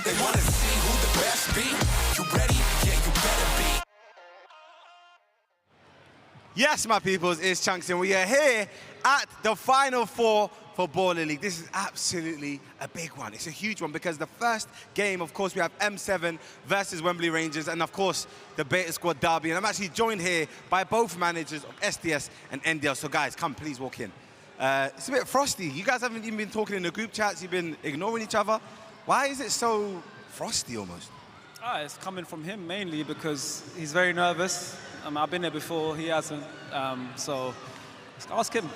They wanna see who the best be. You ready? Yeah, you better be. Yes, my peoples, it's Chunks, and we are here at the Final Four for Baller League. This is absolutely a big one. It's a huge one because the first game, of course, we have M7 versus Wembley Rangers, and of course, the Beta Squad derby. And I'm actually joined here by both managers of SDS and NDL. So guys, come, please walk in. It's a bit frosty. You guys haven't even been talking in the group chats. You've been ignoring each other. Why is it so frosty almost? It's coming from him mainly because he's very nervous. I've been there before, he hasn't. So ask him.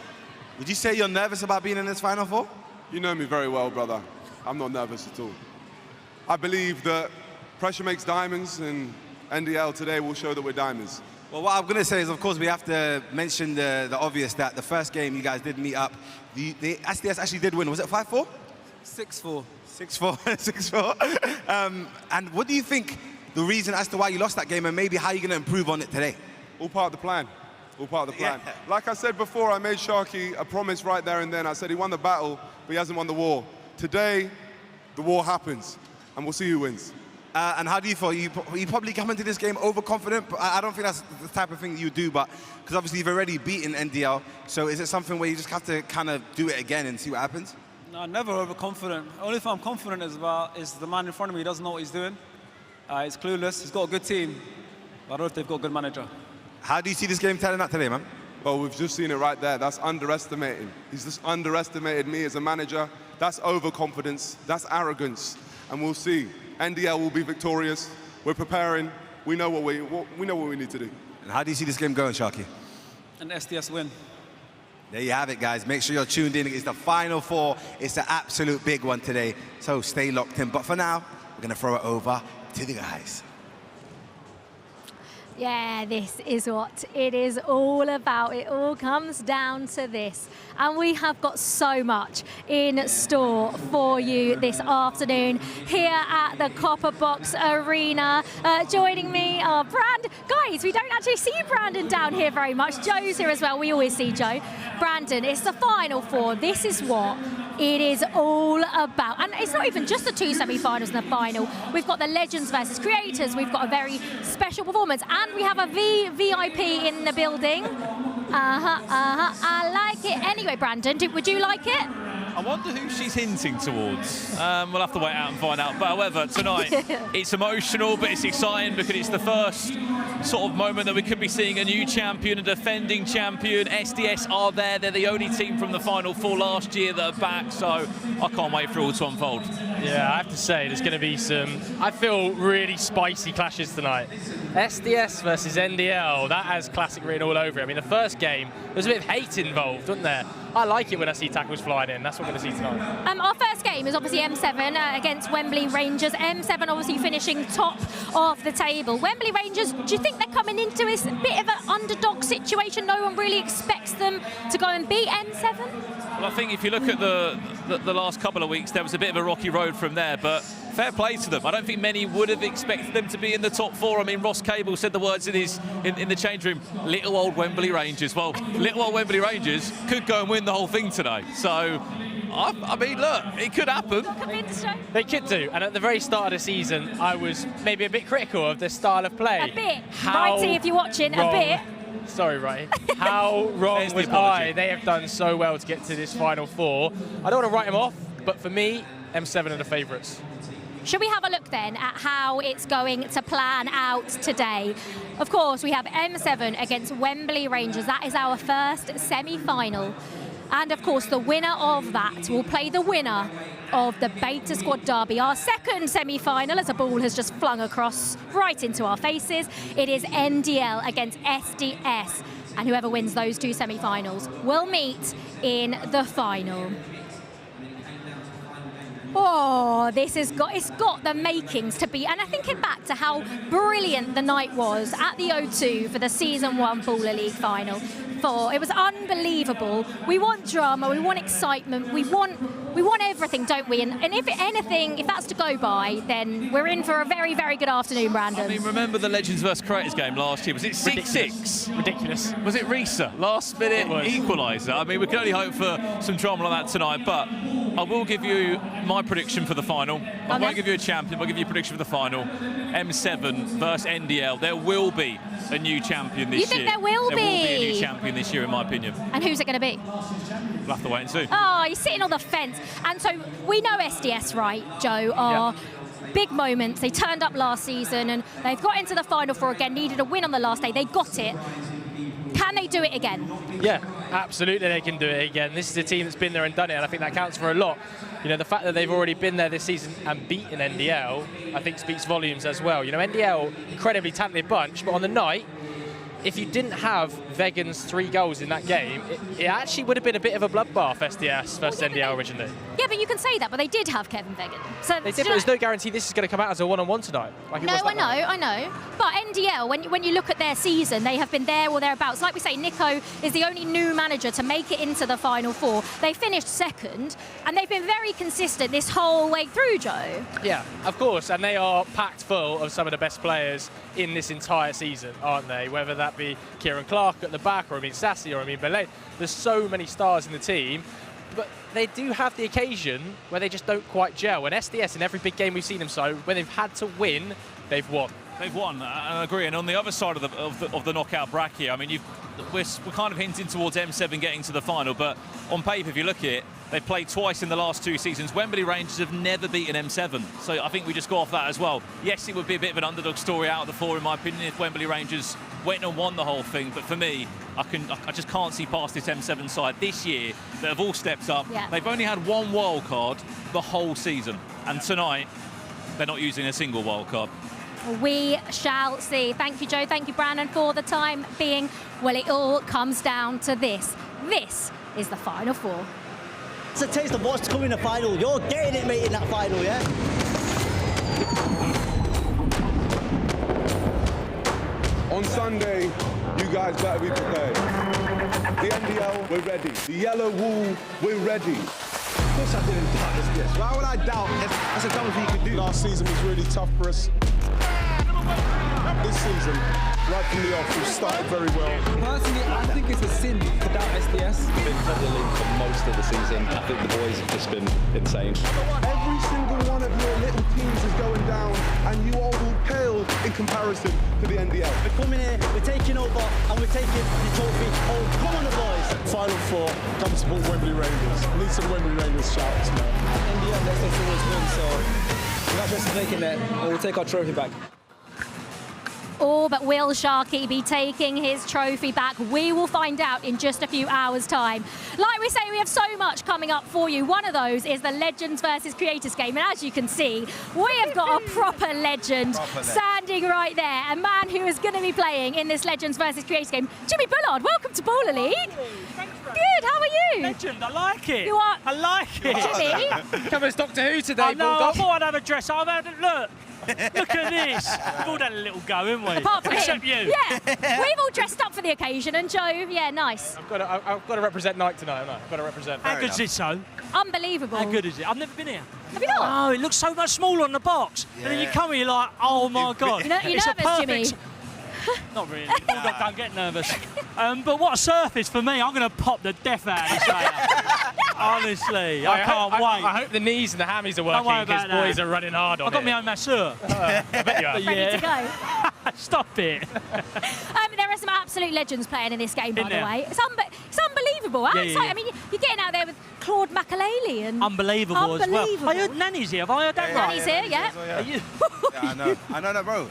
Would you say you're nervous about being in this Final Four? You know me very well, brother. I'm not nervous at all. I believe that pressure makes diamonds, and NDL today will show that we're diamonds. Well, what I'm going to say is, of course, we have to mention the obvious, that the first game you guys did meet up. The SDS actually did win. Was it 5-4? 6-4. 6-4. 6-4. And what do you think the reason as to why you lost that game, and maybe how you're going to improve on it today? All part of the plan. All part of the plan. Yeah. Like I said before, I made Sharky a promise right there and then. I said he won the battle, but he hasn't won the war. Today, the war happens, and we'll see who wins. And how do you feel? You probably come into this game overconfident, but I don't think that's the type of thing that you do, but because obviously you've already beaten NDL, so is it something where you just have to kind of do it again and see what happens? No, never overconfident. Only thing I'm confident is the man in front of me doesn't know what he's doing. He's clueless, he's got a good team, but I don't know if they've got a good manager. How do you see this game turning out today, man? Well, we've just seen it right there. That's underestimating. He's just underestimated me as a manager. That's overconfidence. That's arrogance. And we'll see. NDL will be victorious. We're preparing. We know what we need to do. And how do you see this game going, Sharky? An SDS win. There you have it, guys. Make sure you're tuned in. It's the Final Four. It's the absolute big one today. So stay locked in. But for now, we're going to throw it over to the guys. Yeah, this is what it is all about. It all comes down to this. And we have got so much in store for you this afternoon here at the Copper Box Arena. Joining me are Brandon. Guys, we don't actually see Brandon down here very much. Joe's here as well. We always see Joe. Brandon, it's the Final Four. This is what it is all about. And it's not even just the two semi-finals and the final. We've got the Legends versus Creators. We've got a very special performance. And we have a VIP in the building. I like it. Anyway, Brandon, would you like it? I wonder who she's hinting towards. We'll have to wait out and find out. But however, tonight, it's emotional, but it's exciting because it's the first sort of moment that we could be seeing a new champion, a defending champion. SDS are there. They're the only team from the Final Four last year that are back. So I can't wait for it all to unfold. Yeah, I have to say, there's going to be some, I feel, really spicy clashes tonight. SDS versus NDL, that has classic written all over it. I mean, the first game, there was a bit of hate involved, wasn't there? I like it when I see tackles flying in. That's what we're going to see tonight. Our first game is obviously M7 against Wembley Rangers. M7 obviously finishing top of the table. Wembley Rangers, do you think they're coming into this bit of an underdog situation? No one really expects them to go and beat M7? Well, I think if you look at the last couple of weeks, there was a bit of a rocky road from there, but fair play to them. I don't think many would have expected them to be in the top four. I mean, Ross Cable said the words in the change room, little old Wembley Rangers. Well, little old Wembley Rangers could go and win the whole thing today. So, I mean, look, it could happen. They could do. And at the very start of the season, I was maybe a bit critical of their style of play. A bit. Righty, if you're watching, wrong. A bit. Sorry, Righty. How wrong was I? They have done so well to get to this Final Four. I don't want to write them off, but for me, M7 are the favourites. Should we have a look then at how it's going to plan out today? Of course, we have M7 against Wembley Rangers. That is our first semi-final. And of course, the winner of that will play the winner of the Beta Squad derby. Our second semi-final, as a ball has just flung across right into our faces. It is NDL against SDS. And whoever wins those two semi-finals will meet in the final. Oh, it's got the makings to be, and I think back to how brilliant the night was at the O2 for the Season 1 Baller League final. It was unbelievable. We want drama, we want excitement, we want everything, don't we? And if anything, if that's to go by, then we're in for a very, very good afternoon, Brandon. I mean, remember the Legends vs Creators game last year? Was it 6-6? Ridiculous. Was it Risa? Last minute equaliser. I mean, we can only hope for some drama like that tonight, but I will give you my my prediction for the final. I won't give you a champion, but I'll give you a prediction for the final. M7 versus NDL. There will be a new champion this year. You think there will be? There will be a new champion this year, in my opinion. And who's it going to be? We'll have to wait and see. Oh, he's sitting on the fence. And so we know SDS, right, Joe, are big moments. They turned up last season and they've got into the Final Four again, needed a win on the last day. They got it. Can they do it again? Yeah, absolutely they can do it again. This is a team that's been there and done it, and I think that counts for a lot. You know, the fact that they've already been there this season and beaten NDL, I think speaks volumes as well. You know, NDL, incredibly talented bunch, but on the night, if you didn't have Vegan's 3 goals in that game, it actually would have been a bit of a bloodbath, SDS versus NDL originally. Yeah, but you can say that, but they did have Kevin Vegan. So they did, but there's no guarantee this is going to come out as a one-on-one tonight. Like no, I know. But NDL, when you look at their season, they have been there or thereabouts. Like we say, Niko is the only new manager to make it into the Final Four. They finished second, and they've been very consistent this whole way through, Joe. Yeah, of course, and they are packed full of some of the best players in this entire season, aren't they? Whether that be Kieran Clark at the back, or Sassy, or Belay. There's so many stars in the team, but they do have the occasion where they just don't quite gel. And SDS, in every big game we've seen them so, when they've had to win, they've won. They've won, I agree. And on the other side of the knockout bracket, I mean, we're kind of hinting towards M7 getting to the final, but on paper, if you look at it, they've played twice in the last 2 seasons. Wembley Rangers have never beaten M7, so I think we just go off that as well. Yes, it would be a bit of an underdog story out of the 4, in my opinion, if Wembley Rangers went and won the whole thing. But for me, I just can't see past this M7 side this year that have all stepped up. Yeah. They've only had 1 wild card the whole season, and tonight they're not using a single wild card. We shall see. Thank you, Joe. Thank you, Brandon, for the time being. Well, it all comes down to this. This is the Final Four. It's a taste of what's coming in the final. You're getting it, mate, in that final, yeah? On Sunday, you guys better be prepared. The NDL, we're ready. The yellow wool, we're ready. Of course I didn't doubt SDS. Why would I doubt? That's a double thing you could do. Last season was really tough for us. This season, right from the off, we've started very well. Personally, I think it's a sin to doubt SDS. We've been top of the league for most of the season. I think the boys have just been insane. Every single one of your little teams is going down, and you all will pale in comparison to the NDL. We're coming here, we're taking over, and we're taking the trophy home. Come on, the boys. Final 4, come support Wembley Rangers. Need some Wembley Rangers shouts, man. NDL, that's always win, so congratulations for making that, and we'll take our trophy back. Oh, but will Sharky be taking his trophy back? We will find out in just a few hours' time. Like we say, we have so much coming up for you. One of those is the Legends versus Creators game. And as you can see, we have got a proper legend standing right there. A man who is going to be playing in this Legends versus Creators game. Jimmy Bullard, welcome to Baller League. Good, how are you? Legend, I like it. You are. I like it. Jimmy. Come as Doctor Who today, I know, Bulldog. I thought I'd have a dress. I've had a look. Look at this. We've all had a little go, haven't we? Apart from Except him. you. Yeah, we've all dressed up for the occasion, and Joe, yeah, nice. I've got to represent Nike tonight, haven't I? I've got to represent. How good is it, so? Unbelievable. How good is it? I've never been here. Have you not? Oh, it looks so much smaller on the box. Yeah. And then you come here, you're like, oh my God. You're It's a nervous, Jimmy? Not really. Bulldog, don't get nervous. But what a surface for me. I'm going to pop the death out of this later. Honestly, I can't wait. I hope the knees and the hammies are working because boys are running hard on I've got it. my own masseur. I bet you are. Ready to go. Stop it. There are some absolute legends playing in this game, by the there? way. It's unbelievable. Yeah. I mean, you're getting out there with Claude Makalele and Unbelievable as well. I heard Nanny's here. Have I heard that right? Nanny's here, yeah. Are you? Yeah, I know, bro.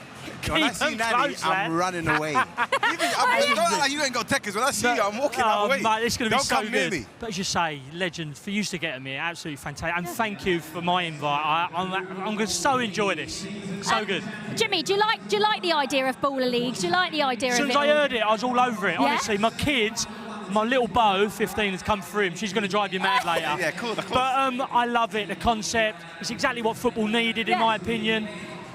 When I see Nanny, close, I'm lad. running away. You ain't got techers. When I see you, I'm walking out of the way. Mate, it's going to be Don't so come near good. me. But as you say, legend, for you to get me, absolutely fantastic. And thank you for my invite. I'm going to so enjoy this. So good. Jimmy, do you like the idea of Baller League? Do you like the idea As of soon it? as I heard it, I was all over it. Yeah? Honestly, my kids. My little Beau, 15, has come through him. She's going to drive you mad later. Yeah, cool. But I love it, the concept. It's exactly what football needed, in my opinion.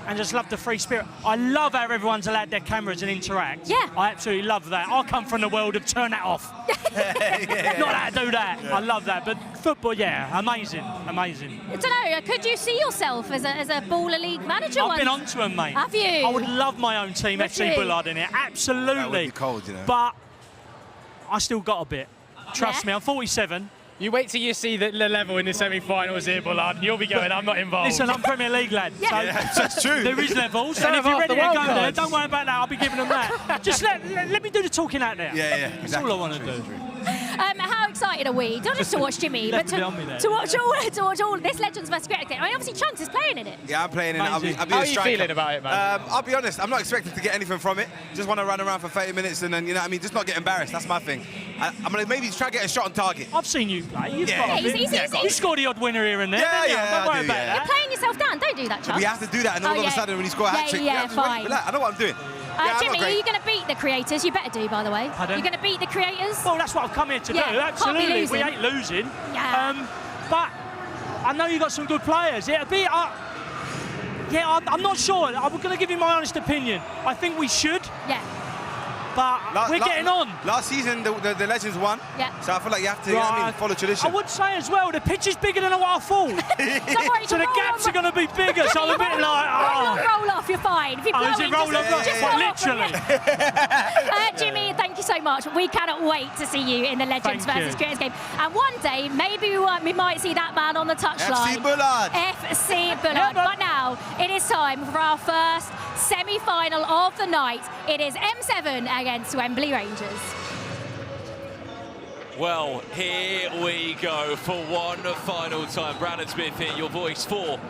And just love the free spirit. I love how everyone's allowed their cameras and interact. Yeah. I absolutely love that. I come from the world of turn that off. Not allowed to do that. Yeah. I love that. But football, yeah, amazing. Amazing. I don't know, could you see yourself as a Baller League manager I've once? been onto them, mate. Have you? I would love my own team, Would FC you? Bullard in it. Absolutely. That would be cold, you know. But I still got a bit. Trust me, I'm 47. You wait till you see the level in the semi-finals here, Bullard, and you'll be going, I'm not involved. Listen, I'm Premier League lad. Yeah, So that's true. there is levels, and if you're ready to go there, don't worry about that. I'll be giving them that. Just let me do the talking out there. Yeah, That's exactly. all I want to do. How excited are we? Not just to watch Jimmy, but to watch all this Legends vs. Creators game. I mean, obviously Chance is playing in it. Yeah, I'm playing in it. I'll be How are you feeling about it, man? I'll be honest, I'm not expecting to get anything from it. Just want to run around for 30 minutes and then, you know what I mean, just not get embarrassed. That's my thing. I'm going to maybe try to get a shot on target. I've seen you play. You've Yeah. got a bit. He's You scored the odd winner here and there. Yeah, don't you? yeah, Don't worry I do, about yeah. You're that. playing yourself down. Don't do that, Chance. We have to do that, and all of a sudden when you score a hat trick, fine. relax. I know what I'm doing. Jimmy, are you going to beat the Creators? You better do, by the way. Pardon? You're going to beat the Creators? Well, that's what I've come here to do. Yeah, can't be Absolutely. losing. We ain't losing. Yeah. But I know you got some good players. It'll be. I'm not sure. I'm going to give you my honest opinion. I think we should. Yeah. But we're getting on. Last season, the Legends won. Yeah. So I feel like you have to, you know what I mean, follow tradition. I would say as well, the pitch is bigger than what I thought. Don't worry, So the gaps are going to be bigger. So I'm a bit like, roll off, you're fine. If you blow is it roll off? just roll off. Literally. Jimmy, thank you so much. We cannot wait to see you in the Legends Thank vs. you. Creators game. And one day, maybe we might see that man on the touchline. FC Bullard. FC Bullard. But now, it is time for our first semi-final of the night. It is M7 against Wembley Rangers. Well, here we go for one final time. Brandon Smith here, your voice for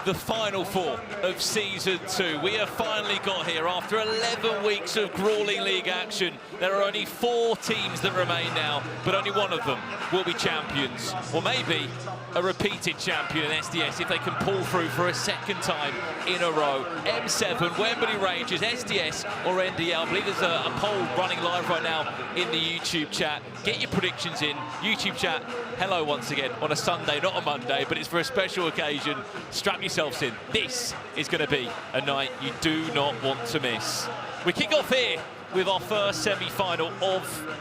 the final four of season 2. We have finally got here after 11 weeks of grueling league action. There are only 4 teams that remain now, but only one of them will be champions, or maybe a repeated champion in SDS if they can pull through for a second time in a row. M7, Wembley Rangers, SDS or NDL. I believe there's a poll running live right now in the YouTube chat. Get your predictions in. YouTube chat, hello once again on a Sunday, not a Monday, but it's for a special occasion. Strap yourselves in. This is going to be a night you do not want to miss. We kick off here with our first semi-final of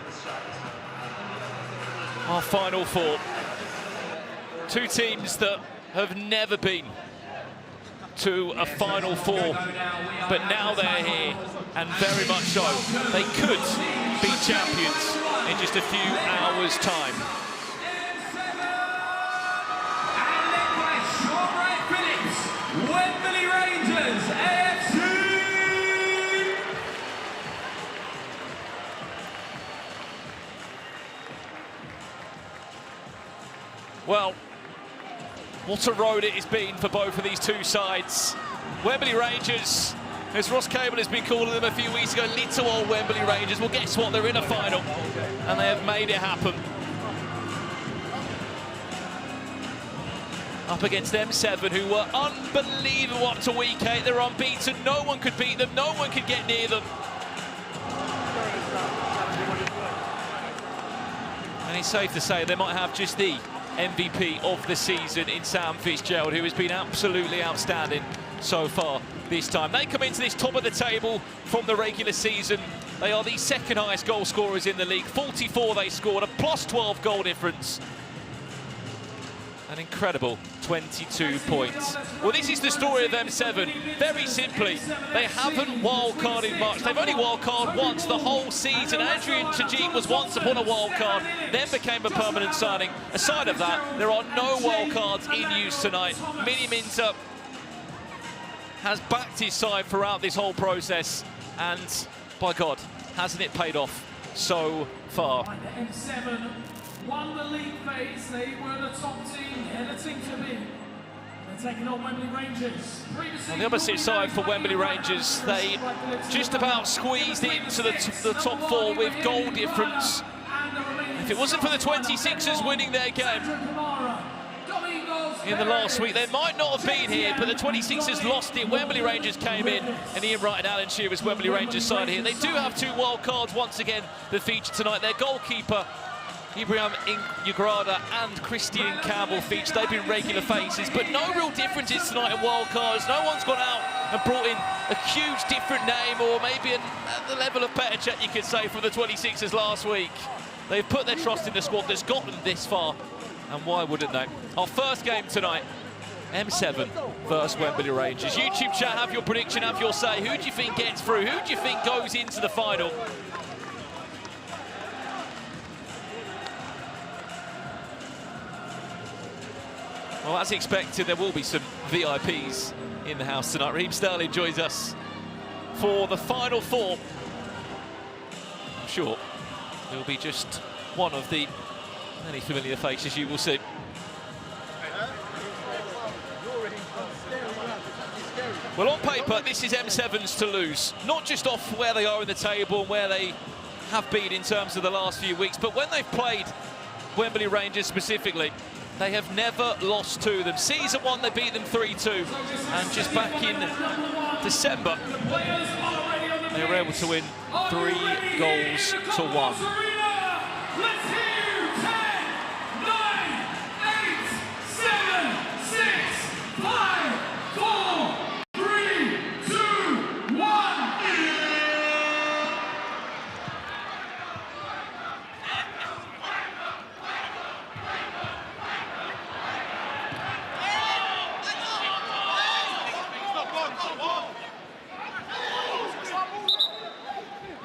our final 4. 2 teams that have never been to a Final 4, but now they're here, and very much so. They could be champions in just a few hours' time. Wembley Rangers AFC. Well, what a road it has been for both of these 2 sides. Wembley Rangers, as Ross Cable has been calling them a few weeks ago, little old Wembley Rangers. Well, guess what? They're in a final, and they have made it happen. Up against M7, who were unbelievable up to week 8. They're unbeaten. No one could beat them. No one could get near them. And it's safe to say they might have just the MVP of the season in Sam Fitzgerald, who has been absolutely outstanding so far this time. They come into this top of the table from the regular season. They are the second highest goal scorers in the league. 44 they scored, a +12 goal difference. An incredible 22 points. Well, this is the story of M7. Very simply, they haven't wildcarded much. They've only wildcarded once the whole season. Adrian Tajik was once upon a wildcard, then became a permanent signing. Aside of that, there are no wildcards in use tonight. Miniminter has backed his side throughout this whole process, and by God, hasn't it paid off so far? M7 won the league phase. They were the top team, they're the team to beat. They're taking on Wembley Rangers. On the opposite side for Wembley Rangers, they just about squeezed into the top 4 with goal difference. If it wasn't for the 26ers winning their game in the last week, they might not have been here, but the 26ers lost it. Wembley Rangers came in, and Ian Wright and Alan Shearer's Wembley Rangers side here. They do have 2 wild cards once again that feature tonight. Their goalkeeper, Ibrahim Yugrada, and Christian Campbell feature. They've been regular faces, but no real differences tonight in wild cards. No one's gone out and brought in a huge different name, or maybe at the level of Petachet, you could say, from the 26ers last week. They've put their trust in the squad that's got them this far, and why wouldn't they? Our first game tonight, M7 versus Wembley Rangers. YouTube chat, have your prediction, have your say. Who do you think gets through? Who do you think goes into the final? Well, as expected, there will be some VIPs in the house tonight. Raheem Sterling joins us for the final four. I'm sure he'll be just one of the many familiar faces you will see. Well, on paper, this is M7's to lose. Not just off where they are in the table and where they have been in terms of the last few weeks, but when they've played Wembley Rangers specifically, they have never lost to them. Season 1, they beat them 3-2. And just back in December, they were able to win 3-1.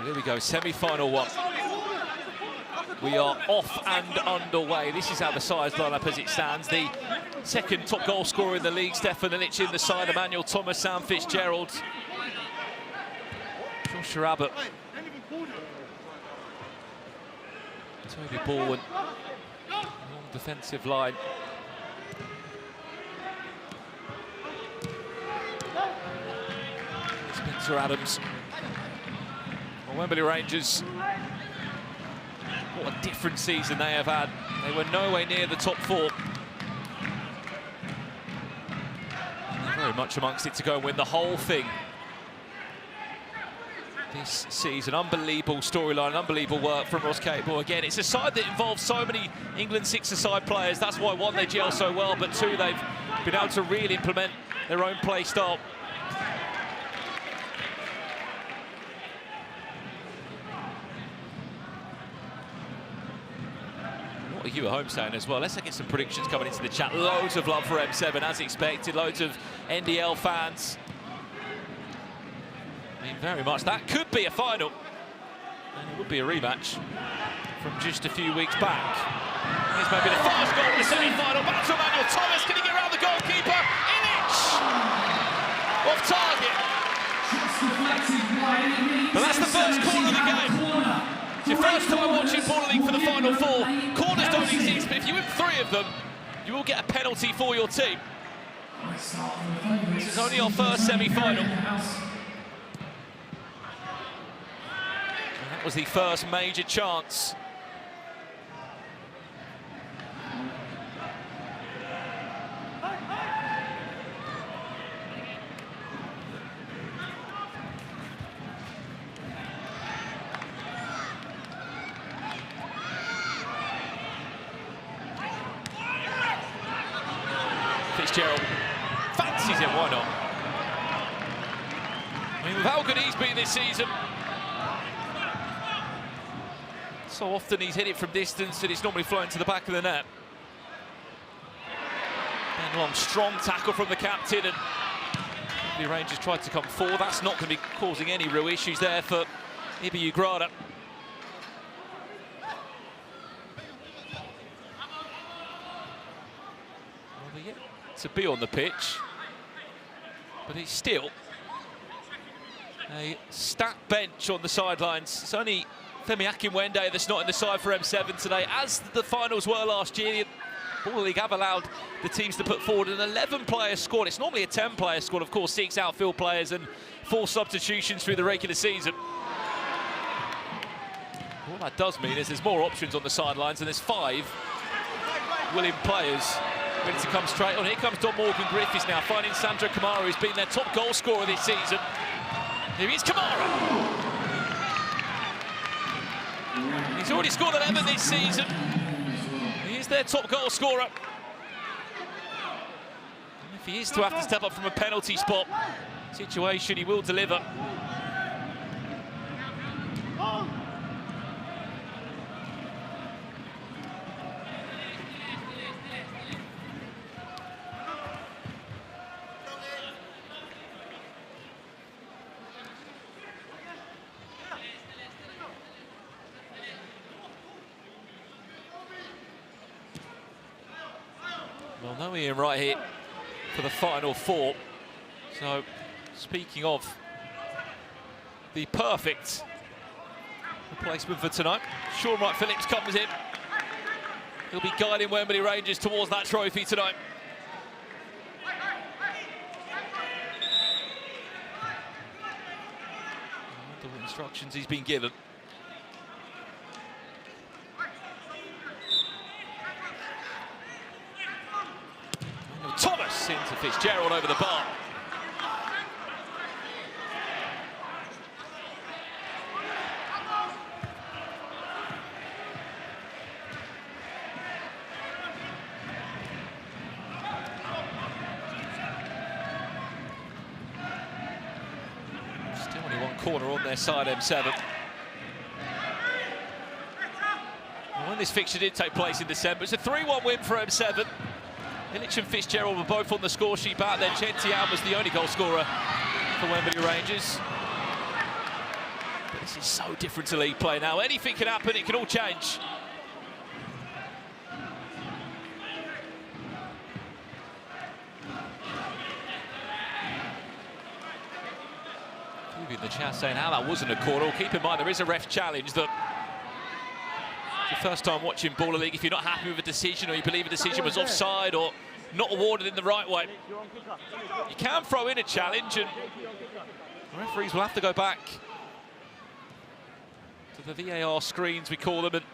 Here we go, semi-final one. We are off and underway. This is how the sides line up as it stands. The second top goal scorer in the league, Stefan Illich in the side, Emmanuel Thomas, Sam Fitzgerald, Joshua Abbott, Toby Baldwin, long defensive line. Spencer Adams. Well, Wembley Rangers, what a different season they have had. They were nowhere near the top four. They're very much amongst it to go and win the whole thing this season. Unbelievable storyline, unbelievable work from Ross Cable. Again, it's a side that involves so many England six-a-side players. That's why, one, they gel so well, but two, they've been able to really implement their own play style. What are you at home saying as well? Let's get some predictions coming into the chat. Loads of love for M7 as expected. Loads of NDL fans. I mean, very much. That could be a final. And it would be a rematch from just a few weeks back. Here's maybe the first goal in the semi-final. Back to Emmanuel Thomas. Can he get around the goalkeeper? Illich! Off target. But that's the first corner of the game. It's your first time watching Ball League for the Final Four. Corners don't exist, but if you win 3 of them, you will get a penalty for your team. This is only our first semi-final. That was the first major chance. Fitzgerald fancies it, why not? I mean, with how good he's been this season, so often he's hit it from distance and it's normally flown to the back of the net. And long, strong tackle from the captain, and the Rangers tried to come forward. That's not going to be causing any real issues there for Ibi Ugrada. To be on the pitch, but it's still a stacked bench on the sidelines. It's only Femi Akinwende that's not in the side for M7 today, as the finals were last year. The Ball League have allowed the teams to put forward an 11-player squad. It's normally a 10-player squad, of course, 6 outfield players and 4 substitutions through the regular season. What that does mean is there's more options on the sidelines, and there's 5 willing players ready to come straight on. Here comes Don Morgan Griffiths now, finding Sandro Kamara, who's been their top goal scorer this season. Here is Kamara. He's already scored 11 this season. He is their top goal scorer. And if he is to have to step up from a penalty spot situation, he will deliver. Well, No Ian Wright here for the final four. So, speaking of the perfect replacement for tonight, Sean Wright Phillips comes in. He'll be guiding Wembley Rangers towards that trophy tonight. I wonder what instructions he's been given. Thomas into Fitzgerald over the bar. Still only one corner on their side, M7. And when this fixture did take place in December, it's a 3-1 win for M7. Illich and Fitzgerald were both on the score sheet back then. Chentiam was the only goal scorer for Wembley Rangers. But this is so different to league play now. Anything can happen, it can all change. In the chat saying how that wasn't a corner. Well, keep in mind there is a ref challenge that the first time watching Baller League, if you're not happy with a decision or you believe a decision was offside or not awarded in the right way, you can throw in a challenge and the referees will have to go back to the VAR screens, we call them, and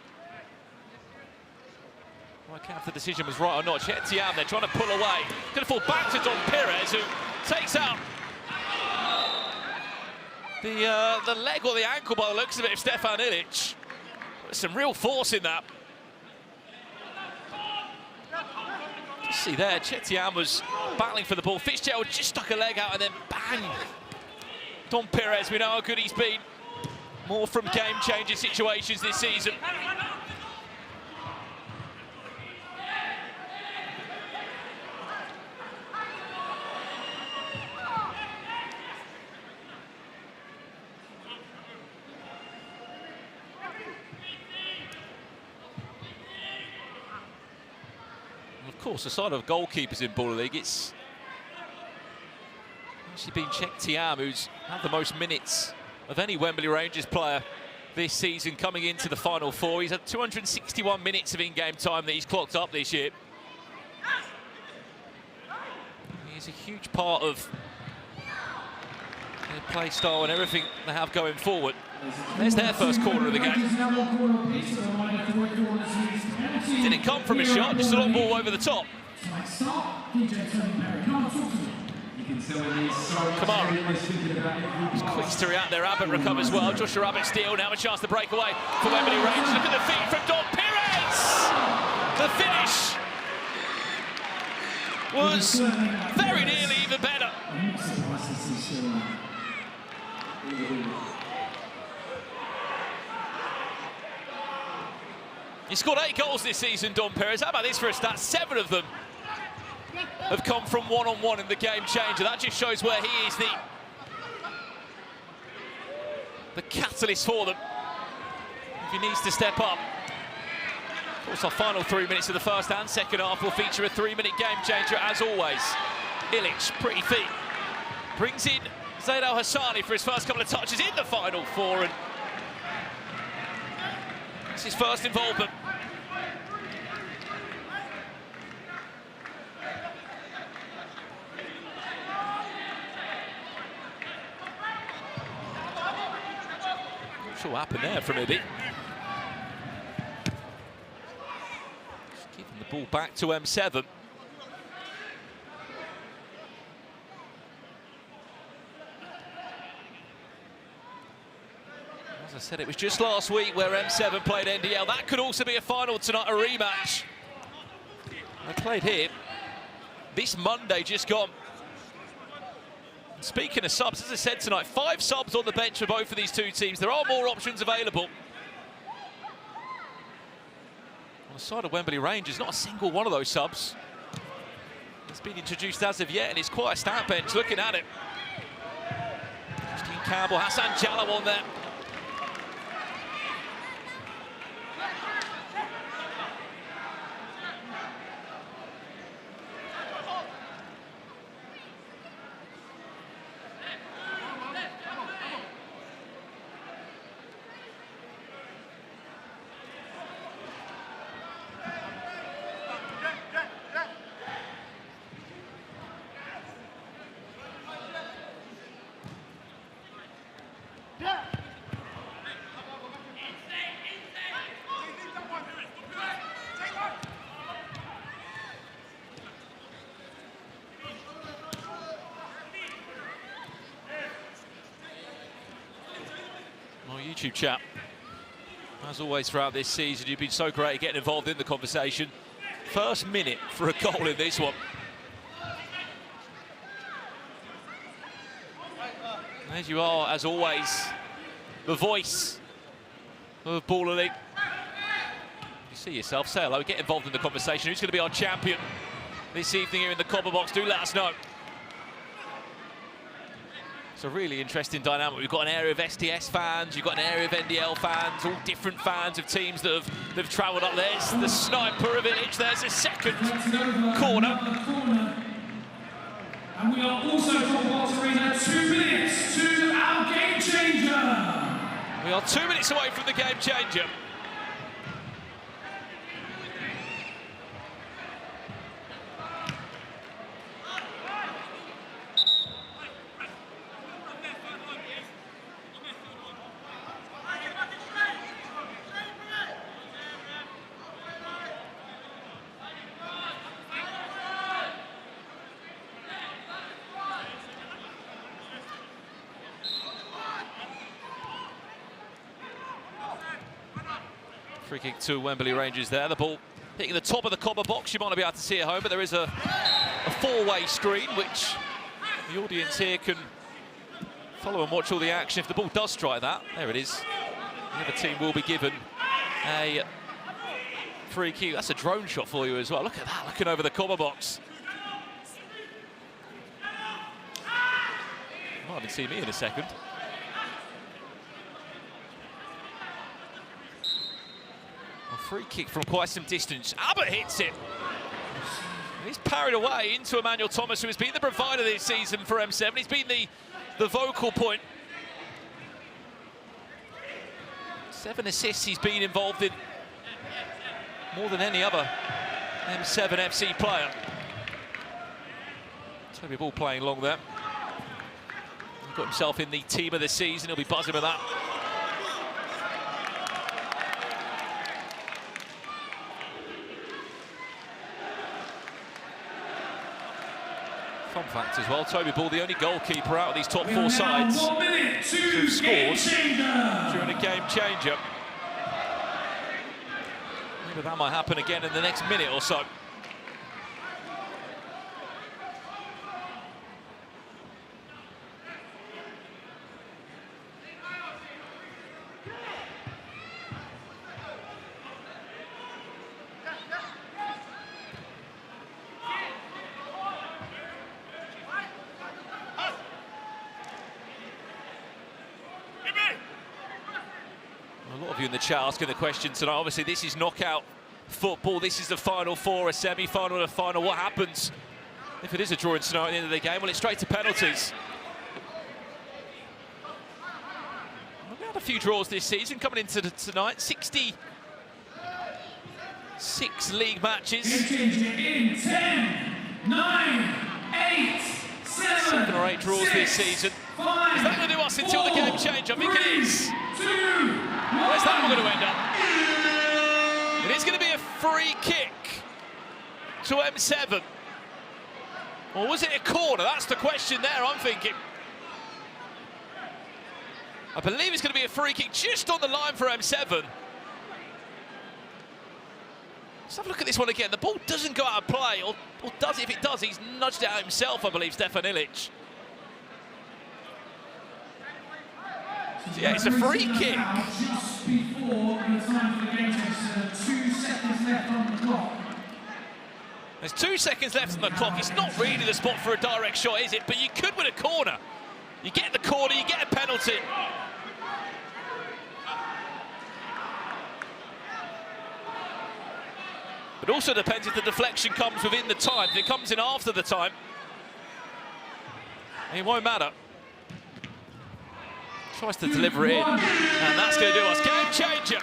work out if the decision was right or not. Chetiam, they're trying to pull away. Going to fall back to Don Perez, who takes out the leg or the ankle by the looks of it of Stefan Illich. There's some real force in that. Just see there, Chetiam was battling for the ball. Fitzgerald just stuck a leg out and then bang! Don Perez, we know how good he's been. More from game-changing situations this season. Of course, the side of goalkeepers in Baller League, it's actually been Chetiam who's had the most minutes of any Wembley Rangers player this season coming into the final four. He's had 261 minutes of in-game time that he's clocked up this year. He's a huge part of their play style and everything they have going forward. There's their first corner of the game. Didn't come from a shot, just a long ball over the top. Kamara. It's quick to react there. Abbott recovers well. Joshua Abbott steal. Now a chance to break away for Wembley Rangers. Look at the feet from Don Perez. The finish was very nearly even better. He scored 8 goals this season, Don Perez. How about this for a stat? 7 of them have come from one-on-one in the game changer. That just shows where he is the catalyst for them if he needs to step up. Of course, our final 3 minutes of the first and second half will feature a 3-minute game changer as always. Illich, pretty feet, brings in Zaid Al Hassani for his first couple of touches in the final four, and it's his first involvement. Not sure what happened there from Ibby. Just giving the ball back to M7. As I said, it was just last week where M7 played NDL. That could also be a final tonight, a rematch. They played here this Monday just gone. Speaking of subs, as I said tonight, 5 subs on the bench for both of these two teams. There are more options available. On the side of Wembley Rangers, not a single one of those subs has been introduced as of yet, and it's quite a stout bench looking at it. Christine Campbell, Hassan Jallow on there. YouTube chat. As always throughout this season, you've been so great at getting involved in the conversation. First minute for a goal in this one. As you are, as always, the voice of Baller League. You see yourself, say hello, get involved in the conversation. Who's going to be our champion this evening here in the Copper Box? Do let us know. It's a really interesting dynamic. We've got an area of SDS fans, you've got an area of NDL fans, all different fans of teams that have travelled up. There's the sniper of Village, there's a second corner. And we are also from Box Arena 2 minutes to our game changer. We are 2 minutes away from the game changer. Free kick to Wembley Rangers there. The ball hitting the top of the Copper Box. You might not be able to see it at home, but there is a four-way screen, which the audience here can follow and watch all the action. If the ball does strike that, there it is. The other team will be given a free kick. That's a drone shot for you as well. Look at that, looking over the Copper Box. Might even see me in a second. Free kick from quite some distance. Abbott hits it. He's parried away into Emmanuel Thomas, who has been the provider this season for M7. He's been the vocal point. 7 assists he's been involved in, more than any other M7 FC player. Toby Ball playing long there. He's got himself in the team of the season. He'll be buzzing with that. Fun fact as well, Toby Ball, the only goalkeeper out of these top 4 sides who've scored during a game changer. Maybe that might happen again in the next minute or so. A lot of you in the chat asking the question tonight. Obviously, this is knockout football. This is the Final Four, a semi-final and a final. What happens if it is a drawing scenario at the end of the game? Well, it's straight to penalties. We've had a few draws this season coming into tonight. 66 league matches. In 10, 9, 8, 7 or 8 draws this season. 5, is that going to do us until the game change? I think it is. 2, where's that one going to end up? It is going to be a free kick to M7. Or was it a corner? That's the question there, I'm thinking. I believe it's going to be a free kick just on the line for M7. Let's have a look at this one again. The ball doesn't go out of play, or does it? If it does, he's nudged it out himself, I believe, Stefan Ilic. So yeah, it's a free kick. Just before the time for the game change, 2 seconds left on the clock. There's 2 seconds left on the clock. It's not really the spot for a direct shot, is it? But you could win a corner. You get the corner, you get a penalty. But also depends if the deflection comes within the time. If it comes in after the time, it won't matter. Tries to deliver it in, and that's going to do us. Game changer.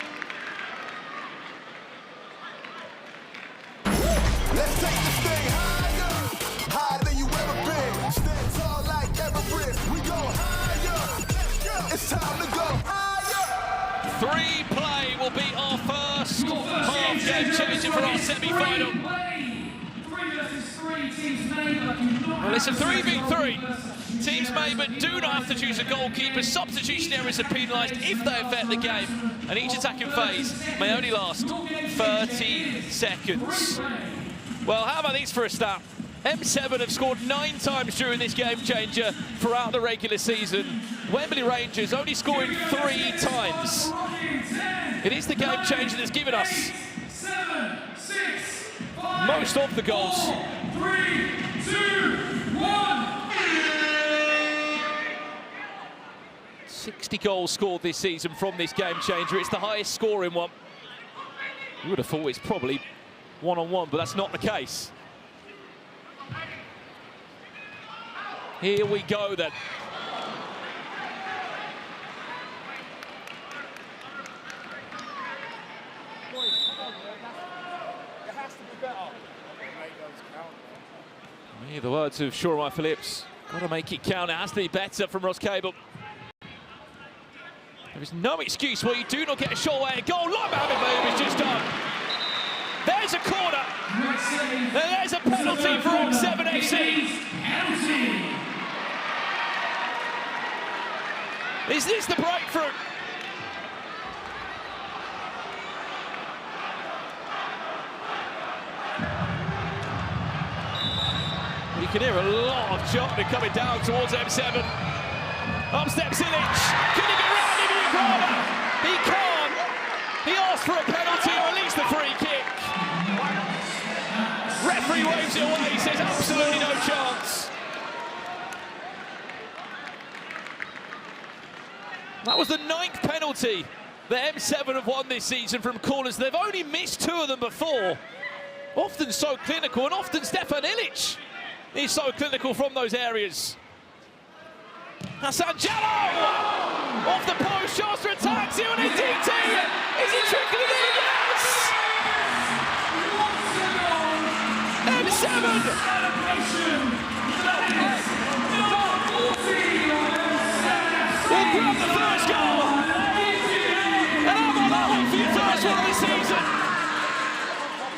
Let's take this thing higher, higher than you ever been. Stand tall like Everest. We go higher. It's time to go higher. 3 play will be our first half game changer for our semi-final. 3 versus 3 teams Well, it's a 3v3. Teams may but do not have to choose a goalkeeper. Substitution errors are penalised if they affect the game. And each attacking phase may only last 30 seconds. Well, how about these for a stat? M7 have scored 9 times during this game changer throughout the regular season. Wembley Rangers only scoring 3 times. It is the game changer that's given us most of the goals. 3, 2, 1. 60 goals scored this season from this game changer. It's the highest scoring one. You would have thought it's probably one-on-one, but that's not the case. Here we go then. I hear the words of Shoremai Phillips. Got to make it count. It has to be better from Ross Cable. There is no excuse where you do not get a shot away. A goal like Mohamed Mayoub has just done. There's a corner. And there's a penalty for M7 FC. Is this the breakthrough? You can hear a lot of chocolate coming down towards M7. Up steps Ilic. Can he get round him? He can't. He asked for a penalty or at least a free kick. Referee waves it away. He says absolutely no chance. That was the 9th penalty that M7 have won this season from corners. They've only missed 2 of them before. Often so clinical, and often Stefan Ilic is so clinical from those areas. Hassan Jallow! Off the post, chance for attack, Zero DT! Is he trickling in? Yes! M7! Will grab the first goal! And I'm on that one for your first one of the season!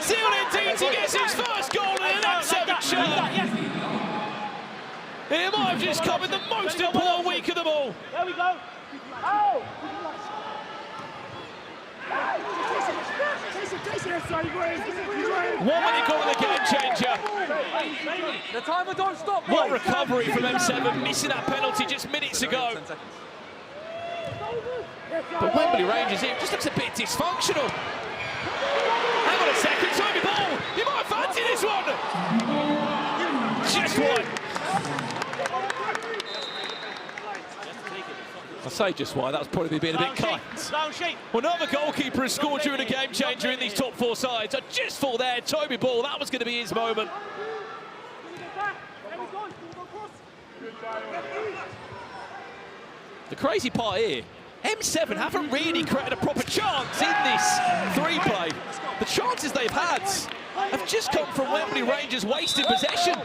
Zero DT gets his first goal in an M7 shirt! It might have just come in the most important week of them all. There we go. Oh! 1 minute goal in the game changer. The timer don't stop. What recovery from M7, missing that penalty just minutes ago. But Wembley Rangers here just looks a bit dysfunctional. Hang on a second, Toby Ball. You might fancy this one. Just one. I say just why, that was probably being a bit kind. Well, another goalkeeper has scored during a game changer in these top 4 sides. I just thought there, Toby Ball, that was going to be his moment. The crazy part here, M7 haven't really created a proper chance in this 3-play. The chances they've had have just come from Wembley Rangers wasting possession.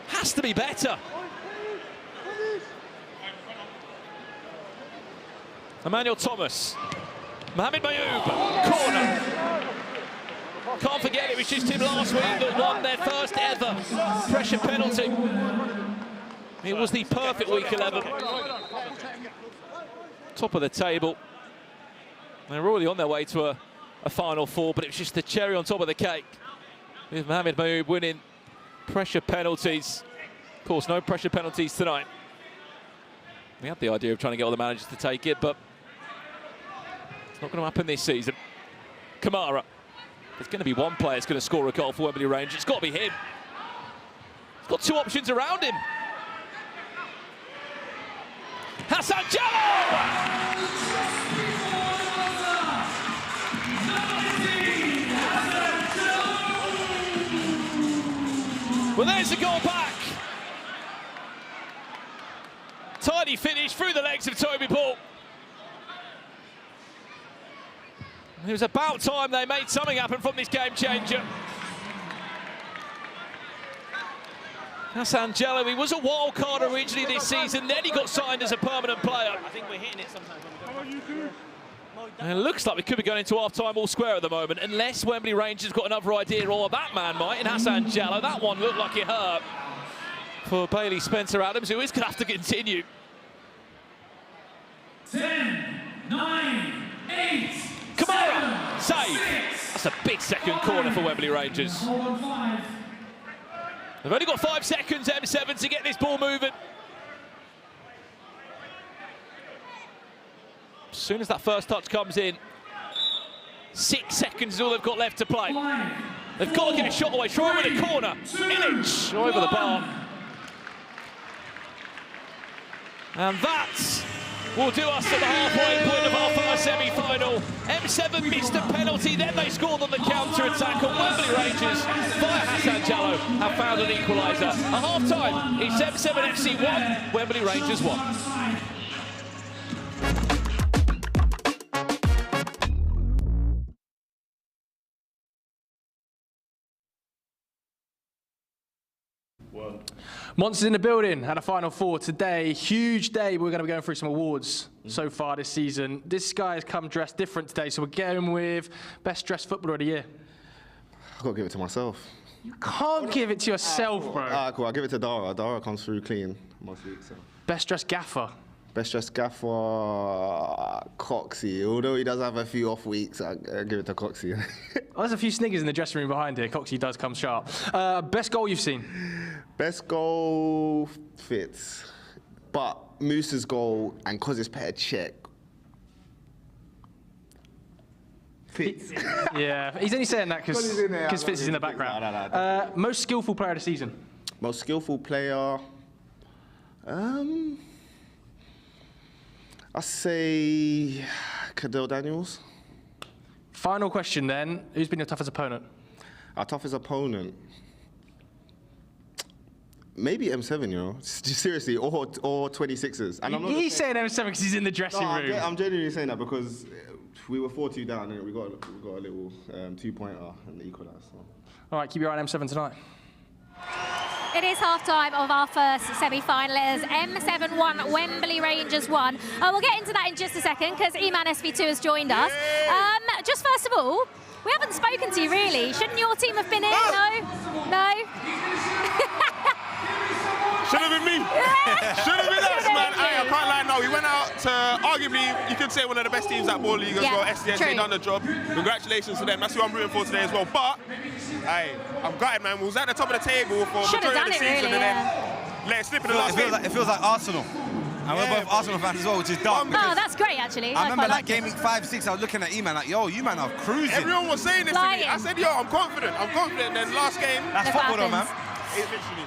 Has to be better. Emmanuel Thomas, Mohamed Mayoub, corner. Can't forget it was just him last week that won their first ever pressure penalty. It was the perfect week 11. Top of the table. They're already on their way to a Final 4, but it was just the cherry on top of the cake. With Mohamed Mayoub winning pressure penalties. Of course, no pressure penalties tonight. We had the idea of trying to get all the managers to take it, but it's not going to happen this season. Kamara. There's going to be one player that's going to score a goal for Wembley Rangers. It's got to be him. He's got 2 options around him. Hassan Jallow! Well, there's the goal back. Tidy finish through the legs of Toby Ball. It was about time they made something happen from this game changer. Hassan Jallow, he was a wild card originally this season, then he got signed as a permanent player. I think we're hitting it sometimes when we don't. And it looks like we could be going into half-time all square at the moment, unless Wembley Rangers got another idea, or that man might, in Hassan Jallow. That one looked like it hurt for Bailey Spencer-Adams, who is going to have to continue. 10, 9, 8, Kamara, save. That's a big second corner for Wembley Rangers. They've only got 5 seconds, M7, to get this ball moving. As soon as that first touch comes in, 6 seconds is all they've got left to play. They've got to get a shot away. Try with the corner. Illich over the bar. And that will do us at the halfway point of our first semi-final. M7 missed a penalty, then they scored on the counter-attack, and Wembley Rangers, via Hassan Jallow, have found an equaliser. At half-time, it's M7 FC 1, Wembley Rangers 1. Monsters in the building at a Final Four today. Huge day. We're going to be going through some awards so far this season. This guy has come dressed different today, so we're going with Best Dressed Footballer of the Year. I've got to give it to myself. You can't give it to yourself, bro. Cool. I'll give it to Dara. Dara comes through clean most weeks. So. Best Dressed Gaffer. Best Dressed Gaffer, Coxie. Although he does have a few off weeks, I'll give it to Coxie. Well, there's a few sniggers in the dressing room behind here. Coxie does come sharp. Best goal you've seen? Best goal fits. But Moose's goal, and because it's paired check, fits. Yeah, he's only saying that because Fitz is in the background. No. Most skillful player of the season? Most skillful player, I say Cadell Daniels. Final question then. Who's been your toughest opponent? Our toughest opponent? Maybe M7, you know. Seriously, or 26ers. And He's saying M7 because he's in the dressing room. I'm genuinely saying that because we were 4-2 down and we got a little 2-pointer and equalised. So. All right, keep your eye on M7 tonight. It is half-time of our first semi-final. It is M7 1, Wembley Rangers 1. We'll get into that in just a second because Eman SV2 has joined us. Just first of all, we haven't spoken to you really. Shouldn't your team have been in? No? Should have been me. Should have been us, man. I can't lie, no. We went out to, arguably, you could say one of the best teams at Ball League as well. SDS, they done the job. Congratulations to them. That's who I'm rooting for today as well. But, I'm gutted, man. We was at the top of the table for the majority of the season and then let it slip in the last game. It feels like Arsenal. And we're both Arsenal fans as well, which is dark. Oh, that's great, actually. I remember like gaming 5-6, I was looking at E-Man like, yo, you man are cruising. Everyone was saying this to me. I said, yo, I'm confident. And then last game. That's football though, man. It literally.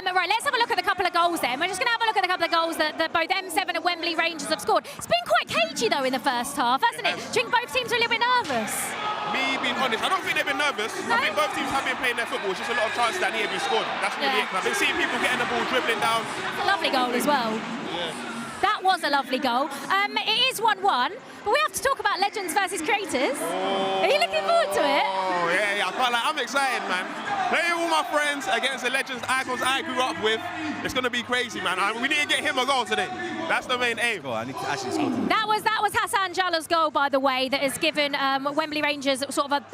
Right, let's have a look at a couple of goals then. We're just going to have a look at a couple of goals that both M7 and Wembley Rangers have scored. It's been quite cagey, though, in the first half, hasn't it? Do you think both teams are a little bit nervous? Me being honest, I don't think they've been nervous. No? I think both teams have been playing their football. It's just a lot of chances that need to be scored. That's really it. I've been seeing people getting the ball, dribbling down. That's a lovely goal as well. Yeah. That was a lovely goal. It is 1-1, but we have to talk about legends versus creators. Are you looking forward to it? Oh, yeah, I can't lie. I'm excited, man. Playing with all my friends against the legends, icons I grew up with, it's going to be crazy, man. We need to get him a goal today. That's the main aim. I need to actually score today. That was Hassan Jallow's goal, by the way, that has given Wembley Rangers sort of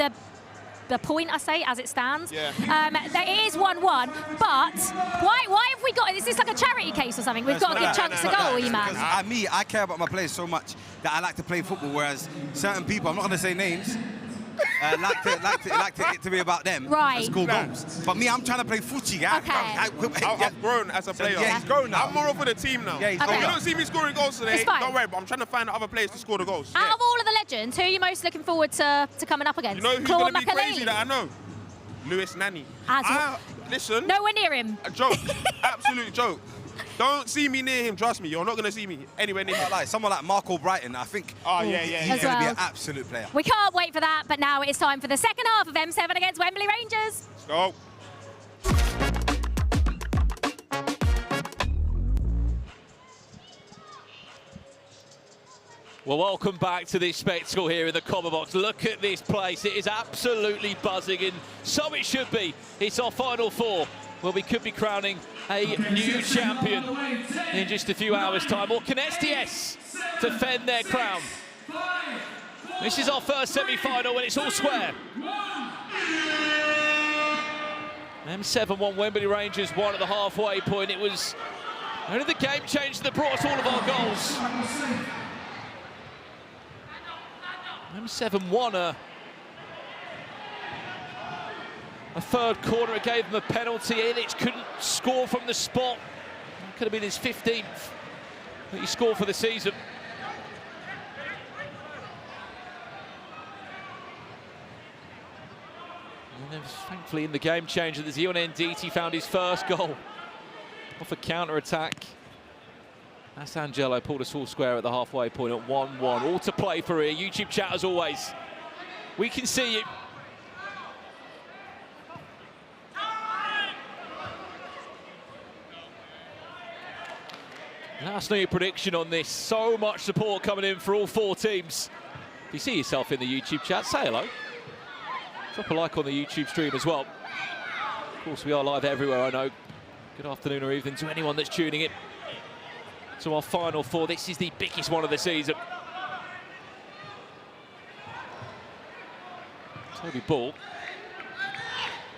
the point, I say, as it stands. Yeah. It is 1-1, but why have we got, is this like a charity case or something? We've got to give chunks a goal, E-Man. I care about my players so much that I like to play football, whereas certain people, I'm not going to say names, like it to be about them. Right. Score goals. But me, I'm trying to play footy, guy. Okay. I've grown as a player. Yeah, he's grown now. I'm more of with the team now. Yeah, he's If grown you now. don't see me scoring goals today, don't worry, but I'm trying to find other players to score the goals. Out of all of the legends, who are you most looking forward to coming up against? You know who's Claude going to be Makaleli? crazy that I know? Lewis Nani. Listen. Nowhere near him. A joke. Absolute joke. Don't see me near him, trust me. You're not going to see me anywhere near him. Like someone like Marco Brighton, I think. Oh, yeah. He's going to be an absolute player. We can't wait for that, but now it's time for the second half of M7 against Wembley Rangers. Let's go. Well, welcome back to this spectacle here in the Copper Box. Look at this place. It is absolutely buzzing, and so it should be. It's our Final Four, where we could be crowning a new champion in just a few hours' time. Or can SDS defend their crown This is our first semi-final and it's all square. M7 won, Wembley Rangers won at the halfway point. It was only the game change that brought us all of our goals. M7 won a third corner. It gave them a penalty. Ilic couldn't score from the spot. It could have been his 15th that he scored for the season. And then thankfully in the game changer, there's Ion Nditi found his first goal off a counter-attack. That's Angelo, pulled us all square at the halfway point at 1-1. All to play for here. YouTube chat as always. We can see you. Let us know your prediction on this. So much support coming in for all four teams. If you see yourself in the YouTube chat, say hello. Drop a like on the YouTube stream as well. Of course, we are live everywhere, I know. Good afternoon or evening to anyone that's tuning in to our Final Four. This is the biggest one of the season. Toby Ball.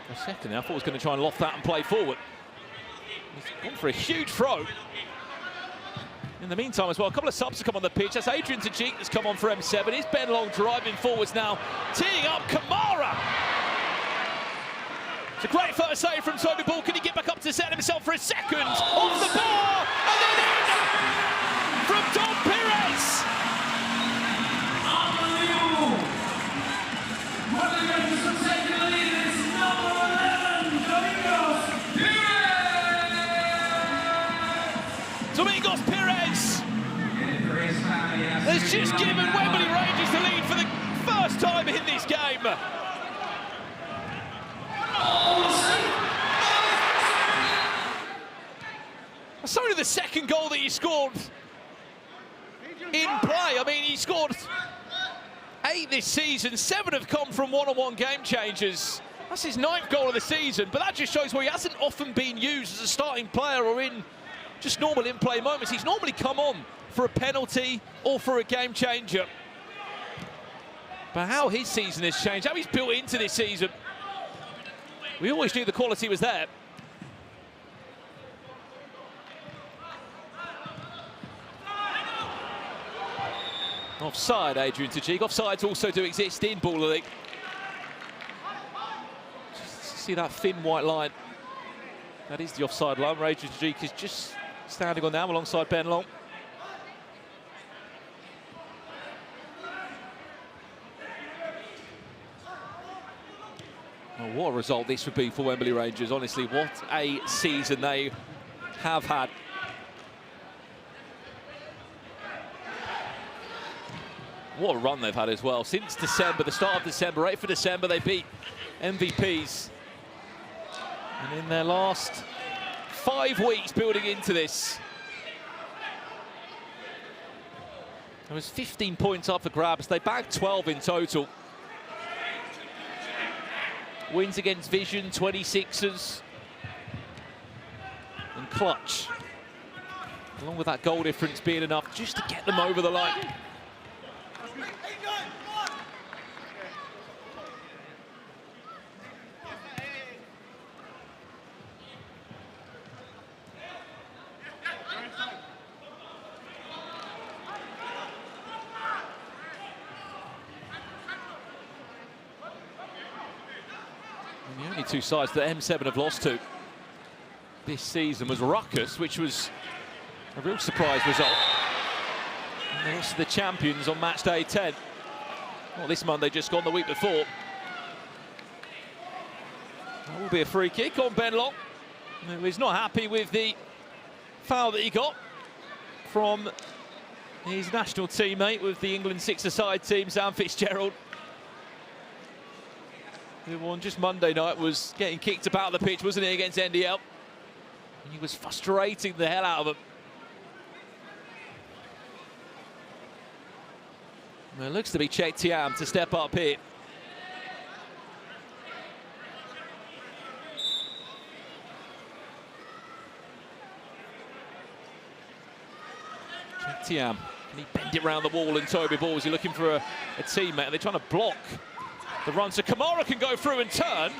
For a second there, I thought he was going to try and loft that and play forward. He's gone for a huge throw. In the meantime as well, a couple of subs to come on the pitch. That's Adrian Tajik that's come on for M7. It's Ben Long driving forwards now, teeing up Kamara. It's a great first save from Toby Ball. Can he get back up to set himself for a second? Off the bar, and then in from Dom Perez. Unbelievable. Wembley Rangers have taken the lead. It's number 11, Domingos Perez has just given Wembley Rangers the lead for the first time in this game. That's only the second goal that he scored in play. I mean, he scored 8 this season. 7 have come from one-on-one game changers. That's his 9th goal of the season, but that just shows where he hasn't often been used as a starting player or in just normal in-play moments. He's normally come on for a penalty or for a game changer. But how his season has changed, how he's built into this season. We always knew the quality was there. Offside, Adrian Tajik. Offsides also do exist in Baller League. Just see that thin white line. That is the offside line. Adrian Tajik is just standing on now alongside Ben Long. Oh, what a result this would be for Wembley Rangers. Honestly, what a season they have had. What a run they've had as well. Since December, the start of December, 8th of December, they beat MVPs. And in their last 5 weeks building into this, there was 15 points up for grabs. They bagged 12 in total. Wins against Vision, 26ers. And Clutch. Along with that goal difference being enough just to get them over the line. And the only 2 sides that M7 have lost to this season was Ruckus, which was a real surprise result. And they lost to the champions on match day 10. Well, this Monday just gone, the week before. That will be a free kick on Ben Long, who is not happy with the foul that he got from his national teammate with the England 6-a-side team, Sam Fitzgerald, who on just Monday night was getting kicked about the pitch, wasn't he, against NDL? And he was frustrating the hell out of him. Well, it looks to be Chek Tiam to step up here. Chek Tiam Can he bend it round the wall? And Toby Ball, is he looking for a teammate? Are they trying to block the run? So Kamara can go through and turn.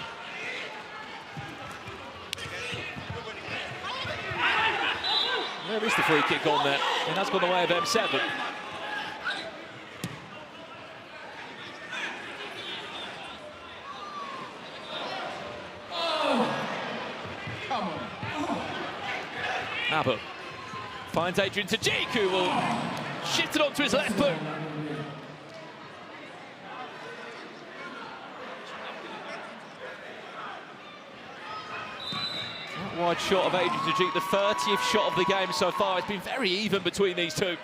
There is the free kick on there, and that's gone the way of M7. Abu finds Adrian Tajik, who will shift it onto his left boot. That wide shot of Adrian Tajik, the 30th shot of the game so far. It's been very even between these two. In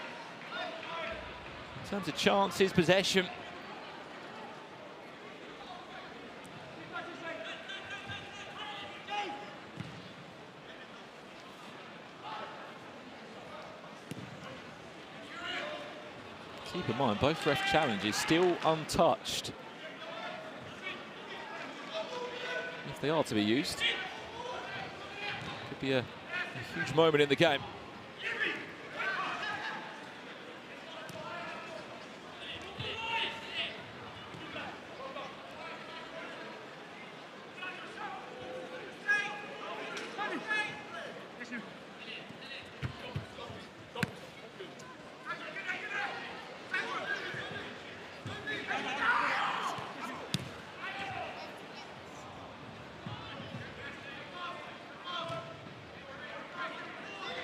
terms of chances, possession. Keep in mind, both ref challenges still untouched. If they are to be used, could be a huge moment in the game.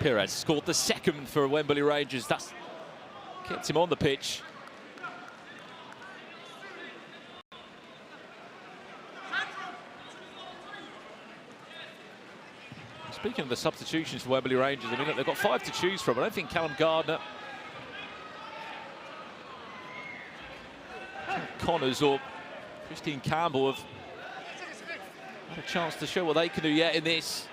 Perez scored the second for Wembley Rangers. That's kept him on the pitch. Speaking of the substitutions for Wembley Rangers, I mean, look, they've got 5 to choose from. I don't think Callum Gardner, Connors or Christine Campbell have had a chance to show what they can do yet in this.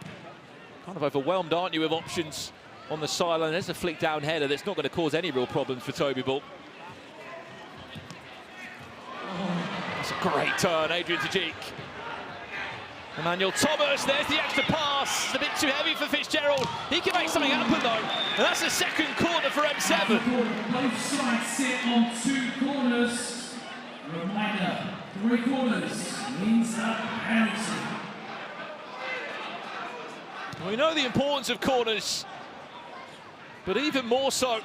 Kind of overwhelmed, aren't you, with options on the sideline? There's a flick down header that's not going to cause any real problems for Toby Ball. That's a great turn, Adrian Tajik. Emmanuel Thomas, there's the extra pass. It's a bit too heavy for Fitzgerald. He can make something happen though. And that's the second corner for M7. Both sides sit on 2 corners. Reminder, 3 corners means a penalty. We know the importance of corners, but even more so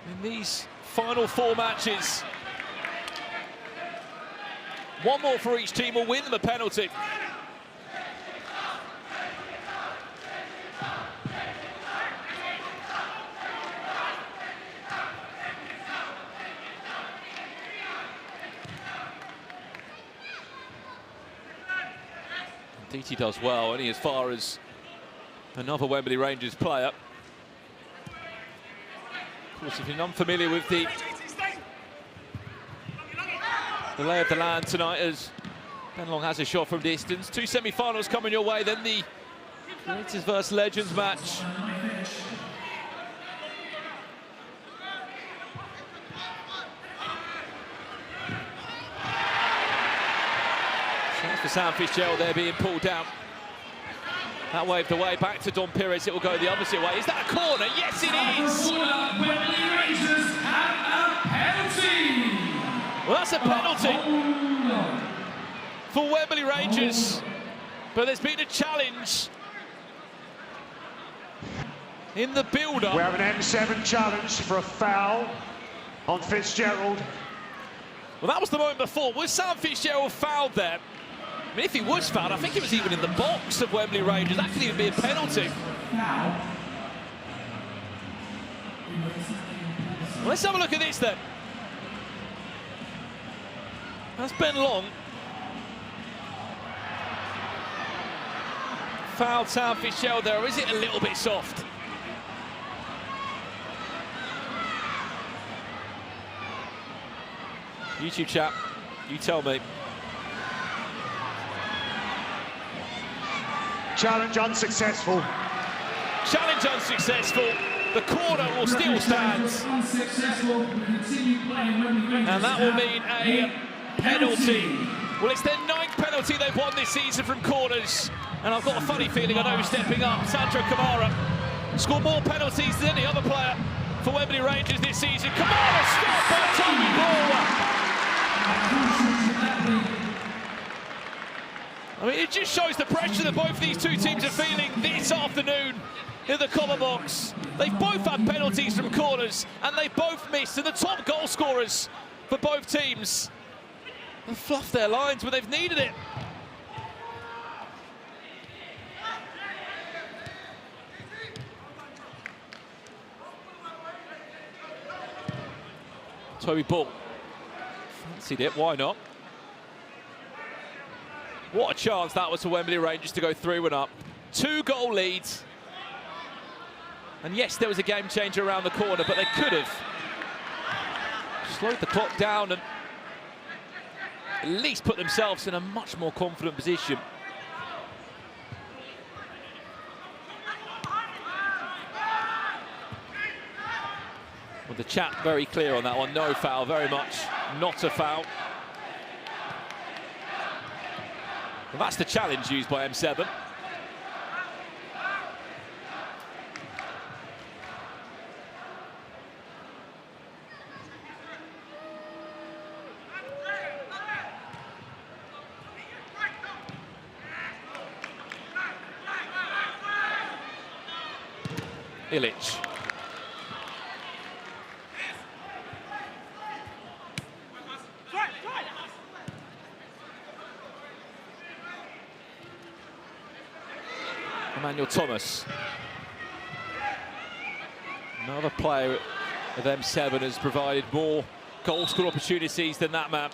in these final 4 matches. One more for each team will win them a penalty. He does well, only as far as another Wembley Rangers player. Of course, if you're unfamiliar with the lay of the land tonight, as Ben Long has a shot from distance. 2 semi-finals coming your way, then the Creators vs Legends match. For Sam Fitzgerald there being pulled down. That waved away back to Dom Pires. It will go the opposite way. Is that a corner? Yes, it is. Wembley Rangers have a penalty. Well, that's a penalty for Wembley Rangers. But there's been a challenge in the build-up. We have an M7 challenge for a foul on Fitzgerald. Well, that was the moment before. Was Sam Fitzgerald fouled there? I mean, if he was fouled, I think it was even in the box of Wembley Rangers. That could even be a penalty. Well, let's have a look at this then. That's Ben Long. Fouled Sam Fitzgerald there, or is it a little bit soft? YouTube chat, you tell me. Challenge unsuccessful. Challenge unsuccessful. The corner will still stand. And that will mean a penalty. Well, it's their 9th penalty they've won this season from corners. And I've got a funny feeling I know who's stepping up. Sandro Kamara. scored more penalties than any other player for Wembley Rangers this season. Come on, a stop by Toby Ball. I mean, it just shows the pressure that both these two teams are feeling this afternoon in the Cupra box. They've both had penalties from corners, and they both missed. And the top goal scorers for both teams have fluffed their lines when they've needed it. Toby Ball fancied it, why not? What a chance that was for Wembley Rangers to go 3-1 up. 2-goal leads. And yes, there was a game changer around the corner, but they could have slowed the clock down and at least put themselves in a much more confident position. Well, the chat very clear on that one, no foul, very much not a foul. Well, that's the challenge used by M7. Illich. Emmanuel Thomas. Another player of M7 has provided more goal score opportunities than that man.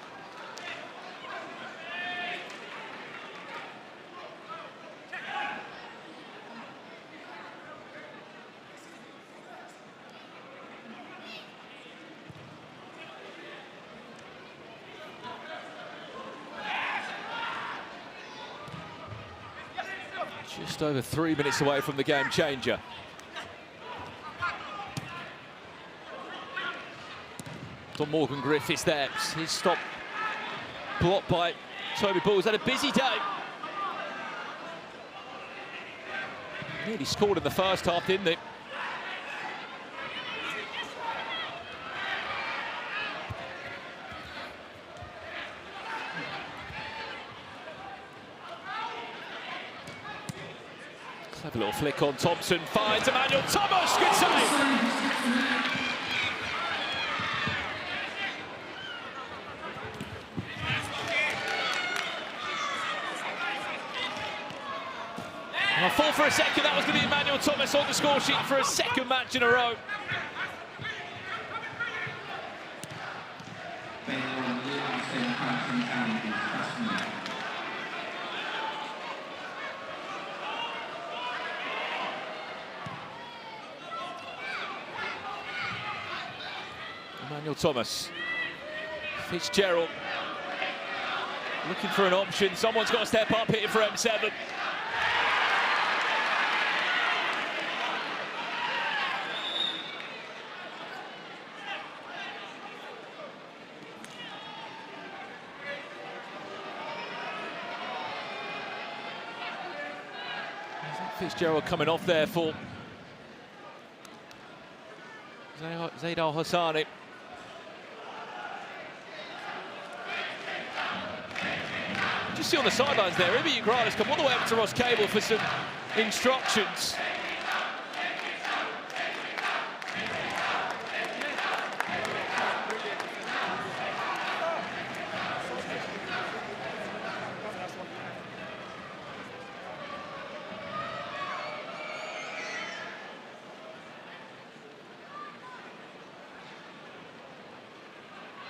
Just over 3 minutes away from the game changer. Don Morgan Griffiths there. His stop blocked by Toby Ball. He's had a busy day. Nearly scored in the first half, didn't he? Have a little flick on Thompson, finds Emmanuel Thomas, good save! I thought for a second that was going to be Emmanuel Thomas on the score sheet for a second match in a row. Emmanuel Thomas. Fitzgerald looking for an option. Someone's got to step up here for M7. Fitzgerald coming off there for Zaid Al-Hassani. Just see on the sidelines there, Ibi Ugrana's come all the way up to Ross Cable for some instructions.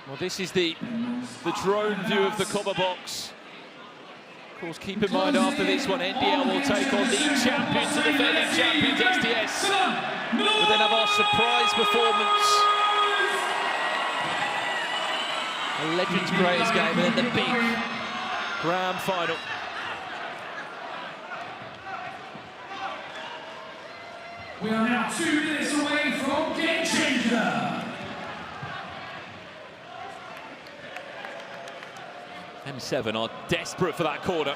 Well, this is the drone view of the Cupra box. Of course, keep in mind after this one, NDL will take on the champions and defending champions, SDS. We'll then have our surprise performance. A Legends Greatest game, and then the big grand final. We are now 2 minutes away from game changer. M7 are desperate for that corner.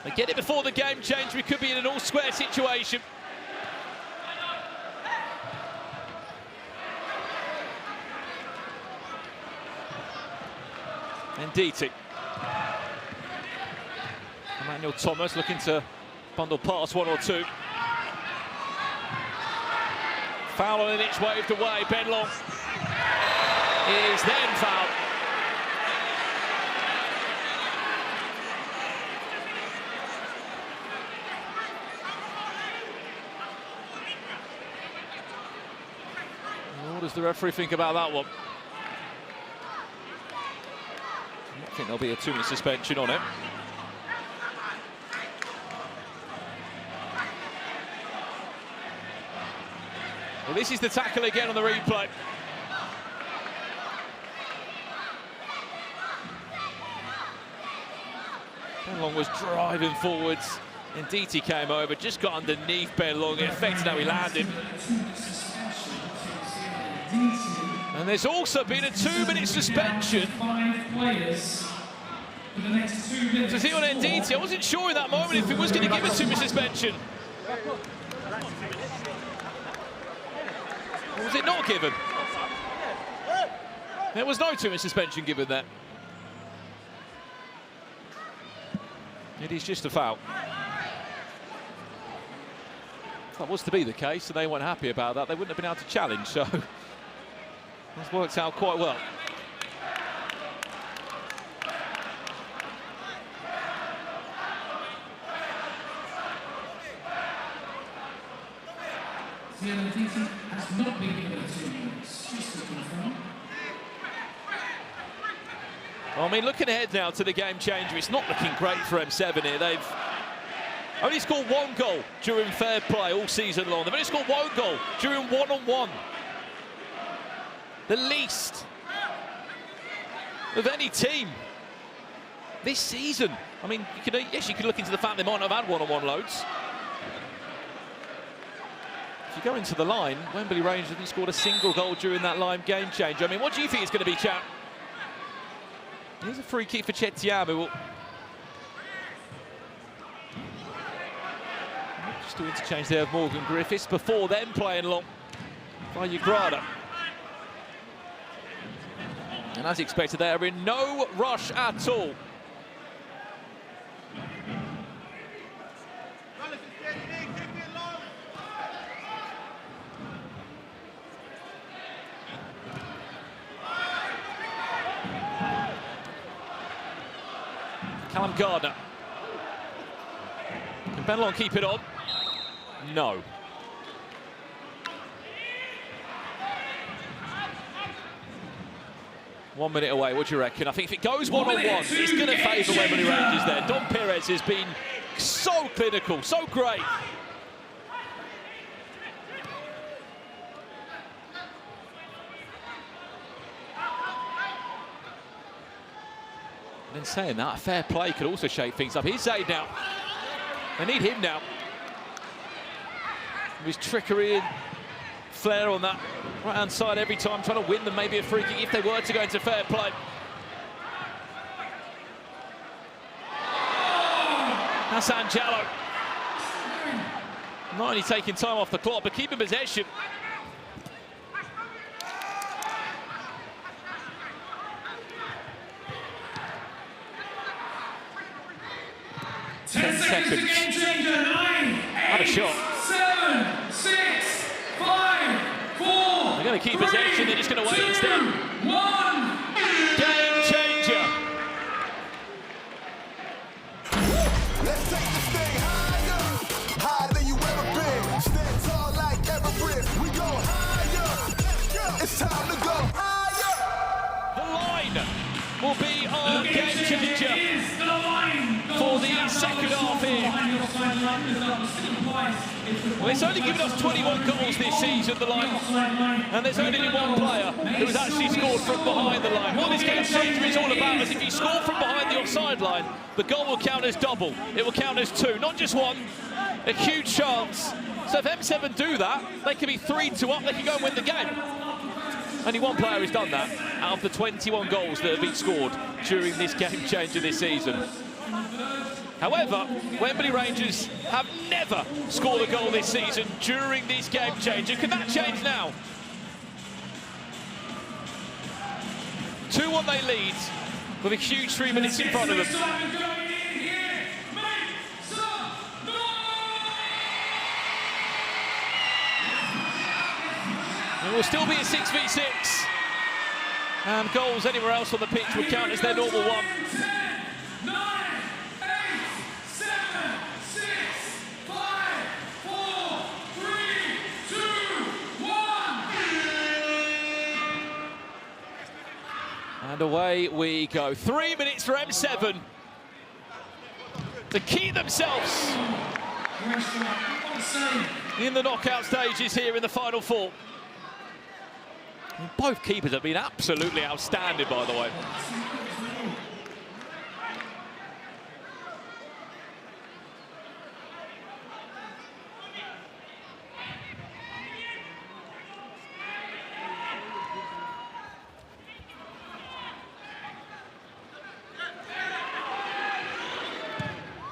They get it before the game change. We could be in an all-square situation. Nditi. Emmanuel Thomas looking to bundle past one or two. Foul on it, waved away. Ben Long is then fouled. What does the referee think about that one? I think there'll be a 2-minute suspension on it. Well, this is the tackle again on the replay. Ben Long was driving forwards. Nditi came over, just got underneath Ben Long. It affected how he landed. And there's also been a 2-minute suspension. To see on Nditi, I wasn't sure in that moment if he was going to give a 2-minute suspension. Or was it not given? There was no 2-minute suspension given there. It is just a foul. If that was to be the case, and they weren't happy about that, they wouldn't have been able to challenge, so it's worked out quite well. Has not been given 2 minutes, just to confirm. I mean, looking ahead now to the game changer, it's not looking great for M7 here. They've only scored 1 goal during fair play all season long. They've only scored 1 goal during one-on-one. The least of any team this season. I mean, yes, you could look into the fact they might not have had one-on-one loads. If you go into the line, Wembley Rangers haven't scored a single goal during that line game changer. I mean, what do you think it's going to be, chap? Here's a free kick for Chetiamu. Just to interchange there with Morgan Griffiths before then playing long by Ugrada. And as expected, they are in no rush at all. Callum Gardner. Can Ben Long keep it on? No. One minute away, what do you reckon? I think if it goes one-on-one, it's going to favour Wembley Rangers there. Don Perez has been so clinical, so great. And in saying that, fair play could also shake things up. Here's Zaid now. They need him now. With his trickery and flair on that right-hand side every time, trying to win them maybe a free kick if they were to go into fair play. Hassan Jallow. Not only taking time off the clock, but keeping possession. Seconds. What a shot. 7, 6, 5, 4. They're going to keep possession, they're just going to wait instead. 1. Game changer. Let's take this thing higher, higher than you ever been. Stand tall like Everest. We go higher. It's time to go higher. The line will be our game changer for the second half here. Well, it's only given us 21 goals this season, the line, and there's only one player who has actually scored from behind the line. What this game changer is all about is if you score from behind the offside line, the goal will count as double. It will count as 2, not just 1. A huge chance. So if M7 do that, they can be 3-2 up, they can go and win the game. Only one player has done that out of the 21 goals that have been scored during this game changer this season. However, Wembley Rangers have never scored a goal this season during this game changer. Can that change now? 2-1 they lead. with a huge 3 minutes in front of them. It will still be a 6v6. And goals anywhere else on the pitch would count as their normal one. 10, 9, 8, 7, 6, 5, 4, 3, 2, 1. And away we go. 3 minutes for M7 to keep themselves in the knockout stages here in the final four. Both keepers have been absolutely outstanding, by the way.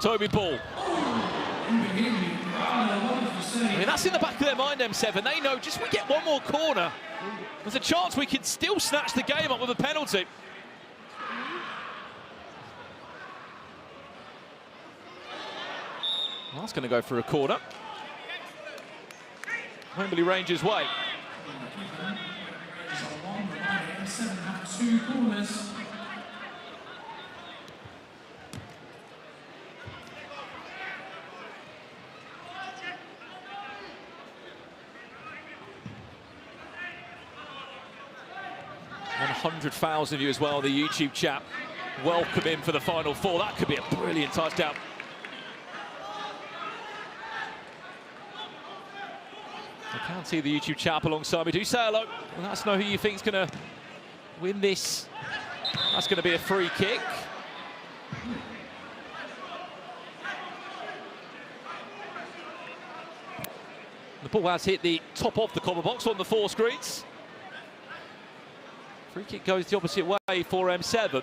Toby Ball. I mean, that's in the back of their mind, M7. They know just we get one more corner, there's a chance we can still snatch the game up with a penalty. Well, that's going to go for a corner. Wembley Rangers way. M7 have 2 corners. And 100,000 of you as well, the YouTube chat. Welcome in for the final four. That could be a brilliant touchdown. I can't see the YouTube chat up alongside me. Do say hello. Let us know who you think is going to win this. That's going to be a free kick. The ball has hit the top of the corner box on the 4 screens. Free kick goes the opposite way for M7. What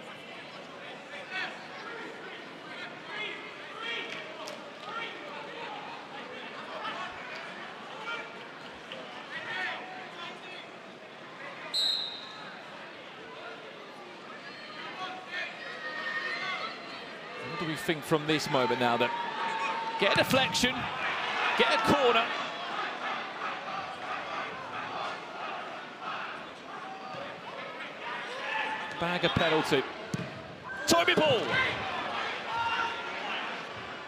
do we think from this moment now then? Get a deflection, get a corner. Bag a penalty. Toby Ball.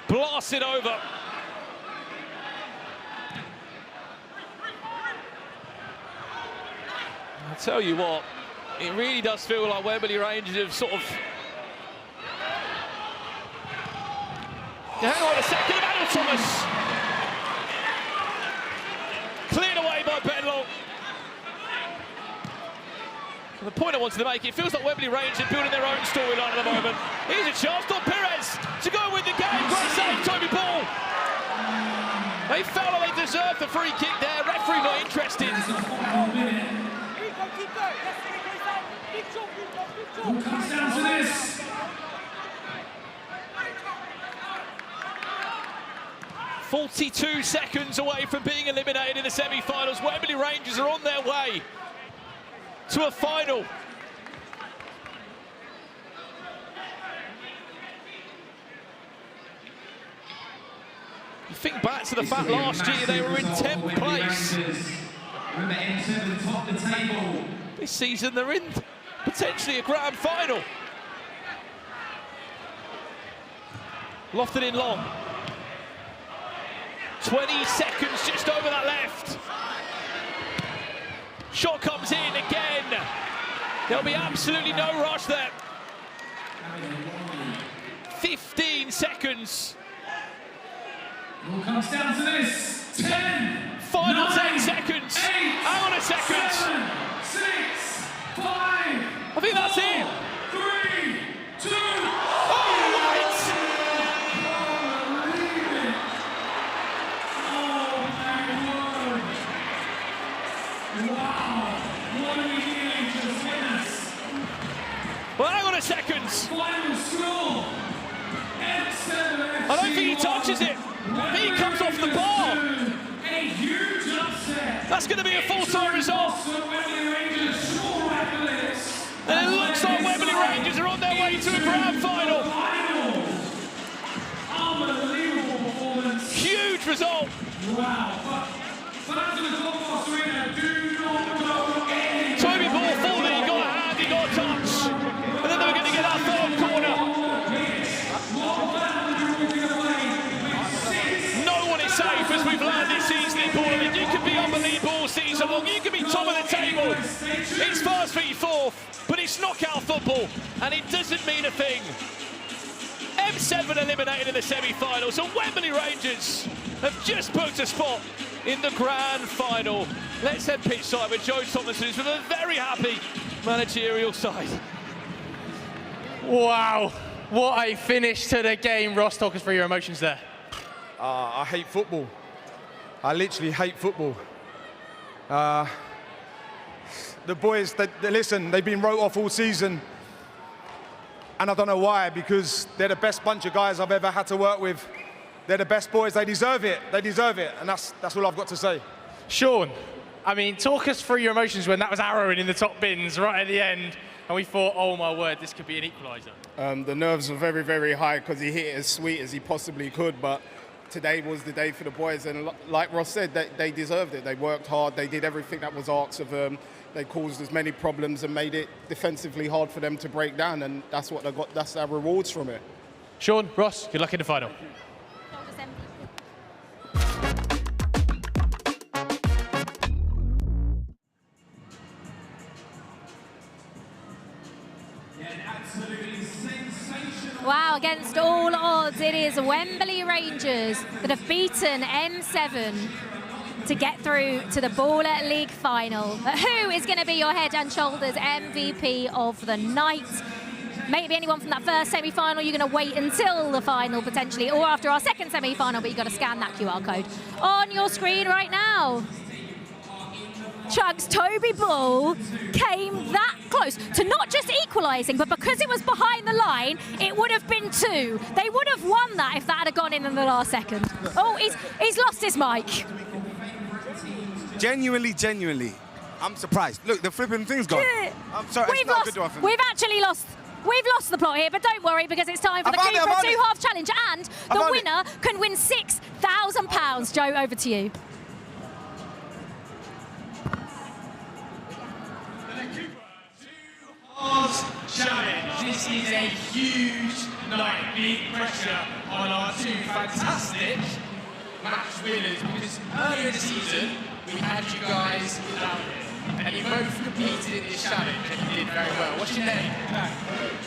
Blast it over. I tell you what, it really does feel like Wembley Rangers have sort of... Hang on a second, Emmanuel Thomas. Cleared away by Benlong. And the point I wanted to make, it feels like Wembley Rangers are building their own storyline at the moment. Here's a chance, Don Perez to go with the game. Great save, Toby Ball. They felt like they deserved the free kick there. Referee not interested. All comes down to this. "42 seconds away from being eliminated in the semi-finals. Wembley Rangers are on their way to a final. You think back to the fact last year they were in 10th place. Remember, M7 top the table. This season they're in potentially a grand final. Lofted in long. 20 seconds just over that left. Shot comes in again. There'll be absolutely no rush there. 15 seconds. All comes down to this. 10. Final 9, 10 seconds. 8, Hang on a second. 7, 6, 5. I think that's 4, it. 3, 2. Oh, right. Wow, what are we hearing just witness? Well, hang on a second. Final score. M7 I don't think he touches it. He comes off the bar. A huge upset. That's going to be a full-time result. Wembley Rangers, sure, And it looks like Wembley Rangers are on their way Toby ball forward, he got a hand, he got a touch. And then they were going to get that third corner. No one is safe as we've learned this season in Ball League. You can be unbelievable all season long, you can be top of the table. It's first v fourth, but it's knockout football, and it doesn't mean a thing. M7 eliminated in the semi-finals, and Wembley Rangers have just booked a spot in the grand final. Let's head pitch side with Joe Thomason, who's with a very happy managerial side. Wow, what a finish to the game. Ross, talk us through your emotions there. I hate football. I literally hate football. The boys, they listen, they've been wrote off all season. And I don't know why, because they're the best bunch of guys I've ever had to work with. They're the best boys, they deserve it, and that's all I've got to say. Sean, I mean, talk us through your emotions when that was arrowing in the top bins right at the end, and we thought, oh my word, this could be an equaliser. The nerves were very, very high because he hit it as sweet as he possibly could, but today was the day for the boys, and like Ross said, they deserved it. They worked hard, they did everything that was asked of them. They caused as many problems and made it defensively hard for them to break down, and that's what they got. That's our rewards from it. Sean, Ross, good luck in the final. Wow, against all odds, it is Wembley Rangers that have beaten M7 to get through to the Baller League final. But who is going to be your head and shoulders MVP of the night? Maybe anyone from that first semi-final, you're going to wait until the final potentially, or after our second semi-final, but you've got to scan that QR code on your screen right now. Chug's Toby Ball came that close to not just equalising, but because it was behind the line, it would have been 2. They would have won that if that had gone in the last second. Oh, he's lost his mic. Genuinely, I'm surprised. Look, the flipping thing's gone. I'm sorry, it's not a good one for me. We've lost the plot here, but don't worry, because it's time for the Cupra 2 half challenge, and the winner can win £6,000. Joe, over to you. Challenge. This is a huge night, big pressure on our two fantastic match winners, because earlier in the season we had you guys down here and you both competed in this challenge and you did very well. What's your name?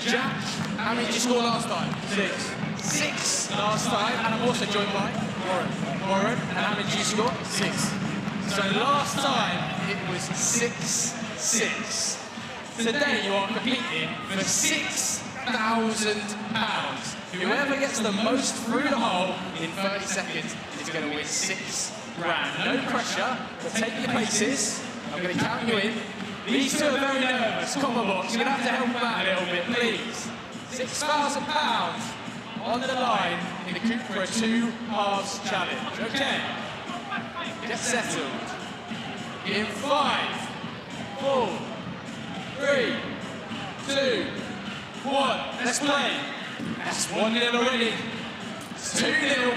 Jack. How many did you score last time? 6 last time, and I'm also joined by Warren. And how many did you score? 6. So last time it was 6-6. Today you are competing for £6,000. Whoever gets the most through the hole in 30 seconds is going to win £6,000. No pressure, but take your places. I'm going to count you in. These two are very nervous. Come on, box. You're going to have to help them out a little bit, please. £6,000 on the line in the Cupra 2 halves challenge. Okay. Get settled. In 5, 4, 3, 2, 1. Let's play. That's 1-0 already. It's 2-0.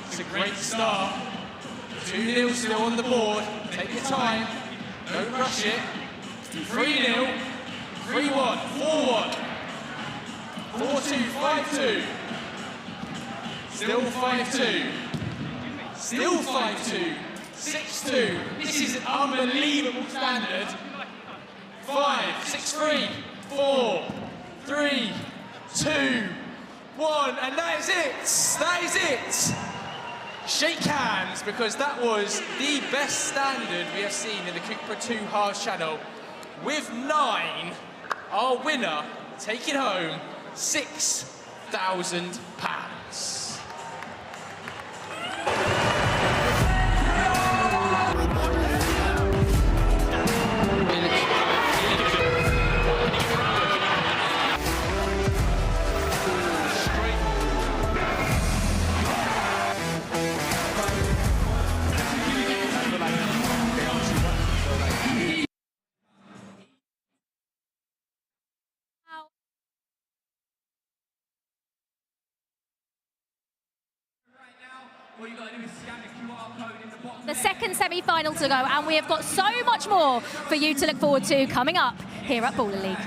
It's a great start. 2-0 still on the board. Take your time. Don't rush it. 3-0. 3-1. 4-1. 4-2. 5-2. Still 5-2. Still 5-2. 6-2. This is an unbelievable standard. 5, 6-3, 4, 3, 2, 1, and that is it. That is it. Shake hands, because that was the best standard we have seen in the Cupra 2 halves channel. With 9, our winner taking home £6,000. The second semi-final to go, and we have got so much more for you to look forward to coming up here at Baller League.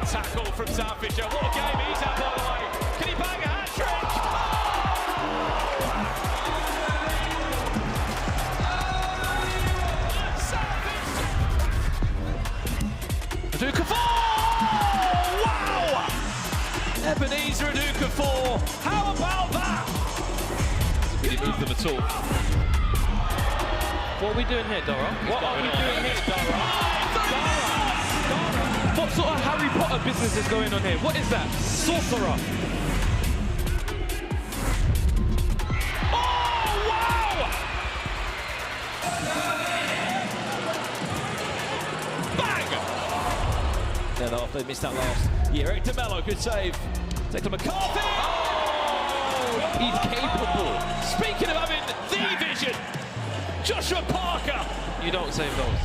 Tackle from Sam Fisher. What a game he's had, by the way. Can he bang a hat-trick? Oh! Okafor! Wow! Ebenezer and Okafor. How about that? Doesn't really move them at all. What are we doing here, Dora? What are we doing here, Dora? What sort of Harry Potter business is going on here? What is that? Sorcerer. Oh, wow! Bang! Then off, they missed that last. Yeah, Eric DeMello, good save. Take to McCarthy. Oh, he's capable. Speaking of having the vision, Joshua Parker. You don't save those.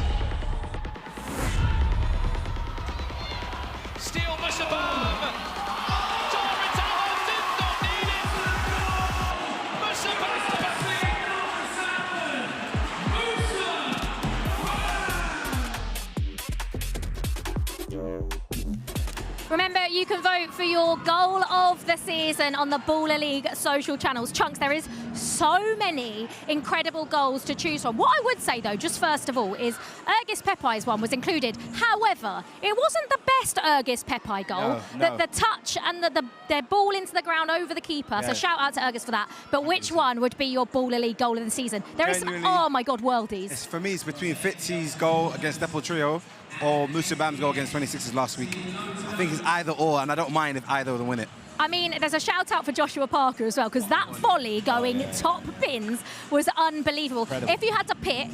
Steal Mushabam! Torrance Halves did not need it! Mushabam! Remember, you can vote for your goal of the season on the Baller League social channels. Chunks, there is so many incredible goals to choose from. What I would say, though, just first of all, is Ergis Pepai's one was included. However, it wasn't the best Ergis Pepai goal. No. The touch and the ball into the ground over the keeper. So shout out to Ergis for that. But which one would be your Baller League goal of the season? There is some, oh my God, worldies. For me, it's between Fitzy's goal against Depol Trio or Musabam's goal against 26ers last week. I think it's either or, and I don't mind if either of them win it. I mean, there's a shout out for Joshua Parker as well, because that volley going top bins was unbelievable. Incredible. If you had to pick,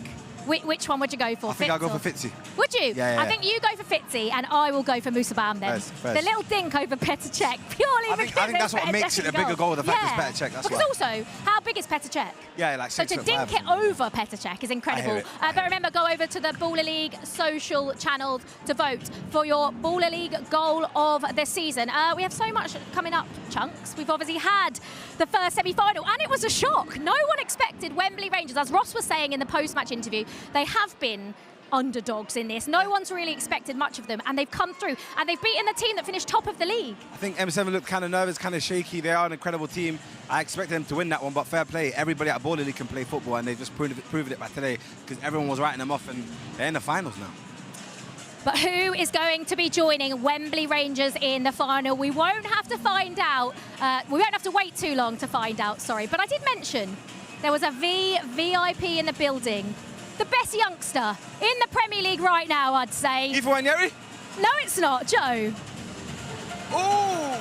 which one would you go for? I think I'll go for Fitzy. Would you? Yeah. I think you go for Fitzy, and I will go for Musabam then. Fez. The little dink over Petr Cech, purely I think that's what makes it a bigger goal, the fact it's Petr Cech, that's because why. also, how big is Petr Cech? Yeah, like 6'5". So to dink it over Petr Cech is incredible. But remember, go over to the Baller League social channels to vote for your Baller League goal of the season. We have so much coming up, Chunks. We've obviously had the first semi-final, and it was a shock. No one expected Wembley Rangers, as Ross was saying in the post-match interview, they have been underdogs in this. No one's really expected much of them, and they've come through, and they've beaten the team that finished top of the league. I think M7 looked kind of nervous, kind of shaky. They are an incredible team. I expected them to win that one, but fair play. Everybody at Baller League can play football, and they've just proved it by today, because everyone was writing them off, and they're in the finals now. But who is going to be joining Wembley Rangers in the final? We won't have to find out. We won't have to wait too long to find out, sorry. But I did mention there was a VIP in the building. The best youngster in the Premier League right now, I'd say. Ivo Wanyeri? No, it's not. Joe. Oh!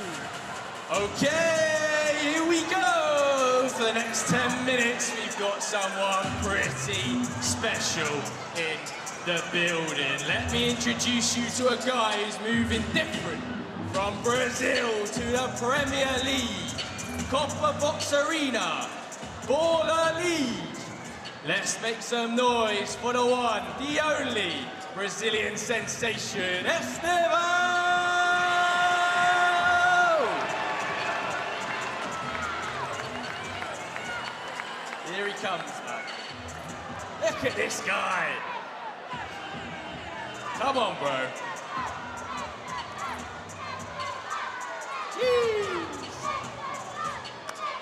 Okay, here we go. For the next 10 minutes, we've got someone pretty special in the building. Let me introduce you to a guy who's moving different from Brazil to the Premier League. Copper Box Arena, Baller League. Let's make some noise for the one, the only Brazilian sensation, Estevao! Here he comes, man. Look at this guy. Come on, bro. Jeez.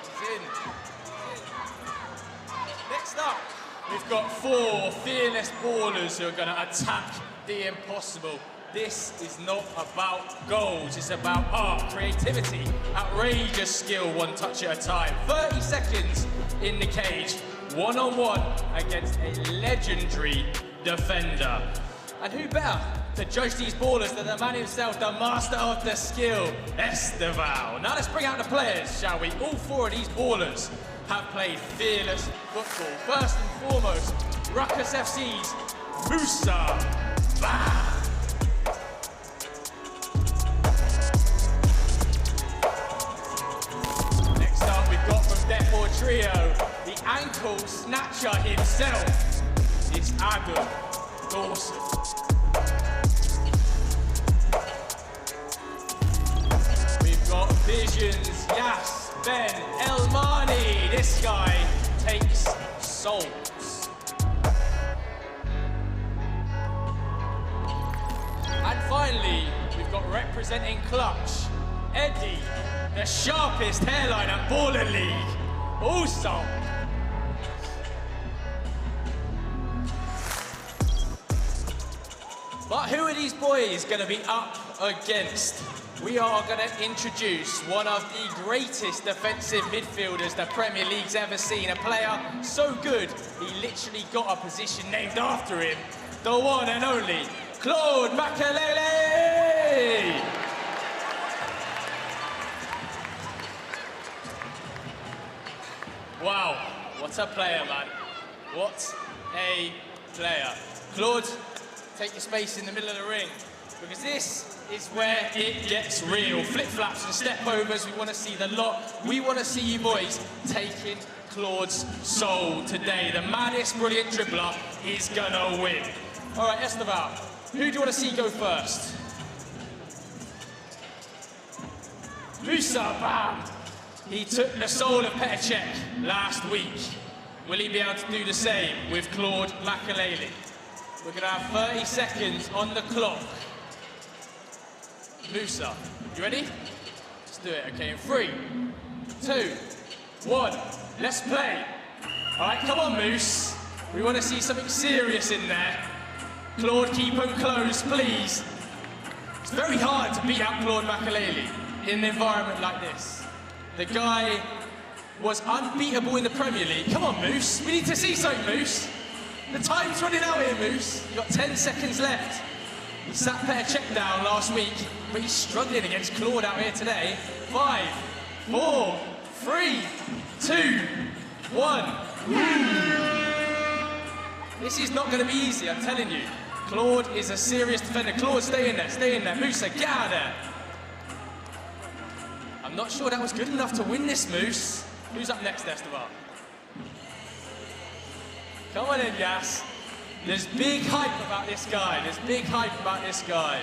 He's in. Next up, we've got 4 fearless ballers who are going to attack the impossible. This is not about goals, it's about art, creativity, outrageous skill, one touch at a time. 30 seconds in the cage, one-on-one against a legendary defender. And who better to judge these ballers than the man himself, the master of the skill, Estevao. Now let's bring out the players, shall we? All 4 of these ballers have played fearless football. First and foremost, Ruckus FC's Musabam. Next up, we've got from Depor Trio, the ankle snatcher himself. It's Adam Dawson. We've got Visions, Yas, Ben, Elmani. This guy takes souls. And finally, we've got representing Clutch, Eddie, the sharpest hairline at Baller League. Also, but who are these boys going to be up against? We are going to introduce one of the greatest defensive midfielders the Premier League's ever seen. A player so good, he literally got a position named after him. The one and only Claude Makelele! Wow, what a player, man. What a player. Claude, take your space in the middle of the ring, because this is where it gets real. Flip-flaps and step-overs, we want to see the lot. We want to see you boys taking Claude's soul today. The maddest, brilliant dribbler is gonna win. All right, Estevao, who do you want to see go first? Musa, bam! He took the soul of Petr Cech last week. Will he be able to do the same with Claude Makelele? We're going to have 30 seconds on the clock. Musa, you ready? Let's do it, okay, in 3, 2, 1, let's play. All right, come on, Moose. We want to see something serious in there. Claude, keep him close, please. It's very hard to beat out Claude Makelele in an environment like this. The guy was unbeatable in the Premier League. Come on, Moose. We need to see something, Moose. The time's running out here, Moose. You've got 10 seconds left. He sat Petr Cech down last week, but he's struggling against Claude out here today. 5, 4, 3, 2, 1. This is not going to be easy, I'm telling you. Claude is a serious defender. Claude, stay in there, stay in there. Musa, get out of there. I'm not sure that was good enough to win this, Moose. Who's up next, Estevao? Come on in, Yas. There's big hype about this guy. There's big hype about this guy.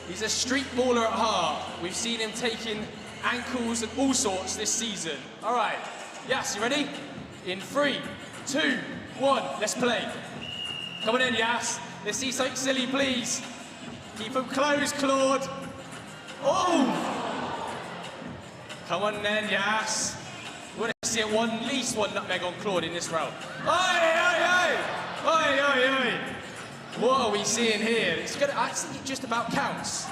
He's a street baller at heart. We've seen him taking ankles and all sorts this season. All right, Yas, you ready? In 3, 2, 1, let's play. Come on in, Yas. Let's see something silly, please. Keep him close, Claude. Oh! Come on then, Yas. We want to see at least one nutmeg on Claude in this round. Oi, oi, oi! Oi, oi, oi! What are we seeing here? It's gonna, I think it just about counts.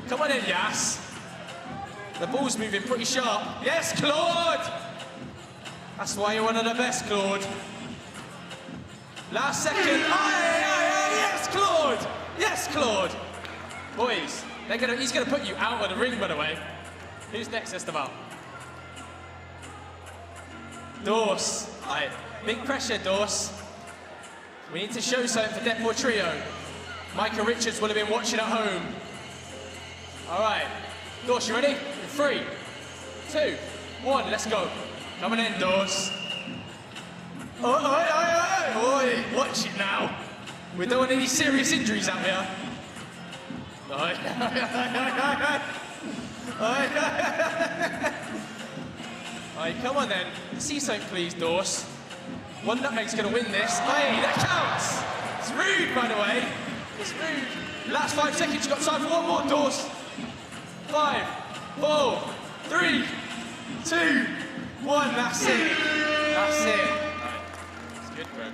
Come on in, Yas. The ball's moving pretty sharp. Yes, Claude! That's why you're one of the best, Claude. Last second. Oi, oi, oi! Yes, Claude! Yes, Claude! Boys, he's gonna put you out of the ring, by the way. Who's next, Estevao? Dors. Aye. Big pressure, Dors. We need to show something for Depot Trio. Micah Richards will have been watching at home. All right. Dors, you ready? In 3, 2, 1, let's go. Coming in, Dors. Oi, oi, oi, oi, oi. Watch it now. We don't want any serious injuries out here. Oi, oi, oi, oi, oi. Alright, come on then. See something, please, Dors. One nutmeg's gonna win this. Hey, that counts! It's rude, by the way. It's rude. Last 5 seconds, you've got time for one more, Dors. 5, 4, 3, 2, 1. That's it. That's it. Right. It's good, bro.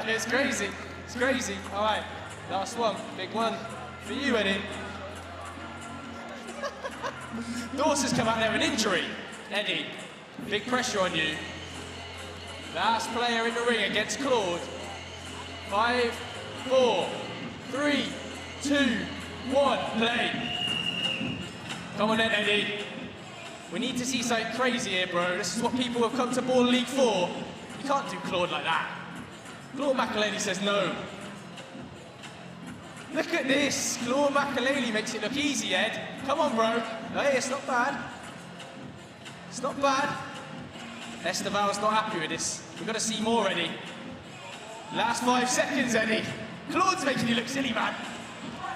It's crazy. It's crazy. Alright, last one. Big one for you, Eddie. Dors has come out there with an injury. Eddie, big pressure on you. Last player in the ring against Claude. 5, 4, 3, 2, 1, play. Come on then, Eddie. We need to see something crazy here, bro. This is what people have come to Ball League for. You can't do Claude like that. Claude Makelele says no. Look at this. Claude Makelele makes it look easy, Ed. Come on, bro. Hey, it's not bad. It's not bad. Estevao's not happy with this. We've got to see more, Eddie. Last 5 seconds, Eddie. Claude's making you look silly, man.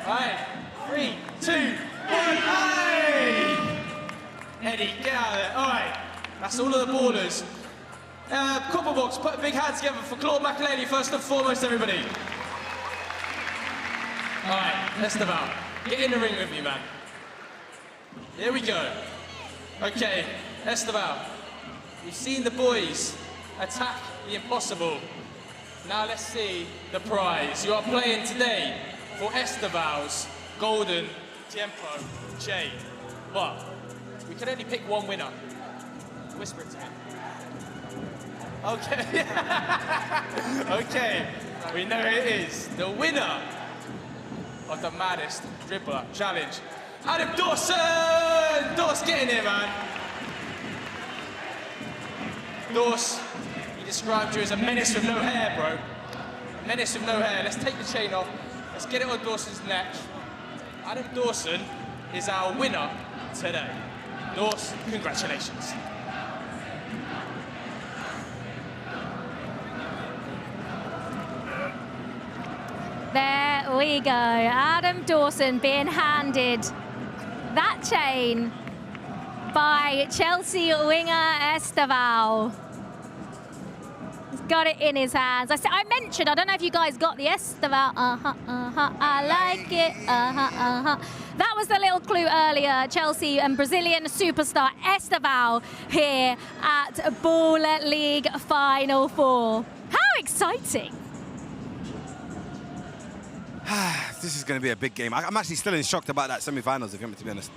All right, 3, 2, 1, hey! Eddie, get out of there. All right, that's all of the ballers. Cupra box, put a big hand together for Claude McElhaney, first and foremost, everybody. All right, Estevao, get in the ring with me, man. Here we go. Okay, Estevao, we've seen the boys attack the impossible. Now let's see the prize. You are playing today for Estevao's Golden Tiempo chain. But we can only pick one winner. Whisper it to me. Okay. Okay, we know who it is. The winner of the maddest dribbler challenge. Adam Dawson! Dawes, get in here, man. Dawes, he described you as a menace with no hair, bro. A menace with no hair. Let's take the chain off. Let's get it on Dawson's neck. Adam Dawson is our winner today. Dawes, congratulations. There we go. Adam Dawson being handed that chain by Chelsea winger Estevao. He's got it in his hands. I mentioned, I don't know if you guys got the Estevao, I like it, That was the little clue earlier. Chelsea and Brazilian superstar Estevao here at Ball League Final 4. How exciting. This is going to be a big game. I'm actually still in shock about that semi-finals, if you want me to be honest.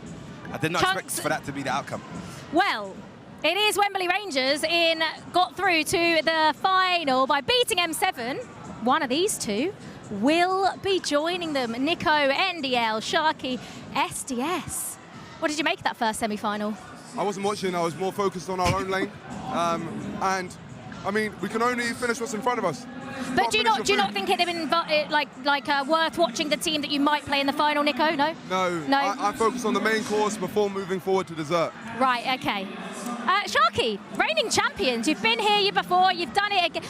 I did not expect for that to be the outcome. Well, it is Wembley Rangers got through to the final by beating M7. One of these two will be joining them. Niko, NDL, Sharky, SDS. What did you make of that first semi-final? I wasn't watching. I was more focused on our own lane. And, I mean, we can only finish what's in front of us. But do you not think it'd have been worth watching the team that you might play in the final, Niko? No? No. I focus on the main course before moving forward to dessert. Right, okay. Sharky, reigning champions. You've been here before, you've done it again.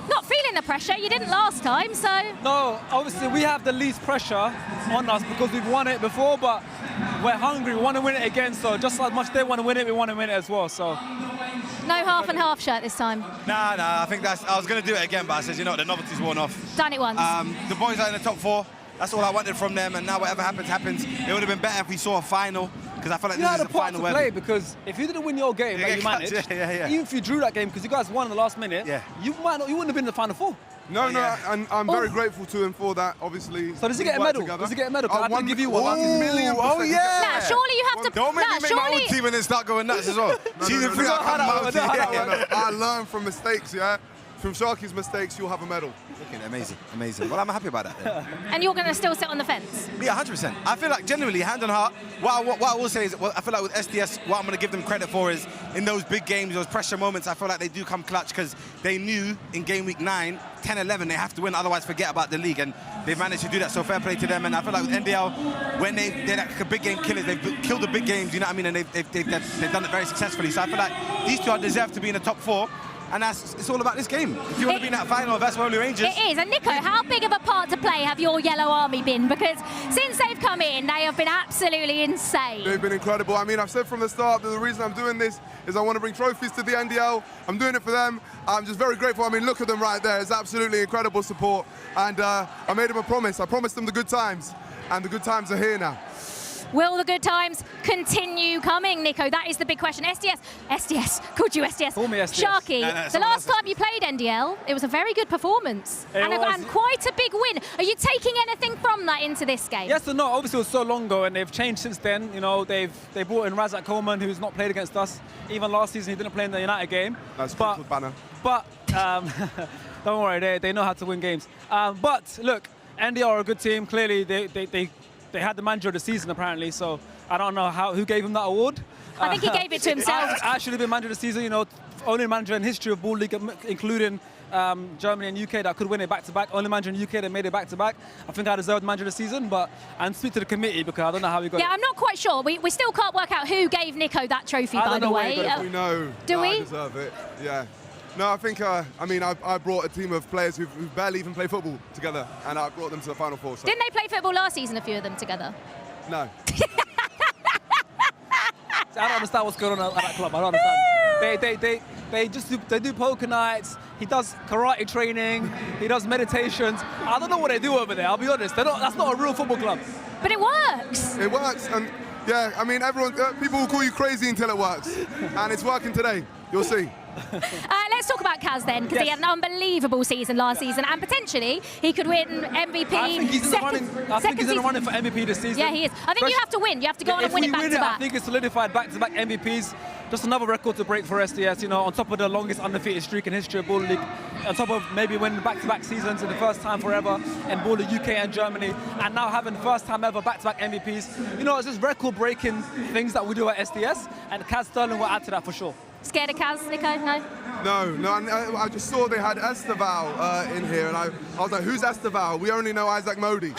Not feeling the pressure, you didn't last time, so... No, obviously we have the least pressure on us because we've won it before, but we're hungry, we want to win it again, so just as much they want to win it, we want to win it as well, so... No half and half shirt this time? Nah, I think I was going to do it again, but I said, you know, the novelty's worn off. Done it once. The boys are in the top 4. That's all I wanted from them, and now whatever happens, happens. It would have been better if we saw a final, because I feel like this is the final to play, because if you didn't win your game that you managed, even if you drew that game, because you guys won in the last minute, you wouldn't have been in the final 4. No, and I'm very grateful to him for that, obviously. So does he get a medal? Does he get a medal? I can give you one. Oh, yeah. Nah, surely you have to... Don't make me make my own team and then start going nuts as well. I learn from mistakes, yeah? From Sharky's mistakes, you'll have a medal. Okay, amazing. Well, I'm happy about that then. And you're going to still sit on the fence? Yeah, 100%. I feel like, genuinely, hand on heart, what I will say is, I feel like with SDS, what I'm going to give them credit for is, in those big games, those pressure moments, I feel like they do come clutch, because they knew in game week 9, 10, 11, they have to win, otherwise forget about the league, and they've managed to do that, so fair play to them. And I feel like with NDL, when they're like big game killers, they've killed the big games, you know what I mean, and they've done it very successfully. So I feel like these two deserve to be in the top 4. And it's all about this game. If you want to be in that final, that's Wembley Rangers. It is. And Niko, how big of a part to play have your Yellow Army been? Because since they've come in, they have been absolutely insane. They've been incredible. I mean, I've said from the start that the reason I'm doing this is I want to bring trophies to the NDL. I'm doing it for them. I'm just very grateful. I mean, look at them right there. It's absolutely incredible support. And I made them a promise. I promised them the good times. And the good times are here now. Will the good times continue coming, Niko? That is the big question. SDS, called you SDS. Call me SDS. Sharky, the last time you played NDL, it was a very good performance. And quite a big win. Are you taking anything from that into this game? Yes and no. Obviously, it was so long ago, and they've changed since then. You know, they brought in Razak Coleman, who's not played against us. Even last season, he didn't play in the United game. That's but banner. But don't worry, they know how to win games. But look, NDL are a good team. Clearly, they had the manager of the season, apparently, so I don't know who gave him that award. I think he gave it to himself. I should have been manager of the season, you know, only manager in history of Ball League, including Germany and UK, that could win it back-to-back. Only manager in UK that made it back-to-back. I think I deserved manager of the season, and speak to the committee, because I don't know how we got it. Yeah, I'm not quite sure. We still can't work out who gave Niko that trophy, by the way. We know. Do we? I deserve it, yeah. No, I think, I brought a team of players who barely even play football together, and I brought them to the Final Four. So. Didn't they play football last season, a few of them together? No. I don't understand what's going on at that club. I don't understand. They do poker nights. He does karate training. He does meditations. I don't know what they do over there. I'll be honest. That's not a real football club. But it works. It works, and yeah, I mean, people will call you crazy until it works, and it's working today. You'll see. Let's talk about Kaz then, because he had an unbelievable season last season, and potentially he could win MVP. I think he's in the running for MVP this season. Yeah, he is. I think you have to win. You have to go on and win it back to back. I think it's solidified back-to-back MVPs. Just another record to break for SDS, you know, on top of the longest undefeated streak in history of Ball League, on top of maybe winning back-to-back seasons in the first time forever in Ball League UK and Germany, and now having first time ever back-to-back MVPs. You know, it's just record-breaking things that we do at SDS, and Kaz Sterling will add to that for sure. Scared of Kaz, Niko? No? No, I just saw they had Estevao in here, and I was like, who's Estevao? We only know Isaac Modi.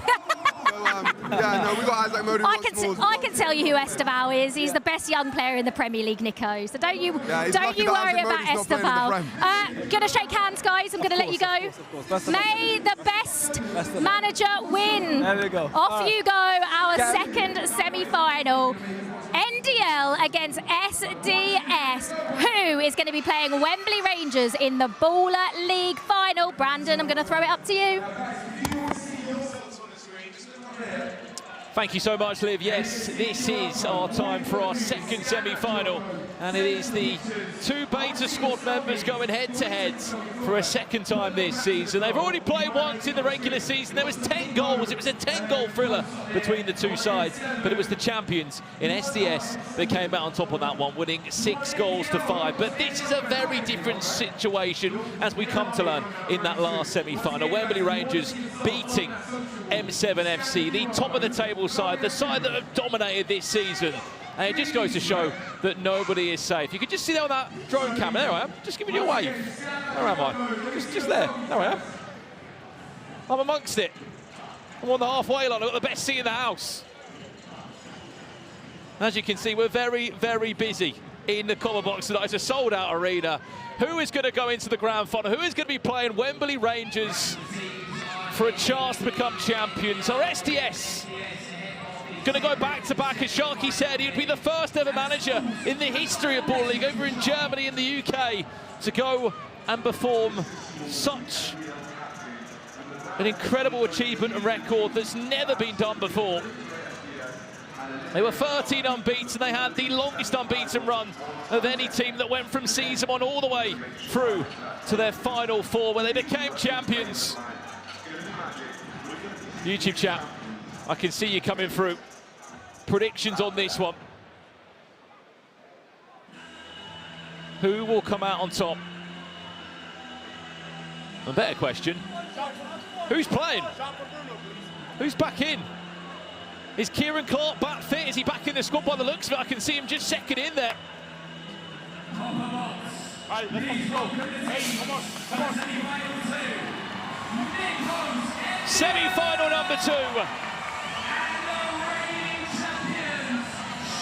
Yeah, no, we got Isaac Modi. I can tell you who Estevao is. He's the best young player in the Premier League, Niko. So don't you worry about Estevao. Gonna shake hands, guys. I'm gonna let you go. Of course. May the best manager win. There we go. Off you go. Our second semi-final. NDL against SDS, who is going to be playing Wembley Rangers in the Baller League final. Brandon, I'm going to throw it up to you. Thank you so much, Liv. Yes, this is our time for our second semi-final, and it is the two beta squad members going head-to-head for a second time this season. They've already played once in the regular season. There was 10 goals. It was a 10-goal thriller between the two sides, but it was the champions in SDS that came out on top on that one, winning 6-5. But this is a very different situation, as we come to learn in that last semi-final. Wembley Rangers beating M7 FC, the top of the table side, the side that have dominated this season. And it just goes to show that nobody is safe. You can just see there on that drone camera. There I am, just giving you a wave. Where am I? Just there. There I am. I'm amongst it. I'm on the halfway line. I've got the best seat in the house. As you can see, we're very, very busy in the Cupra box tonight. It's a sold-out arena. Who is going to go into the grand final? Who is going to be playing Wembley Rangers for a chance to become champions? Our SDS going to go back-to-back, as Sharky said. He would be the first ever manager in the history of Ball League over in Germany and the UK to go and perform such an incredible achievement and record that's never been done before. They were 13 unbeaten. They had the longest unbeaten run of any team that went from season one all the way through to their final four, where they became champions. YouTube chat, I can see you coming through. Predictions on this one. Who will come out on top? A better question, who's playing? Who's back in? Is Kieran Clark back fit? Is he back in the squad by the looks of it? I can see him just second in there. Semi-final number 2.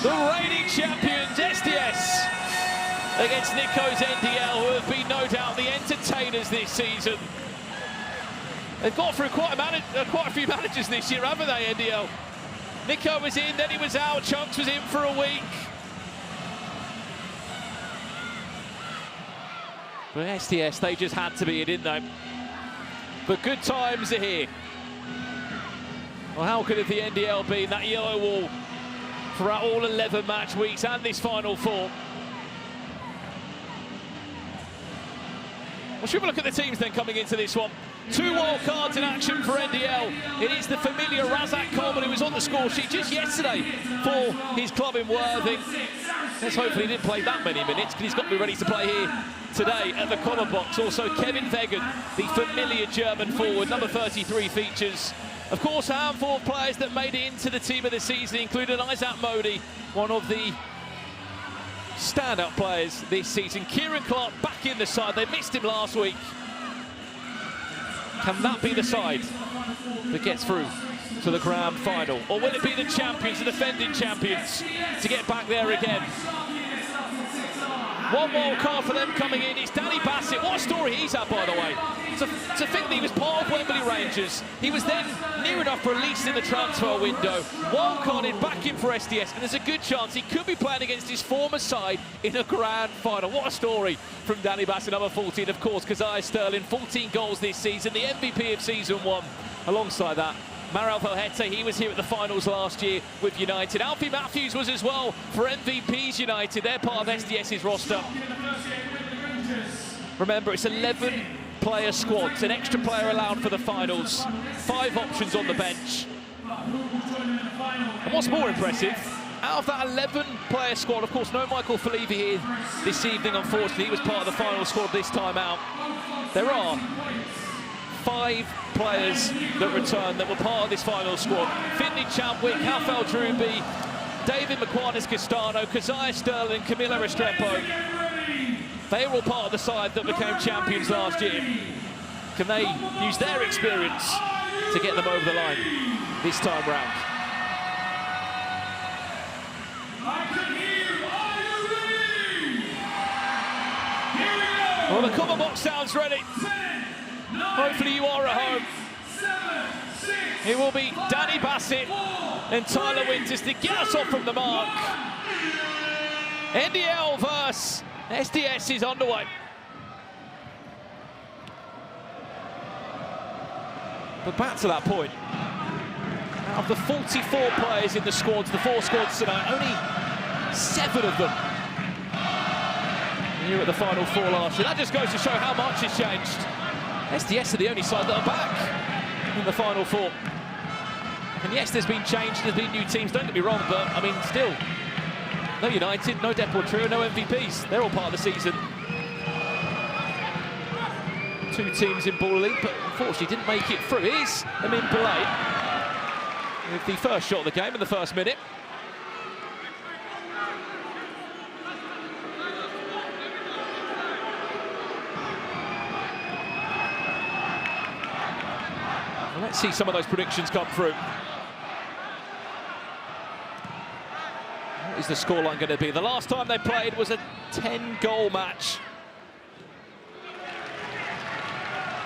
The reigning champions, SDS, against Niko's NDL, who have been no doubt the entertainers this season. They've got through quite a few managers this year, haven't they, NDL? Niko was in, then he was out, Chunks was in for a week. But SDS, they just had to be in, didn't they? But good times are here. Well, how could it the NDL be in that yellow wall throughout all 11 match weeks and this final 4? Well, should we look at the teams then coming into this one? 2 wild cards in action for NDL. It is the familiar Razak Coleman, who was on the score sheet just yesterday for his club in Worthing. Let's hope he didn't play that many minutes, because he's got to be ready to play here today at the Cupra box. Also Kevin Vegan, the familiar German forward, number 33 features. Of course, a handful of players that made it into the team of the season, including Isaac Modi, one of the stand-up players this season. Kieran Clark back in the side. They missed him last week. Can that be the side that gets through to the grand final? Or will it be the champions, the defending champions, to get back there again? One wild card for them coming in. It's Danny Bassett. What a story he's had, by the way. To think that he was part of Wembley Rangers. He was then near enough released in the transfer window. Wild carded back in for SDS, and there's a good chance he could be playing against his former side in a grand final. What a story from Danny Bassett, number 14, of course. Keziah Sterling, 14 goals this season, the MVP of season 1. Alongside that, Maral Velhete, he was here at the finals last year with United. Alfie Matthews was as well for MVPs United. They're part of SDS's roster. Remember, it's 11-player squads, an extra player allowed for the finals. 5 options on the bench. And what's more impressive, out of that 11-player squad, of course, no Michael Falevi here this evening, unfortunately. He was part of the final squad this time out. There are 5 players that return that were part of this final squad. Finley Chadwick, Rafael Druby, David McQuartis-Castano, Keziah Sterling, Camilo Restrepo. They were all part of the side that became champions last year. Can they use their experience to get them over the line this time round? Well, the cover box sounds ready. Hopefully you are at home. It will be Danny Bassett and Tyler Winters to get us off from the mark. NDL versus SDS is underway. But back to that point, out of the 44 players in the squads, the 4 squads tonight, only 7 of them knew at the final 4 last year. That just goes to show how much has changed. SDS are the only side that are back in the final 4. And yes, there's been change, there's been new teams, don't get me wrong, but I mean, still, no United, no Deport Trio, no MVPs. They're all part of the season. 2 teams in Baller League, but unfortunately didn't make it through. Here's Amin Belay with the first shot of the game in the first minute. Well, let's see some of those predictions come through. What is the scoreline going to be? The last time they played was a 10-goal match.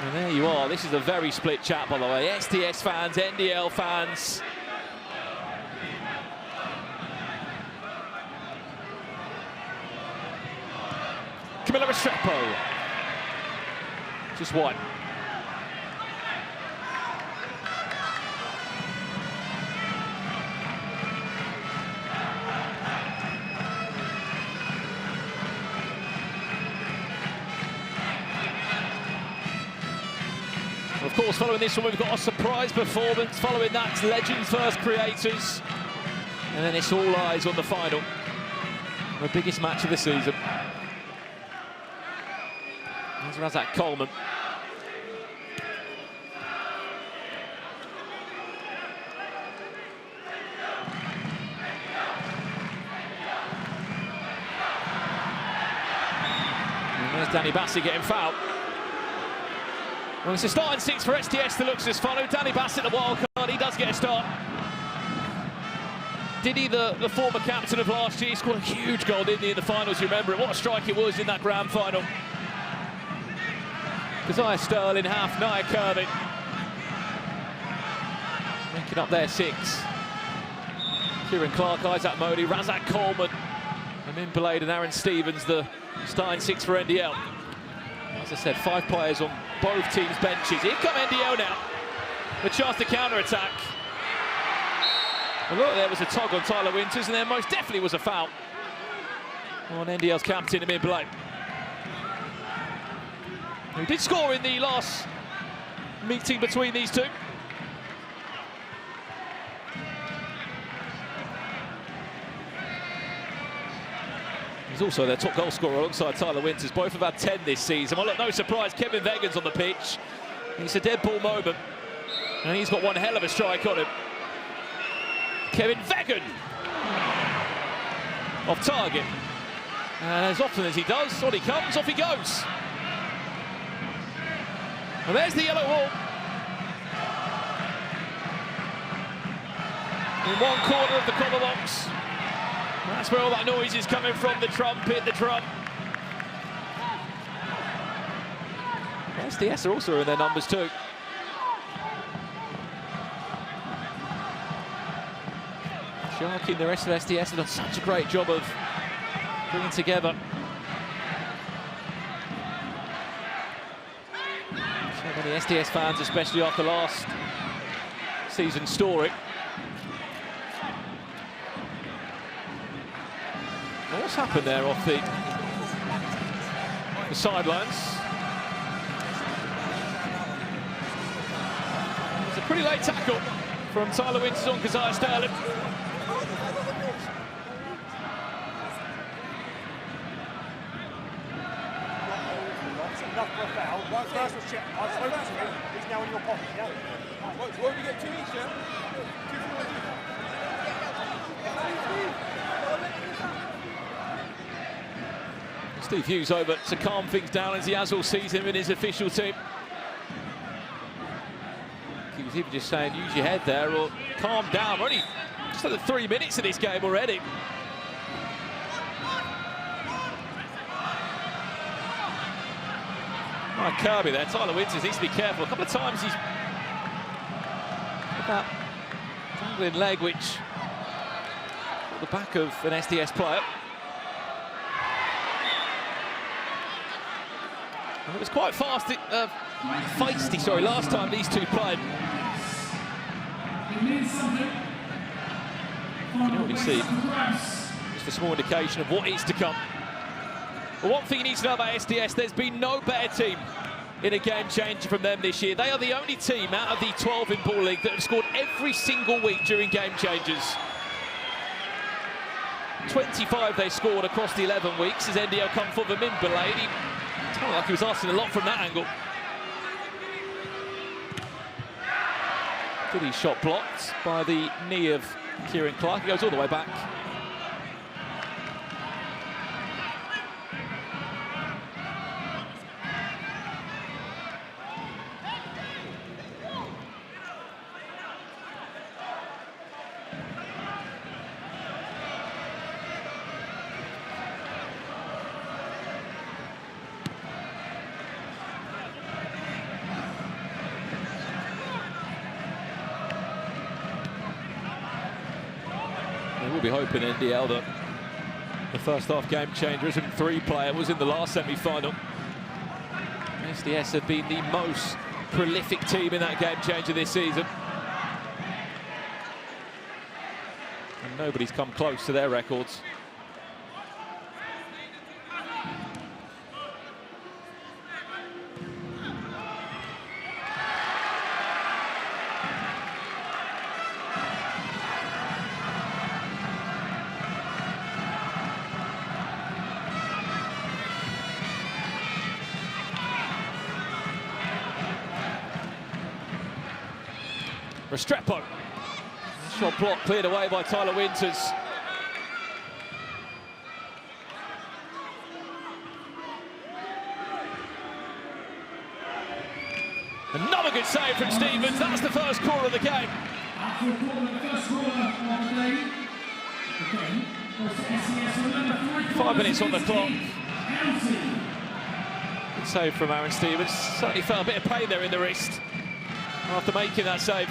And there you are. This is a very split chat, by the way. SDS fans, NDL fans. Camilo Restrepo. Just one. Of course, following this one, we've got a surprise performance. Following that, Legends vs Creators. And then it's all eyes on the final. The biggest match of the season. There's Razak Coleman. And there's Danny Bassett getting fouled. Well, it's a starting 6 for SDS that looks as follow. Danny Bassett, the wild card, he does get a start. Diddy, the former captain of last year, scored a huge goal, didn't he, in the finals, you remember it? What a strike it was in that grand final. Keziah Sterling, half, Nia Kirby. Making up their 6. Kieran Clark, Isaac Modi, Razak Coleman, Amin Belay and Aaron Stevens, the starting 6 for NDL. As I said, 5 players on both teams' benches. Here come NDL now. A chance to counter-attack. Well, look, there was a tug on Tyler Winters, and there most definitely was a foul on NDL's captain, Amin Belay, who did score in the last meeting between these two. He's also their top goal scorer alongside Tyler Winters. Both have had 10 this season. Well, look, no surprise, Kevin Vegan's on the pitch. It's a dead ball moment, and he's got one hell of a strike on him. Kevin Vegan off target. And as often as he does, on he comes, off he goes. And there's the yellow wall. In one corner of the cover box. That's where all that noise is coming from, the trumpet, the drum. SDS are also in their numbers too. Sharky and the rest of SDS have done such a great job of bringing together so many SDS fans, especially after last season's story. What's happened there off the sidelines? It's a pretty late tackle from Tyler Winters on Keziah Sterling. Enough for a foul. Right, first was check. I spoke to him. He's now in your pocket, yeah? What did you get 2 each, yeah? Steve Hughes over to calm things down as he has all season in his official team. He was even just saying, use your head there or calm down. We're only just under 3 minutes of this game already. Right, Kirby there. Tyler Winters needs to be careful. A couple of times he's got that dangling leg, which at the back of an SDS player. And it was quite fast, feisty, sorry, last time these two played. You can already see just a small indication of what is to come. But one thing you need to know about SDS, there's been no better team in a game changer from them this year. They are the only team out of the 12 in Ball League that have scored every single week during game changers. 25 they scored across the 11 weeks as NDL come for them in Belay. It's not like he was asking a lot from that angle. Good shot blocked by the knee of Kieran Clark. He goes all the way back. We'll be hoping NDL that the first half game changer isn't 3-player, was in the last semi-final. SDS have been the most prolific team in that game changer this season. And nobody's come close to their records. Restrepo. Shot block cleared away by Tyler Winters. Another good save from Stevens. That's the first corner of the game. 5 minutes on the clock. Good save from Aaron Stevens. Certainly felt a bit of pain there in the wrist after making that save.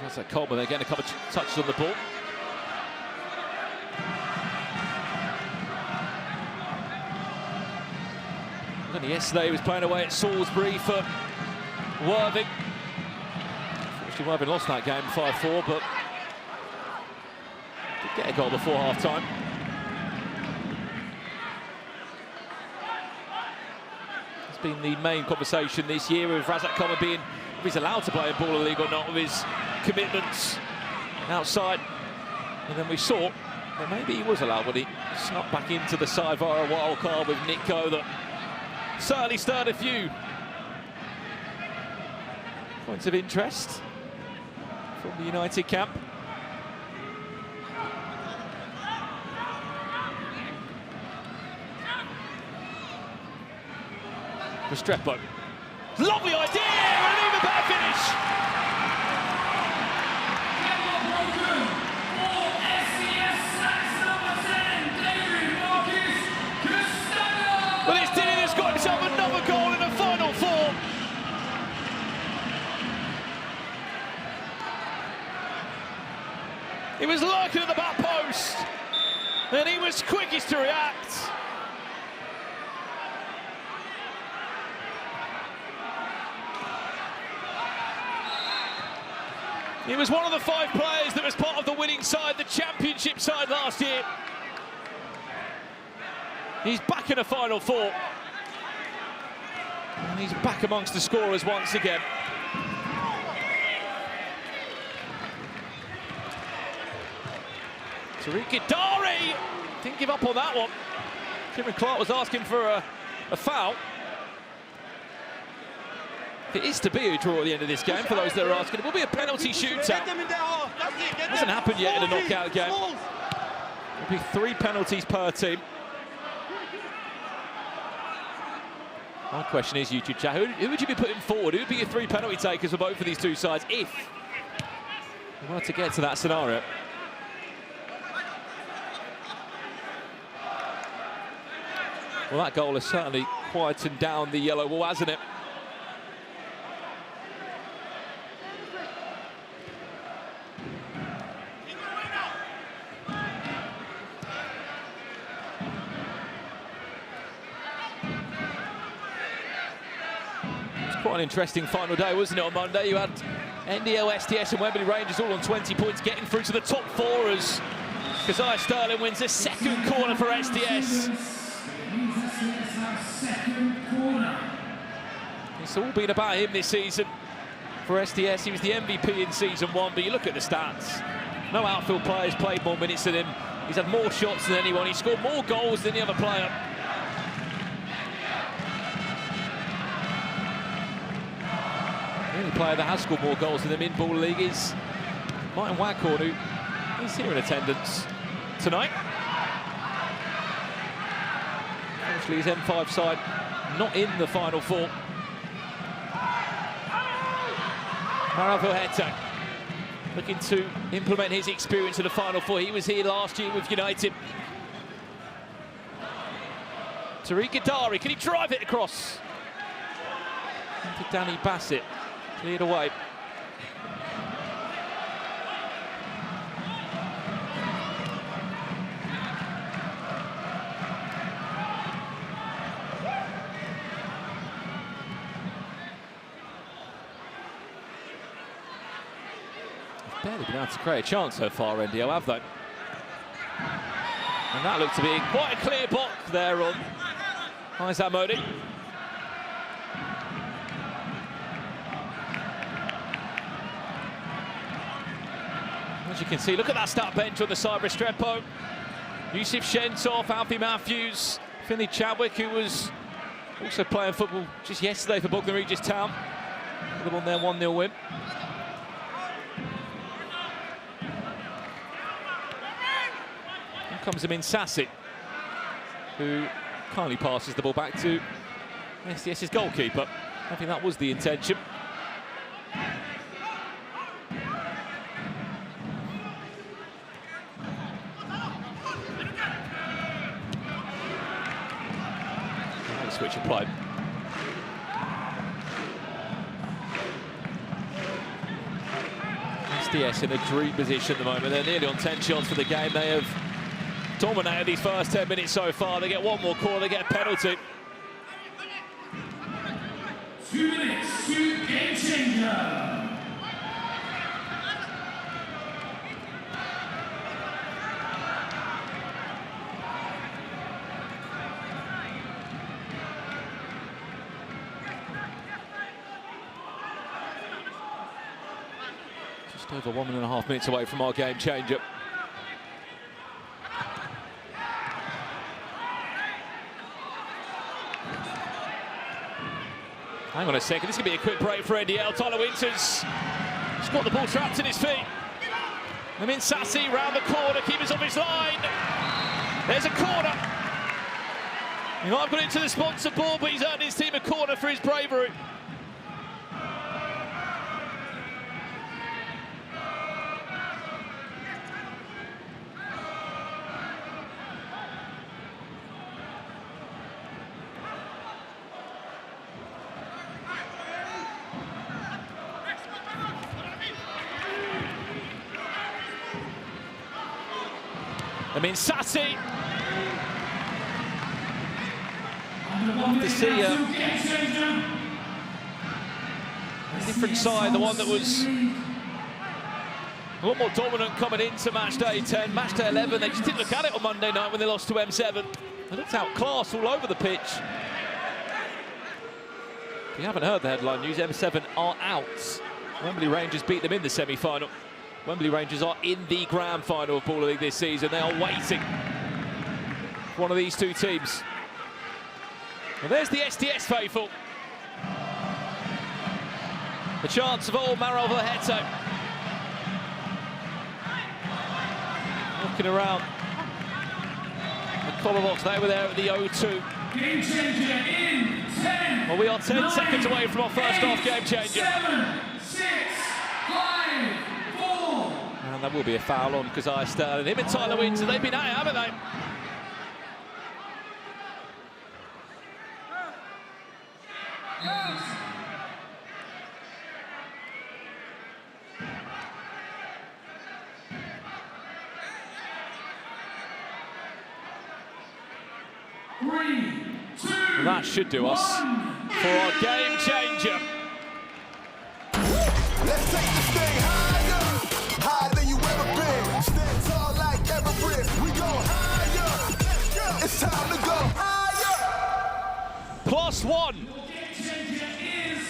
That's that Coleman, they're getting a couple of touches on the ball. Only yesterday he was playing away at Salisbury for Worthing. Unfortunately, Worthing lost that game 5-4, but did get a goal before half-time. It's been the main conversation this year with Razak Coleman being, if he's allowed to play in Baller League or not, with his commitments outside. And then we saw that maybe he was allowed when he snuck back into the side via a wild card with Niko that certainly stirred a few points of interest from the United camp. Restrepo. Lovely idea, and an even better finish. Well, it's Dylan who's got himself another goal in the final four. He was lurking at the back post, and he was quickest to react. He was one of the 5 players that was part of the winning side, the championship side last year. He's back in a final four. And he's back amongst the scorers once again. Tariq Gidari didn't give up on that one. Kieran Clark was asking for a foul. It is to be a draw at the end of this game, for those that are asking. It will be a penalty shootout. Hasn't happened yet in a knockout game. There'll be 3 penalties per team. My question is, YouTube chat, who would you be putting forward? Who would be your 3 penalty takers for both of these two sides if we were to get to that scenario? Well, that goal has certainly quietened down the yellow wall, hasn't it? Quite an interesting final day, wasn't it, on Monday? You had NDL, SDS and Wembley Rangers all on 20 points, getting through to the top 4 as Keziah Sterling wins the second corner for SDS. It's all been about him this season for SDS. He was the MVP in season 1, but you look at the stats. No outfield players played more minutes than him. He's had more shots than anyone. He scored more goals than the other player. The only player that has scored more goals than him in Ball League is Martin Waghorn, who is here in attendance tonight. Obviously, his M5 side not in the final four. Maravil Heta looking to implement his experience in the final four. He was here last year with United. Tariq Gidari, can he drive it across? Into Danny Bassett. Cleared away. Barely been able to create a chance so far, NDL, have they? And that looked to be quite a clear block there on Isaac Modi. As you can see, look at that start bench on the side. Restrepo, Yusuf Shentov, Alfie Matthews, Finley Chadwick, who was also playing football just yesterday for Bognor Regis Town. They won their 1-0 win. Here comes Amin Sassi, who kindly passes the ball back to SDS's goalkeeper. I think that was the intention. Switch applied. SDS in a dream position at the moment. They're nearly on 10 shots for the game. They have dominated these first 10 minutes so far. They get one more corner, they get a penalty. 2 minutes to game changer. Over 1.5 minutes away from our game changer. Hang on a second, this is going to be a quick break for NDL. Tyler Winters, he's got the ball trapped in his feet. Sassy round the corner, keeper's off his line. There's a corner. He might have got into the sponsor ball, but he's earned his team a corner for his bravery. Sassy. To see a different side, the one that was a lot more dominant coming into match day 10. Match day 11, they just didn't look at it on Monday night when they lost to M7. They looked outclassed all over the pitch. If you haven't heard the headline news, M7 are out. Wembley Rangers beat them in the semi-final. Wembley Rangers are in the grand final of Baller League this season. They are waiting for one of these two teams. Well, there's the SDS faithful. The chance of old Maro Verhetto. Looking around the corner box, they were there at the 0-2. Game changer in 10. Well, we are 10 seconds away from our first half game changer. 7, 6, 5, 4. And that will be a foul on Keziah Sterling. Him and Tyler Winter, they've been at it, haven't they? Well, that should do us for our game changer. Let's take this thing higher, higher than you ever been. Stand tall like Everest. We go higher. It's time to go higher. +1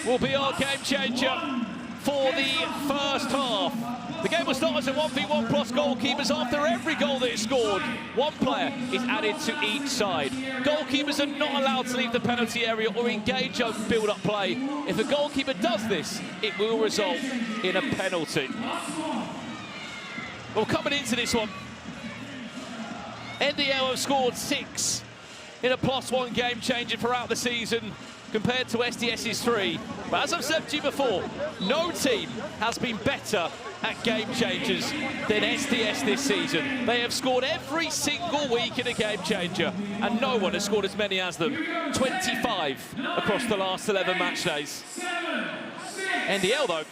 will be our game changer for the first half. The game will start as a 1v1 plus goalkeepers. After every goal that is scored, one player is added to each side. Goalkeepers are not allowed to leave the penalty area or engage in build-up play. If a goalkeeper does this, it will result in a penalty. Well, coming into this one, NDL have scored 6 in a +1 game changer throughout the season, compared to SDS's 3. But as I've said to you before, no team has been better at game changers than SDS this season. They have scored every single week in a game changer, and no one has scored as many as them. 25 across the last 11 match days. NDL, though,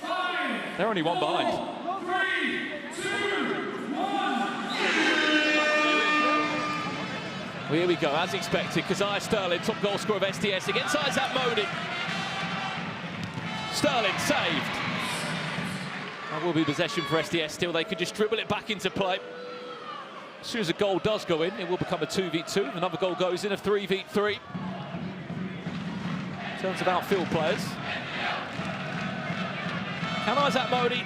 they're only one behind. 3, 2, 1. Well, here we go, as expected. Keziah Sterling, top goal scorer of SDS against Isaac Modi. Sterling saved. That will be possession for SDS still. They could just dribble it back into play. As soon as a goal does go in, it will become a 2v2. Another goal goes in, a 3v3. In terms of outfield players. Can Isaac Modi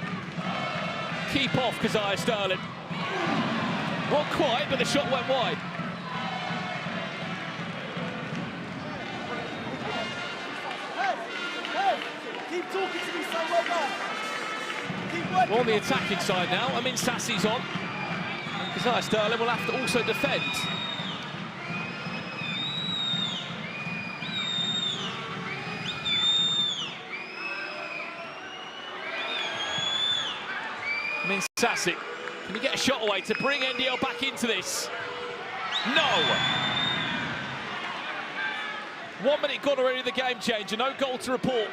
keep off Keziah Sterling? Not quite, but the shot went wide. Keep talking to me, son, well done. We're on the attacking side now. Sassy's on. And Keziah Sterling will have to also defend. Sassy, can he get a shot away to bring NDL back into this? No! 1 minute gone already in the game changer, no goal to report.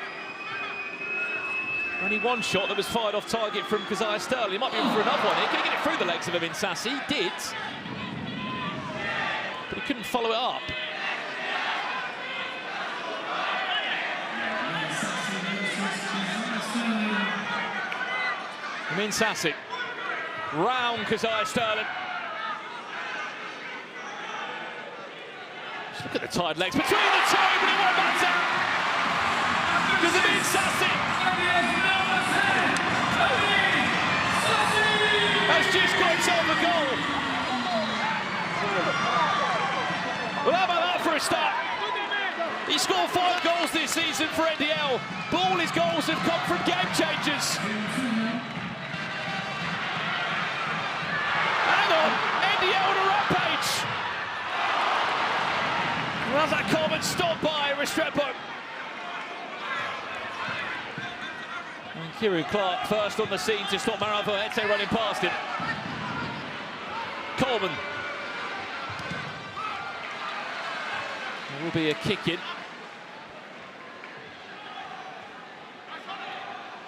Only one shot that was fired off target from Keziah Sterling. He might be in for another one here. Can he get it through the legs of him in Sassy? He did. But he couldn't follow it up. Sassy. Round Keziah Sterling. Just look at the tired legs between the two, but it won't matter. Because Sassy has just got himself a goal. Well, how about that for a start? He scored 5 goals goals this season for NDL, but all his goals have come from game changers. Hang on, NDL on a rampage. Well, that Coleman stopped by Restrepo. And Kieran Clark first on the scene to stop Maravoete running past him. Coleman. There will be a kick in.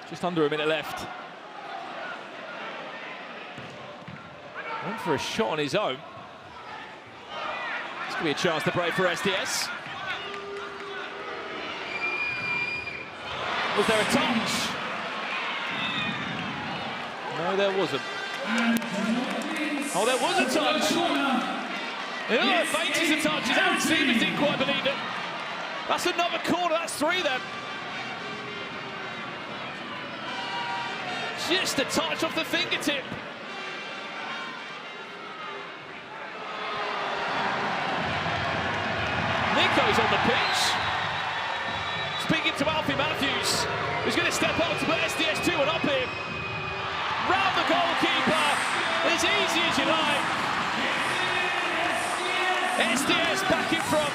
Just under a minute left. Went for a shot on his own. This could be a chance to break for SDS. Was there a touch? No, there wasn't. Oh, there was a touch. Yeah, Bates is a touch. Aaron Stevens didn't quite believe it. That's another corner. That's 3 then. Just a touch off the fingertip. Niko's on the pitch. Speaking to Alfie Matthews, who's going to step up to put SDS 2-1 up here. Round the goalkeeper, as easy as you like. SDS back in front.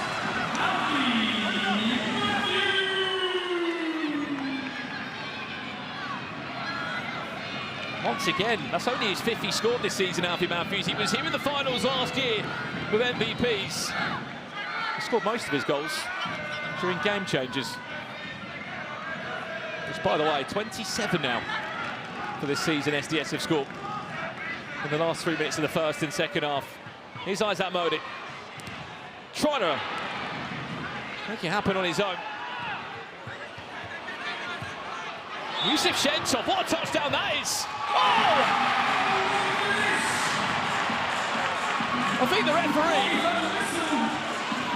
Once again, that's only his 5th he scored this season, Alfie Matthews. He was here in the finals last year with MVPs. He scored most of his goals during game changes. Which, by the way, 27 now for this season SDS have scored in the last 3 minutes of the first and second half. Here's Isaac Modi. Trying to make it happen on his own. Yusuf Shentov, what a touchdown that is! Oh! I think the referee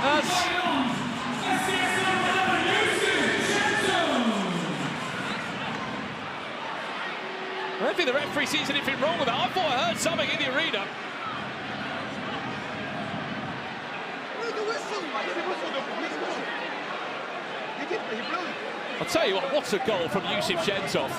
has... I don't think the referee sees anything wrong with that. I thought I heard something in the arena. I'll tell you what a goal from Yusuf Shentov.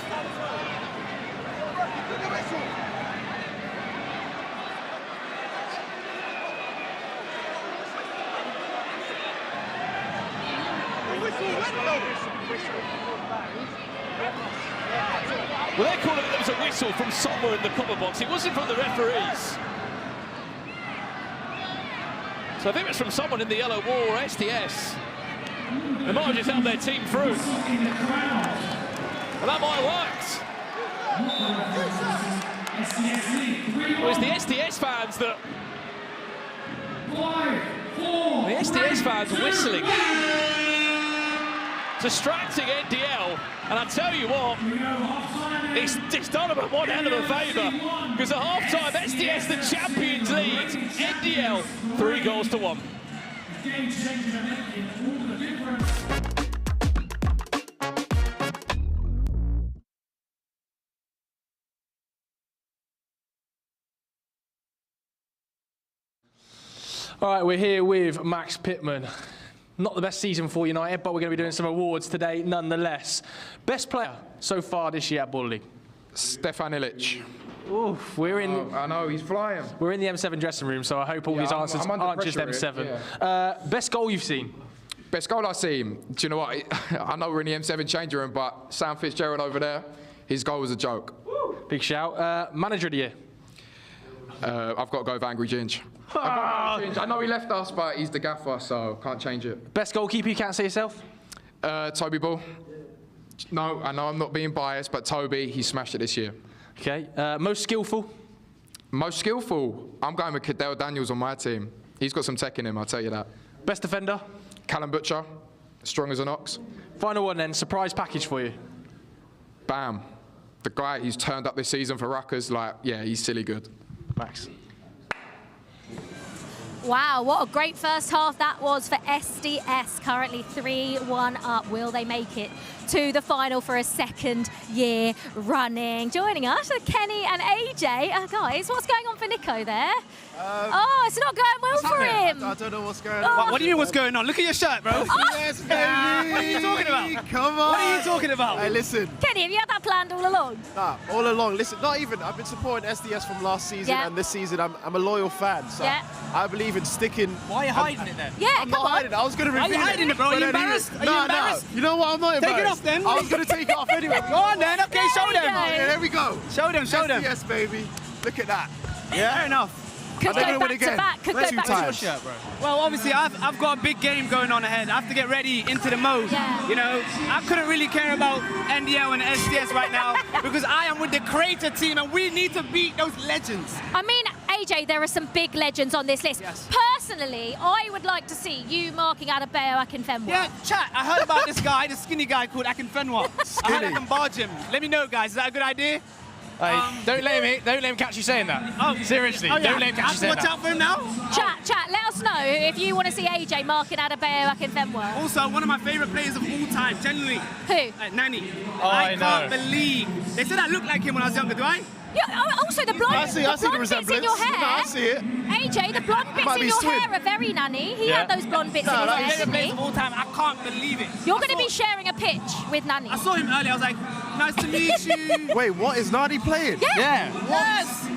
Well, they're calling it there was a whistle from somewhere in the copper box. It wasn't from the referees. So I think it's from someone in the yellow wall or SDS. They might have just held their team through. Well, that might have worked. Well, it's the SDS fans that... The SDS fans whistling. Distracting NDL. And I tell you what, it's done them one hell of a favour. Because at half-time, SDS the Champions League, NDL 3-1. All right, we're here with Max Pittman. Not the best season for United, but we're going to be doing some awards today nonetheless. Best player so far this year at Ball League? Stefan Illich. Oof, we're in... I know, he's flying. We're in the M7 dressing room, so I hope all these answers aren't just M7. Yeah. Best goal you've seen? Best goal I've seen? Do you know what? I know we're in the M7 changing room, but Sam Fitzgerald over there, his goal was a joke. Big shout. Manager of the year? I've got to go with Angry Ginge. I know he left us, but he's the gaffer, so can't change it. Best goalkeeper you can't say yourself? Toby Ball. No, I know I'm not being biased, but Toby, he smashed it this year. Okay. Most skillful? Most skillful? I'm going with Cadell Daniels on my team. He's got some tech in him, I'll tell you that. Best defender? Callum Butcher, strong as an ox. Final one then, surprise package for you. Bam. The guy, he's turned up this season for Ruckers, like, yeah, he's silly good. Max. Wow, what a great first half that was for SDS. Currently 3-1 up. Will they make it to the final for a second year running. Joining us are Kenny and AJ. Guys, what's going on for Niko there? It's not going well for him. I don't know what's going on. What do you mean what's going on? Look at your shirt, bro. Yes, What are you talking about? Come on. What are you talking about? Hey, listen. Kenny, have you had that planned all along? Nah, all along. Listen, not even. I've been supporting SDS from last season, and this season I'm a loyal fan. So I believe in sticking. Why are you hiding it then? Yeah, I'm not hiding it. I was going to reveal it. Are you hiding it, bro? Are you embarrassed? Are you embarrassed? No. You know what? I'm not embarrassed. Take it off then. I was going to take it off anyway. Go on then. Okay, show them. There we go. Show them. Show them. SDS, baby. Look at that. Yeah. Fair enough. Could go back to back. Could go back to back. Shirt, bro. Well, obviously, I've got a big game going on ahead. I have to get ready into the mode. Yeah. You know, I couldn't really care about NDL and SDS right now because I am with the creator team and we need to beat those legends. I mean, AJ, there are some big legends on this list. Yes. Personally, I would like to see you marking Estevao Arrives. Yeah, chat. I heard about this guy, the skinny guy called Akinfenwa. I heard I can barge him. Let me know, guys. Is that a good idea? Don't let him catch you saying that. Oh, seriously, don't let him catch you saying that. Watch out for him now. Chat, let us know if you want to see AJ marking Estevao Arrives. Also, one of my favourite players of all time, genuinely. Who? Nani. I can't believe. They said I look like him when I was younger, do I? Yeah, also the blonde, I see the bits in your hair. No, I see it. AJ, the blonde bits in your hair are very Nanny. He had those blonde bits in his hair, didn't he? Of all time, I can't believe it. You're going to be sharing a pitch with Nanny. I saw him earlier. I was like, nice to meet you. Wait, what? Is Nani playing? Yeah. Yes.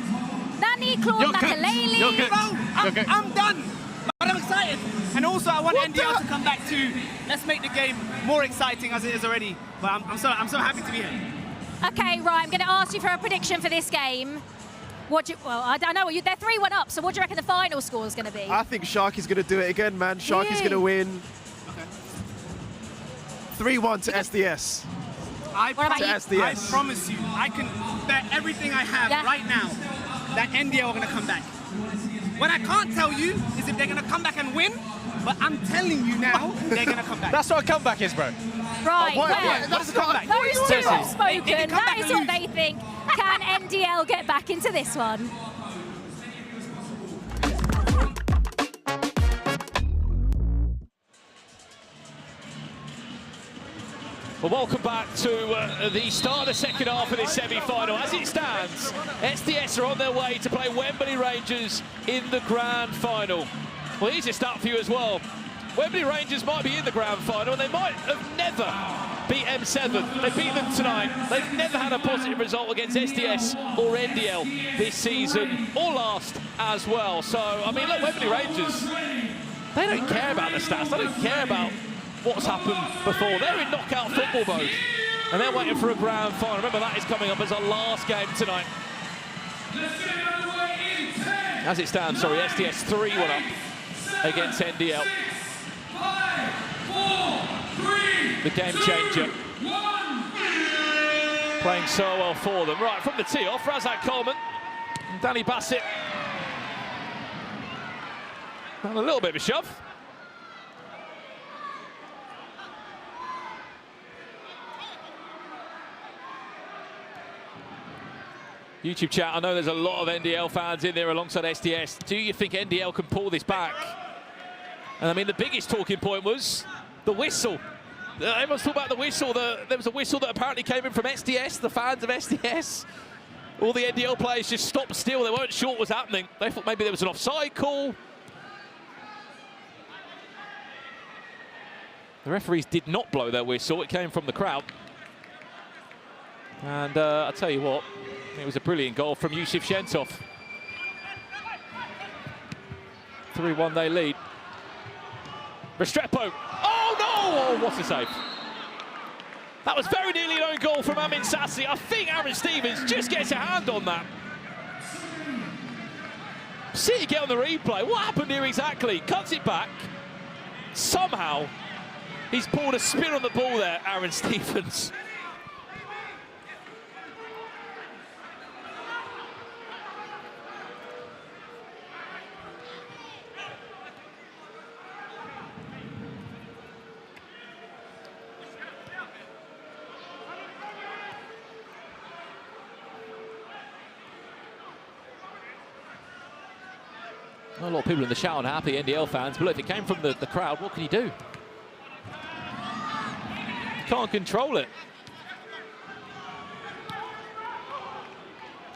Nanny, Claude Makaleli. I'm done. But I'm excited. And also, I want NDL to come back to let's make the game more exciting as it is already. But I'm so happy to be here. Okay, right, I'm going to ask you for a prediction for this game. I don't know, they're 3-1 up, so what do you reckon the final score is going to be? I think Sharky's going to do it again, man. Sharky's going to win. 3-1 to SDS. I SDS. promise you, I can bet everything I have right now that NDL are going to come back. What I can't tell you is if they're going to come back and win, but I'm telling you now, they're going to come back. That's what a comeback is, bro. Right, That's a comeback. Those two have spoken. That is what lose. they think. Can NDL get back into this one? Well, welcome back to the start of the second half of this semi-final. As it stands, SDS are on their way to play Wembley Rangers in the grand final. Well, here's a stat for you as well. Wembley Rangers might be in the grand final, and they might have never beat M7. They beat them tonight. They've never had a positive result against SDS or NDL this season, or last as well. So, I mean, look, Wembley Rangers, they don't care about the stats. They don't care about what's happened before. They're in knockout football mode, and they're waiting for a grand final. Remember, that is coming up as our last game tonight. As it stands, sorry, SDS 3-1 up against NDL. The game changer. Playing so well for them. Right, from the tee off, Razak Coleman and Danny Bassett. And a little bit of a shove. YouTube chat, I know there's a lot of NDL fans in there alongside SDS. Do you think NDL can pull this back? And I mean, the biggest talking point was the whistle. Everyone's talking about the whistle. There was a whistle that apparently came in from SDS, the fans of SDS. All the NDL players just stopped still. They weren't sure what was happening. They thought maybe there was an offside call. The referees did not blow their whistle. It came from the crowd. And I'll tell you what, it was a brilliant goal from Yusuf Shentov. 3-1 they lead. Restrepo. Oh no! Oh, what a save. That was very nearly an own goal from Amin Sassi. I think Aaron Stevens just gets a hand on that. See it get on the replay. What happened here exactly? Cuts it back. Somehow, he's pulled a spin on the ball there, Aaron Stevens. A lot of people in the shout unhappy, NDL fans, but look, if it came from the crowd, what can you do? You can't control it.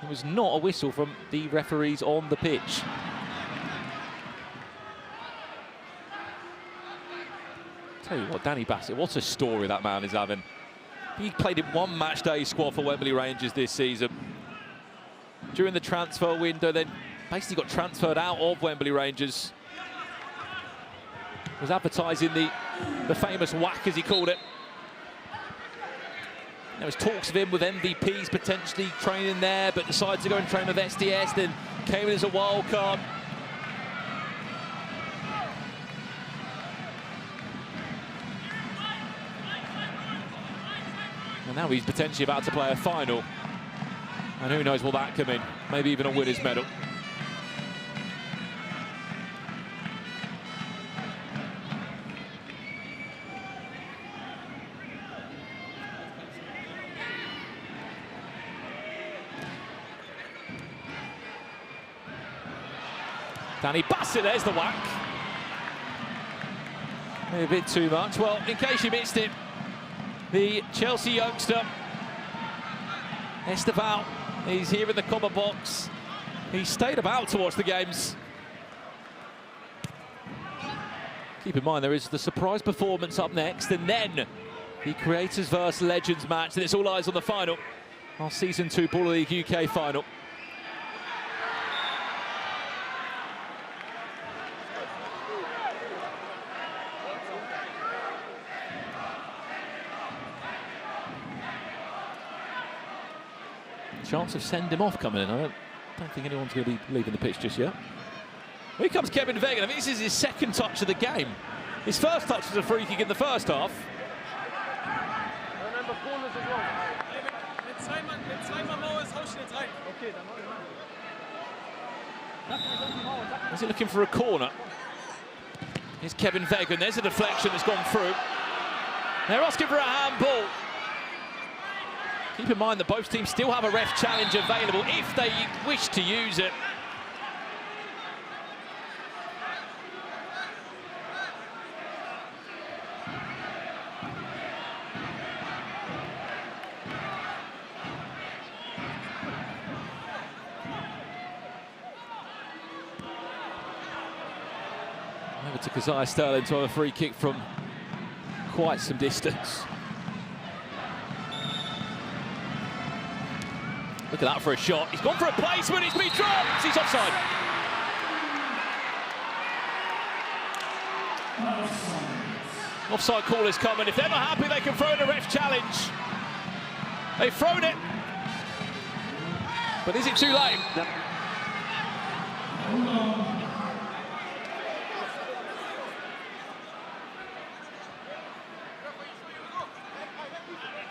It was not a whistle from the referees on the pitch. Tell you what, Danny Bassett, what a story that man is having. He played in one match day squad for Wembley Rangers this season. During the transfer window, then basically got transferred out of Wembley Rangers. Was advertising the famous whack, as he called it. There was talks of him with MVPs potentially training there, but decided to go and train with SDS, then came in as a wild card. And now he's potentially about to play a final. And who knows what that could mean. Maybe even a winner's medal. Danny Bassett, there's the whack. Maybe a bit too much. Well, in case you missed it, the Chelsea youngster, Estevao, he's here in the comment box. He stayed about to watch the games. Keep in mind, there is the surprise performance up next, and then the Creators vs Legends match, and it's all eyes on the final. Our Season 2 Baller League UK final. Chance of send him off coming in. I don't think anyone's going to be leaving the pitch just yet. Here comes Kevin Vegan. I think this is his second touch of the game. His first touch was a free kick in the first half. Remember corners as well. Mit zweimal Mauer ist Ausschnitt rein. Okay, dann Is he looking for a corner? Here's Kevin Vegan. There's a deflection that's gone through. They're asking for a handball. Keep in mind that both teams still have a ref challenge available if they wish to use it. Over to Keziah Sterling to have a free kick from quite some distance. Look at that for a shot. He's gone for a placement. It's been dropped. He's offside. Offside call is coming. If they're not happy, they can throw in a ref challenge. They've thrown it. But is it too late?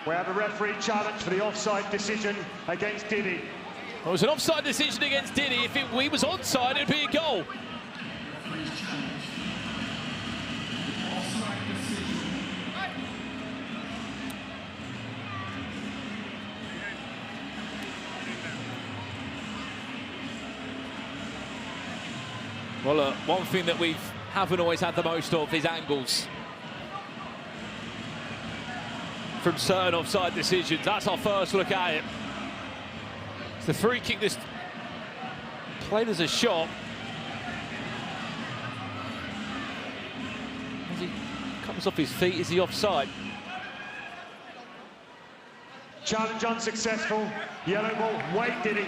We have a referee challenge for the offside decision against Diddy. Well, it was an offside decision against Diddy. If we was onside, it'd be a goal. Well, one thing that we haven't always had the most of is angles from certain offside decisions. That's our first look at it. It's the free kick that's played as a shot. As he comes off his feet, is he offside? Challenge unsuccessful. Yellow ball. Wait, Diddy.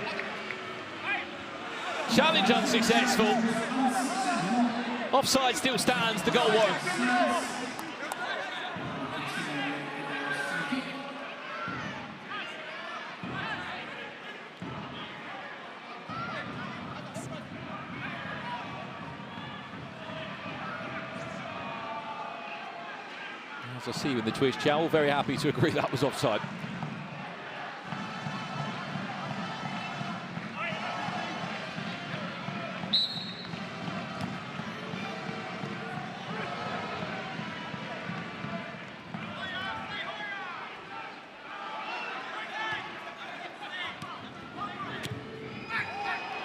Challenge unsuccessful. Offside still stands, the goal won't. As I see you in the Twitch chat, all very happy to agree that was offside.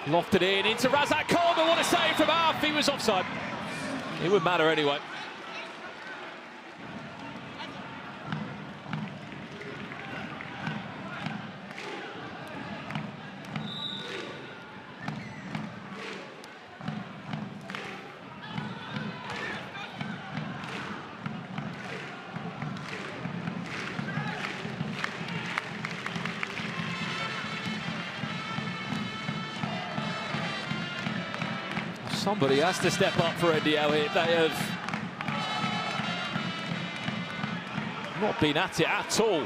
Lofted in into Razak Coleman. What a save from Half. He was offside. It wouldn't matter anyway. Somebody has to step up for NDL here. They have not been at it at all.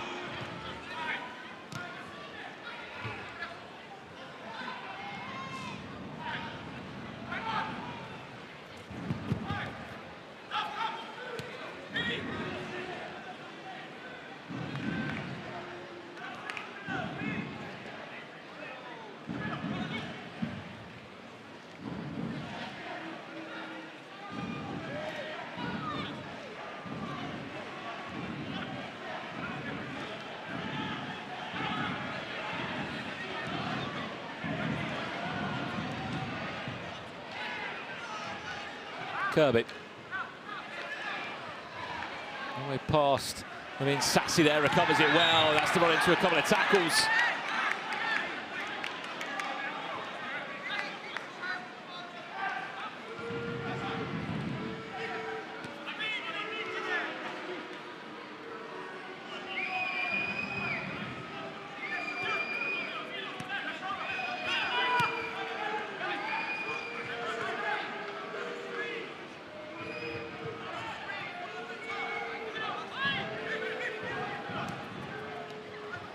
Kirby. All the way past. I mean, Sassy there recovers it well. That's to run into a couple of tackles.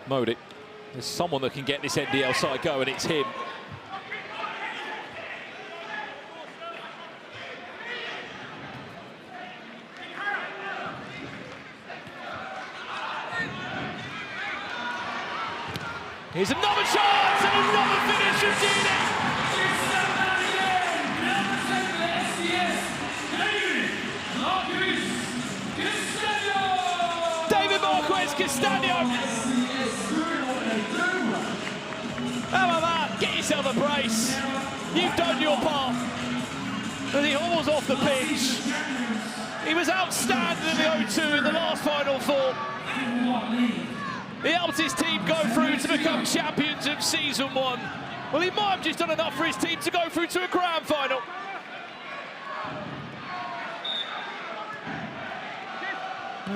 Modi. There's someone that can get this NDL side going, it's him. Here's another chance and another finish from Dini. David Marquez Castaño. How about that? Get yourself a brace. You've done your part. And he hauls off the pitch. He was outstanding in the O2 in the last Final Four. He helped his team go through to become champions of Season 1. Well, he might have just done enough for his team to go through to a grand final.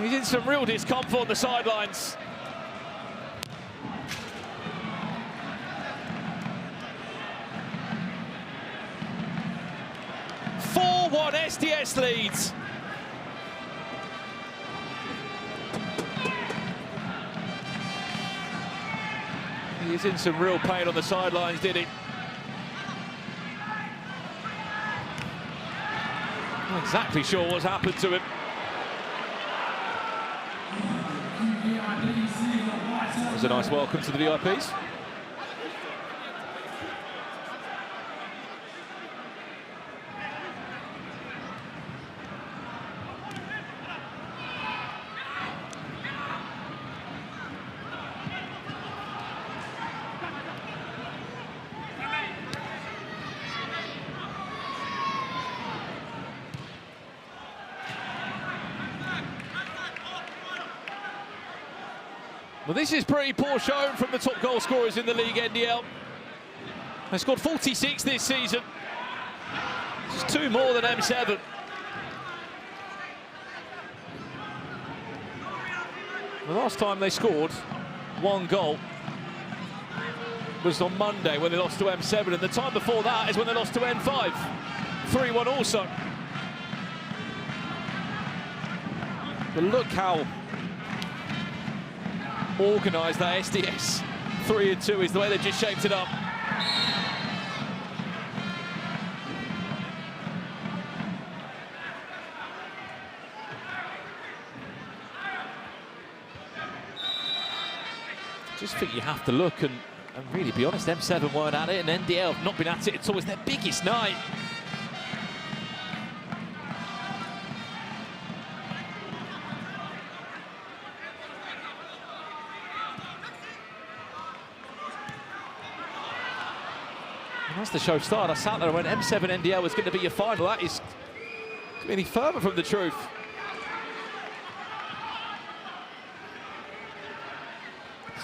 He's in some real discomfort on the sidelines. SDS leads. He is in some real pain on the sidelines, did he? Not exactly sure what's happened to him. That was a nice welcome to the VIPs. Well, this is pretty poor showing from the top goal scorers in the league, NDL. They scored 46 this season. Just 2 more than M7. The last time they scored 1 goal was on Monday when they lost to M7, and the time before that is when they lost to N5. 3-1 also. But look how organised that SDS 3-2 is, the way they've just shaped it up. Just think you have to look and really be honest, M7 weren't at it, and NDL have not been at it at all. It's their biggest night. As the show started, I sat there and went, M7 NDL was going to be your final. That is any further from the truth.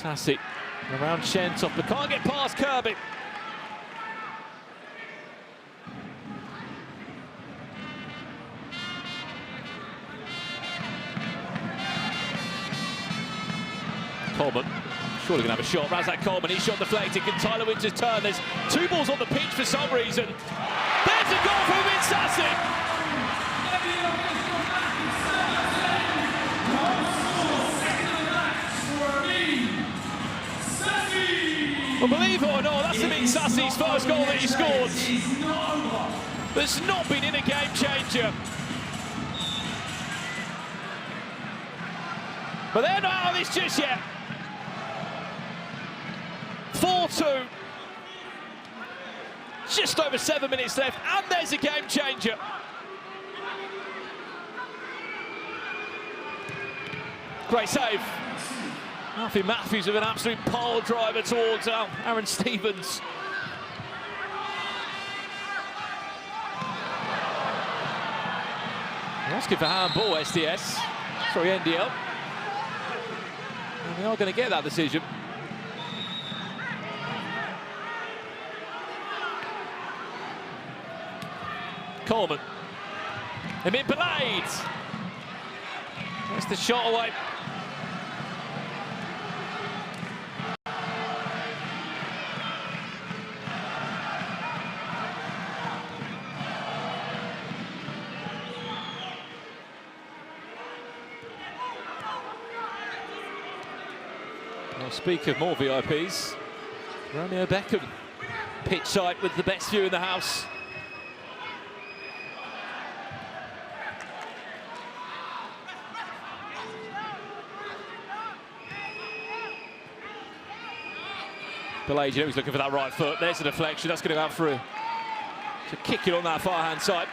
Sassy around Shentop, but can't get past Kirby. Coleman. Surely going to have a shot. Razak Coleman, he's shot deflected. Can Tyler Winters turn? There's 2 balls on the pitch for some reason. There's a goal for Well, believe it or not, that's Amin Sassi's first goal that he scored. That's not been in a game changer. But they're not out of this just yet. 4-2. Just over 7 minutes left, and there's a game changer. Great save. Alfie Matthews with an absolute pole driver towards Aaron Stevens. Asking for handball, SDS. Sorry, NDL. And they are going to get that decision. Coleman. Amin Blade. That's the shot away. Well, speak of more VIPs, Romeo Beckham, pitch side with the best view in the house. Blade, he's looking for that right foot. There's a deflection. That's going to go out through. So kick it on that far hand side.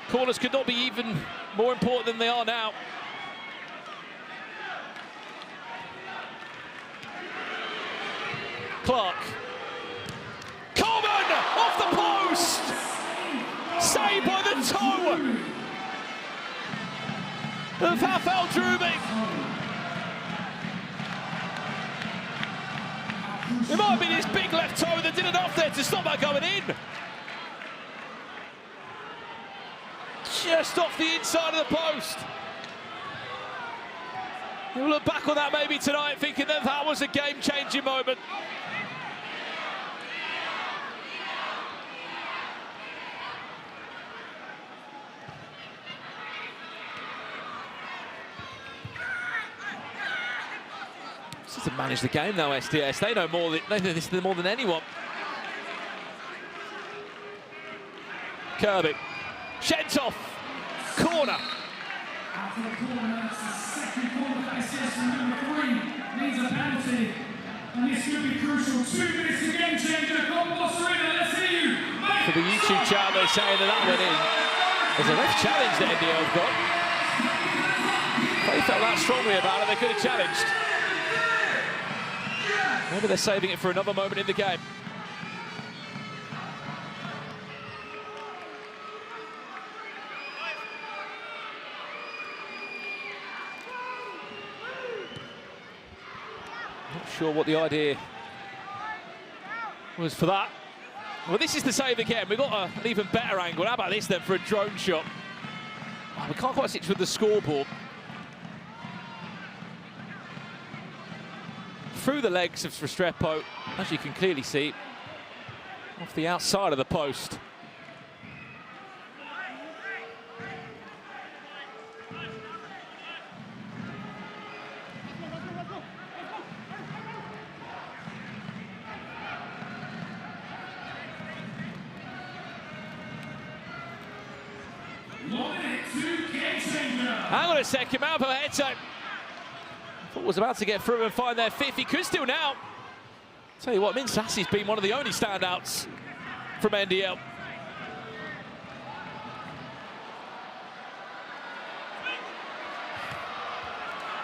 Corners could not be even more important than they are now. Clark. Coleman off the post. Saved by the toe of Halves Drooming. It might have been his big left toe that did enough there to stop that going in. Just off the inside of the post. We'll look back on that maybe tonight thinking that that was a game-changing moment. Just to manage the game now, SDS. They know more. They know this more than anyone. Kirby, Shentoff, corner. After the corner, second corner for SDS from number 3 needs a penalty, and this could be crucial. 2 minutes to game changer. Let's see you. For the YouTube chat, they're saying that went in. There's a ref challenge that NDL have got. If they felt that strongly about it, they could have challenged. Maybe they're saving it for another moment in the game. Not sure what the idea was for that. Well, this is the save again. We've got an even better angle. How about this then for a drone shot? Oh, we can't quite see it with the scoreboard. Through the legs of Restrepo, as you can clearly see, off the outside of the post. Hang on a second, Malpo Hete. Thought was about to get through and find their fifth. He could still now. Tell you what, Min Sassi's been one of the only standouts from NDL.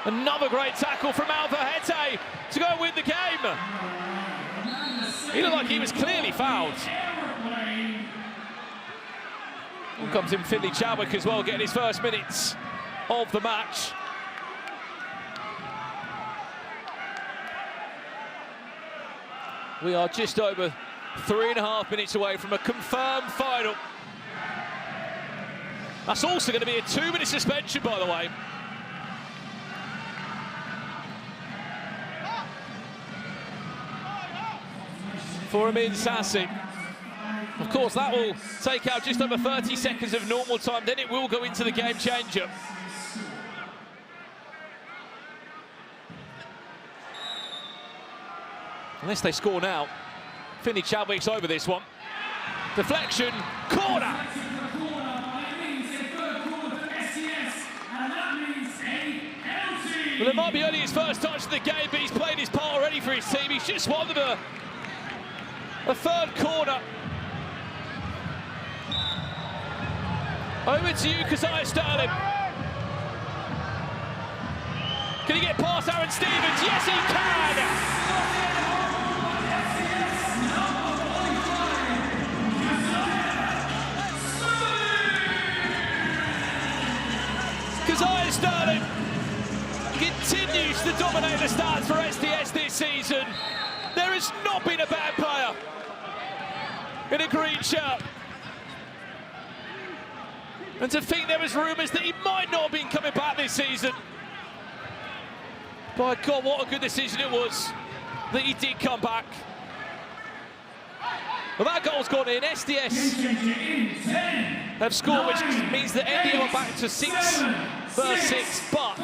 Another great tackle from Malpo Hete to go and win the game. He looked like he was clearly fouled. On comes in Finley Chadwick as well, getting his first minutes of the match. We are just over 3.5 minutes away from a confirmed final. That's also going to be a 2-minute suspension, by the way. For Amin Sassi. Of course, that will take out just over 30 seconds of normal time. Then it will go into the game changer. Unless they score now. Finney Chadwick's over this one. Deflection, corner! Well, it might be only his first touch of the game, but he's played his part already for his team. He's just won them a third corner. Over to you, Keziah Sterling. Can he get past Aaron Stevens? Yes, he can! Keziah Sterling continues to dominate the stats for SDS this season. There has not been a bad player in a green shirt. And to think there was rumours that he might not have been coming back this season. By God, what a good decision it was that he did come back. Well, that goal's gone in. SDS have scored, which means that NDL are back to 6 versus 6, but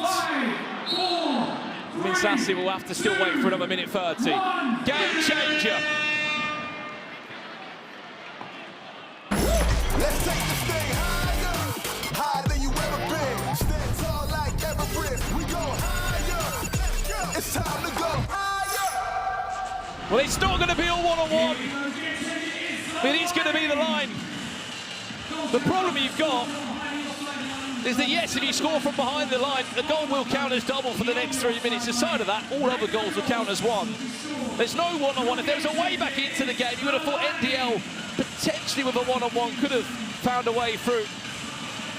Minsassi will have to still wait for another minute 30. Game changer. Let's take this thing higher than you ever been. Stand tall like Everett. We go higher. It's time to go higher. Well, it's not going to be all one-on-one. It is going to be the line. The problem you've got is that, yes, if you score from behind the line, the goal will count as double for the next 3 minutes. Aside of that, all other goals will count as one. There's no one-on-one. If there was a way back into the game, you would have thought NDL, potentially with a one-on-one, could have found a way through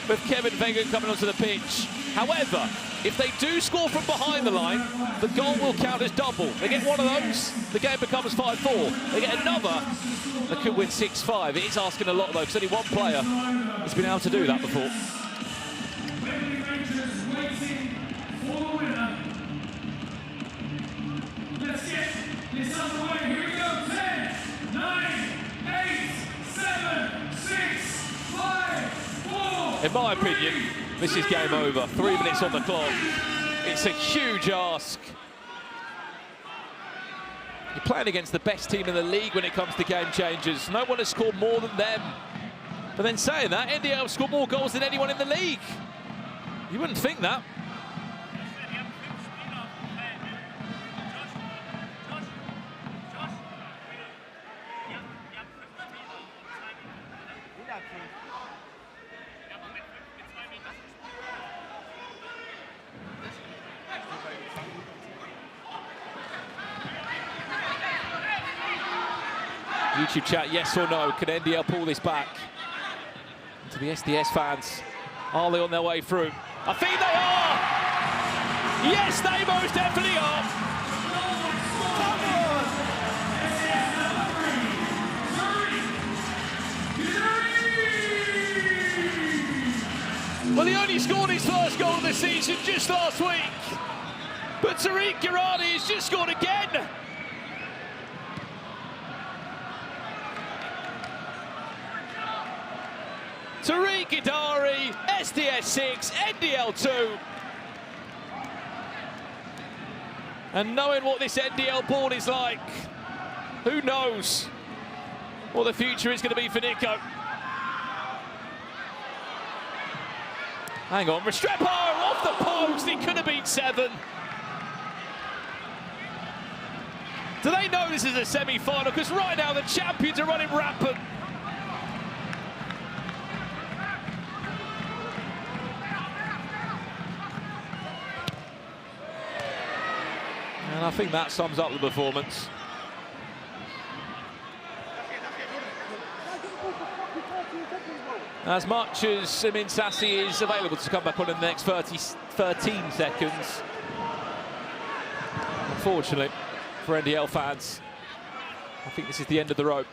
with Kevin Wenger coming onto the pitch. However, if they do score from behind the line, the goal will count as double. They get one of those, the game becomes 5-4. They get another, they could win 6-5. It is asking a lot, though, because only one player has been able to do that before. Wembley Rangers waiting for the winner. Let's get this underway. Here we go. 10, 9, 8, 7, 6, 5, 4. In my opinion, this is game over. 3 minutes on the clock. It's a huge ask. You're playing against the best team in the league when it comes to game changers. No one has scored more than them. But then saying that, NDL have scored more goals than anyone in the league. You wouldn't think that. YouTube chat, yes or no, can NDL pull this back? To the SDS fans, are they on their way through? I think they are! Yes, they most definitely are! Well, he only scored his first goal of the season just last week. But Tariq Girardi has just scored again. Tariq Girardi, SDS 6, NDL 2. And knowing what this NDL board is like, who knows what the future is going to be for Niko. Hang on, Restrepo off the post, it could have been 7. Do they know this is a semi-final? Because right now the champions are running rampant. And I think that sums up the performance. As much as Minsassi is available to come back on in the next 13 seconds, unfortunately for NDL fans, I think this is the end of the rope.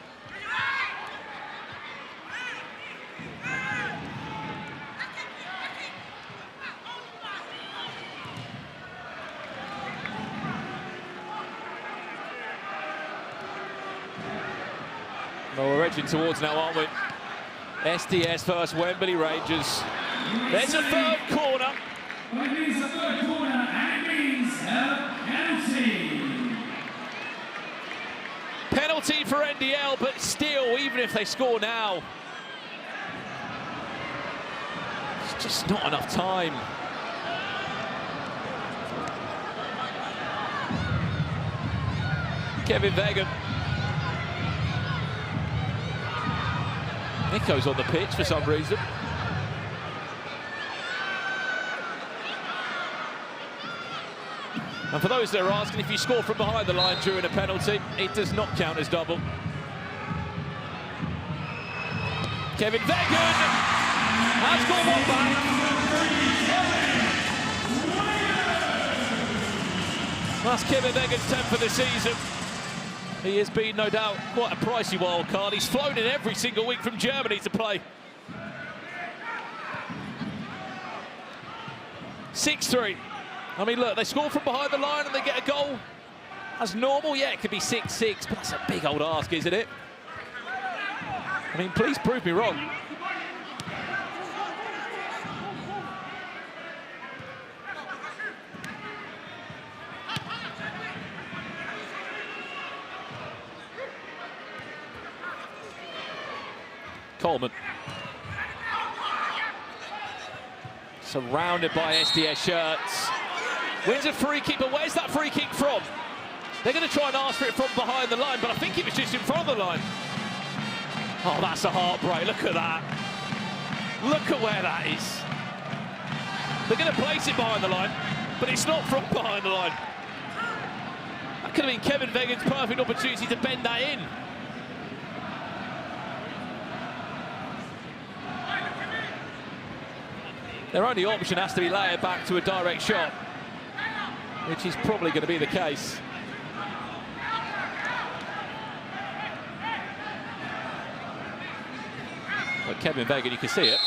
Well, we're edging towards now, aren't we? SDS versus Wembley Rangers. There's a third corner. Well, it means a third corner, and it means a penalty. penalty for NDL, but still, even if they score now, it's just not enough time. Kevin Vegan. Niko's on the pitch for some reason. And for those that are asking, if you score from behind the line during a penalty, it does not count as double. Kevin Vegan has got one back. That's Kevin Vegan's 10th for the season. He has been, no doubt, quite a pricey wild card. He's flown in every single week from Germany to play. 6-3. I mean, look, they score from behind the line and they get a goal. That's normal, yeah, it could be 6-6, but that's a big old ask, isn't it? I mean, please prove me wrong. Coleman. Surrounded by SDS shirts. Wins a free kick, but where's that free kick from? They're going to try and ask for it from behind the line, but I think it was just in front of the line. Oh, that's a heartbreak. Look at that. Look at where that is. They're going to place it behind the line, but it's not from behind the line. That could have been Kevin Vegan's perfect opportunity to bend that in. Their only option has to be lay it back to a direct shot, which is probably going to be the case. But Kevin Vegan, you can see it.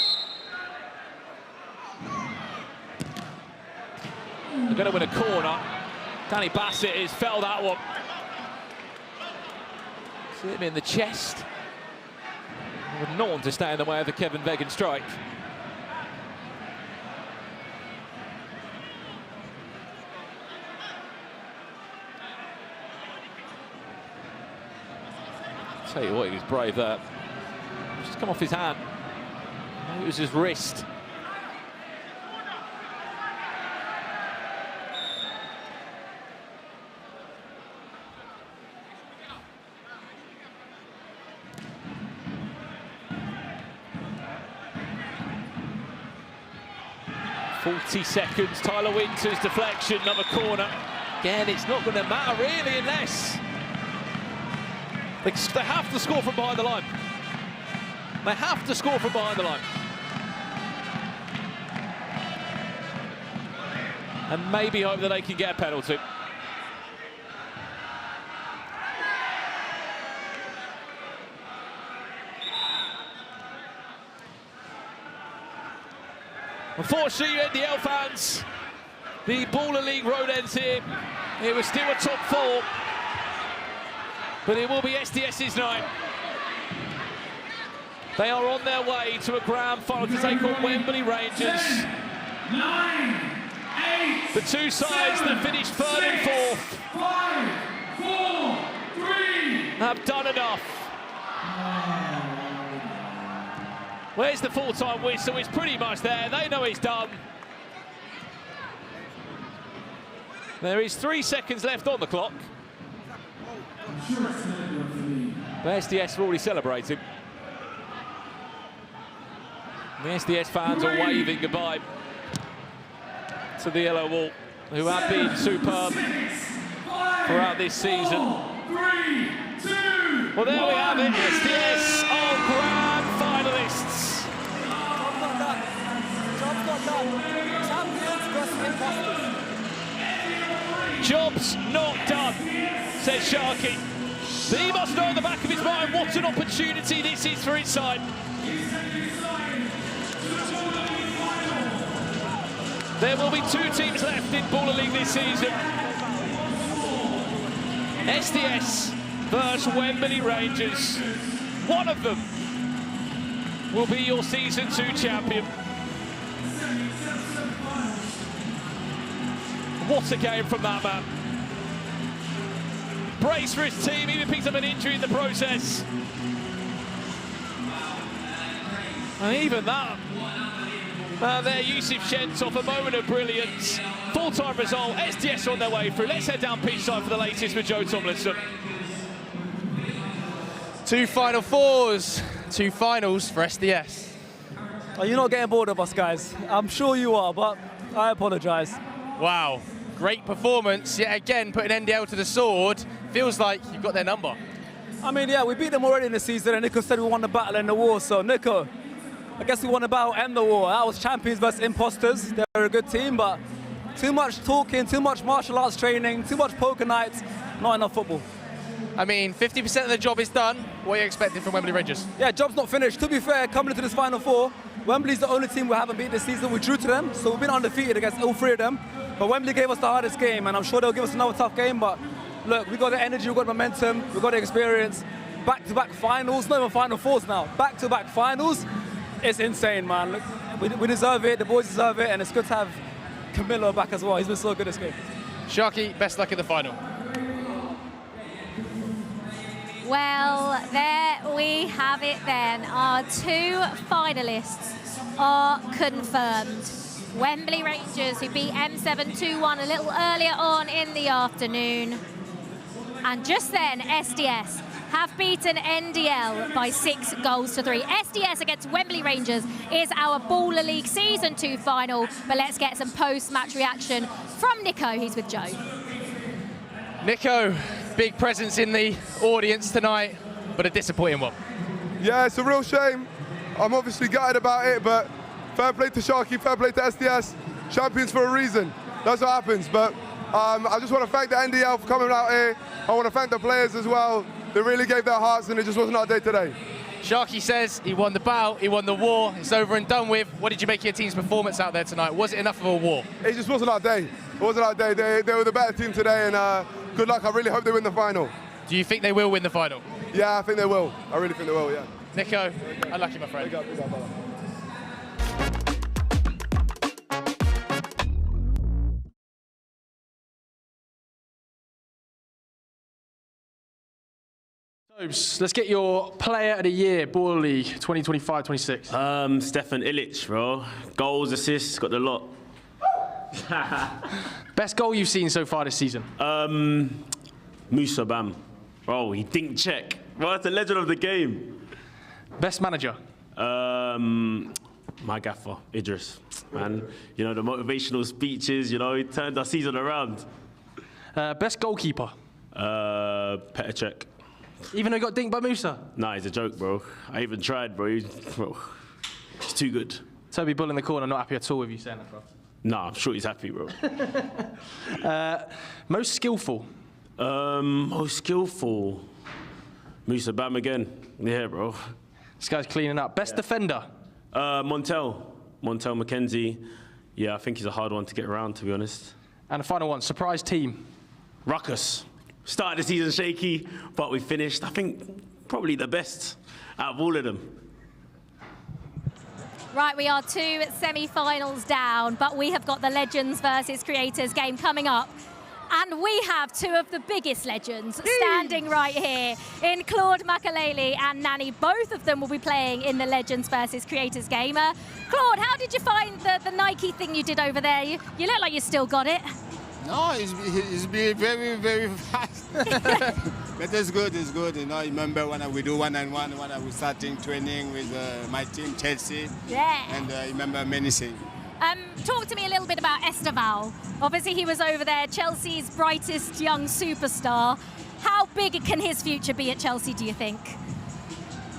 They're going to win a corner. Danny Bassett has fell that one. See him in the chest. With no one to stay in the way of the Kevin Vegan strike. Tell you what, he was brave there. Just come off his hand. Maybe it was his wrist. "40 seconds, Tyler Winter's deflection, another corner." Again, it's not going to matter really unless they have to score from behind the line. They have to score from behind the line. And maybe hope that they can get a penalty. Unfortunately, NDL fans, the Baller League road ends here. It was still a top four, but it will be SDS's night. They are on their way to a grand final to take on Wembley Rangers. 10, 9, 8, the two sides that finished third and fourth 5, 4, 3. have done enough. Where's the full-time whistle? It's pretty much there. They know it's done. There is 3 seconds left on the clock. But SDS are already celebrating. The SDS fans are waving goodbye to the yellow wall, who have been superb throughout this season. 3, 2, well, there we have it. SDS are grand finalists. Job's not done, says Sharky. But he must know in the back of his mind what an opportunity this is for his side. There will be 2 teams left in Baller League this season. SDS versus Wembley Rangers. One of them will be your Season 2 champion. What a game from that man. brace for his team, even picked up an injury in the process. And even that, there Yusuf Shentov, a moment of brilliance. Full-time result, SDS on their way through. Let's head down pitch side for the latest with Joe Tomlinson. 2 Final Fours, 2 finals for SDS. Are you not getting bored of us, guys? I'm sure you are, but I apologise. Wow, great performance. Yet again, putting NDL to the sword. Feels like you've got their number. I mean, yeah, we beat them already in the season, and Niko said we won the battle and the war. So, Niko, I guess we won the battle and the war. That was champions versus imposters. They're a good team, but too much talking, too much martial arts training, too much poker nights, not enough football. I mean, 50% of the job is done. What are you expecting from Wembley Rangers? Yeah, job's not finished. To be fair, coming into this Final Four, Wembley's the only team we haven't beat this season. We drew to them, so we've been undefeated against all 3 of them. But Wembley gave us the hardest game, and I'm sure they'll give us another tough game. But look, we got the energy, we got the momentum, we got the experience. Back-to-back finals, not even Final Fours now. Back-to-back finals. It's insane, man. Look, we deserve it, the boys deserve it, and it's good to have Camilo back as well. He's been so good this game. Sharky, best luck in the final. Well, there we have it then. Our 2 finalists are confirmed. Wembley Rangers, who beat M7 2-1 a little earlier on in the afternoon. And just then, SDS have beaten NDL by 6 goals to 3. SDS against Wembley Rangers is our Baller League Season 2 final, but let's get some post-match reaction from Niko, who's with Joe. Niko, big presence in the audience tonight, but a disappointing one. Yeah, it's a real shame. I'm obviously gutted about it, but fair play to Sharky, fair play to SDS. Champions for a reason. That's what happens, but I just want to thank the NDL for coming out here. I want to thank the players as well. They really gave their hearts, and it just wasn't our day today. Sharky says he won the battle, he won the war, it's over and done with. What did you make of your team's performance out there tonight? Was it enough of a war? It just wasn't our day. It wasn't our day. They were the better team today, and good luck. I really hope they win the final. Do you think they will win the final? Yeah, I think they will. I really think they will, yeah. Niko, unlucky, my friend. Big up, brother. Let's get your player of the year, Baller League 2025-26. Stefan Illich, bro. Goals, assists, got the lot. Best goal you've seen so far this season? Musa Bam. Bro, he didn't check. Bro, that's the legend of the game. Best manager? My gaffer, Idris. Man, you know, the motivational speeches, you know, he turned our season around. Best goalkeeper? Petr Cech. Even though he got dinked by Musa? Nah, he's a joke, bro. I even tried, bro. He's too good. Toby Bull in the corner, not happy at all with you saying that, bro. Nah, I'm sure he's happy, bro. Most skillful? Most skillful? Musa Bam again. Yeah, bro. This guy's cleaning up. Best defender? Montel McKenzie. Yeah, I think he's a hard one to get around, to be honest. And the final one, surprise team? Ruckus. Started the season shaky, but we finished, I think, probably the best out of all of them. Right, we are 2 semi-finals down, but we have got the Legends versus Creators game coming up. And we have 2 of the biggest legends standing right here in Claude Makaleli and Nani. Both of them will be playing in the Legends versus Creators game. Claude, how did you find the Nike thing you did over there? You look like you still got it. No, it's been very, very fast. But it's good, you know. Remember when we do one-on-one, when I was starting training with my team, Chelsea. Yeah. And I remember many things. Talk to me a little bit about Estevao. Obviously, he was over there, Chelsea's brightest young superstar. How big can his future be at Chelsea, do you think?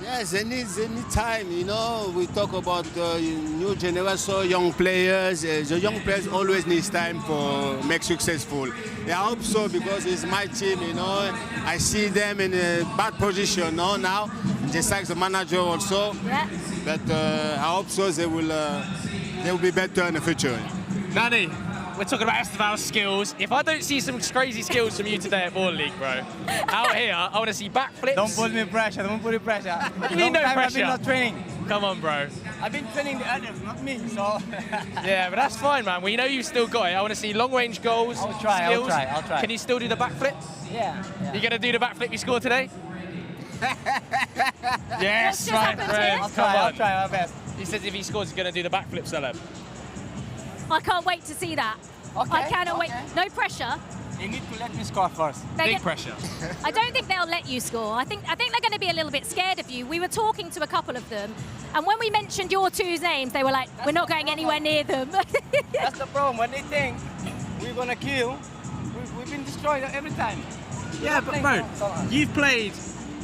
Yes, any time, you know, we talk about new generation, young players. The young players always need time for make successful. I hope so because it's my team, you know. I see them in a bad position now. Just like the manager also. Yeah. But I hope so they will be better in the future. Nani, we're talking about Estevao's skills. If I don't see some crazy skills from you today at Baller League, bro, out here, I want to see backflips. Don't put me pressure, don't put me pressure. What do you mean no pressure? I've been not training. Come on, bro. I've been training the others, not me, so... Yeah, but that's fine, man. We know you've still got it. I want to see long-range goals, I'll try. Can you still do the backflip? Yeah. You going to do the backflip you scored today? Yes, my friend. I'll try my best. He says if he scores, he's going to do the backflip, Celeb. I can't wait to see that. Okay, I cannot wait. No pressure. You need to let me score first. Big pressure. I don't think they'll let you score. I think they're going to be a little bit scared of you. We were talking to a couple of them, and when we mentioned your two's names, they were like, "We're not going anywhere near them." That's the problem. When they think we're gonna kill, we've been destroyed every time. Yeah, but bro, you've played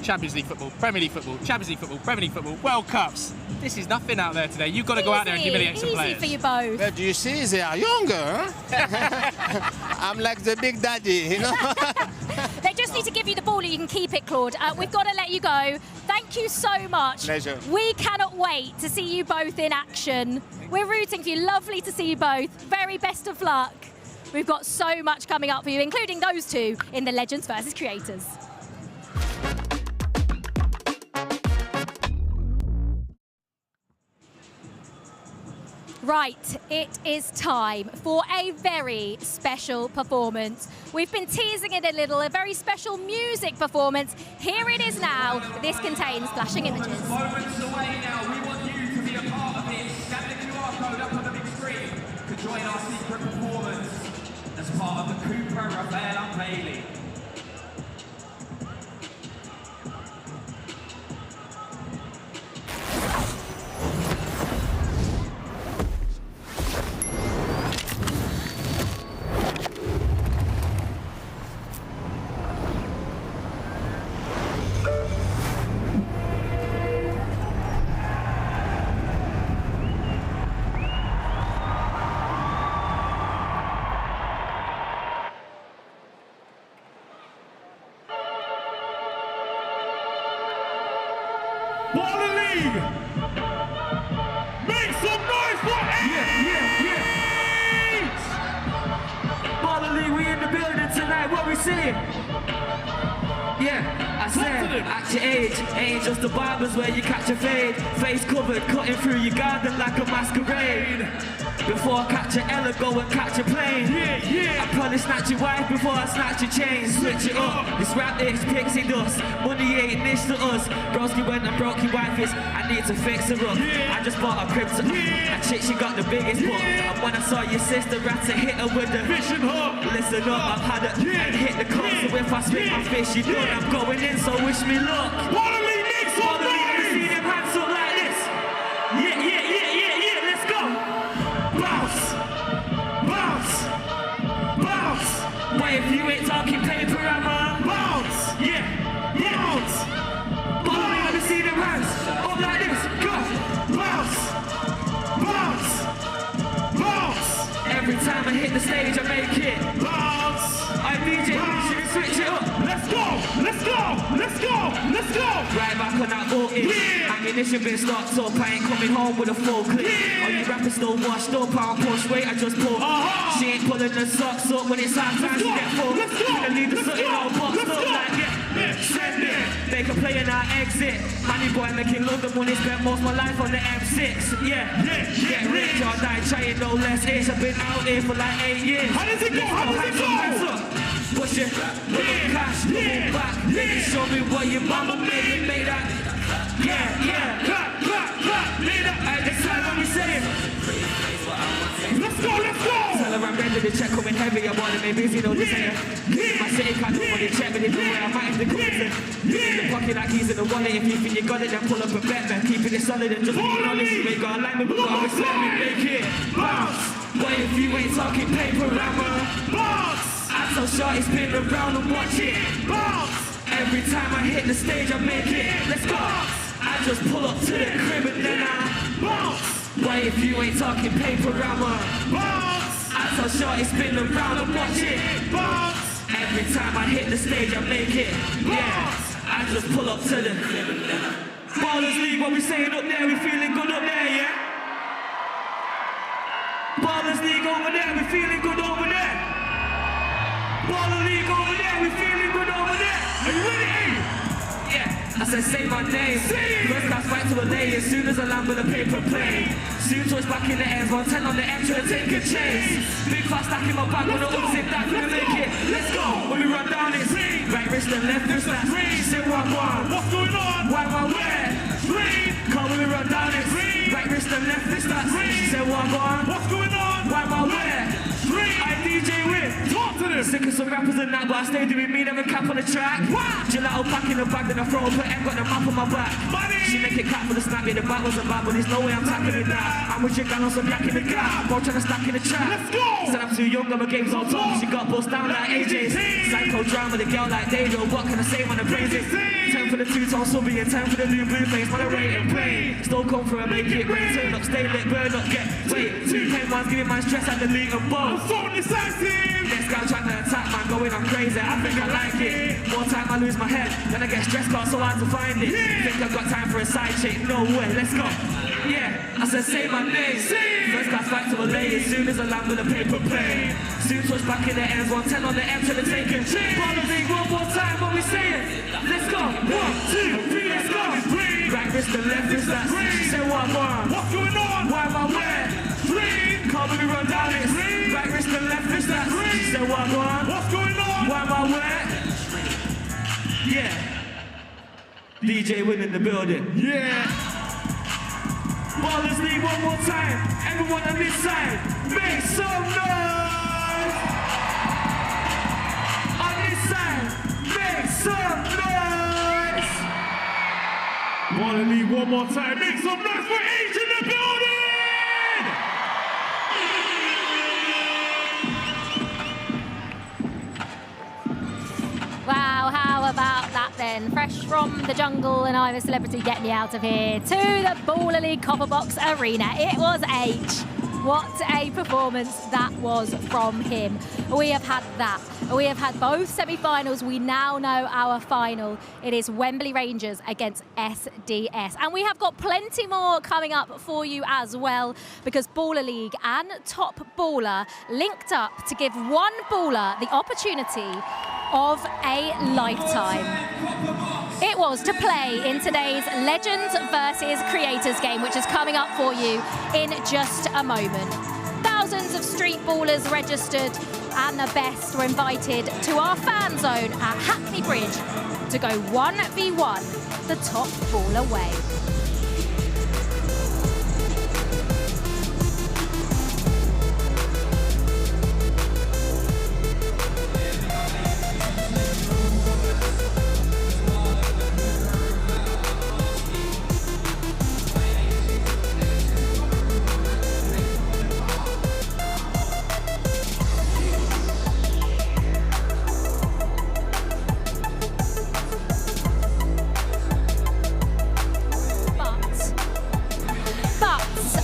Champions League football, Premier League football, Champions League football, Premier League football, World Cups. This is nothing out there today. You've got to go out there and humiliate some players. Easy for you both. But you see, they are younger. I'm like the big daddy, you know. They just need to give you the ball and you can keep it, Claude. We've got to let you go. Thank you so much. Pleasure. We cannot wait to see you both in action. We're rooting for you. Lovely to see you both. Very best of luck. We've got so much coming up for you, including those two in the Legends versus Creators. Right, it is time for a very special performance. We've been teasing it a little, a very special music performance. Here it is now. This contains flashing images. Moments away now. We want you to be a part of this. Scan the QR code up on the big screen to join our secret performance as part of the Cupra Rafael unveiling. Make some noise for Baller League, we in the building tonight, what we see? Yeah, I said, at your age, ain't just the barbers where you catch a fade. Face covered, cutting through your garden like a masquerade. Before I catch a Ella, go and catch a plane. I probably snatch your wife before I snatch your chain. Switch it up, this rap it's pixie dust. Money ain't niche to us. Broski went and broke your wife is, I need to fix her up. I just bought a crypto. A chick, she got the biggest book. And when I saw your sister, I had to hit her with the vision hook. Listen up, I've had it and hit the coast. So if I spit my fish, you done. I'm going in, so wish me luck. Baller League, make some noise. Let me see them hands up like this. Yeah, let's go. Bounce, bounce, bounce. Why if you ain't talking paper, I'm a bounce. Yeah, bounce. Baller League, let me see them hands up like this. Go, bounce, bounce, bounce. Every time I hit the stage, I make it bounce. I DJ, switch it up. Let's go! Right back on that voltage. Ammunition been stocked up, I ain't coming home with a full clip. All you rappers still washed up, I don't push weight, I just pull. She ain't pulling the socks up when it's hard time to get full. Gonna leave the something all boxed up like send it. Make a play and I exit. Money boy making London money, spent most of my life on the M6. Get rich or die trying no less ish. I've been out here for like 8 years. How does it go? Hands up. Push it, cash, come back. Show me what your mama made that. Clap. It's time when we say it. Let's go! Tell her I'm ready to check coming heavy. I want to be busy, no desire. My city can't nobody check me. They know where I might have to come in. In the pocket like keys in the wallet. If you think you got it, then pull up a bet, man. Keeping it solid and just being honest. You ain't got a line, but gotta respect me. Make it bounce. What if you ain't talking paper, rammer? Bounce. I'm so short, spin around and watch it. Bounce. Every time I hit the stage, I make it. Let's go. I just pull up to the crib and then I bounce. Why if you ain't talking paper, rammer? Bounce. I'm so short, spin around and watch it. Bounce. Every time I hit the stage, I make it. I just pull up to the crib and then I Ballers League, what we saying up there? We feeling good up there, yeah? Ballers League over there, we feeling good over there. Baller League over there, we feeling good over there. Are you ready? Yeah. I said, say my name. First class right to a lay. As soon as I land with a paper plane. Soon touch back in the air. 110 on the M, trying to take a chase. Big fast stack in my back. When I unzip that, gonna make it. Let's go. When we run down, it's right wrist and left wrist. She said, what? What's going on? Why am I where? Come when we run down, it's right wrist and left wrist. She said, what? What's going on? Why am I where? I DJ with. Talk to them. Sick of some rappers and that, but I stay doing me, never cap on the track. Gelato pack in the bag, then I throw up, and got the map on my back. She make it clap for the snap, yeah, the back wasn't bad, but there's no way I'm tackling it now. I'm with your gun on some yak in the gap, bro trying to stack in the trap. Let's go! Said I'm too young, got my games on top. She got bust down like AJ's. Psycho drama, the girl like Dayo. What can I say when I praise it? 10 for the two-tone subby and 10 for the new blue face. Man, I rate and play. Still come for a make it rain. Turn up, stay lit, burn up, get wait. 2 pain ones giving my stress at the league and ball. I'm so decisive. Next guy trying to attack, man, going on crazy. I think I like it. More time I lose my head, then I get stressed, cause so hard to find it. Think I've got time for a side chick? No way, let's go. Yeah, I said say my name. First class back to a lay. As soon as I land with a paper plane. Soon touch back in the ends, 110 on the M, trying to take it. Following one more time, what we saying? Let's go. 1, 2, 3, let's go. Right wrist and left wrist, that's say what? What's going on? Why am I where? Can't let me run down this. Right wrist and left wrist, that's say what? What's going on? Why am I where? Yeah. DJ Win in the building. Yeah. Ballers League one more time. Everyone on this side, make some noise. On this side, make some noise. Ballers League one more time. Make some noise for H in the building. Wow, how about that then? Fresh from the jungle and I'm a celebrity, get me out of here to the Baller League Copper Box Arena. It was H. What a performance that was from him. We have had that. We have had both semi-finals. We now know our final. It is Wembley Rangers against SDS. And we have got plenty more coming up for you as well, because Baller League and Top Baller linked up to give one baller the opportunity of a lifetime. It was to play in today's Legends versus Creators game, which is coming up for you in just a moment. Thousands of street ballers registered, and the best were invited to our fan zone at Hackney Bridge to go 1v1 the Top Baller way.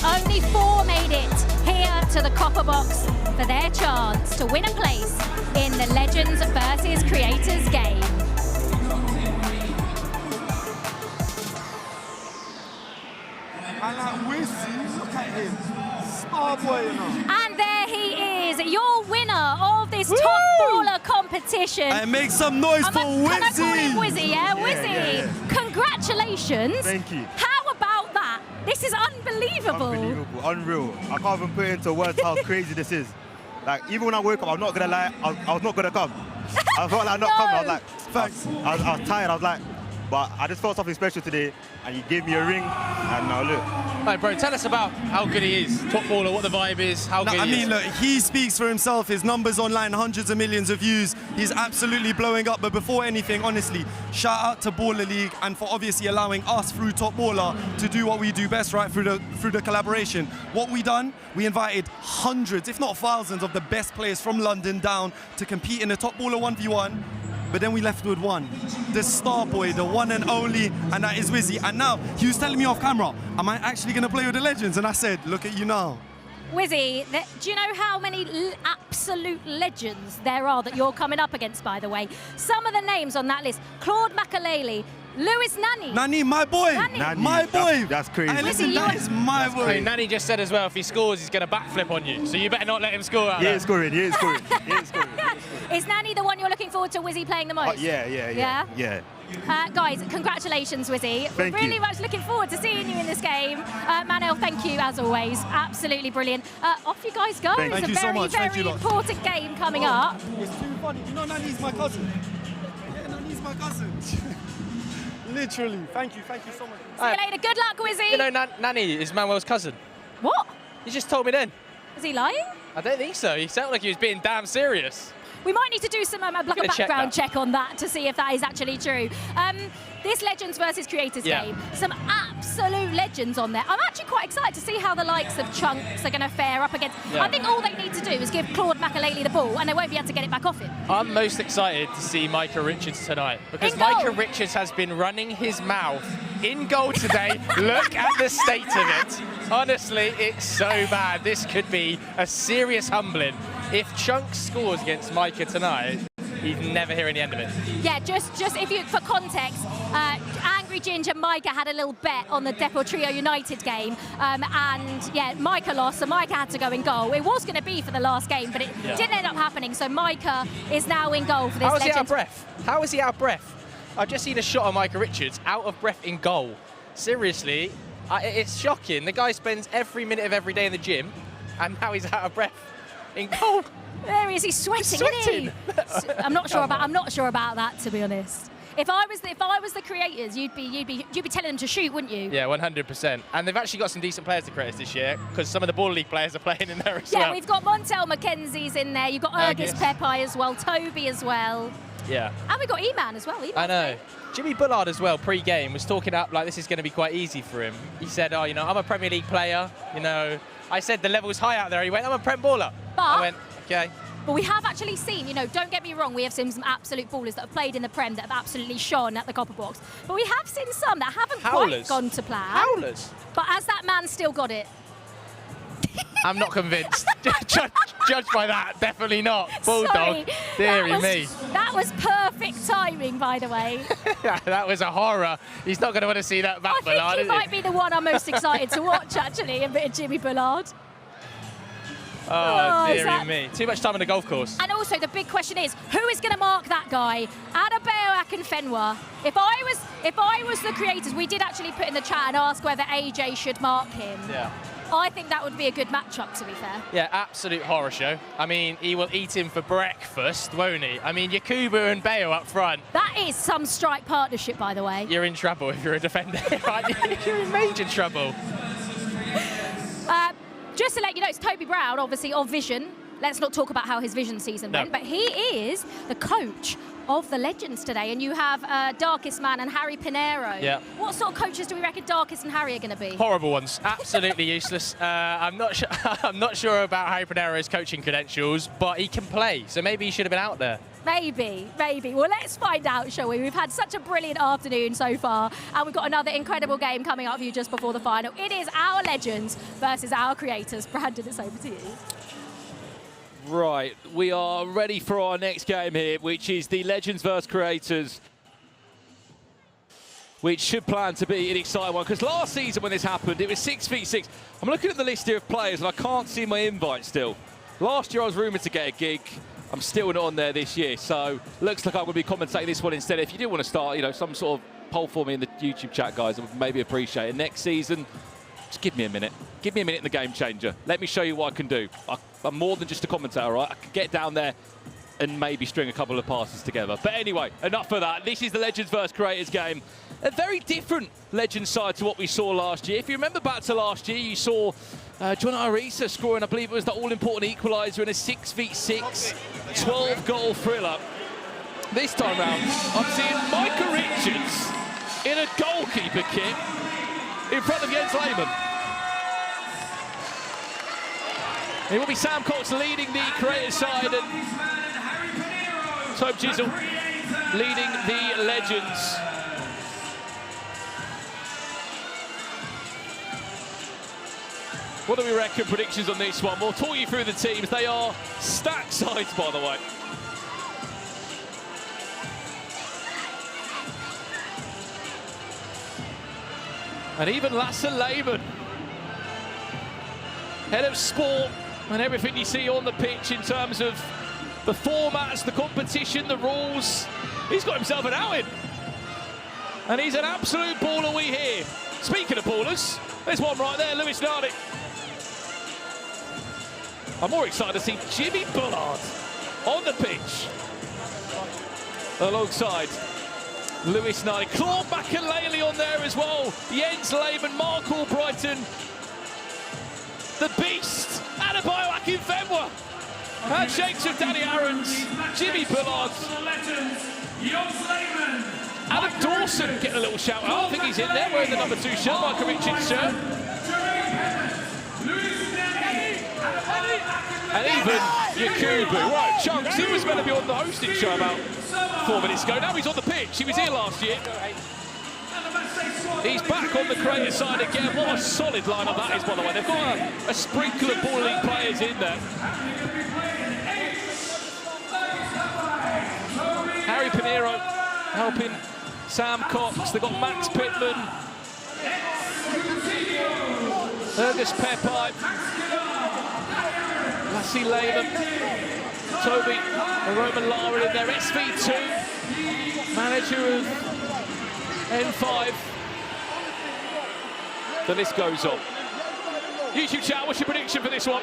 Only 4 made it here to the Copper Box for their chance to win a place in the Legends versus Creators game. I like Wizzy, look at him. Star boy, you know. And there he is, your winner of this Top Baller competition. And make some noise for Wizzy. Can I call him Wizzy, yeah? Wizzy, congratulations. Thank you. How about that? This is unbelievable. Unbelievable, unreal. I can't even put it into words how crazy this is. Like, even when I woke up, I'm not gonna lie, I was not gonna come. I felt like not coming. I was like, thanks. I was tired. I was like, but I just felt something special today, and you gave me a ring, and now look. Hey, bro, tell us about how good he is. Top baller, what the vibe is, how good he is. I mean, look, he speaks for himself. His numbers online, hundreds of millions of views. He's absolutely blowing up. But before anything, honestly, shout out to Baller League and for obviously allowing us through Top Baller to do what we do best, right, through the collaboration. What we done, we invited hundreds, if not thousands, of the best players from London down to compete in the Top Baller 1v1. But then we left with one, the star boy, the one and only, and that is Wizzy. And now, he was telling me off camera, am I actually going to play with the Legends? And I said, look at you now. Wizzy, do you know how many absolute legends there are that you're coming up against, by the way? Some of the names on that list, Claude Makalele, Lewis Nani. Nani, my boy. Nani. My boy. That's crazy. Hey, listen, that is my boy. Hey, Nani just said as well, if he scores, he's going to backflip on you. So you better not let him score out there. He is scoring, Is Nani the one you're looking forward to Wizzy playing the most? Yeah. Guys, congratulations, Wizzy. Thank We're really you. much looking forward to seeing you in this game. Manel, thank you as always. Absolutely brilliant. Off you guys go. Thank It's you a so very, much. Thank very you lot. important game coming up. It's too funny. You know Nani's my cousin. Yeah, Nani's my cousin. Literally. Thank you so much. See you later. Good luck, Wizzy. You know, Nani is Manuel's cousin. What? You just told me then. Is he lying? I don't think so. He sounded like he was being damn serious. We might need to do some like a Gonna check background that. check on that to see if that is actually true. This Legends versus Creators Yeah. game, some absolute legends on there. I'm actually quite excited to see how the likes of Chunks are going to fare up against. Yeah. I think all they need to do is give Claude Makalele the ball and they won't be able to get it back off him. I'm most excited to see Micah Richards tonight because Micah Richards has been running his mouth in goal today. Look at the state of it. Honestly, it's so bad. This could be a serious humbling. If Chunks scores against Micah tonight, he's never hearing the end of it. Yeah, just if you, for context, Angry Ginger Micah had a little bet on the Depot Trio United game, and yeah, Micah lost, so Micah had to go in goal. It was going to be for the last game, but it didn't end up happening, so Micah is now in goal for this How is he legend. out of breath? How is he out of breath? I've just seen a shot of Micah Richards out of breath in goal. Seriously, it's shocking. The guy spends every minute of every day in the gym, and now he's out of breath in goal. There he is. He's sweating, isn't he? I'm not sure about that, to be honest. If I was the creators, you'd be telling them to shoot, wouldn't you? Yeah, 100%. And they've actually got some decent players to create this year because some of the Ball League players are playing in there as well. Yeah, we've got Montel McKenzie's in there. You've got Urgis Pepe as well, Toby as well. Yeah. And we've got E-Man as well. I know. Jimmy Bullard as well, pre-game, was talking up like this is going to be quite easy for him. He said, oh, you know, I'm a Premier League player. You know, I said the level's high out there. He went, I'm a Prem baller. But I went, okay. But we have actually seen, you know, don't get me wrong, we have seen some absolute ballers that have played in the Prem that have absolutely shone at the Copper Box. But we have seen some that haven't quite gone to plan. Howlers. But has that man still got it? I'm not convinced. Judged by that, definitely not. Bulldog, Sorry, dearie me. That was perfect timing, by the way. That was a horror. He's not going to want to see that back, I think Bullard, he is might be the one I'm most excited to watch, actually, a bit of Jimmy Bullard. Oh, is dearie that- me. Too much time on the golf course. And also, the big question is, who is going to mark that guy? Adebayo Akinfenwa. If I was the creators, we did actually put in the chat and ask whether AJ should mark him. Yeah. I think that would be a good matchup, to be fair. Yeah, absolute horror show. I mean, he will eat him for breakfast, won't he? I mean, Yakubu and Bayo up front. That is some strike partnership, by the way. You're in trouble if you're a defender. You're in major trouble. Just to let you know, it's Toby Brown, obviously, of Vision. Let's not talk about how his Vision season went, but he is the coach of the Legends today, and you have Darkest Man and Harry Pinero. Yeah. What sort of coaches do we reckon Darkest and Harry are going to be? Horrible ones, absolutely useless. I'm not sure about Harry Pinero's coaching credentials, but he can play, so maybe he should have been out there. Maybe. Well, let's find out, shall we? We've had such a brilliant afternoon so far, and we've got another incredible game coming up for you just before the final. It is our Legends versus our creators. Brandon, it's over to you. Right, we are ready for our next game here, which is the Legends vs Creators, which should plan to be an exciting one, because last season when this happened, it was 6v6. I'm looking at the list here of players, and I can't see my invite still. Last year I was rumoured to get a gig. I'm still not on there this year, so looks like I'm going to be commentating this one instead. If you do want to start, you know, some sort of poll for me in the YouTube chat, guys, I would maybe appreciate it. Next season, just give me a minute. Give me a minute in the Game Changer. Let me show you what I can do. I'm more than just a commentator, right? I can get down there and maybe string a couple of passes together. But anyway, enough of that. This is the Legends vs Creators game. A very different Legends side to what we saw last year. If you remember back to last year, you saw John Arisa scoring, I believe it was the all-important equaliser in a 6v6, 12-goal thriller. This time round, I'm seeing Micah Richards in a goalkeeper kit in front of Jens Lehmann. It will be Sam Cox leading the creative side and Tobe Chisel leading the Legends. What do we reckon predictions on this one? We'll talk you through the teams. They are stacked sides, by the way. And even Lasse Lehmann, head of sport and everything you see on the pitch in terms of the formats, the competition, the rules. He's got himself an outing. And he's an absolute baller, we hear. Speaking of ballers, there's one right there, Lewis Nani. I'm more excited to see Jimmy Bullard on the pitch alongside Lewis Nani. Claude Makelele on there as well. Jens Lehmann, Mark Albrighton, the Beast, Adebayo Akinfenwa. Handshakes of Danny Aarons, Jimmy Bullard. Adam Dawson getting a little shout out. I think he's in there wearing the number 2 shirt, Michael Richards' shirt. And even Yakubu. Right, Chunks, he was meant to be on the hosting show about 4 minutes ago. Now he's on the pitch. He was here last year. He's back on the creator side again. What a solid lineup that is, by the way. They've got a sprinkle of Ball League players in there. Harry Pinheiro helping Sam Cox. They've got Max Pittman, Ergus Pepai, Lassie Lehmann, Toby and Roman Lara in there. SV2, manager of N5. The list goes on. YouTube chat, what's your prediction for this one?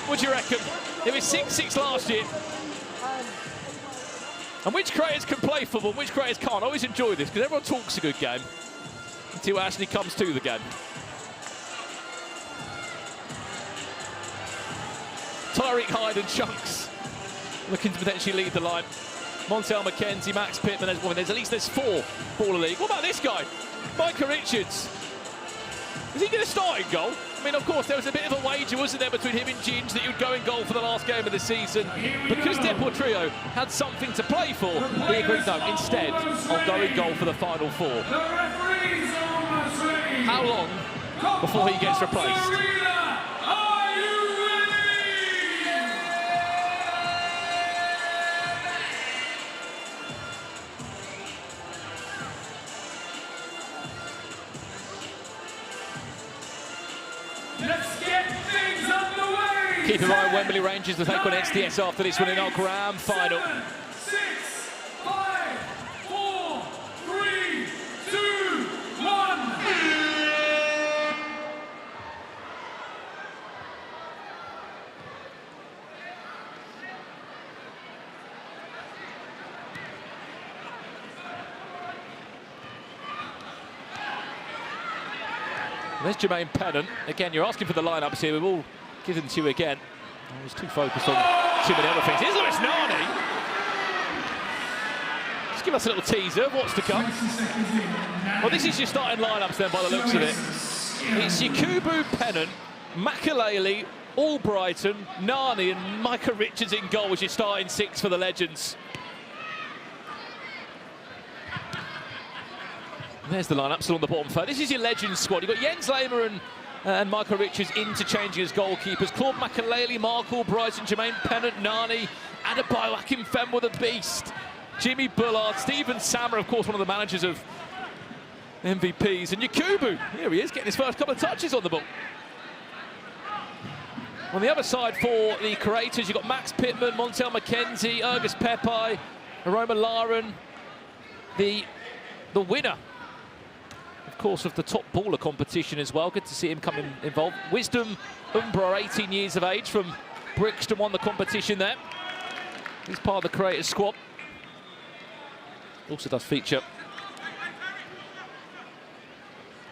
What do you reckon? It was 6-6 last year. And which creators can play football, which creators can't? I always enjoy this, because everyone talks a good game until it actually comes to the game. Tyreek Hyde and Chunks looking to potentially lead the line. Montel McKenzie, Max Pittman, there's at least 4 Baller League. What about this guy? Micah Richards. Is he going to start in goal? I mean, of course, there was a bit of a wager, wasn't there, between him and Ginge that he would go in goal for the last game of the season. Because Deportrio had something to play for, we agreed, no, instead, I'll go in goal for the final 4. How long before he gets replaced? Keep in mind, Wembley Rangers will take on SDS after this one in our grand final. 6, 5, 4, 3, 2, 1. There's Jermaine Pennant. Again, you're asking for the lineups here. We've all given to you again. I was too focused on too many other things. Here's Lewis Nani. Just give us a little teaser of what's to come. Well, this is your starting lineups then, by the looks of it. It's Yakubu, Pennant, Makelele, Albrighton, Nani, and Micah Richards in goal as your starting 6 for the Legends. There's the lineup, still on the bottom third. This is your Legends squad. You've got Jens Lehmann and Michael Richards interchanging as goalkeepers. Claude Makelele, Mark Albrighton, Jermaine Pennant, Nani, Adebayo Akinfenwa, the Beast, Jimmy Bullard, Stephen Sammer, of course, one of the managers of MVPs, and Yakubu. Here he is, getting his first couple of touches on the ball. On the other side for the creators, you've got Max Pittman, Montel McKenzie, Ergus Pepai, Roman Laren, the winner, of course, of the top baller competition as well. Good to see him coming involved. Wisdom Umbra, 18 years of age, from Brixton, won the competition there. He's part of the creators squad. Also does feature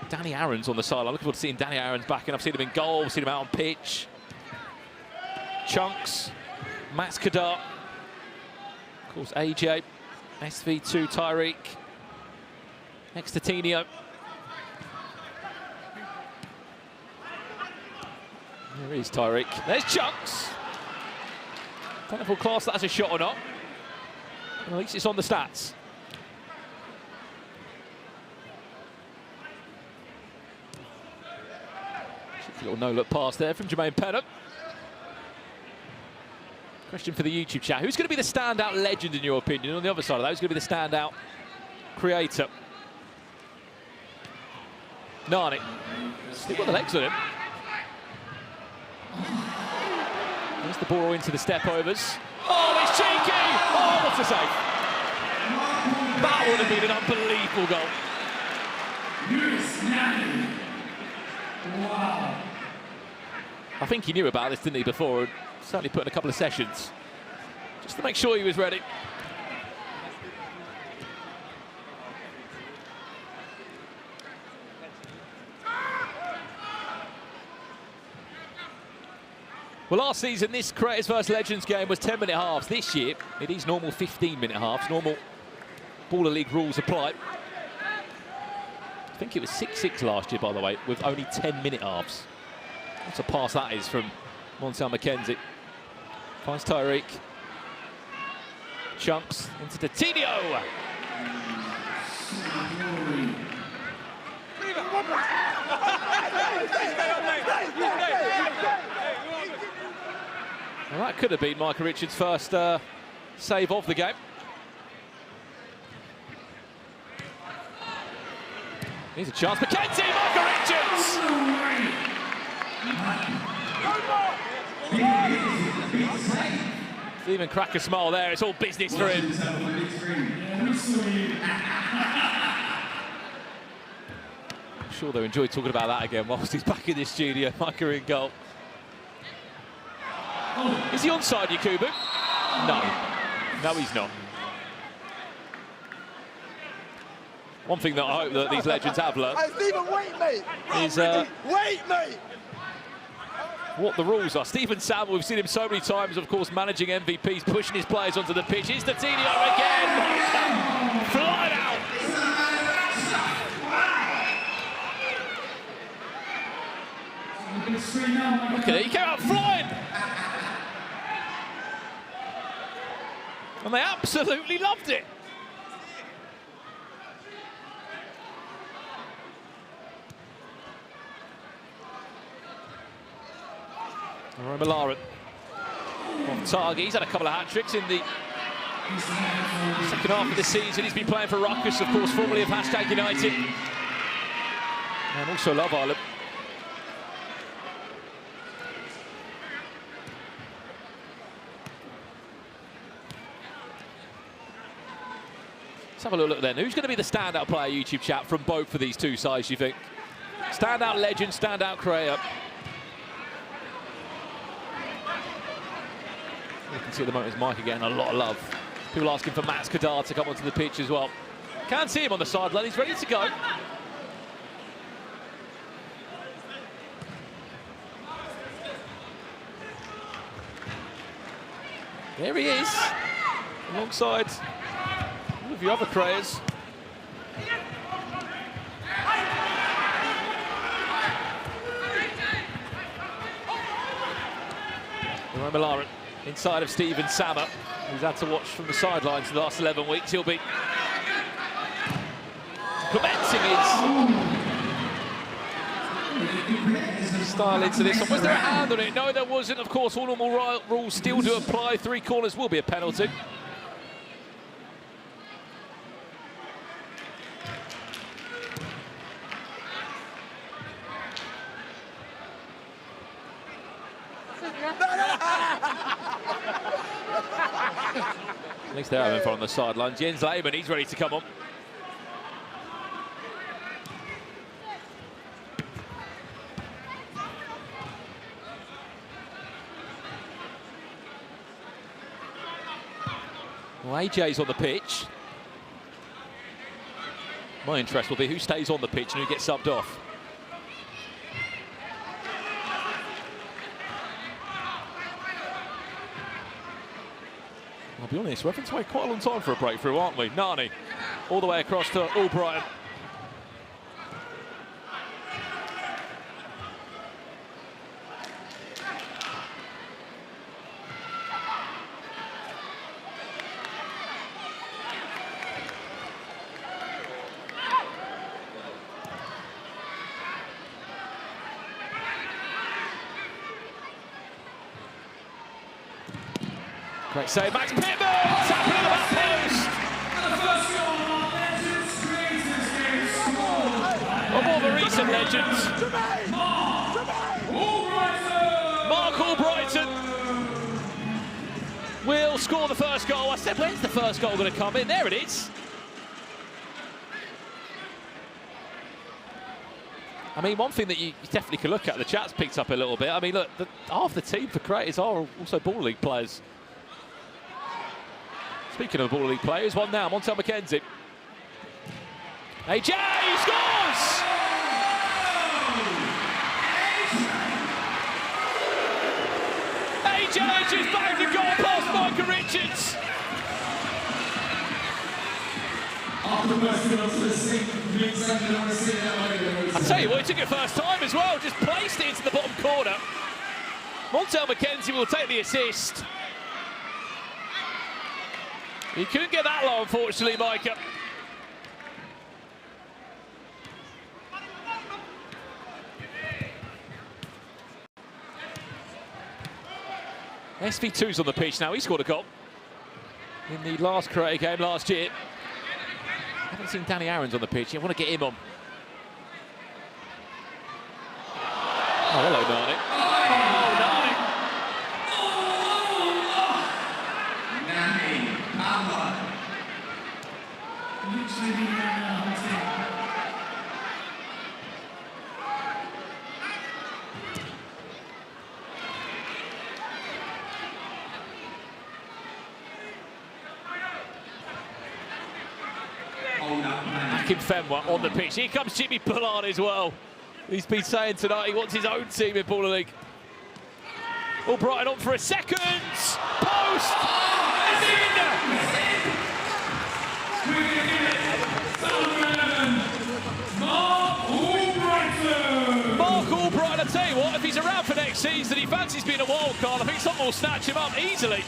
Danny Aarons on the side. I'm looking forward to seeing Danny Aarons back, and I've seen him in goal, seen him out on pitch. Chunks, Max Kadar, of course AJ, SV2, Tyreek, next to Tinio. There is Tyreek. There's Chunks. I don't know if we'll class that as a shot or not. Well, at least it's on the stats. A little no-look pass there from Jermaine Pennant. Question for the YouTube chat. Who's going to be the standout legend, in your opinion? On the other side of that, who's going to be the standout creator? Nani. Still got the legs on him. There's the ball into the step-overs. Oh, it's cheeky! Oh, what a save. That would have been an unbelievable goal. Wow. I think he knew about this, didn't he, before? And certainly put in a couple of sessions just to make sure he was ready. Well, last season, this Creators vs Legends game was 10-minute halves. This year, it is normal 15-minute halves. Normal Baller League rules apply. I think it was 6-6 last year, by the way, with only 10-minute halves. What a pass that is from Montel McKenzie. Finds Tyreek. Chunks into Coutinho. Well, that could have been Micah Richards' first save of the game. Here's a chance. McKenzie, Micah Richards! Didn't even crack a smile there. It's all business for him. I'm sure they'll enjoy talking about that again whilst he's back in the studio. Micah in goal. Is he onside, Yakubu? No. No, he's not. One thing that I hope that these legends have learned is wait, mate! What the rules are. Stephen Samuel, we've seen him so many times, of course, managing MVPs, pushing his players onto the pitch. Here's Coutinho again. Flying out. Look at it, he came out flying. And they absolutely loved it. Omilana on target. He's had a couple of hat-tricks in the second half of the season. He's been playing for Ruckus, of course, formerly of #United. And also Love Island. Let's have a little look then. Who's going to be the standout player, YouTube chat, from both of these two sides, you think? Standout legend, standout creator. You can see at the moment is Micah getting a lot of love. People asking for Max Kadar to come onto the pitch as well. Can't see him on the sideline, he's ready to go. There he is, alongside all of your other creators. Omilana inside of Stephen Sammer, who's had to watch from the sidelines the last 11 weeks. He'll be implementing his style into this one. Was there a hand on it? No, there wasn't. Of course, all normal rules still do apply. 3 corners will be a penalty. At least they're having fun on the sideline. Jens Lehmann, he's ready to come on. Well, AJ's on the pitch. My interest will be who stays on the pitch and who gets subbed off. I'll be honest, we're having to wait quite a long time for a breakthrough, aren't we? Nani, all the way across to Albrighton. Great save, Max Pittman! Tapping in the back post! And the first goal of our Legends Creators game scored. Of all the recent legends. Mark Albrighton will score the first goal. I said, when's the first goal going to come in? There it is. I mean, one thing that you definitely can look at, the chat's picked up a little bit. I mean, look, half the team for creators are also Baller League players. Speaking of Baller League players, one now, Montel McKenzie. AJ scores! AJ just banged the goal past Micah Richards. I'll tell you what, he took it first time as well, just placed it into the bottom corner. Montel McKenzie will take the assist. He couldn't get that low, unfortunately, Micah. SV2's on the pitch now. He scored a goal in the last Creator game last year. I haven't seen Danny Aarons on the pitch. I want to get him on. Oh, hello, Nani. Oh, Nani. Fenwa on the pitch. Here comes Jimmy Bullard as well. He's been saying tonight he wants his own team in Baller League. All Brighton on for a second. Post! And in! Mark Albrighton, I tell you what, if he's around for next season, he fancies being a wild card. I think someone will snatch him up easily.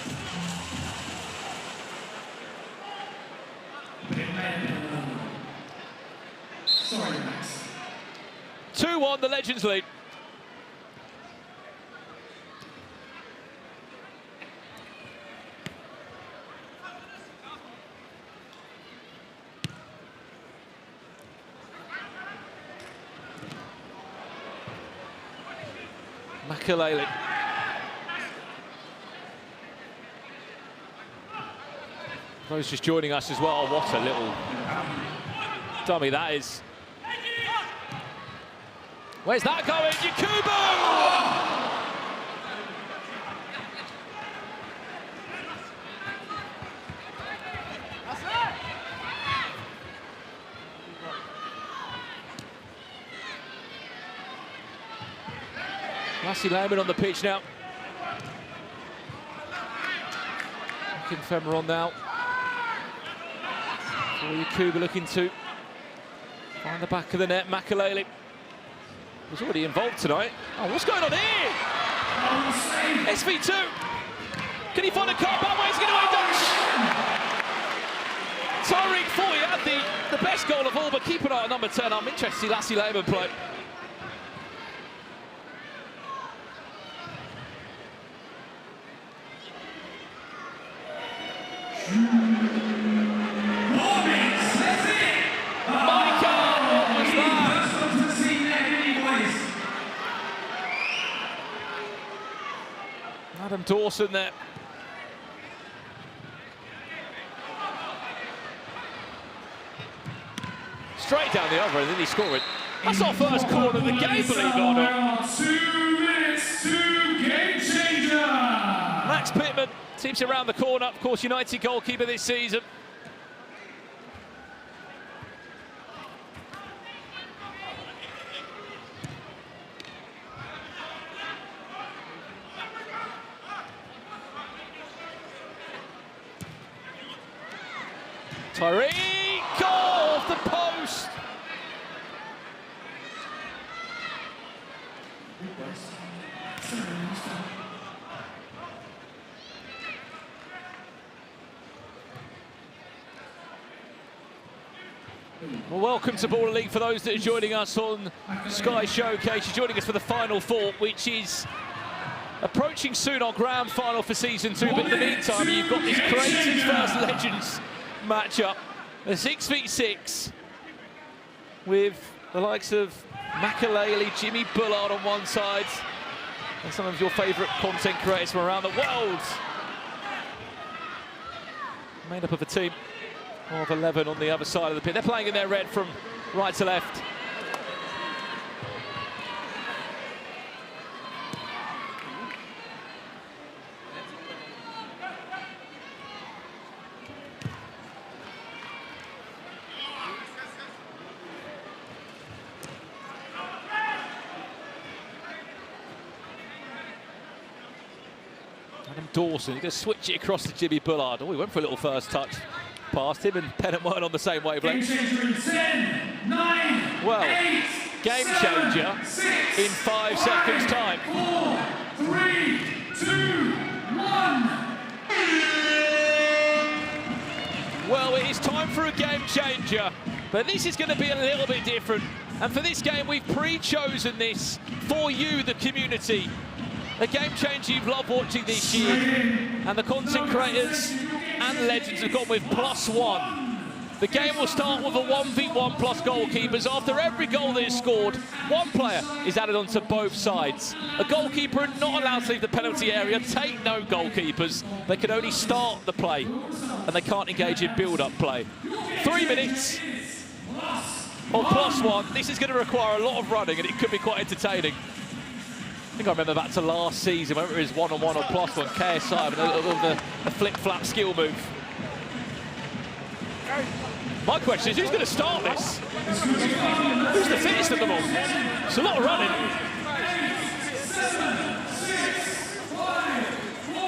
Sorry, Max. 2-1, the Legends lead. Makalele. Those just joining us as well. What a little dummy that is. Where's that going? Yakubu! Lassie Lehman on the pitch now. Femmer on now. For Yakubu looking to find the back of the net. Makalele was already involved tonight. Oh, what's going on here? SV2. Can he find a cut back? Where's he going to end up? Tyreek Foy had the best goal of all, but keep an eye on number 10. I'm interested to see Lassie Lehman play. Adam Dawson there. Straight down the other and then he scored it. That's our first corner of the game, believe it or not. 2 minutes to game changer. Max Pittman seems around the corner. Of course, United goalkeeper this season. Tyreek off the post. Well, welcome to Baller League for those that are joining us on Sky Showcase. You're joining us for the Final Four, which is approaching soon our grand final for Season 2. But in the meantime, you've got this Creators vs Legends matchup, a 6v6 with the likes of Makalele, Jimmy Bullard on one side, and some of your favourite content creators from around the world. Made up of a team of 11 on the other side of the pitch. They're playing in their red from right to left. Adam Dawson, he's going to switch it across to Jimmy Bullard. Oh, he went for a little first touch past him, and Pennant weren't on the same wavelength. Game changer in 10, 9, well, 8, game 7, changer 6, in 5 seconds' time. 4, 3, 2, 1. Well, it is time for a game changer, but this is going to be a little bit different. And for this game, we've pre-chosen this for you, the community. A game changer you've loved watching this year. And the content creators and legends have gone with +1. The game will start with a 1v1 plus goalkeepers. After every goal that is scored, one player is added onto both sides. A goalkeeper not allowed to leave the penalty area. Take no goalkeepers. They can only start the play, and they can't engage in build-up play. 3 minutes of +1. This is going to require a lot of running, and it could be quite entertaining. I think I remember back to last season, whether it was one-on-one or +1, KSI with a flip-flap skill move. My question is, who's going to start this? Who's the fittest of them all? It's a lot of running.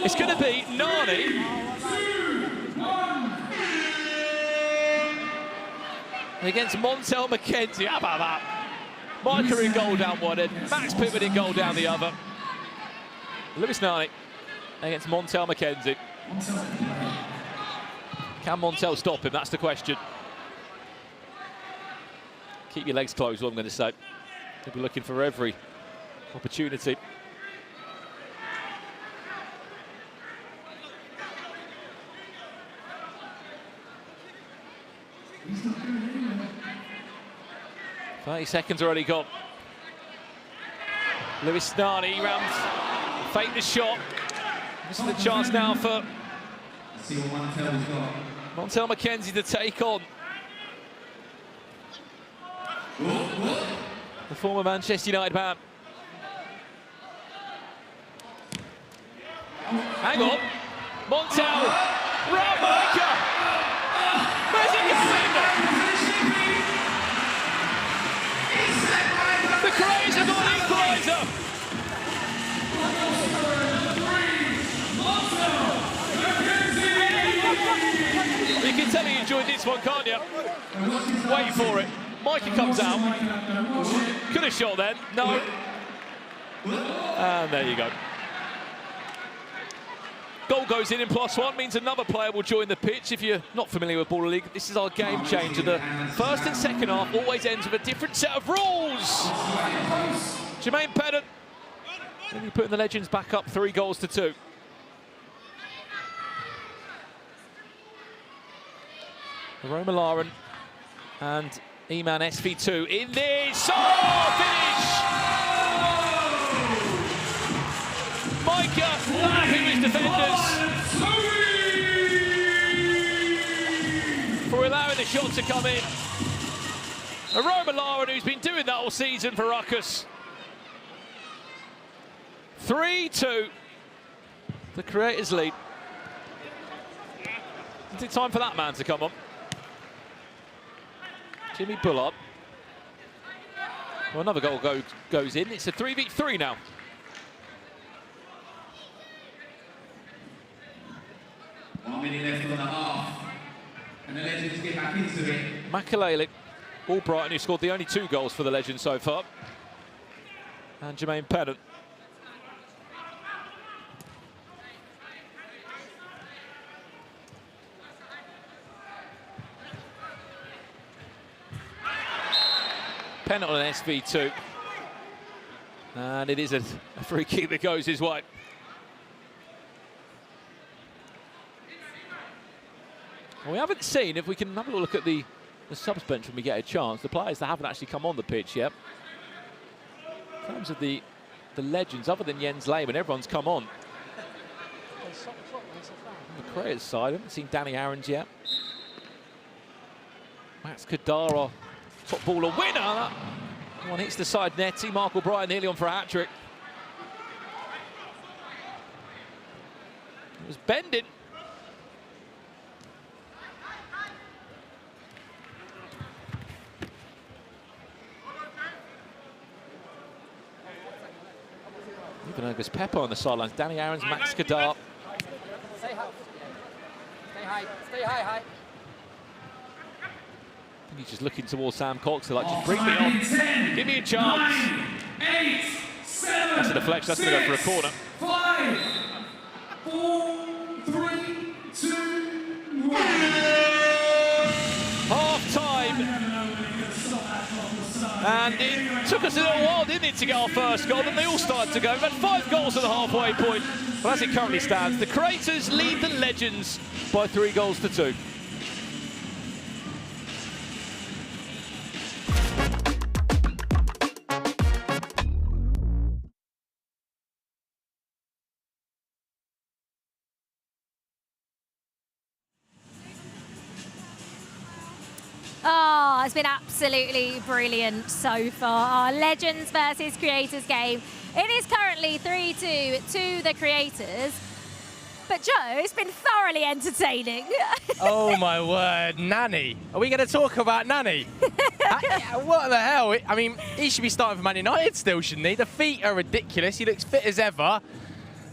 It's going to be Nani against Montel McKenzie. How about that? Micah in goal down one end, Max Pittman in goal down the other. Lewis Nani against Montel McKenzie. Can Montel stop him? That's the question. Keep your legs closed, what I'm going to say. He'll be looking for every opportunity. He's not going anywhere. 30 seconds already gone. Lewis Nani round, fake the shot. This is the chance now for see what Montel's got. Montel McKenzie to take on the former Manchester United man. Hang on, Montel, Micah. Where's it going? The Cranes have got an equaliser. You can tell he enjoyed this one, can't you? Wait for it. Micah comes out. Could have shot then. No. And there you go. Goal goes in +1, means another player will join the pitch. If you're not familiar with Baller League, this is our game changer. The first and second half always ends with a different set of rules. Jermaine Pennant. Then you're putting the Legends back up 3-2. Roma Laren and Eman SV2 in this. Oh, finish! Micah laughing his defenders for allowing the shot to come in. Roma Laren, who's been doing that all season for Ruckus. 3-2. The Creators lead. Is it time for that man to come on? Jimmy Bullard. Well, another goal goes in. It's a 3v3 now. One minute left on the half. And the Legends get back into it. Makalele, Albrighton, who scored the only 2 goals for the Legends so far. And Jermaine Pennant. Pennant on an SV2. And it is a free kick that goes his way. Well, we haven't seen, if we can have a look at the subs bench when we get a chance, the players that haven't actually come on the pitch yet. In terms of the Legends, other than Jens Lehmann, everyone's come on. On the Creators side, I haven't seen Danny Aarons yet. Max Kadara, top baller winner. That one hits the side netting. Mark O'Brien nearly on for a hat-trick. It was bending. Even Angus Pepper on the sidelines. Danny Aarons, Max Kadar, Stay high. He's just looking towards Sam Cox, like, just bring me on. Give me a chance. 9, 8, 7, that's a deflection, that's going to go for a corner. 5, 4, 3, 2, 1. Half time. And it took us a little while, didn't it, to get our first goal, then they all started to go. We've had 5 goals at the halfway point. Well, as it currently stands, the Creators lead the Legends by 3 goals to 2. Oh, it's been absolutely brilliant so far. Our Legends versus Creators game. It is currently 3-2 to the Creators. But Joe, it's been thoroughly entertaining. Oh my word, Nani. Are we going to talk about Nani? What the hell? I mean, he should be starting for Man United still, shouldn't he? The feet are ridiculous. He looks fit as ever.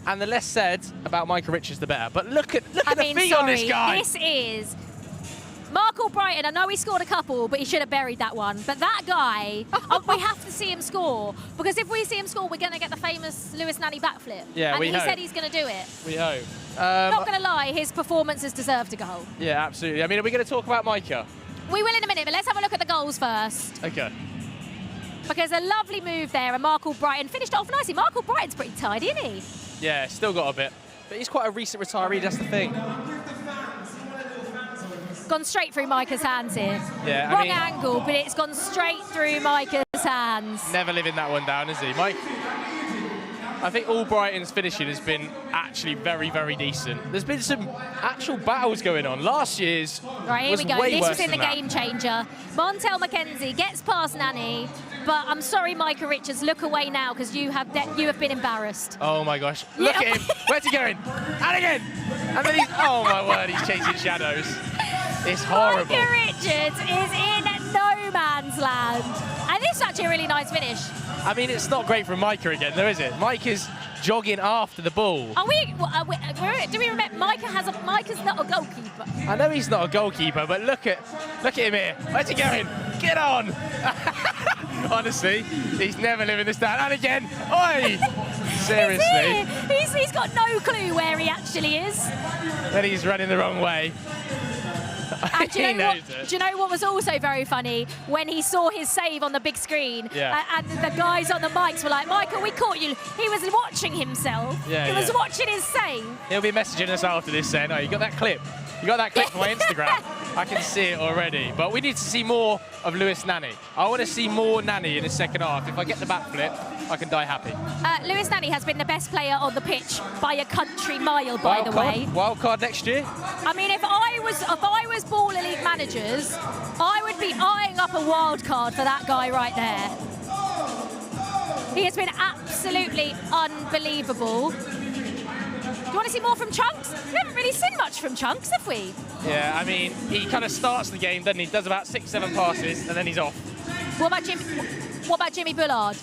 And the less said about Michael Richards, the better. But look at the feet on this guy. This is Mark Albrighton. I know he scored a couple, but he should have buried that one. But that guy, we have to see him score. Because if we see him score, we're going to get the famous Lewis Nani backflip. Yeah, and we he hope. said he's going to do it. We hope. Not going to lie, his performance has deserved a goal. Yeah, absolutely. I mean, are we going to talk about Micah? We will in a minute, but let's have a look at the goals first. Okay. Because a lovely move there, and Mark Albrighton finished off nicely. Mark Albrighton's pretty tidy, isn't he? Yeah, still got a bit. But he's quite a recent retiree, that's the thing. Gone straight through Micah's hands here. Yeah, Wrong angle, but it's gone straight through Micah's hands. Never living that one down, is he? Mike, I think Albrighton's finishing has been actually very, very decent. There's been some actual battles going on. Last year's Right, here was we go. way This worse was in the than that. game changer. Montel McKenzie gets past Nani, but I'm sorry, Micah Richards, look away now because you have been embarrassed. Oh my gosh. Look at him. Where's he going? And again. And then he's, oh my word, he's chasing shadows. It's horrible. Micah Richards is in no man's land. And this is actually a really nice finish. I mean, it's not great from Micah again, though, is it? Micah's jogging after the ball. Do we remember Micah's not a goalkeeper? I know he's not a goalkeeper, but look at him here. Where's he going? Get on! Honestly, he's never living this down. And again, oi! Seriously. He's got no clue where he actually is. Then he's running the wrong way. And do you know what was also very funny? When he saw his save on the big screen, and the guys on the mics were like, Michael, we caught you. He was watching himself. He was watching his save. He'll be messaging us after this saying, oh, you got that clip? You got that clip from my Instagram? I can see it already. But we need to see more of Lewis Nani. I want to see more Nani in the second half. If I get the backflip, I can die happy. Lewis Nani has been the best player on the pitch by a country mile, by the way. Wild card next year? I mean, if I was Baller League managers, I would be eyeing up a wild card for that guy right there. He has been absolutely unbelievable. Do you want to see more from Chunks? We haven't really seen much from Chunks, have we? Yeah, I mean, he kind of starts the game, doesn't he? Does about 6-7 passes, and then he's off. What about Jimmy Bullard?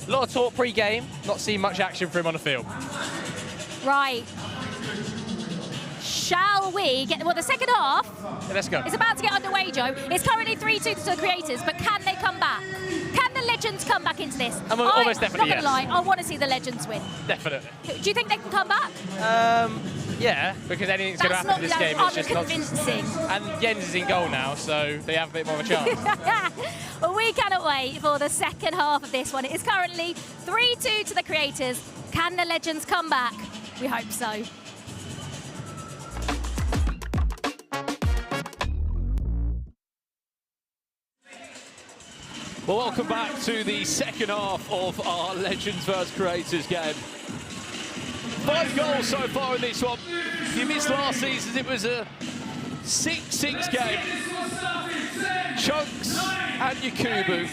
A lot of talk pre-game, not seen much action for him on the field. Right. Shall we get the second half? Yeah, let's go. It's about to get underway, Joe. It's currently 3-2 to the Creators, but can they come back? Can the Legends come back into this? Almost definitely, not gonna lie, I want to see the Legends win. Definitely. Do you think they can come back? Yeah, because anything's going to happen in this game. It's just not convincing. And Jens is in goal now, so they have a bit more of a chance. Well, we cannot wait for the second half of this one. It is currently 3-2 to the Creators. Can the Legends come back? We hope so. Well, welcome back to the second half of our Legends vs Creators game. 5 goals so far in this one. If you missed last season, it was a 6-6 game. Chunks and Yakubu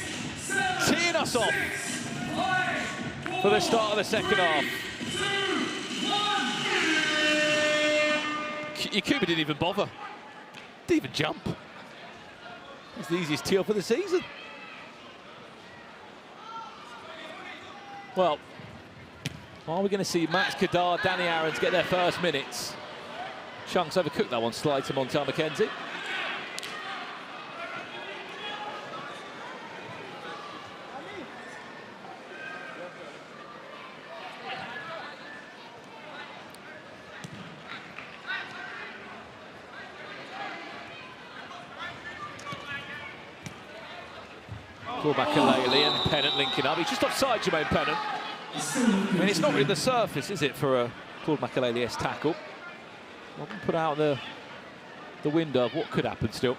teeing us off for the start of the second half. Yakubu didn't even bother. Didn't even jump. It's the easiest tee off of the season. Well, are we going to see Max Kadar, Danny Aarons get their first minutes? Chunks overcooked that one slightly to Montel McKenzie. Ball back Kalele and Pennant linking up. He's just offside, Jermaine Pennant. I mean, it's not really the surface, is it, for a Claude Makelele-esque tackle? Well, put out the window of what could happen still.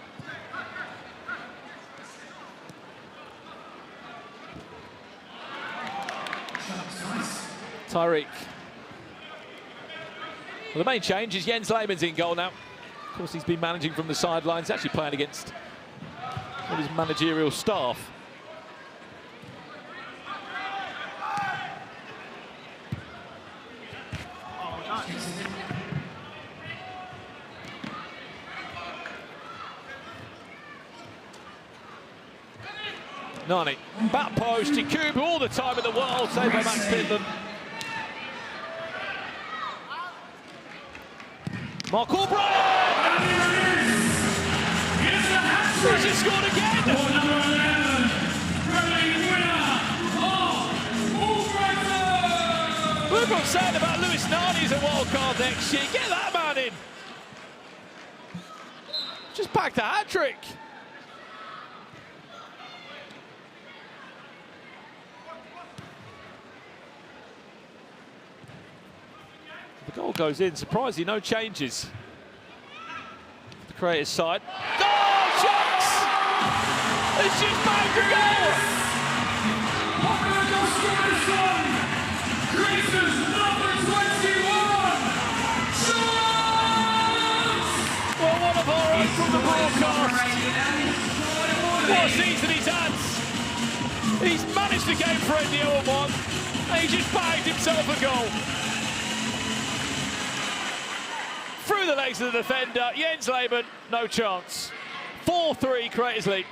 Tyreek. Well, the main change is Jens Lehmann's in goal now. Of course, he's been managing from the sidelines, actually playing against one of his managerial staff. Nani, back post, Jakubu all the time in the world, saved by Max Pitman. Mark Albright! He's just scored again! We've got saying about Lewis Nani's a wild card next year. Get that man in! Just packed a hat-trick. The goal goes in, surprisingly no changes. The Creators side. Oh, Chunks! It's just banged a goal! Creators number 21! Well, one of our own from the broadcast. What a season he's had! He's managed the game for NDL 1, and he just bagged himself a goal. Through the legs of the defender, Jens Lehmann, no chance. 4-3, Creators lead.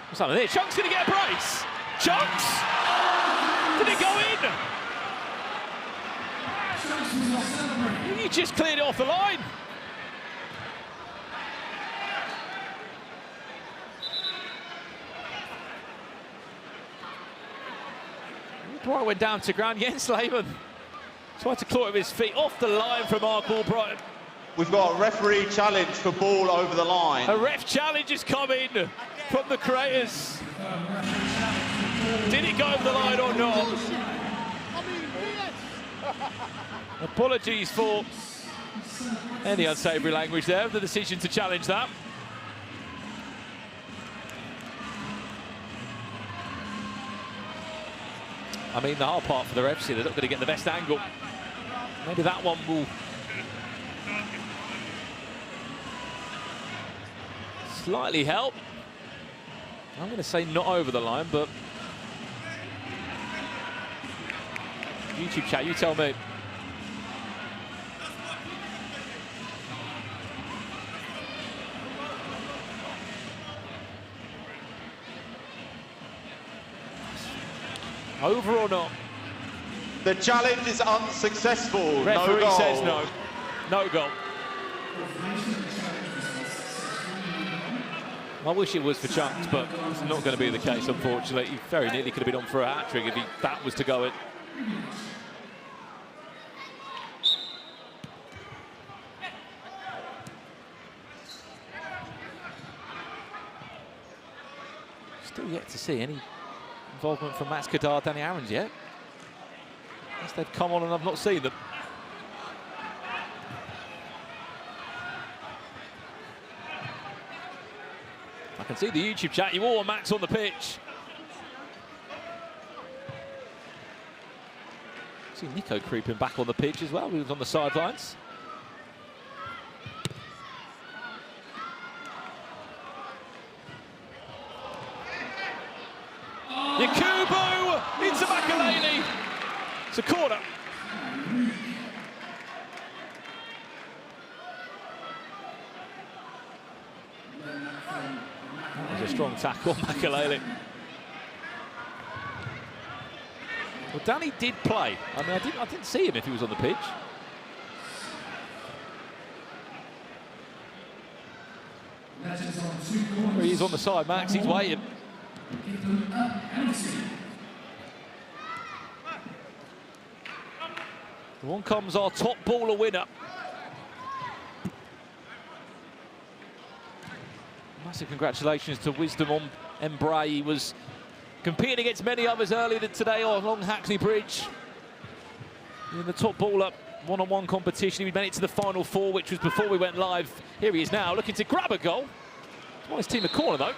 What's happening here? Chunk's going to get a brace. Chunks! Did it go in? He just cleared it off the line. Bright went down to ground. Jens Lehmann tried to claw it with his feet off the line from Mark Albright. We've got a referee challenge for ball over the line. A ref challenge is coming from the Creators. Did it go over the line or not? Apologies for any unsavoury language there, the decision to challenge that. I mean, the hard part for the refs here, they're not going to get the best angle. Maybe that one will slightly help. I'm going to say not over the line, but YouTube chat, you tell me. Over or not? The challenge is unsuccessful. Referee no goal. says no. No goal. I wish it was for Chunks, but it's not going to be the case, unfortunately. He very nearly could have been on for a hat-trick if that was to go in. Still yet to see any involvement from Max Kadar, Danny Aarons yet. Unless they've come on and I've not seen them. I can see the YouTube chat. You all want Max on the pitch. See Niko creeping back on the pitch as well. He was on the sidelines. Jakubu into a corner. That was a strong tackle, Makalele. Well, Danny did play. I mean, I didn't see him if he was on the pitch. He's on the side, Max. He's waiting. On comes our top baller winner. Massive congratulations to Wisdom on Embray. He was competing against many others earlier today along Hackney Bridge. In the top baller one-on-one competition, he made it to the final four, which was before we went live. Here he is now, looking to grab a goal. Well, his team a corner, though.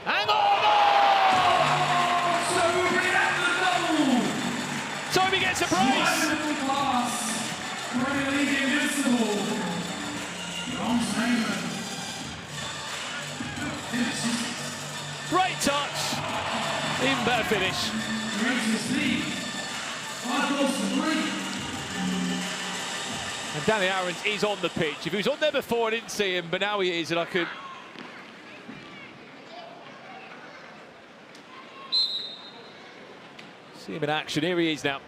Hang on! Toby at the goal! Toby gets a brace! Premier League invincible. Great touch. Even better finish. And Danny Aarons is on the pitch. If he was on there before, I didn't see him, but now he is, and I could... see him in action. Here he is now.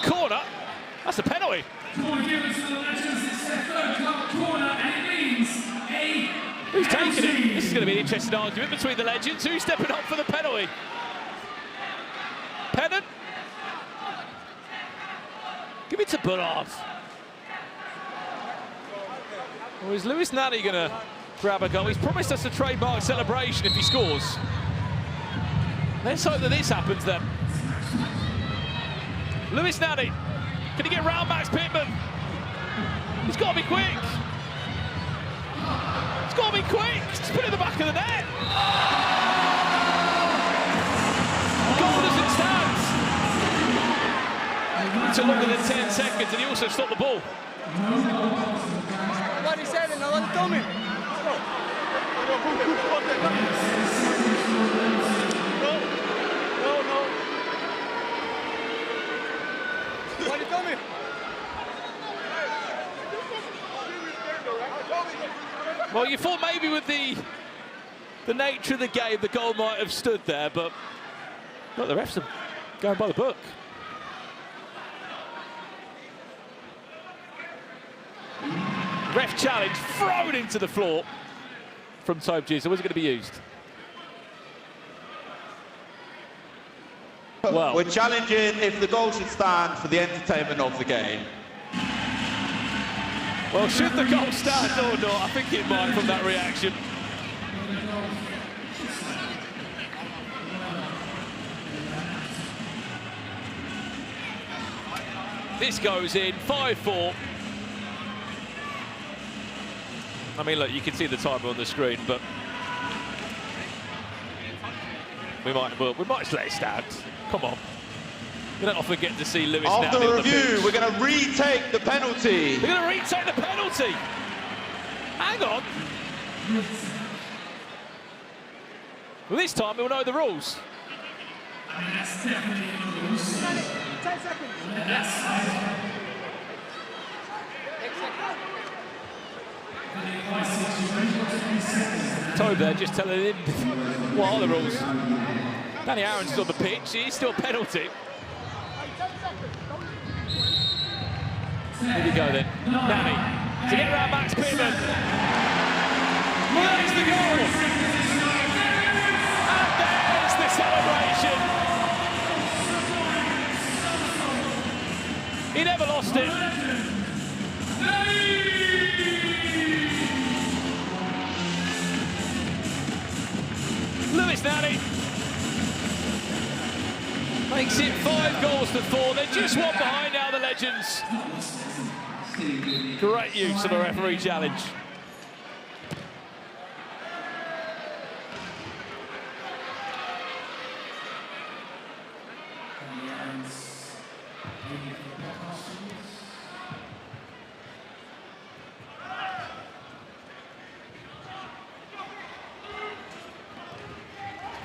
Corner. That's a penalty. Corner given to the Legends. It's their third club corner, and it means a Who's taking it? This is going to be an interesting argument between the Legends. Who's stepping up for the penalty? Pennant? Give it to Bullard. Or is Lewis Nanny going to grab a goal? He's promised us a trademark celebration if he scores. Let's hope that this happens then. Lewis Nanny. Can he get round Max Pittman? He's got to be quick. He's got to be quick. Just put it in the back of the net. Goal as it stands. It took longer than 10 seconds, and he also stopped the ball. What he said, and no one told me. What did you tell me? Well, you thought maybe with the nature of the game, the goal might have stood there, but look, the refs are going by the book. Ref challenge thrown into the floor from Tobe Gizza. Was it going to be used? Well, we're challenging if the goal should stand for the entertainment of the game. Well, should the goal stand or not? I think it might from that reaction. This goes in, 5-4. I mean, look, you can see the timer on the screen, but we might just let it stand. Come on. We don't often get to see Lewis now. After the review, we're going to retake the penalty. We're going to retake the penalty. Hang on. Well, this time we'll know the rules. I mean, that's definitely the rules. 10 seconds. Tobe there just telling him what are the rules. Danny Aarons is on the pitch. He's still a penalty. Here we go then. Danny to get around Max Pittman. There's the goal. And there's the celebration. He never lost it. Lewis Nanny makes it 5 goals to 4. They're just one behind now, the Legends. Great use of a referee challenge.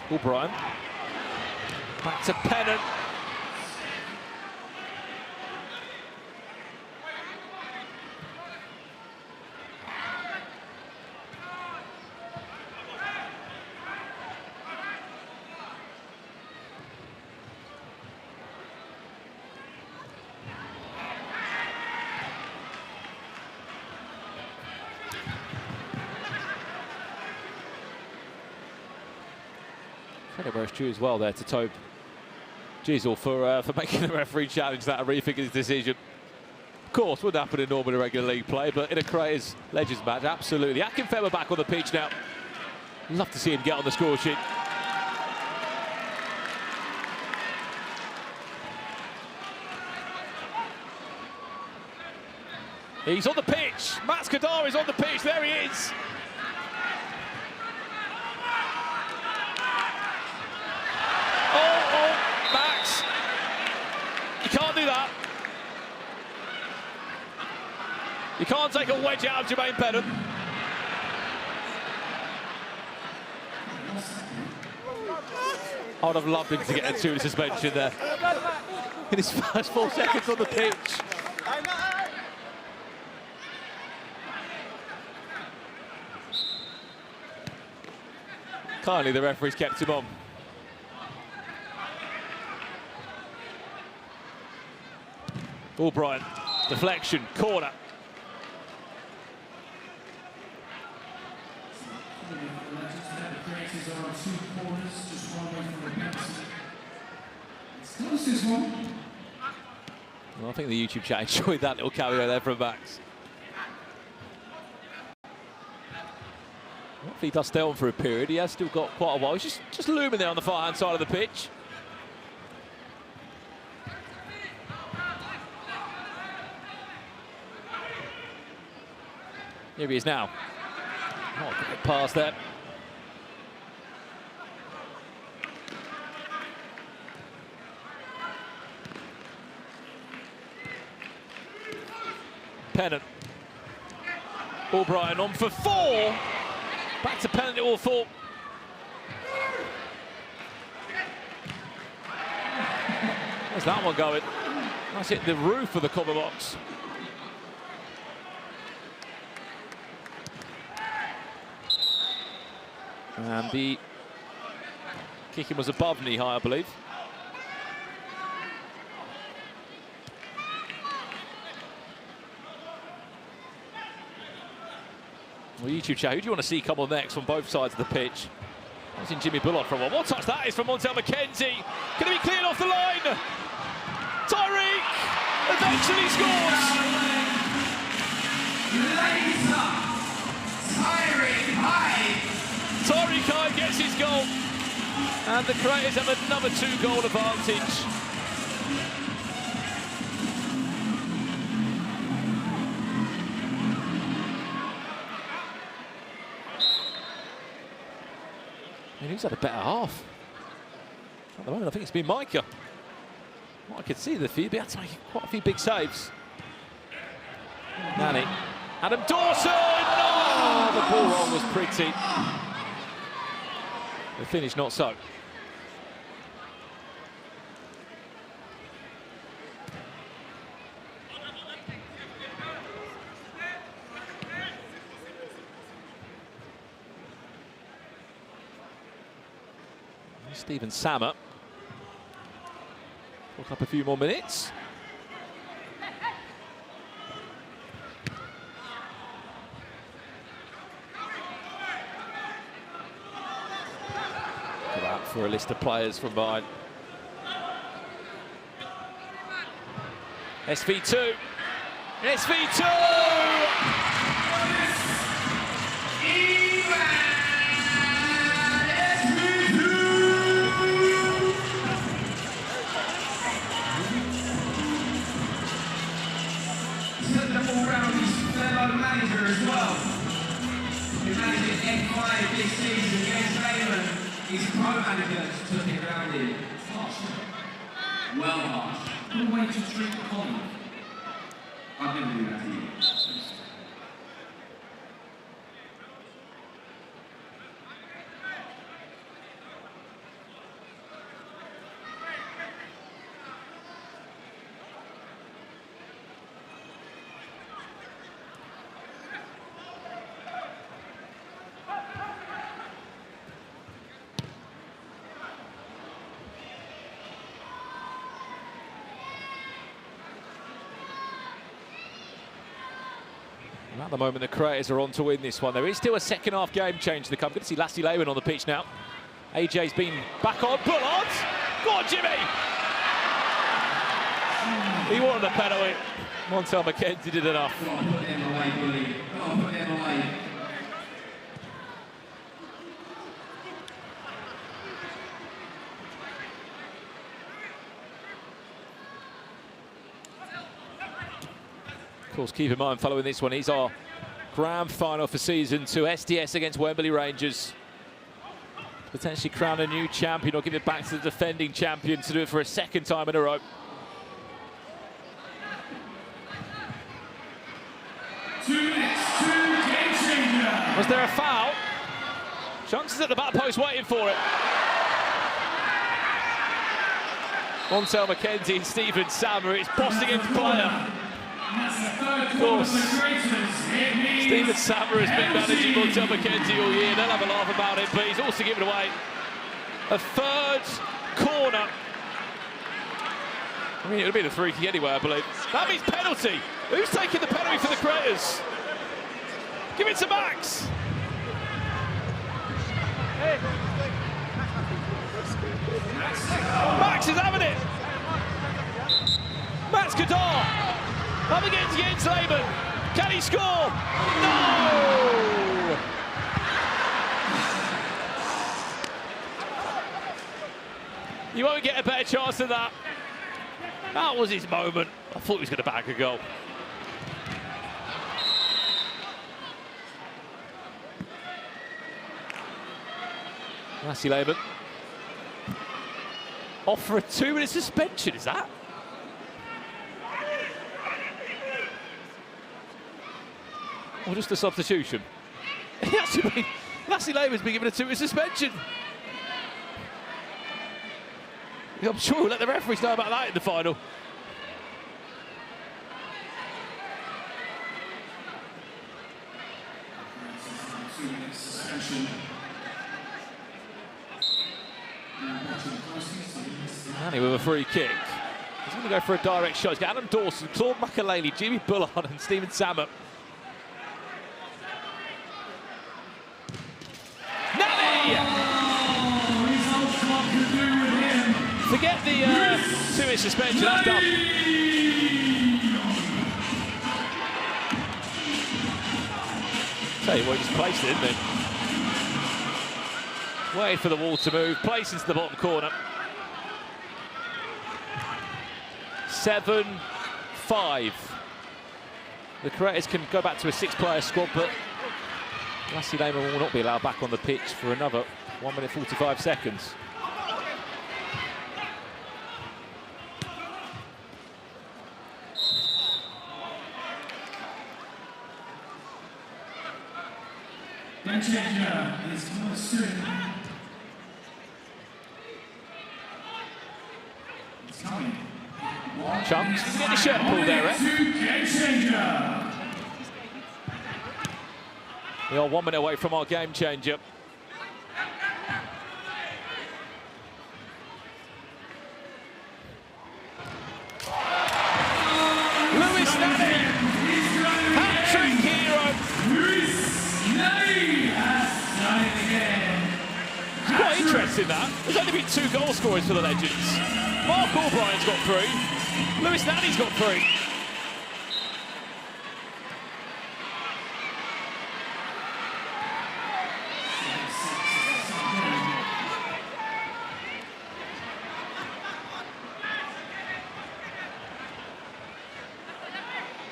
O'Brien. Back to Pennant. Credit due as well there to Tobe Gisel for making the referee challenge that and rethink his decision. Of course, wouldn't happen in normal irregular league play, but in a Creators Legends match, absolutely. Akinfenwa back on the pitch now. Love to see him get on the score sheet. He's on the pitch. Mats Kadar is on the pitch. There he is. Max. You can't do that. You can't take a wedge out of Jermaine Pennant. I would have loved him to get a 2 suspension there. In his first 4 seconds on the pitch. Kindly, the referee's kept him on. O'Brien, deflection, corner. Well, I think the YouTube chat enjoyed that little cameo there from Max. If he does stay on for a period, he has still got quite a while. He's just looming there on the far-hand side of the pitch. Here he is now. Oh, great pass there. Pennant. O'Brien on for 4. Back to Pennant, all 4. Where's that one going? That's hit the roof of the cover box. And the kicking was above knee high, I believe. Well, YouTube chat, who do you want to see come on next from both sides of the pitch? I've seen Jimmy Bullock for a while. What touch that is from Montel McKenzie. Going to be cleared off the line. Tyreek eventually scores. Tyreek Hyde gets his goal. And the Creators have another 2-goal advantage. And who's had a better half? At the moment, I think it's been Micah. Well, I could see the few, but he had to make quite a few big saves. Nanny. Adam Dawson! Oh, the ball roll was pretty. The finish not so. Stephen Sammer. Look up a few more minutes. Look at that for a list of players from behind. SV2. SV2! sent them all round his fellow manager as well. He's managing N5 this season against Raymond. His co-managers took it round him. Harsh. Well harsh. Good way to treat the colleague. I'd never do that to you. At the moment, the Creators are on to win this one. There is still a second half game change to come. Good to see Lassie Lehman on the pitch now. AJ's been back on. Bullard! Go on, Jimmy! He wanted a penalty. Montel McKenzie did enough. Go on, put them away, Billy. Go on, put them away. Of course, keep in mind, following this one, is our grand final for season 2. SDS against Wembley Rangers. Potentially crown a new champion or give it back to the defending champion to do it for a second time in a row. 2 minutes, 2 game changer. Was there a foul? Chunks is at the back post waiting for it. Montel McKenzie and Stephen Sammer, it's boss against player. Of course, Stephen Sammer has been managing Montel McKenzie all year. They'll have a laugh about it, but he's also given away a third corner. I mean, it would be the free kick anyway, I believe. That means penalty. Who's taking the penalty for the Creators? Give it to Max. Max is having it. Max Kadar. Up against Jens Lehmann. Can he score? No! You won't get a better chance than that. That was his moment. I thought he was going to bag a goal. Lassie Lehmann. Off for a 2-minute suspension, is that? Or just a substitution? Lassie Lehmann's been given a 2-minute suspension. I'm sure we'll let the referees know about that in the final. Manny with a free kick. He's going to go for a direct shot. He's got Adam Dawson, Claude Makaleli, Jimmy Bullard and Stephen Sammer. Forget the 2-minute suspension, that's done. Tell you what, he just placed it, didn't he? Waited for the wall to move, placed into the bottom corner. 7-5. The Creators can go back to a 6-player squad, but Lassie Lehmann will not be allowed back on the pitch for another 1 minute 45 seconds. Game changer is coming soon. It's coming. Chunks, get the shirt pulled there, eh? Game changer. We are 1 minute away from our game changer. Lewis Nani, hat-trick hero. Lewis Nani has done it again. It's quite interesting that. There's only been 2 goal scorers for the Legends. Mark O'Brien's got 3. Lewis Nani's got 3.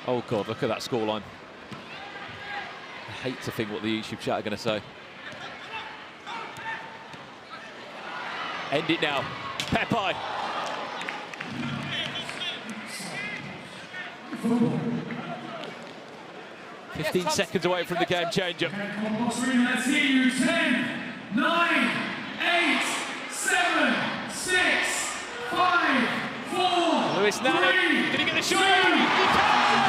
Oh God, look at that scoreline. I hate to think what the YouTube chat are going to say. End it now. Pepe. "15 seconds away from the game changer. Let's see you. 10, 9, 8, 7, 6, 5, 4. Lewis Nani. Did he get the shot? He can!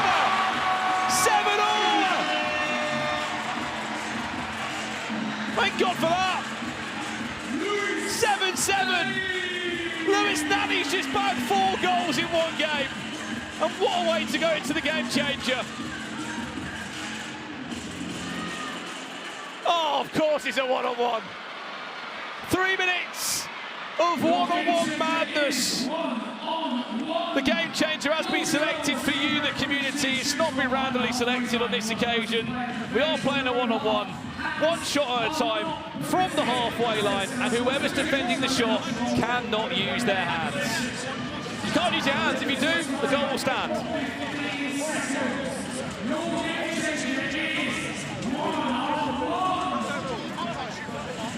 7-all! Thank God for that. 7-7. Lewis Nani's just bagged 4 goals in one game. And what a way to go into the game changer. Oh, of course it's a one-on-one. 3 minutes of one-on-one madness. The game changer has been selected for you, the community. It's not been randomly selected on this occasion. We are playing a one-on-one, one shot at a time from the halfway line, and whoever's defending the shot cannot use their hands. You can't use your hands. If you do, the goal will stand.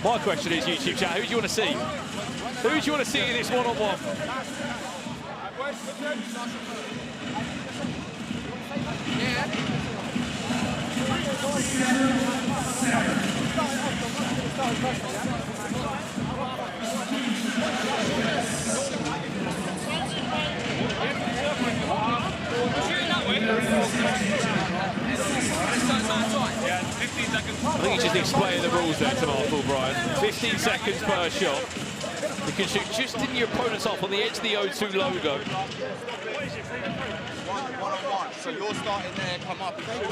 My question is, YouTube chat, who do you want to see? Who do you want to see in this one-on-one? I think he's just explaining the rules there to Mark O'Brien. 15 seconds per shot. You can shoot just in your opponent's half on the edge of the O2 logo. One-on-one. So you're starting there, come up and shoot.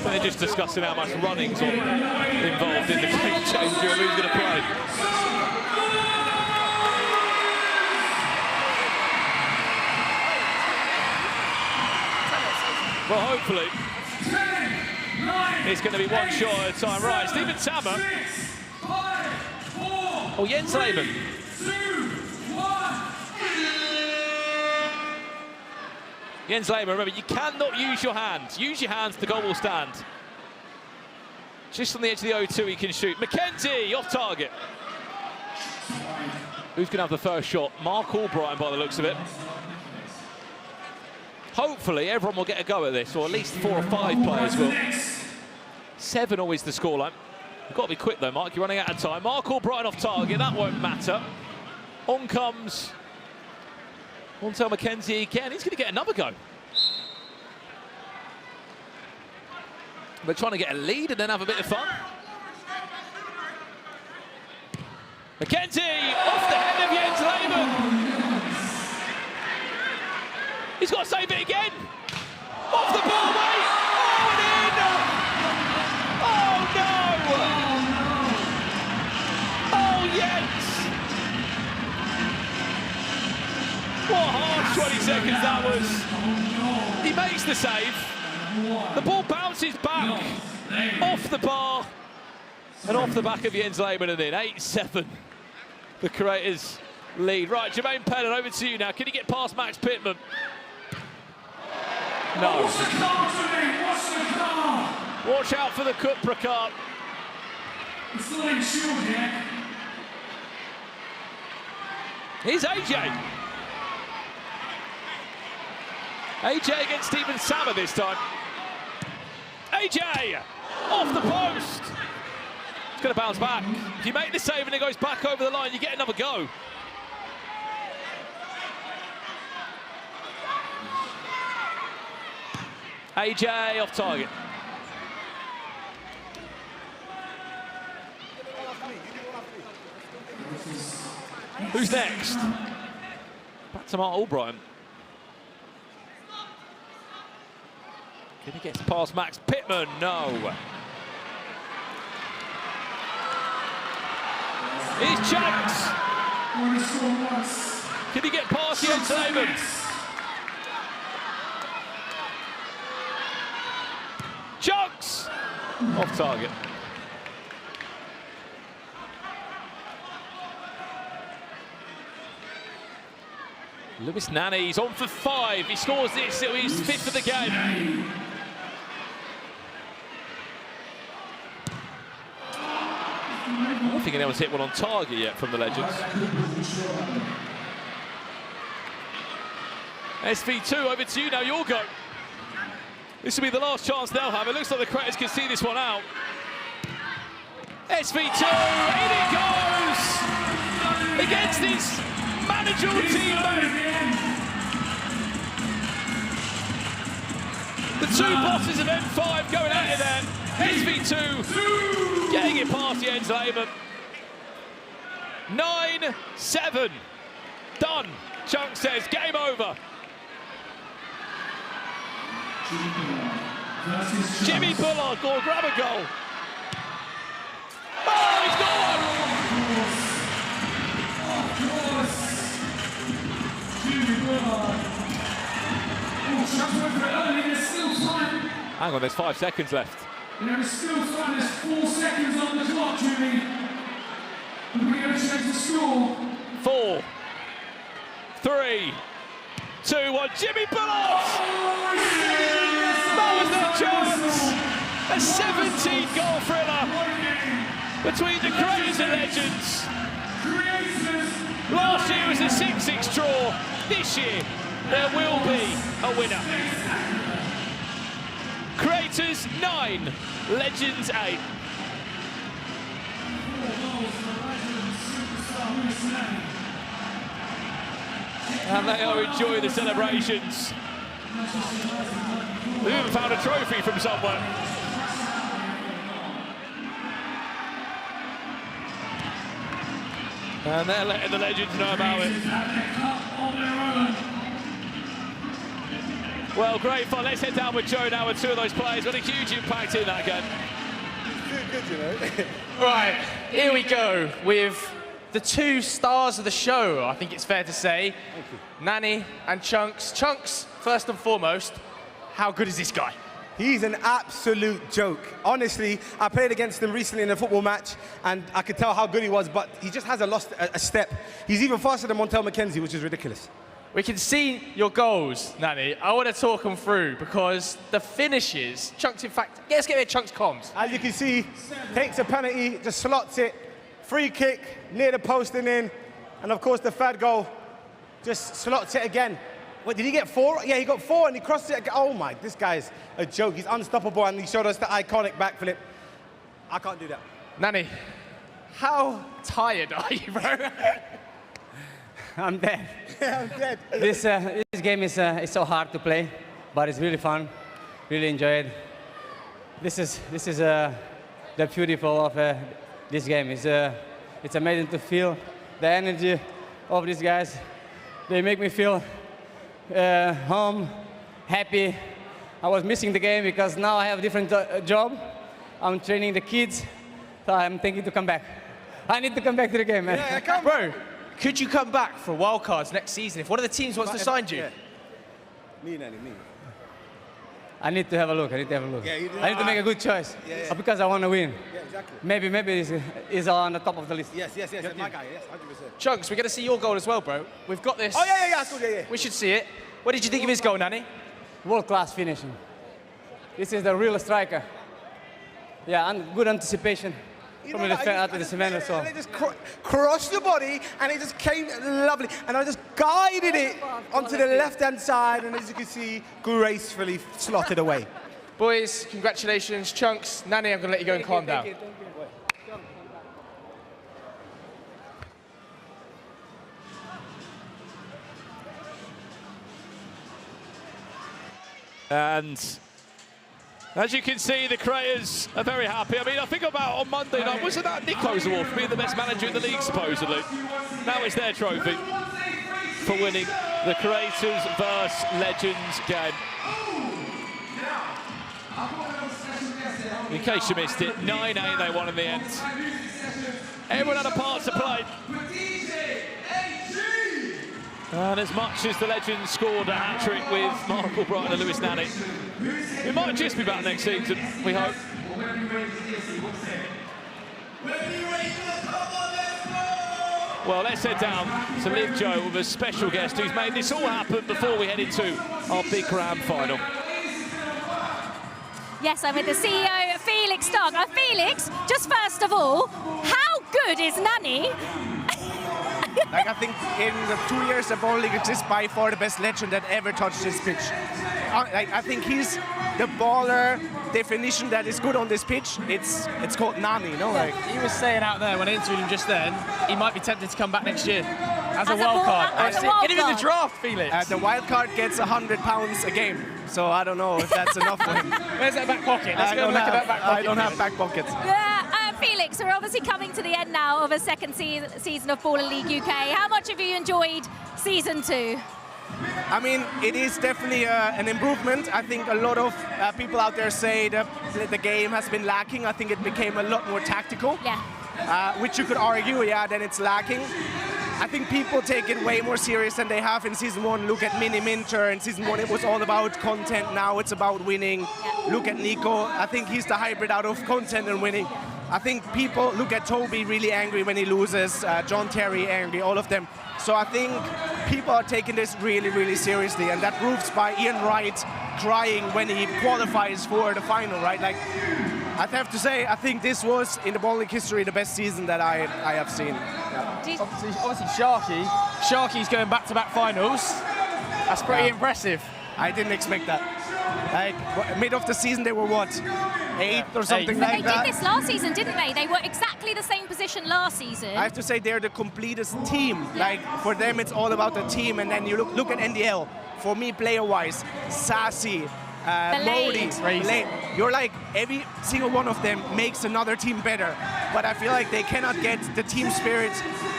They're just discussing how much running's involved in the game changer and who's going to play. Well, hopefully, it's going to be one shot at a time. Right, Steven Sammer. Oh, Jens Lehmann. Jens Lehmann, remember, you cannot use your hands. Use your hands, the goal will stand. Just on the edge of the O2, he can shoot. McKenzie, off target. Who's going to have the first shot? Mark O'Brien, by the looks of it. Hopefully, everyone will get a go at this, or at least 4 or 5 players will. 7 always the scoreline. You've got to be quick, though, Mark. You're running out of time. Mark O'Brien off target. That won't matter. On comes Montel McKenzie again. He's going to get another go. They're trying to get a lead and then have a bit of fun. McKenzie off the head of Jens Lehmann. He's got to save it again. Off the ball, mate. Oh, and in. Oh, no. Oh, Jens. What a hard 20 seconds that was. He makes the save. The ball bounces back off the bar and off the back of Jens Lehmann and in. 8-7. The creators lead. Right, Jermaine Pennant, over to you now. Can he get past Max Pittman? No. Watch out for the Cupra car. It's not insured here. Here's AJ. AJ against Steven Sammer this time. AJ off the post. It's going to bounce back. If you make the save and it goes back over the line, you get another go. AJ off target. Who's next? Back to Mark O'Brien. Can he get past Max Pittman? No. Here's Chunks. Can he get past Jens Lehmann? Chunks! Off target. Lewis Nani's on for 5. He scores this, it'll be his 5th of the game. I don't think anyone's hit one on target yet from the Legends. SV2, over to you now, your go. This will be the last chance they'll have. It looks like the Craters can see this one out. SV2, in it goes! Against his managerial teammate. The two bosses of N5 going at it there. SV2 getting it past Jens Lehmann. 9-7. Done. Chunk says game over. Jimmy Bullard will grab a goal. Oh, he's got one. Hang on, there's 5 seconds left. There is still time, there's 4 seconds on the clock, Jimmy. We're going to check the score. 4, 3, 2, 1. Jimmy Bullard! That was their chance! A 17-goal thriller between the Craters and Legends. Last year was a 6-6 draw. This year, there will be a winner. Craters 9, Legends 8. And they are enjoying the celebrations. They even found a trophy from somewhere. And they're letting the Legends know about it. Well, great fun. Let's head down with Joe now with 2 of those players. What a huge impact in that game. Good, you know. Right, here we go with the 2 stars of the show, I think it's fair to say. Thank you. Nani and Chunks. Chunks, first and foremost, how good is this guy? He's an absolute joke. Honestly, I played against him recently in a football match, and I could tell how good he was, but he just hasn't lost a step. He's even faster than Montel McKenzie, which is ridiculous. We can see your goals, Nani. I want to talk them through because the finishes, Chunks, in fact, let's get Chunks comms. As you can see, takes a penalty, just slots it, free kick, near the post and in, and of course the third goal, just slots it again. What, did he get 4? Yeah, he got 4 and he crossed it. Oh my, this guy's a joke. He's unstoppable and he showed us the iconic backflip. I can't do that. Nani, how tired are you, bro? I'm dead. I'm dead. This game is so hard to play, but it's really fun. Really enjoy it. This is the beautiful of this game. It's amazing to feel the energy of these guys. They make me feel home, happy. I was missing the game because now I have a different job. I'm training the kids, so I'm thinking to come back. I need to come back to the game, man. Yeah, come, bro. Could you come back for wildcards next season if one of the teams wants to sign you? Yeah. Me. I need to have a look. Yeah, I need to make a good choice because I want to win. Yeah, exactly. Maybe is on the top of the list. Yes, my guy, yes, 100%. Chunks, we're going to see your goal as well, bro. We've got this. Oh, yeah, good, yeah. We should see it. What did you think of his goal, Nani? World-class finishing. This is the real striker. Yeah, and good anticipation. From the out of the cement, so. They just crossed the body and it just came lovely. And I just guided it onto the left-hand side and as you can see, gracefully slotted away. Boys, congratulations. Chunks, Nani, I'm going to let you go and calm down. And as you can see, the Craters are very happy. I mean, I think about on Monday night, wasn't that Niko's award for being the best manager in the league, supposedly? Now it's their trophy for winning the Craters vs Legends game. In case you missed it, 9-8 they won in the end. Everyone had a part to play. And as much as the Legends scored a hat-trick with Mark Albright and Lewis Nani, it might just be back next season, we hope. Well, let's head down to Live Joe with a special guest who's made this all happen before we head into our big grand final. Yes, I'm with the CEO, Felix Stark. Felix, just first of all, how good is Nani? Like, I think in the 2 years the Ball League exists, by far the best legend that ever touched this pitch. Like, I think he's the baller definition that is good on this pitch. It's called Nani, you know? Like, he was saying out there when I interviewed him just then, he might be tempted to come back next year as a wild card. Get him in the draft, Felix. The wild card gets £100 a game, so I don't know if that's enough for him. Where's that back pocket? Let's go look at that back pocket. I don't have back pockets. Yeah, Felix, we're obviously coming to the end now of a second season of Baller League UK. How much have you enjoyed season 2? I mean, it is definitely an improvement. I think a lot of people out there say that the game has been lacking. I think it became a lot more tactical. Yeah. Which you could argue, yeah, that it's lacking. I think people take it way more serious than they have in season 1. Look at Miniminter. In season 1, it was all about content. Now it's about winning. Yeah. Look at Niko. I think he's the hybrid out of content and winning. I think people look at Toby really angry when he loses, John Terry angry, all of them. So I think people are taking this really, really seriously, and that proves by Ian Wright crying when he qualifies for the final, right? Like, I'd have to say, I think this was, in the Ball League history, the best season that I have seen. Yeah. Obviously Sharky's going back-to-back finals. That's pretty impressive. I didn't expect that. Like, mid of the season, they were what? 8th or something like that? They did this last season, didn't they? They were exactly the same position last season. I have to say they're the completest team. Like, for them, it's all about the team. And then you look at NDL. For me, player-wise, Sassy, Modi, you're like, every single one of them makes another team better. But I feel like they cannot get the team spirit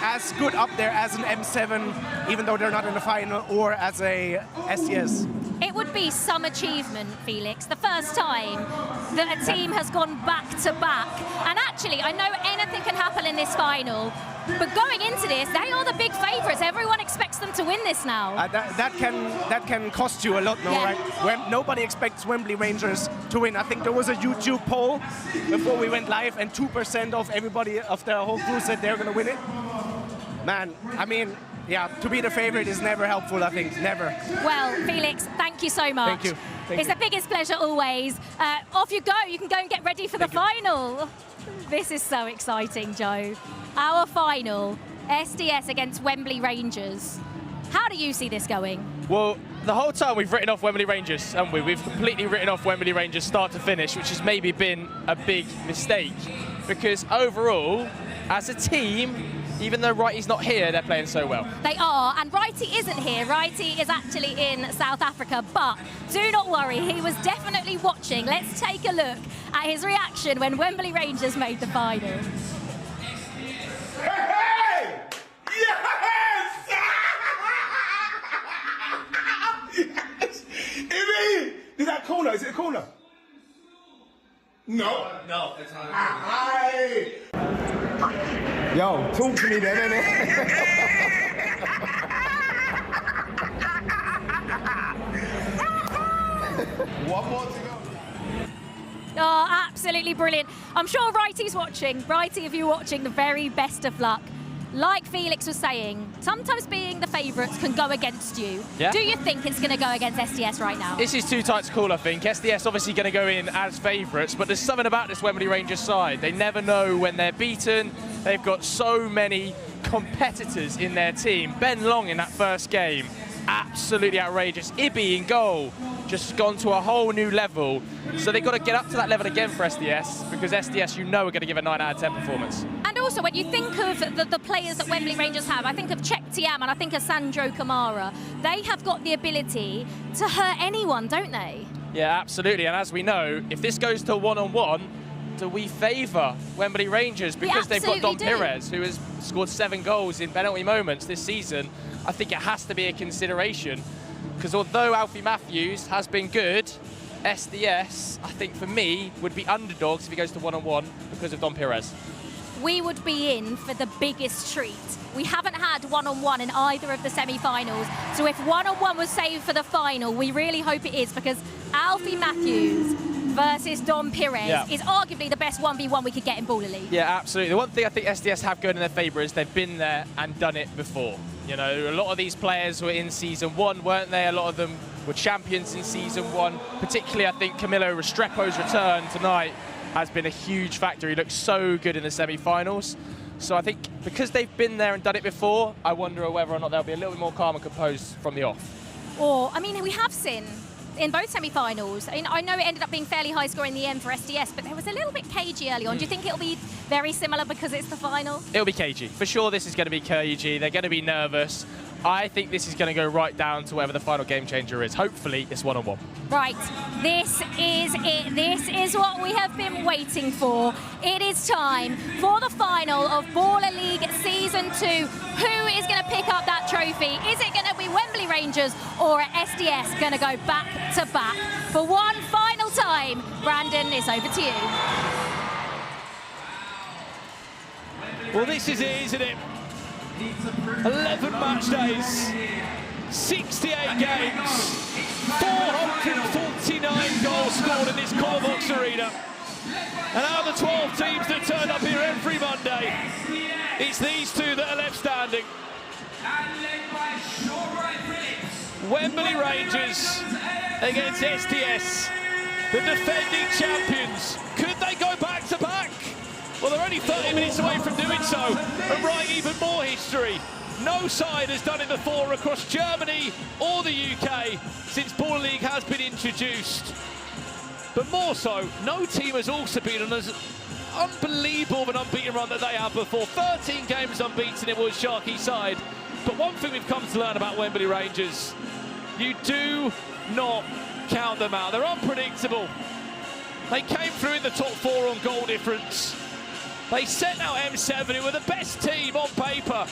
as good up there as an M7, even though they're not in the final, or as a SDS. It would be some achievement, Felix, the first time that a team has gone back-to-back. And actually, I know anything can happen in this final, but going into this, they are the big favourites. Everyone expects them to win this now. That can cost you a lot, no? Yeah. Right? Nobody expects Wembley Rangers to win. I think there was a YouTube poll before we went live, and 2% of everybody of the whole crew said they're going to win it. Man, I mean, yeah, to be the favourite is never helpful, I think, never. Well, Felix, thank you so much. Thank you. It's the biggest pleasure always. Off you go, you can go and get ready for the final. This is so exciting, Joe. Our final, SDS against Wembley Rangers. How do you see this going? Well, the whole time we've written off Wembley Rangers, haven't we? We've completely written off Wembley Rangers start to finish, which has maybe been a big mistake. Because overall, as a team, even though Wrighty's not here, they're playing so well. They are, and Wrighty isn't here. Wrighty is actually in South Africa, but do not worry, he was definitely watching. Let's take a look at his reaction when Wembley Rangers made the final. Hey! Yes! Yes! Ivy! Is that corner? Is it a corner? No. No, it's not. Aye. Yo, talk to me then, innit? One more to go. Oh, absolutely brilliant. I'm sure Wrighty's watching. Wrighty, if you're watching, the very best of luck. Like Felix was saying, sometimes being the favourites can go against you. Yeah. Do you think it's going to go against SDS right now? This is too tight to call, I think. SDS obviously going to go in as favourites, but there's something about this Wembley Rangers side. They never know when they're beaten. They've got so many competitors in their team. Ben Long in that first game, absolutely outrageous. Ibby in goal, just gone to a whole new level. So they've got to get up to that level again for SDS, because SDS, you know, are going to give a 9 out of 10 performance. And also, when you think of the players that Wembley Rangers have, I think of Chek Tiam and I think of Sandro Kamara. They have got the ability to hurt anyone, don't they? Yeah, absolutely. And as we know, if this goes to one-on-one, do we favour Wembley Rangers? Because they've got Don Perez, who has scored 7 goals in penalty moments this season. I think it has to be a consideration. Because although Alfie Matthews has been good, SDS, I think for me, would be underdogs if he goes to one-on-one because of Don Perez. We would be in for the biggest treat. We haven't had one-on-one in either of the semi-finals. So if one-on-one was saved for the final, we really hope it is, because Alfie Matthews versus Dom Pires is arguably the best 1v1 we could get in Baller League. Yeah, absolutely. The one thing I think SDS have going in their favour is they've been there and done it before. You know, a lot of these players were in Season 1, weren't they? A lot of them were champions in Season 1. Particularly, I think Camilo Restrepo's return tonight has been a huge factor. He looks so good in the semi-finals. So I think because they've been there and done it before, I wonder whether or not they'll be a little bit more calm and composed from the off. Or, I mean, we have seen in both semi-finals, I know it ended up being fairly high score in the end for SDS, but there was a little bit cagey early on. Do you think it'll be very similar because it's the final? It'll be cagey. For sure, this is going to be cagey. They're going to be nervous. I think this is going to go right down to whatever the final game changer is. Hopefully, it's one-on-one. Right, this is it. This is what we have been waiting for. It is time for the final of Baller League Season 2. Who is going to pick up that trophy? Is it going to be Wembley Rangers or SDS going to go back to back? For one final time, Brandon, it's over to you. Well, this is it, isn't it? 11 match days, 68 games, 449 goals scored in this Cupra Arena. And out of the 12 teams that turn up here every Monday, it's these two that are left standing. Wembley Rangers against SDS, the defending champions. Could they go back to back? Well, they're only 30 minutes away from doing so and writing even more history. No side has done it before across Germany or the UK since Baller League has been introduced. But more so, no team has also been on as unbelievable of an unbeaten run that they have before. 13 games unbeaten, it was Sharky's side. But one thing we've come to learn about Wembley Rangers, you do not count them out. They're unpredictable. They came through in the top 4 on goal difference. They sent out M7, who were the best team on paper,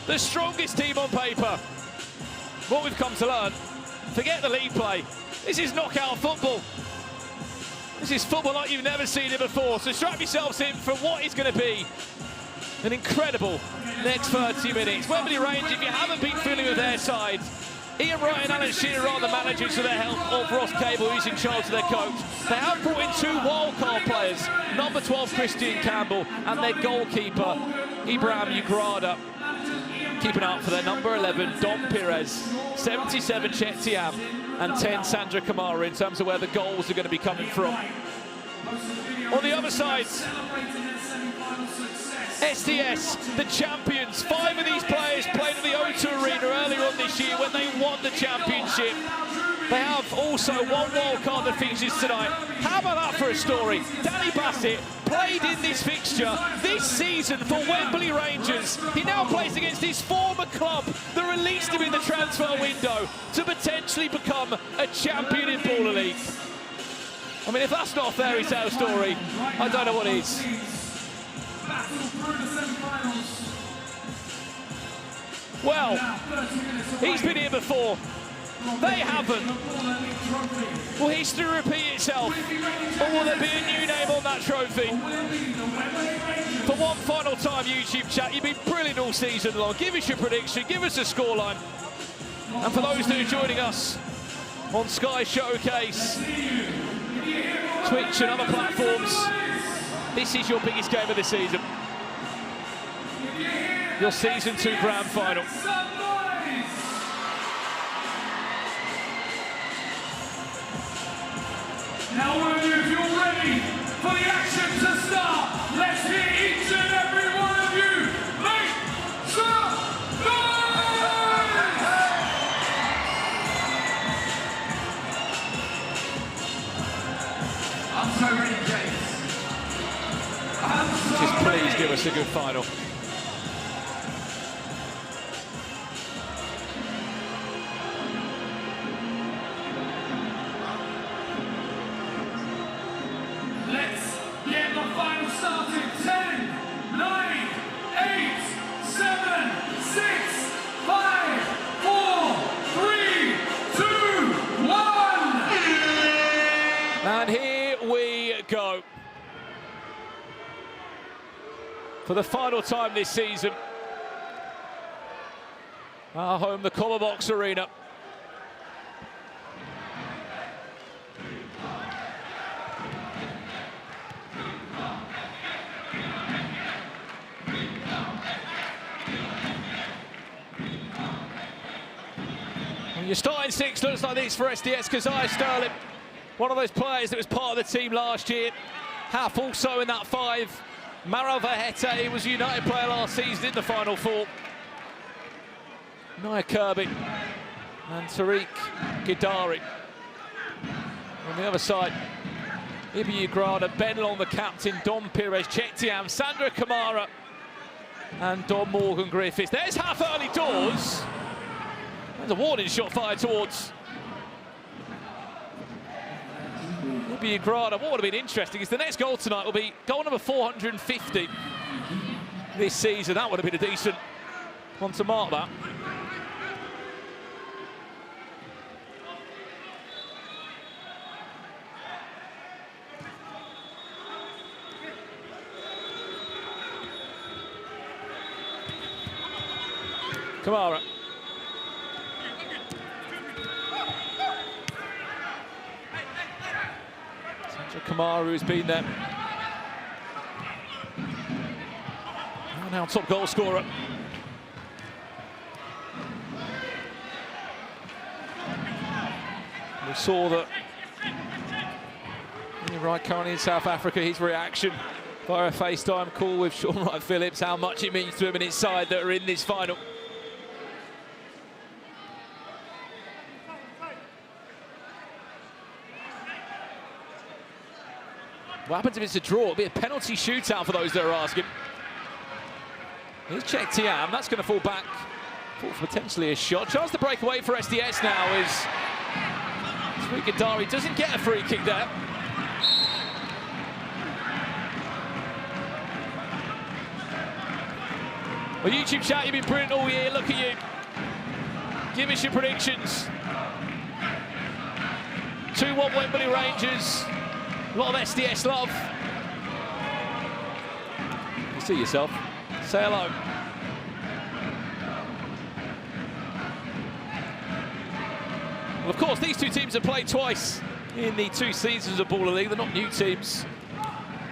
the strongest team on paper. What we've come to learn, forget the league play. This is knockout football. This is football like you've never seen it before. So strap yourselves in for what is going to be an incredible next 30 minutes. Wembley Rangers, if you haven't been familiar with their side, Ian Wright and Alan Shearer are the managers for their help of Ross Cable, who's in charge of their coach. They have brought in 2 wildcard players, number 12 Christian Campbell and their goalkeeper Ibrahim Ugrada. Keeping out for their number 11 Dom Pires, 77 Chet Tiam and 10 Sandra Kamara in terms of where the goals are going to be coming from. On the other side, SDS, the champions. 5 of these players played at the O2 Arena earlier on this year when they won the championship. They have also 1 wild card that features tonight. How about that for a story? Danny Bassett played in this fixture this season for Wembley Rangers. He now plays against his former club that released him in the transfer window to potentially become a champion in Baller League. I mean, if that's not a fairy tale story, I don't know what is. Well, he's been here before. They haven't. Will history repeat itself? Or will there be a new name on that trophy? For one final time, YouTube chat, you've been brilliant all season long. Give us your prediction, give us a scoreline. And for those that are joining us on Sky Showcase, Twitch and other platforms, this is your biggest game of the season. Your Season 2 Grand Final. Now, if you're ready for the action to start, let's hear each and every one of you make some noise! I'm so ready, James. Just please give us a good final. Let's get the final started. 10, 9, 8, 7, 6, 5, 4, 3, 2, 1. And here we go. For the final time this season, our home, the Cupra Arena. And your starting six looks like this for SDS. Keziah Sterling, one of those players that was part of the team last year. Half also in that 5. Maro Vahete was a United player last season in the Final Four. Nia Kirby and Tariq Gidari. On the other side, Ibi Ugrada, Ben Long, the captain, Dom Pires, Chetiam, Sandra Kamara, and Don Morgan Griffiths. There's half early doors. There's a warning shot fired towards Ibi Ugrada. What would have been interesting is the next goal tonight will be goal number 450 this season. That would have been a decent one to mark that. Kamara. Sandra Kamara, who's been there. Now top goal scorer. We saw that Ian Wright currently in South Africa, his reaction via a FaceTime call with Shaun Wright-Phillips, how much it means to him and his side that are in this final. What happens if it's a draw? It'll be a penalty shootout for those that are asking. Here's Chetiam, that's going to fall back for potentially a shot. Chance to break away for SDS now is Tariq Gidari. Doesn't get a free kick there. Well, YouTube chat, you've been brilliant all year. Look at you. Give us your predictions. 2-1 Wembley Rangers. A lot of SDS love. You see yourself. Say hello. Well, of course, these two teams have played twice in the 2 seasons of Baller League. They're not new teams.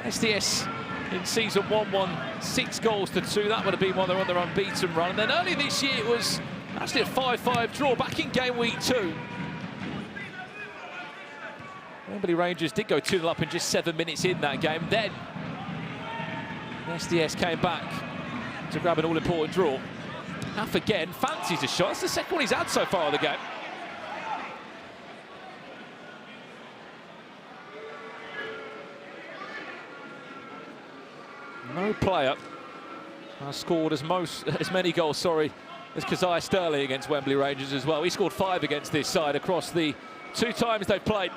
SDS in season 1 won 6 goals to 2. That would have been one on their unbeaten run. And then earlier this year, it was actually a 5-5 draw back in game week 2. Wembley Rangers did go 2-0 up in just 7 minutes in that game. Then SDS came back to grab an all-important draw. Half again, fancies a shot. It's the second one he's had so far in the game. No player has scored as many goals, as Keziah Sterling against Wembley Rangers as well. He scored 5 against this side across the 2 times they've played.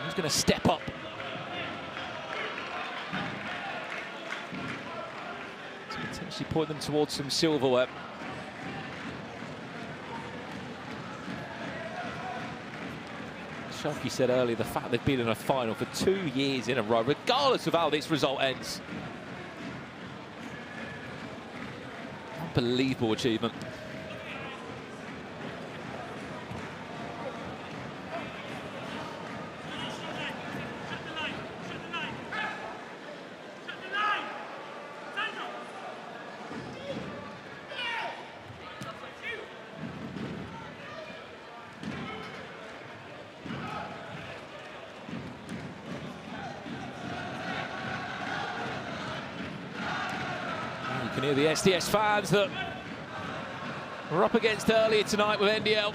He's going to step up. To potentially point them towards some silverware. Sharky said earlier, the fact they've been in a final for 2 years in a row, regardless of how this result ends. Unbelievable achievement. You can hear the SDS fans that were up against earlier tonight with NDL.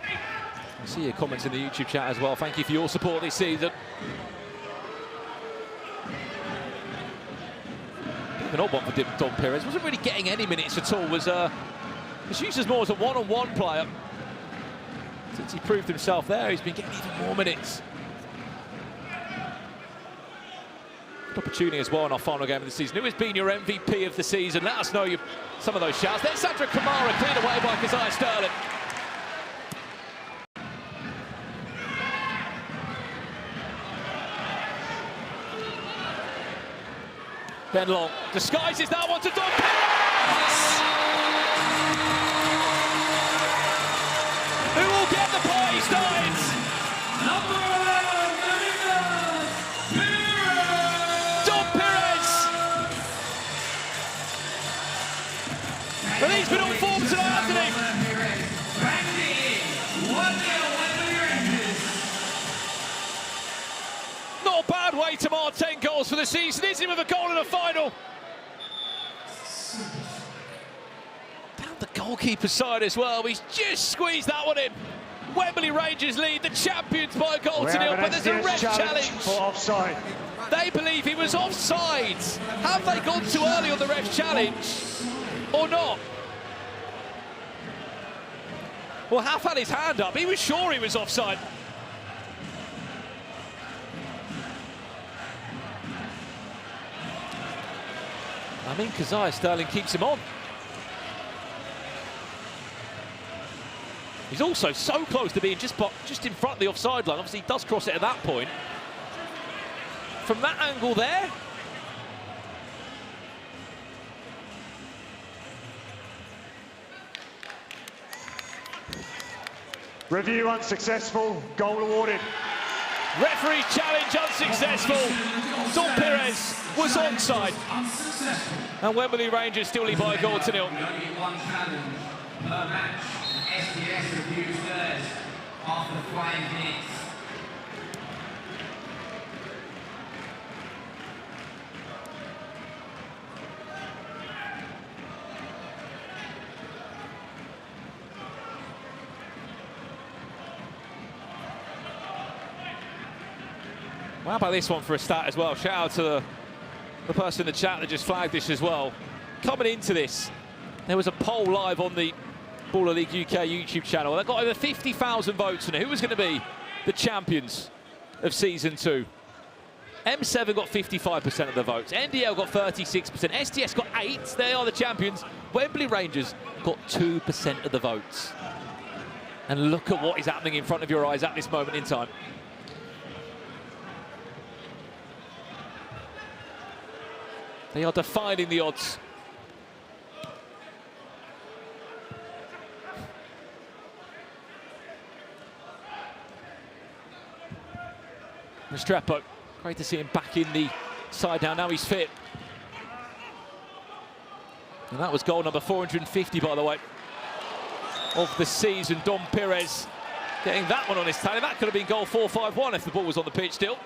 I see your comments in the YouTube chat as well. Thank you for your support this season. An odd one for Dom Pires. Wasn't really getting any minutes at all. Was used as more as a one-on-one player. Since he proved himself there, he's been getting even more minutes. Good opportunity as well in our final game of the season. Who has been your MVP of the season? Let us know some of those shouts. There's Sandra Kamara, cleared away by Keziah Sterling. Ben Long disguises that one to Dom Pires! the season, is he, with a goal in the final? Down the goalkeeper's side as well. He's just squeezed that one in. Wembley Rangers lead the champions by a goal to nil, but there's a ref challenge. For offside. They believe he was offside. Have they gone too early on the ref's challenge or not? Well, Half had his hand up. He was sure he was offside. I mean, Keziah Sterling keeps him on. He's also so close to being just in front of the offside line. Obviously, he does cross it at that point. From that angle there. Review unsuccessful, goal awarded. Referee's challenge unsuccessful. Don Perez was onside. And Wembley Rangers still lead by a goal to nil. Only one challenge per match. SDS refused theirs after 5 minutes. Well, how about this one for a stat as well? Shout out to the person in the chat that just flagged this as well. Coming into this, there was a poll live on the Baller League UK YouTube channel. They got over 50,000 votes on it. Who was going to be the champions of Season 2? M7 got 55% of the votes. NDL got 36%. SDS got 8%. They are the champions. Wembley Rangers got 2% of the votes. And look at what is happening in front of your eyes at this moment in time. They are defining the odds. Restrepo, great to see him back in the side now. Now he's fit. And that was goal number 450, by the way, of the season. Don Perez getting that one on his tally. That could have been goal 451 if the ball was on the pitch still.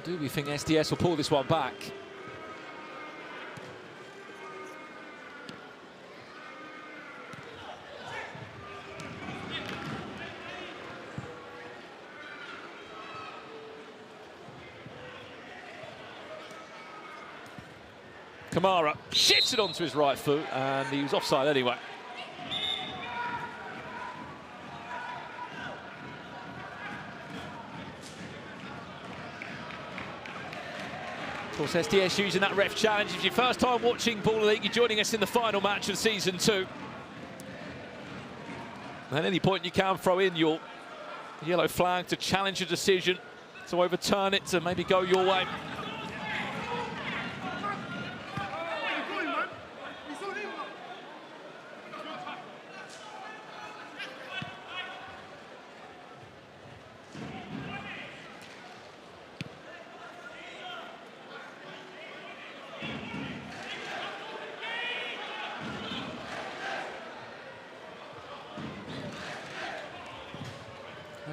Do we think SDS will pull this one back? Kamara shifts it onto his right foot, and he was offside anyway. Of course, SDS using that ref challenge. If it's your first time watching Baller League, you're joining us in the final match of Season 2. At any point you can throw in your yellow flag to challenge a decision, to overturn it, to maybe go your way.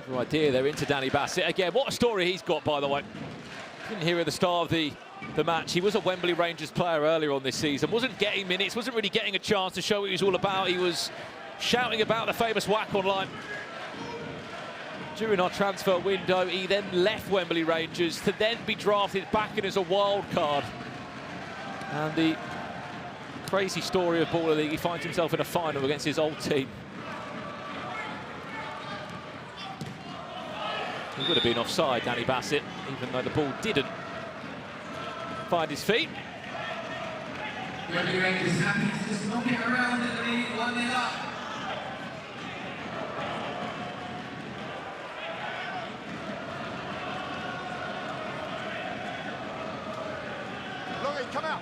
Clever idea there into Danny Bassett. Again, what a story he's got, by the way. Didn't hear at the start of the match. He was a Wembley Rangers player earlier on this season. Wasn't getting minutes, wasn't really getting a chance to show what he was all about. He was shouting about the famous whack online. During our transfer window, he then left Wembley Rangers to then be drafted back in as a wild card. And the crazy story of Baller League, he finds himself in a final against his old team. He would have been offside, Danny Bassett, even though the ball didn't find his feet. Wembley Rangers happy to just knock it around at the lead, 1-0 up. Laurie, come out.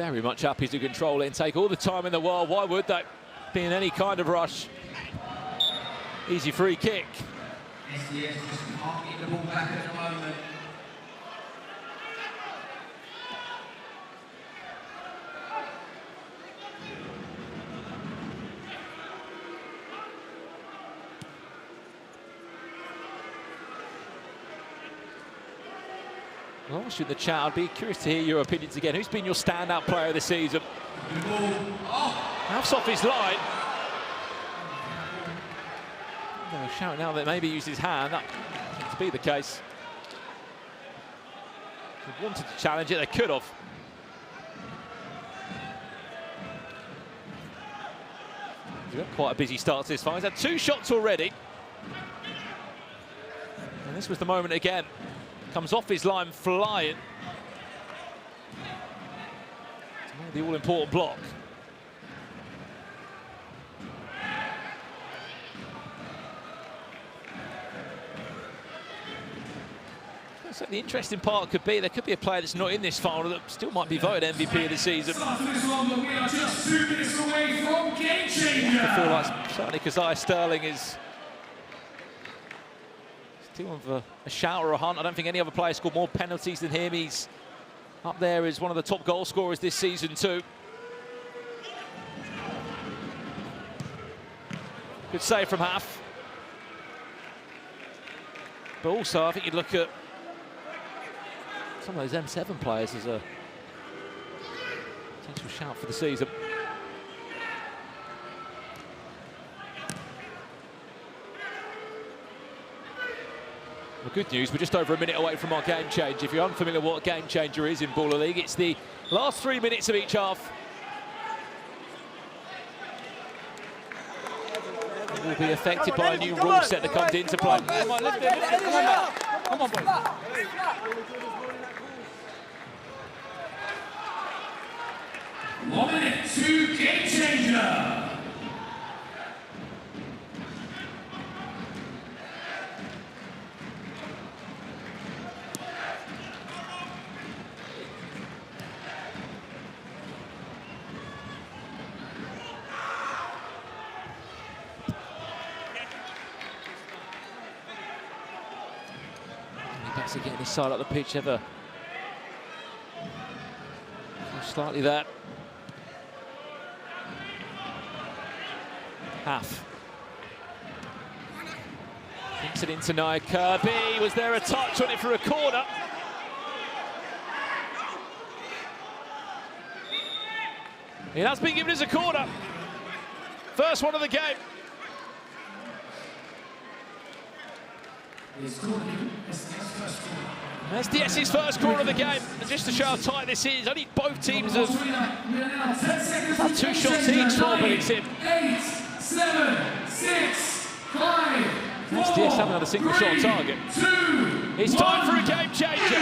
very much happy to control it and take all the time in the world. Why would they be in any kind of rush? Easy free kick. SDS just can't get the ball back at the moment. I'll ask you in the chat, I'd be curious to hear your opinions again. Who's been your standout player of the season? Halves off his line. They're shouting now that maybe he used his hand. That seems to be the case. They wanted to challenge it, they could have. He's got quite a busy start to this fight. He's had 2 shots already. And this was the moment again. Comes off his line flying. The all-important block. So the interesting part could be there could be a player that's not in this final that still might be voted MVP of the season. We are just 2 minutes away from game changer. I feel like certainly Kazai Sterling is still of a shout or a hunt. I don't think any other player scored more penalties than him. He's up there as one of the top goal scorers this season too. Good save from Half. But also, I think you'd look at some of those M7 players as a potential shout for the season. Well, good news, we're just over a minute away from our game change. If you're unfamiliar what a game changer is in Baller League, it's the last 3 minutes of each half. It will be affected by a new rule set that comes into play. Come on, lift it, come on, man. Come on, boys. 1 minute to game changer. Backs are getting this side up the pitch ever. Slightly that. Half. Thinks it into Nia Kirby. Was there a touch on it for a corner? It has been given as a corner. First one of the game. SDS's first corner of the game, and just to show how tight this is, only both teams have had 2 shots each, 12 minutes in. 8, 7, 6, 5, 4, SDS haven't had a single shot on target. 2, It's time for a game changer.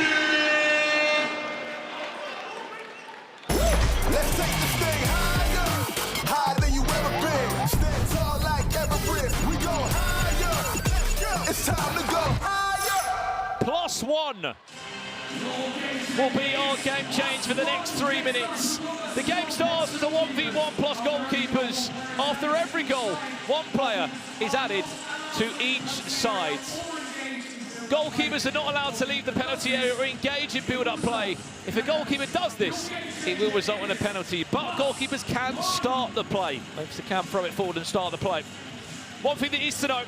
Let's take this thing higher, higher than you ever been. Stand tall like Everest, we go higher. It's time to go higher. +1 will be our game change for the next 3 minutes. The game starts as a 1v1 plus goalkeepers. After every goal, 1 player is added to each side. Goalkeepers are not allowed to leave the penalty area or engage in build-up play. If a goalkeeper does this, it will result in a penalty, but goalkeepers can start the play. They can throw it forward and start the play. One thing that is to note,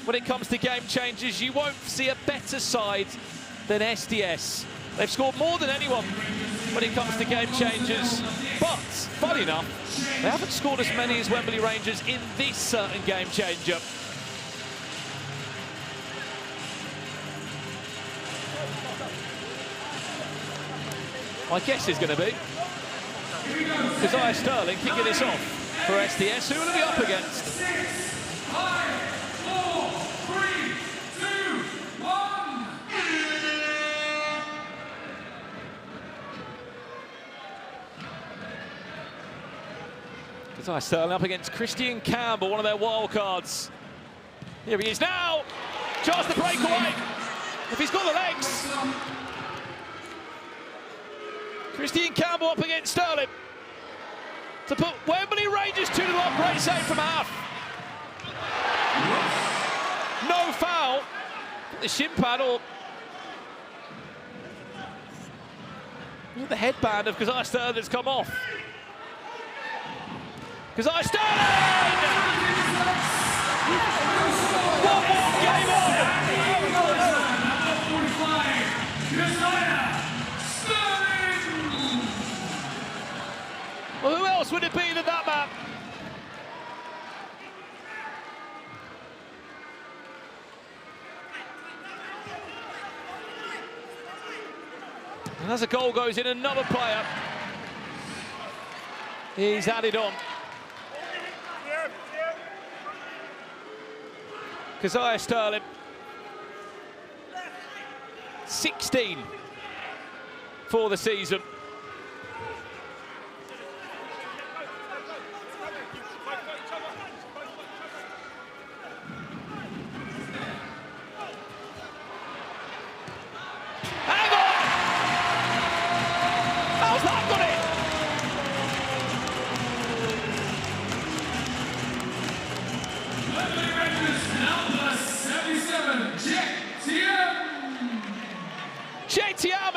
when it comes to game changes, you won't see a better side than SDS. They've scored more than anyone when it comes to game changes, but, funny enough, they haven't scored as many as Wembley Rangers in this certain game changer. My guess is going to be Kazai Sterling kicking this off for SDS. Who will it be up against? 6, 5, 4, 3, 2, 1. Kazai Sterling up against Christian Campbell, one of their wild cards. Here he is now. Chance to break away. If he's got the legs. Christian Campbell up against Sterling to put Wembley Rangers 2-0 up. Great save from Half. No foul. The shin pad or the headband of Kazai Sterling has come off. Kazai Sterling! 1-1 game on! Well, who else would it be than that man? And as a goal goes in, another player he's added on. Kazai Sterling, 16 for the season.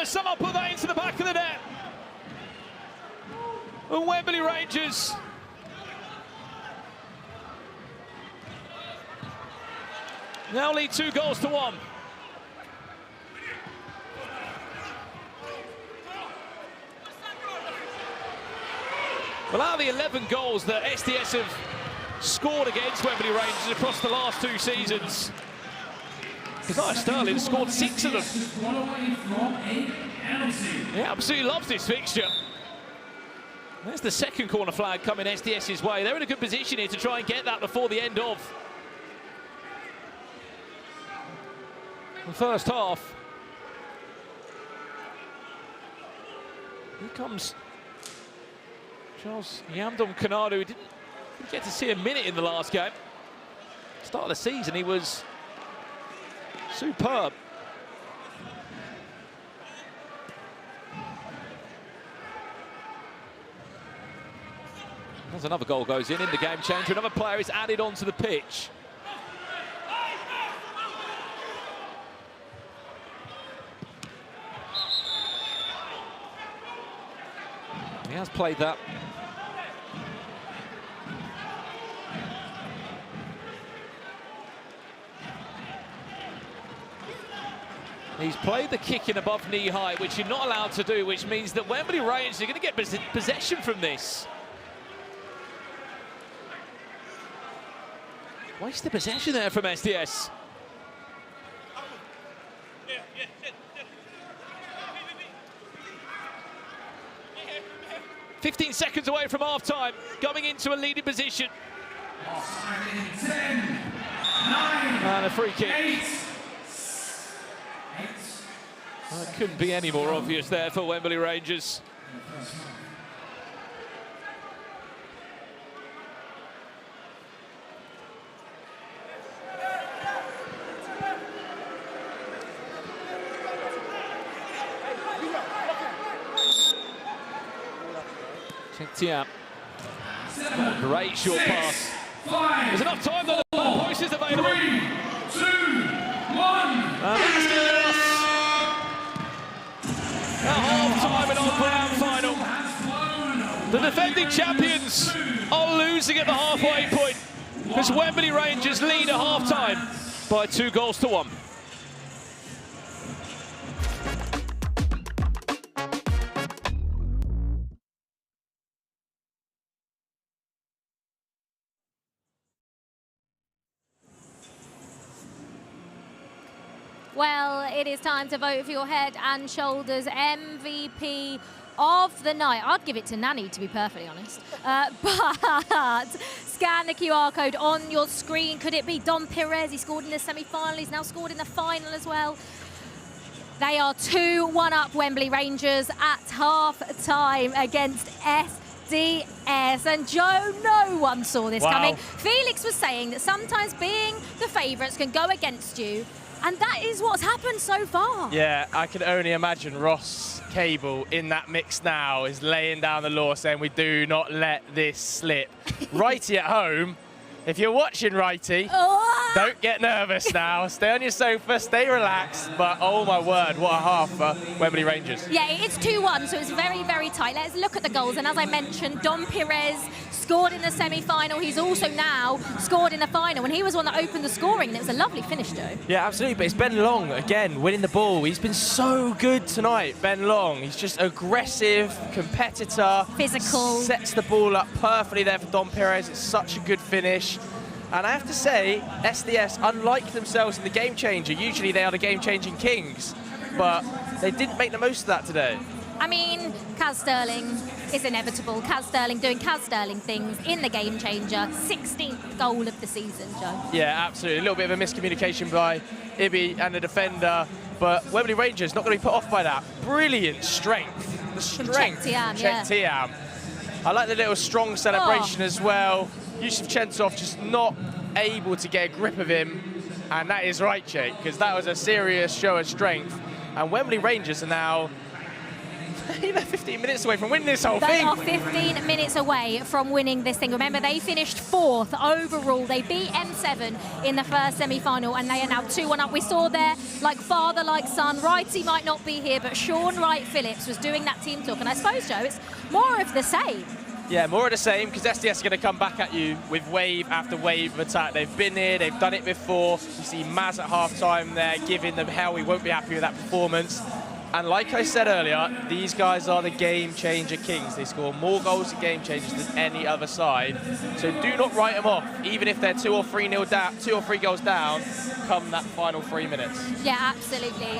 Somehow put that into the back of the net. And Wembley Rangers now lead 2-1. Well, out of the 11 goals that SDS have scored against Wembley Rangers across the last 2 seasons, Kazai Sterling scored 6 of them. He absolutely loves this fixture. There's the second corner flag coming SDS's way. They're in a good position here to try and get that before the end of the first half. Here comes Charles Yamdom Kanadu, who didn't get to see a minute in the last game. Start of the season, he was superb. As another goal goes in the game changer, another player is added onto the pitch. He has played that. He's played the kick in above knee height, which you're not allowed to do, which means that Wembley Rangers are going to get possession from this. Waste the possession there from SDS. "15 seconds away from half-time, going into a leading position. 10, 9, and a free kick. 8. Well, it couldn't be any more obvious there for Wembley Rangers. Tiam. Great short pass. There's enough time that the ball post is available. 3, 2, 1. And that's given us a half-time in our grand final. The defending champions are losing at the halfway point as Wembley Rangers lead at half-time by 2-1. Well, it is time to vote for your Head and Shoulders MVP of the night. I'd give it to Nani, to be perfectly honest. But scan the QR code on your screen. Could it be Don Perez? He scored in the semi-final. He's now scored in the final as well. They are 2-1 up Wembley Rangers at half-time against SDS. And Joe, no one saw this coming. Felix was saying that sometimes being the favourites can go against you. And that is what's happened so far. Yeah, I can only imagine Ross Cable in that mix now is laying down the law saying we do not let this slip. Righty at home, if you're watching Righty, don't get nervous now. Stay on your sofa, stay relaxed. But oh my word, what a half for Wembley Rangers. Yeah, it's 2-1, so it's very, very tight. Let's look at the goals. And as I mentioned, Dom Perez scored in the semi-final. He's also now scored in the final. And he was one that opened the scoring. And it was a lovely finish, Joe. Yeah, absolutely. But it's Ben Long, again, winning the ball. He's been so good tonight, Ben Long. He's just aggressive, competitor. Physical. Sets the ball up perfectly there for Dom Perez. It's such a good finish. And I have to say, SDS, unlike themselves in the game changer, usually they are the game-changing kings, but they didn't make the most of that today. I mean, Kaz Sterling is inevitable. Kaz Sterling doing Kaz Sterling things in the game changer. 16th goal of the season, Joe. Yeah, absolutely. A little bit of a miscommunication by Ibi and the defender, but Wembley Rangers not going to be put off by that. Brilliant strength. The strength. Czech Tiam. I like the little strong celebration as well. Yusuf Chensov just not able to get a grip of him, and that is right, Jake, because that was a serious show of strength. And Wembley Rangers are now 15 minutes away from winning this whole thing. They are 15 minutes away from winning this thing. Remember, they finished 4th overall. They beat M7 in the first semi-final, and they are now 2-1 up. We saw there, like father, like son. Righty might not be here, but Sean Wright-Phillips was doing that team talk. And I suppose, Joe, it's more of the same. Yeah, more of the same, because SDS are going to come back at you with wave after wave of attack. They've been here, they've done it before. You see Maz at half-time there, giving them hell. We won't be happy with that performance. And like I said earlier, these guys are the game-changer kings. They score more goals and game-changers than any other side. So do not write them off, even if they're 2 or 3 goals down, come that final 3 minutes. Yeah, absolutely.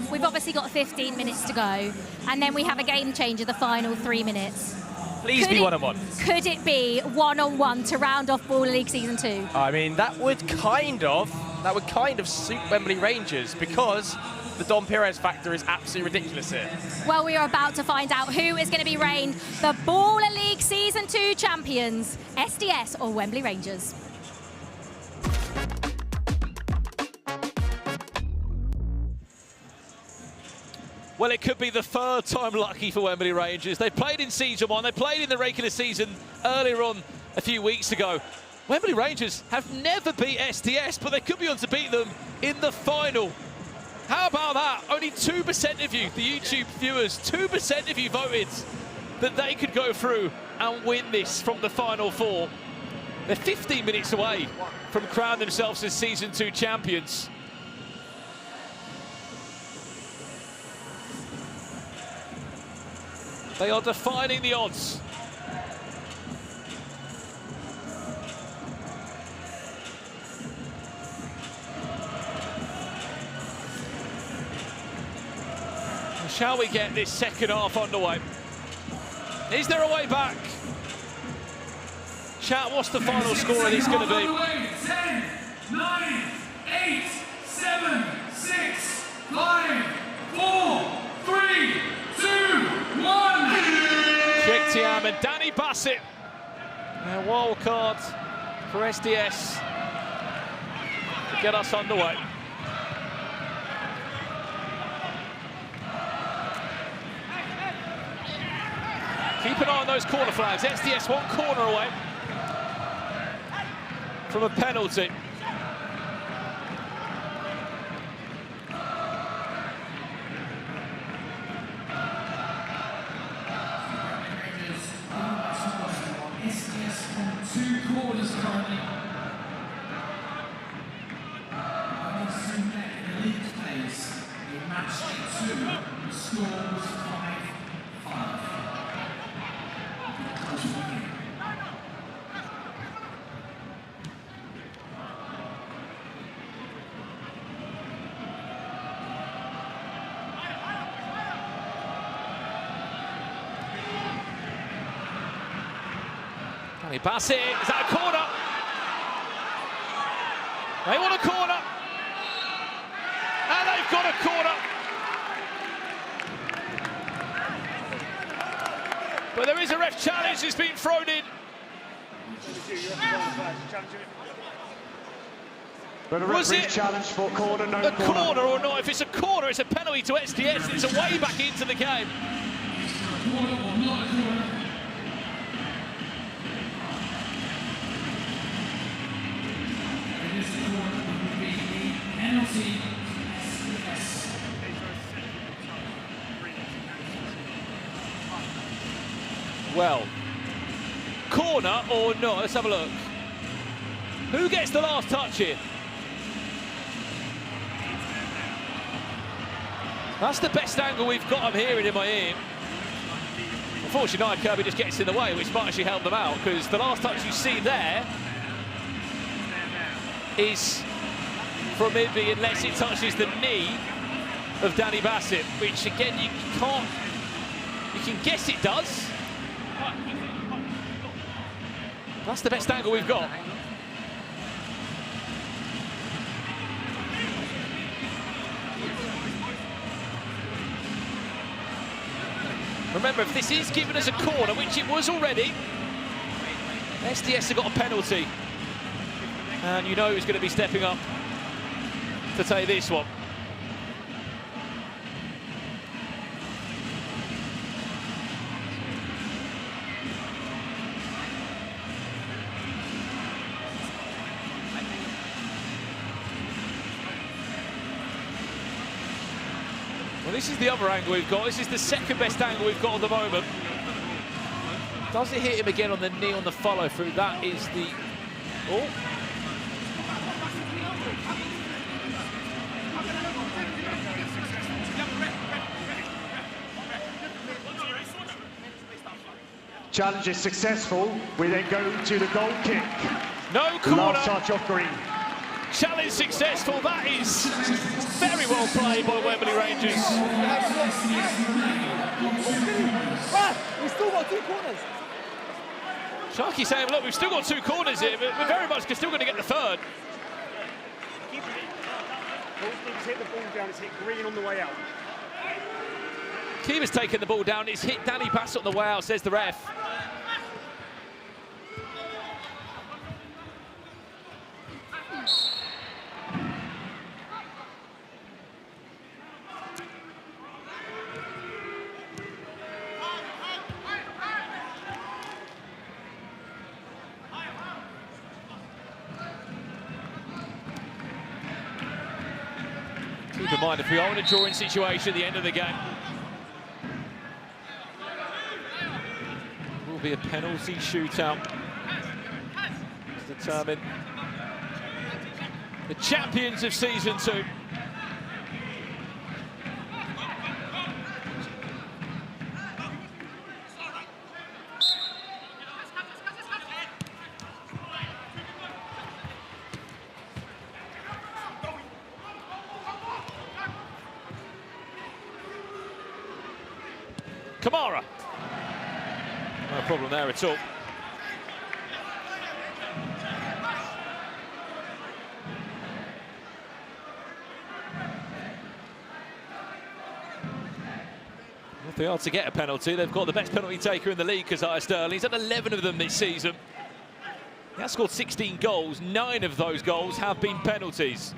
We've obviously got 15 minutes to go, and then we have a game-changer the final 3 minutes. Please be one-on-one. Could it be one-on-one to round off Baller League Season 2? I mean, that would kind of suit Wembley Rangers, because the Dom Perez factor is absolutely ridiculous here. Well, we are about to find out who is going to be reigning the Baller League Season 2 champions, SDS or Wembley Rangers. Well, it could be the 3rd time lucky for Wembley Rangers. They played in Season 1, they played in the regular season earlier on a few weeks ago. Wembley Rangers have never beat SDS, but they could be on to beat them in the final. How about that? Only 2% of you, the YouTube viewers, 2% of you voted that they could go through and win this from the Final 4. They're 15 minutes away from crowning themselves as Season 2 champions. They are defying the odds. Shall we get this second half underway? Is there a way back? Chat, what's the final score of this going to be? 10, 9, 8, 7, 6, 5, 4, 3, 2, 1. Sheikh Tiam and Danny Bassett. A wild card for SDS to get us underway. Keep an eye on those corner flags. SDS 1 corner away from a penalty. SDS on 2 corners currently. In the league phase, in match 2, the score was 5-5. Danny Bassett, is that a corner? They want a corner. And they've got a corner. But there is a ref challenge that's been thrown in. But a Was referee it challenge for corner, no a corner. or not? If it's a corner, it's a penalty to SDS. It's a way back into the game. Well, corner or not? Let's have a look. Who gets the last touch here? That's the best angle we've got, I'm hearing in my ear. Unfortunately, Nike Kirby just gets in the way, which might actually help them out, because the last touch you see there is from Ibby, unless it touches the knee of Danny Bassett, which again, you can guess it does. That's the best angle we've got. Remember, if this is given as a corner, which it was already, SDS have got a penalty. And you know who's going to be stepping up to take this one. Well, this is the other angle we've got. This is the second best angle we've got at the moment. Does it hit him again on the knee on the follow through? That is the... Oh. Challenge is successful. We then go to the goal kick. No corner. Last touch off green. Challenge successful. That is very well played by Wembley Rangers. We've still got 2 corners. Sharky saying, look, we've still got 2 corners here, but we're very much still going to get the third. It's hit the ball down, it's hit green on the way out. Keeper's taken the ball down. It's hit Danny Bassett on the way out, says the ref. Keep in mind, if we are in a drawing situation at the end of the game, it will be a penalty shootout to determine the champions of season 2. Kamara. No problem there at all. If they are to get a penalty, they've got the best penalty taker in the league, Keziah Sterling. He's had 11 of them this season. He has scored 16 goals. 9 of those goals have been penalties.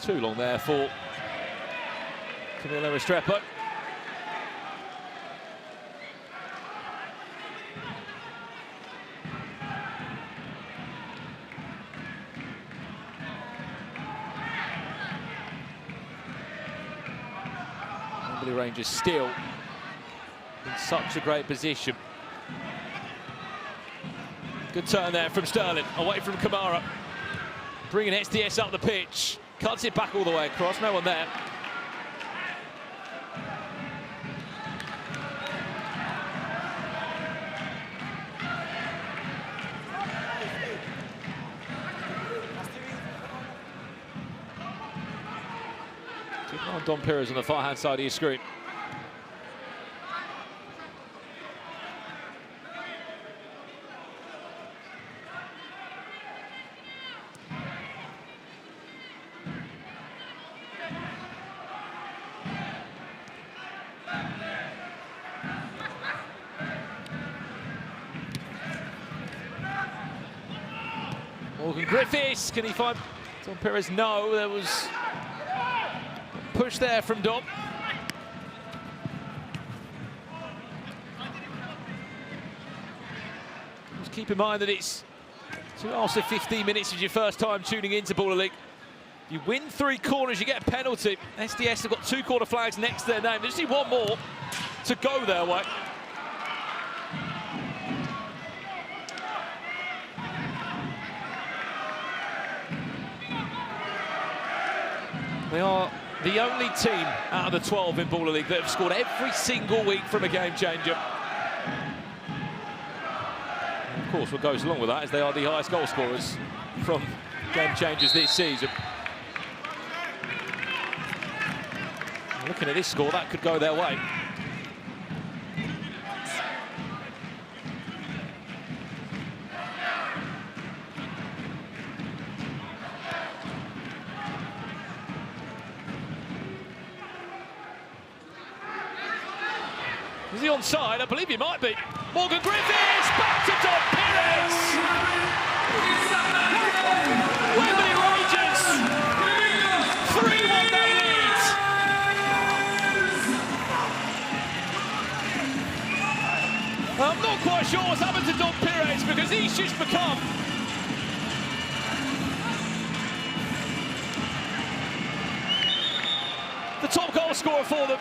Too long there for Camilo Restrepo. Wembley Rangers still in such a great position. Good turn there from Sterling, away from Kamara. Bringing SDS up the pitch. Cuts it back all the way across, no one there. Keep an eye on Don Pires on the far-hand side of your screen. Morgan Griffiths, can he find Dom Perez? No, there was a push there from Dom. Just keep in mind that it's after 15 minutes is your first time tuning into Baller League. You win 3 corners, you get a penalty. SDS have got 2 corner flags next to their name. They just need 1 more to go their way. They are the only team out of the 12 in Baller League that have scored every single week from a game changer. And of course, what goes along with that is they are the highest goal scorers from game changers this season. Looking at this score, that could go their way. Is he onside? I believe he might be. Morgan Griffiths, back to Dom Perez. Wembley Rangers, 3-1 their lead. I'm not quite sure what's happened to Dom Perez because he's just become the top goal scorer for them.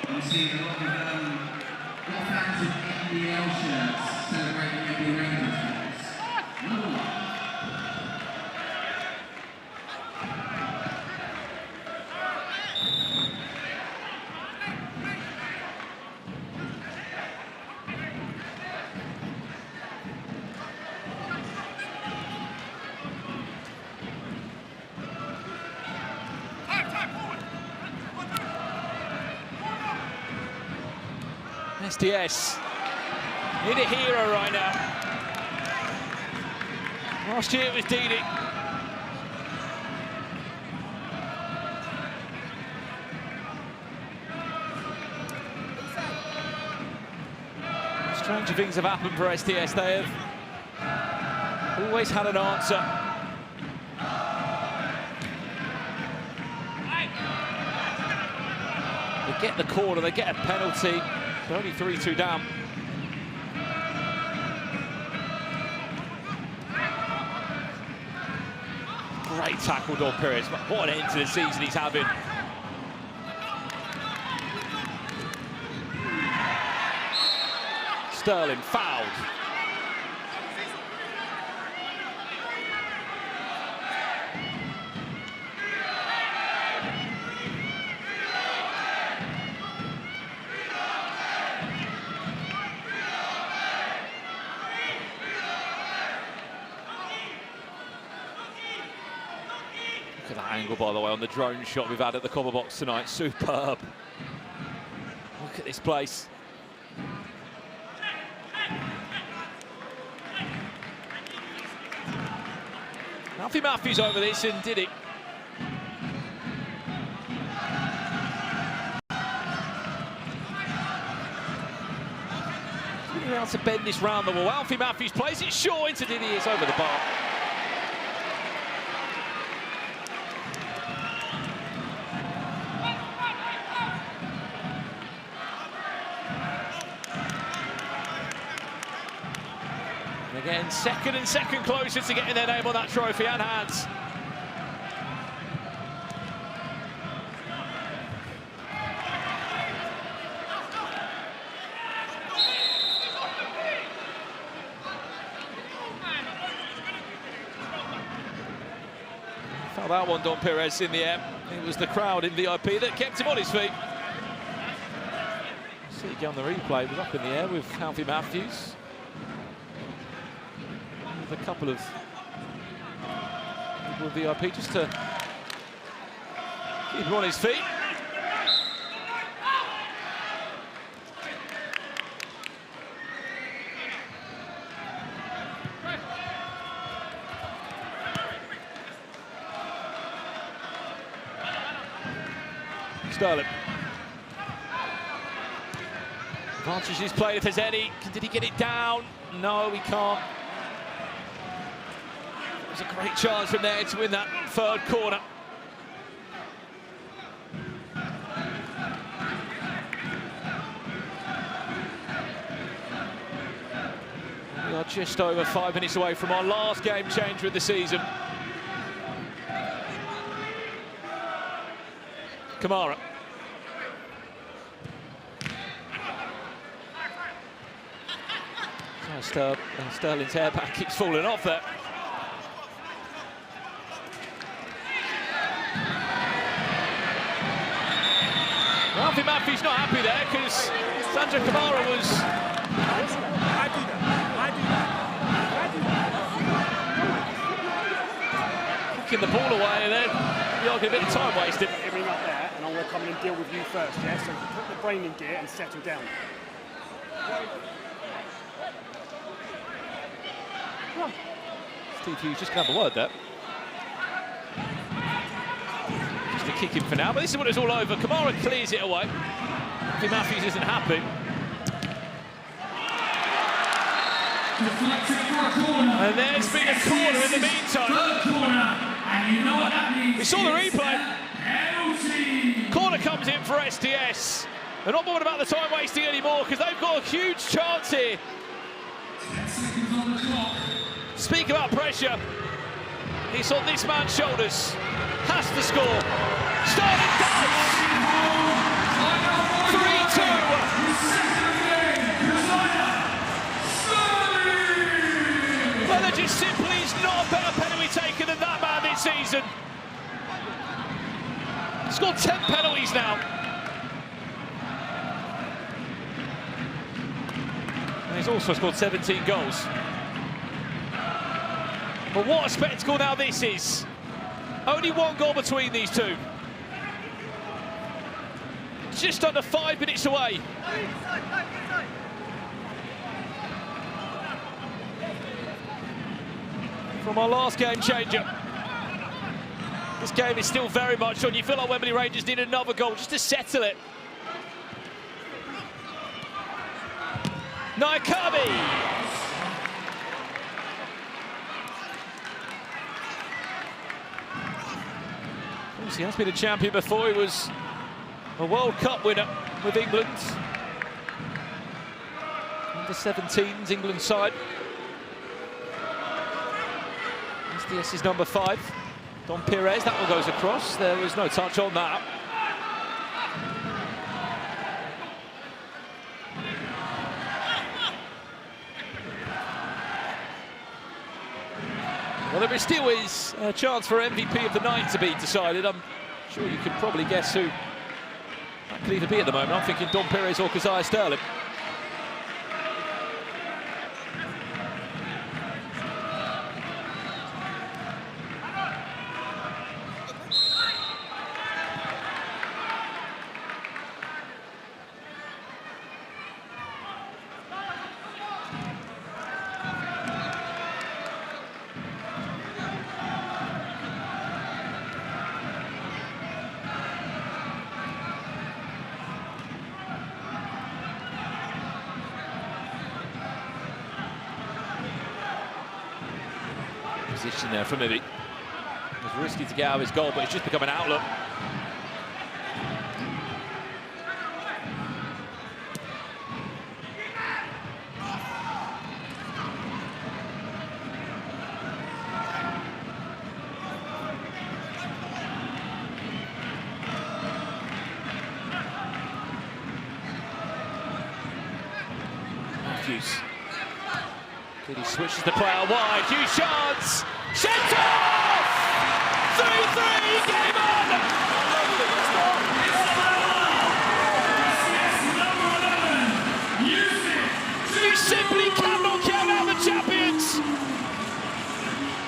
We've seen a lot of fans of NDL shirts celebrating Wembley Rangers fans. Number 1. SDS in a hero right now. Last year it was Didi. Stranger things have happened for SDS. They have always had an answer. They get the corner, they get a penalty. They're only 3-2 down. Great tackle, Dom Perez. What an end to the season he's having. Sterling fouled. Look at that angle, by the way, on the drone shot we've had at the cover box tonight. Superb. Look at this place. Alfie Matthews over this, and did it. Really able to bend this round the wall. Alfie Matthews plays it short into Didi. It's over the bar. Again, second and second closer to getting their name on that trophy and hands. Found that one, Dom Perez in the air. It was the crowd in VIP that kept him on his feet. See again on the replay, was up in the air with Alfie Matthews. A couple of people with VIP just to keep him on his feet. Sterling. Advantage is played if there's any. Did he get it down? No, he can't. It was a great chance from there to win that third corner. We are just over 5 minutes away from our last game changer of the season. Kamara. Sterling's hair back keeps falling off there. Well, I think Matthew's not happy there because Sandro Kamara was... kicking the ball away and then you're getting a bit of time wasted. Everything up there and I'm going to come in and deal with you first, yeah? So put the brain in gear and settle down. Steve Hughes just can have a word there. Just a kick him for now, but this is when it's all over. Kamara clears it away. Andy Matthews isn't happy. And there's been a corner in the meantime. And you know what that means. We saw the replay. Corner comes in for SDS. They're not bothered about the time wasting anymore because they've got a huge chance here. Speak about pressure. He's on this man's shoulders. Has to score. Sterling does. 3-2. Well, there just simply is not a better penalty taker than that man this season. He's scored 10 penalties now. And he's also scored 17 goals. But what a spectacle now this is. Only one goal between these two. Just under 5 minutes away. From our last game changer. This game is still very much on. You feel like Wembley Rangers need another goal just to settle it. Naikabi. He has been a champion before. He was a World Cup winner with England. Under-17s England side. SDS is number 5. Don Pires, that one goes across. There was no touch on that. Well, there still is a chance for MVP of the night to be decided. I'm sure you could probably guess who that could either be at the moment. I'm thinking Don Pires or Keziah Sterling. Position there for Mibby. It was risky to get out of his goal, but it's just become an outlook. Matthews. He switches the play out wide, huge chance! Sent off! 3-3, game on! You simply cannot count out the champions!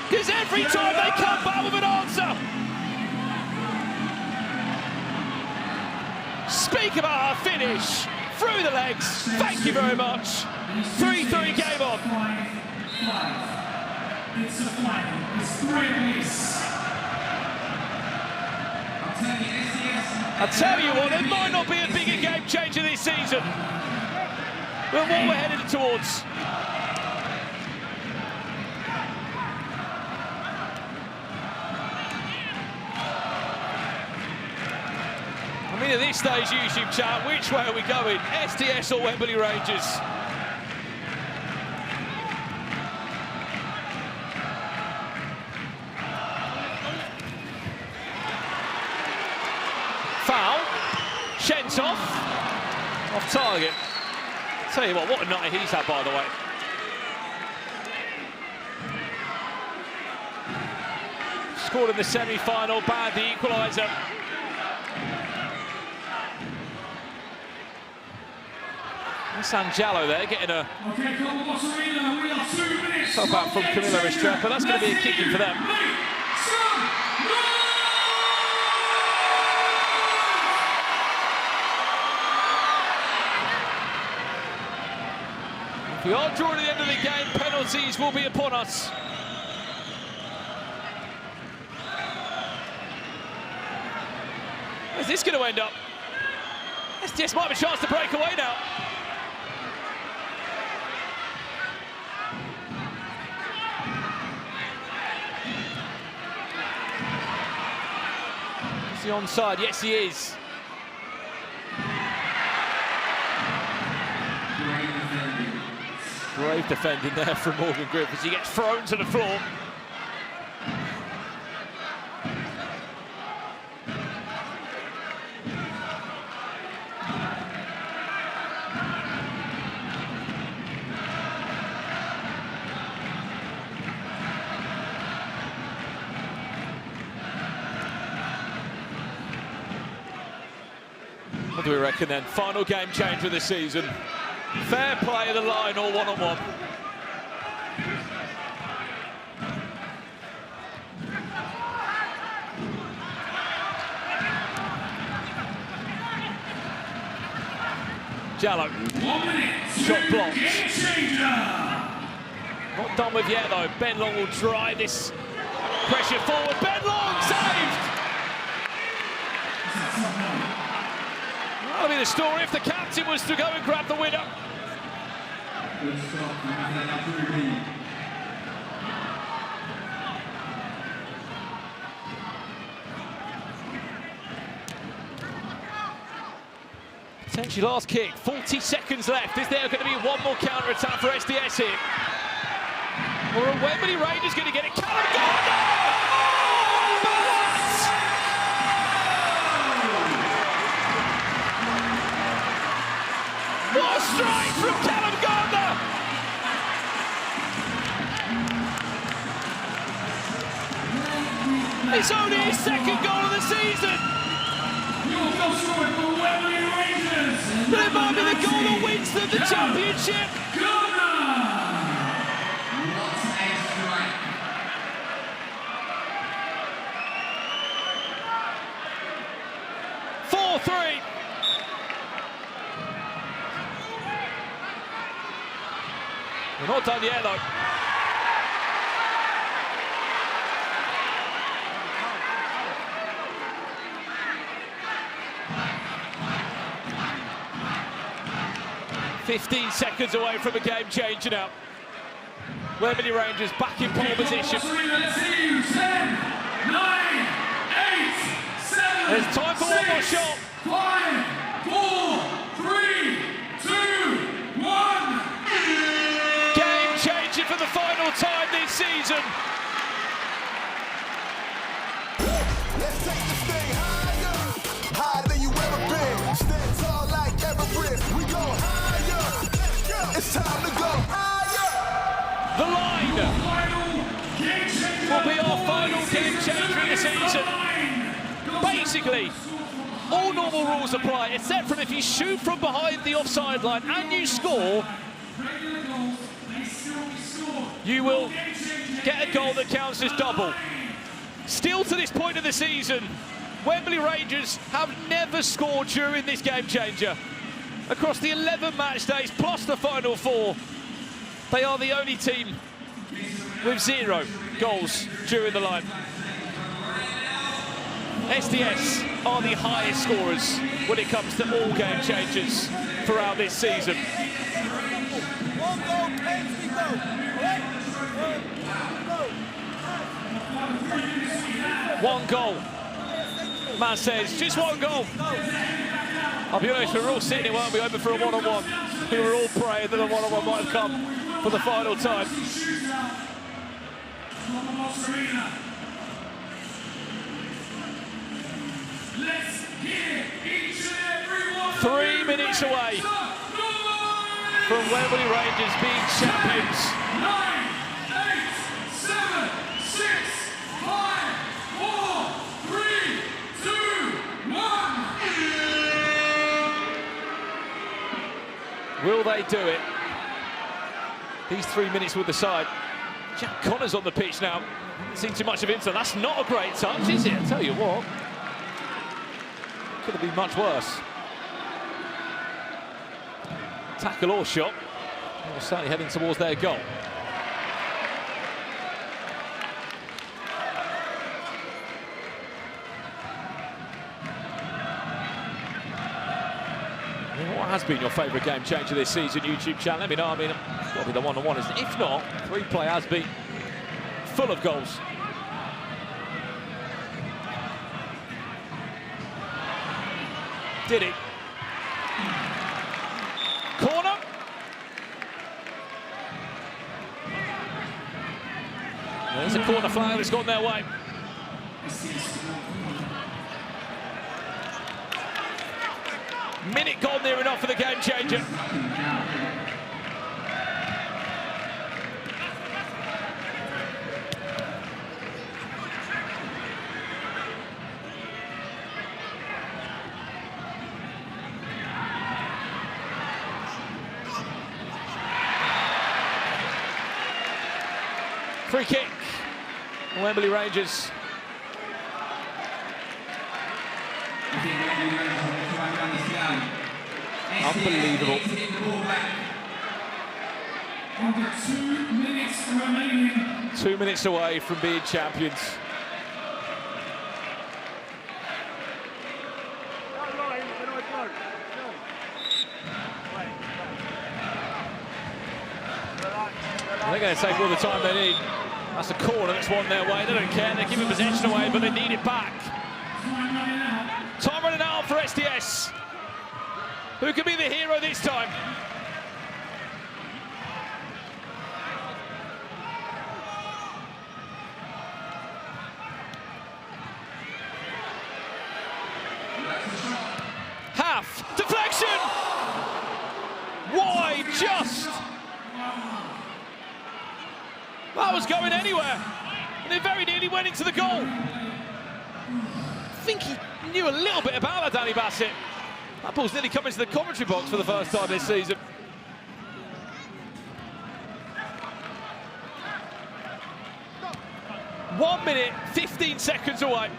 Because every time they come back with an answer! Speak about our finish! Through the legs, thank you very much! 3-3 game on! It's a final. It's 3 apiece. I'll tell you what, it might not be a bigger game changer this season. what we're headed towards. I mean, at this stage, YouTube chat, which way are we going? SDS or Wembley Rangers? Foul. Shentov. Off target. Tell you what a night he's had, by the way. Scored in the semi-final, bad the equaliser. Sanjallo there getting a top out from Camilo Restrepo. That's going to be a kicking for them. If we are drawing at the end of the game, penalties will be upon us. Where's this going to end up? SDS might have a chance to break away now. Is he onside? Yes, he is. Brave defending there from Morgan Griffiths. He gets thrown to the floor. What do we reckon then? Final game changer of the season. Fair play of the line or one-on-one. Jallo. Shot blocked. Not done with yet though. Ben Long will drive this pressure forward. Ben Long saved! That'll be the story if the captain was to go and grab the winner. Potentially last kick, 40 seconds left. Is there going to be one more counter-attack for SDS here? Or are Wembley Rangers going to get it? Callum Gardner! What a strike from Callum Gardner! It's only his second goal of the season! Your goal scorer for Wembley Rangers! But it might be the goal that wins them the championship! Gardner! What a strike! We're not done yet, though. "15 seconds away from a game changer now. Wembley Rangers back in pole position. 10, 9, 8, 7, There's time for one more shot. 5, 4, 3, 2, 1. Game changer for the final time this season. Let's take this thing higher, higher than you ever been. Stand tall like Everest. We go higher. It's time to go higher. The line will be our final game changer in the season. Basically, all normal rules apply, except for if you shoot from behind the offside line and you score, you will get a goal that counts as double. Still to this point of the season, Wembley Rangers have never scored during this game changer. Across the 11 match days plus the final 4, they are the only team with 0 goals during the line. SDS are the highest scorers when it comes to all game changers throughout this season. One goal. Man says, just one goal. I'll be honest, we were all sitting here, weren't we, hoping for a one-on-one. We were all praying that a one-on-one might have come for the final time. 3 minutes away from Wembley Rangers being champions. 9, 8, 7, 6, 5, 4, 3, 2, 1. Will they do it? These 3 minutes with the side. Jack Connor's on the pitch now. Haven't seen too much of him, so that's not a great touch, is it? I tell you what. Could have been much worse. Tackle or shot. Well, certainly heading towards their goal. What has been your favourite game changer this season, YouTube channel? Let me know. I mean, it's got to be the one-on-one, isn't it? If not, replay has been full of goals. Did it? Corner. There's a corner flag that's gone their way. Minute gone near enough for the game changer. Free kick, Wembley Rangers. Unbelievable. Under 2 minutes remaining. 2 minutes away from being champions. They're going to take all the time they need. That's a corner that's won their way. They don't care, they're giving possession away, but they need it back. Time running out for SDS. Who could be the hero this time? Half, deflection! Why just? That was going anywhere, and it very nearly went into the goal. I think he knew a little bit about that, Danny Bassett. That ball's nearly come into the commentary box for the first time this season. One minute, 15 seconds away.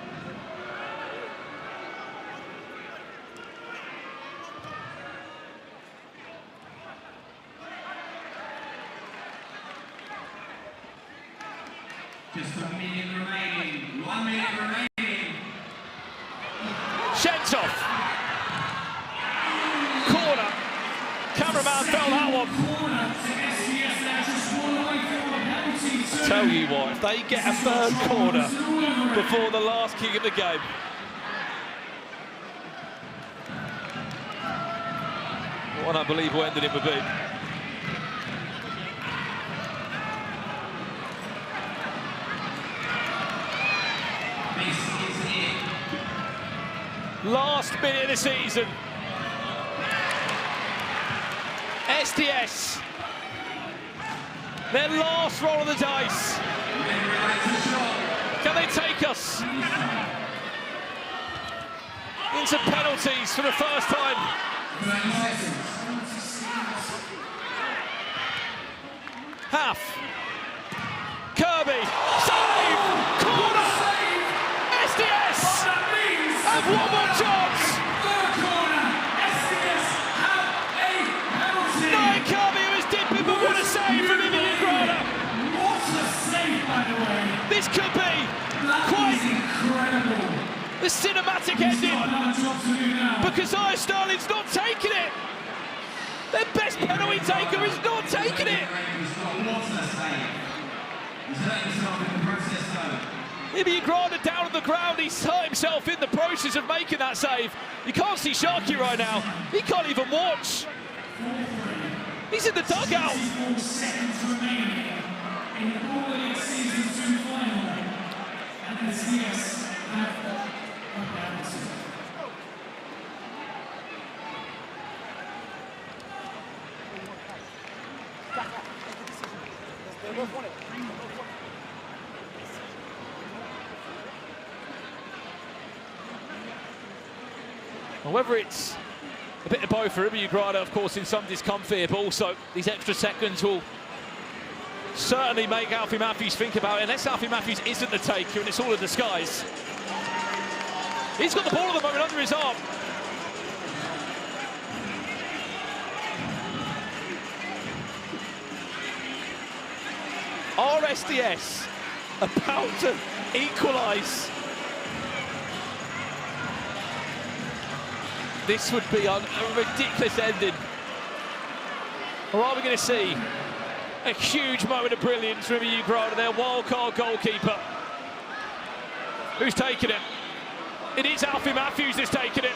Just a minute remaining. 1 minute remaining. Shentov. Corner. Cameraman fell that one. I tell you what, if they get a third corner before the last kick of the game, what an unbelievable ending it would be. Last minute of the season. SDS. Their last roll of the dice. Can they take us into penalties for the first time? Half. Kirby. Save! Corner! SDS have one more chance! Third corner, SDS have a penalty! Nine Kirby who is dipping, but what a save from Miniminter and Ian. What a save, by the way! This could be quite incredible! The cinematic ending, because Sterling's not taking it. Their best penalty taker is not taking it. Immigrana down on the ground, he's hurt himself in the process of making that save. You can't see Sharky right now. He can't even watch. He's in the dugout. Well, whether it's a bit of both for Immigrana, of course, in some discomfort here, but also these extra seconds will certainly make Alfie Matthews think about it, unless Alfie Matthews isn't the taker and it's all a disguise. He's got the ball at the moment under his arm. SDS about to equalise. This would be a ridiculous ending. Or are we going to see a huge moment of brilliance from Immigrana, their wildcard goalkeeper? Who's taking it? It is Alfie Matthews that's taking it.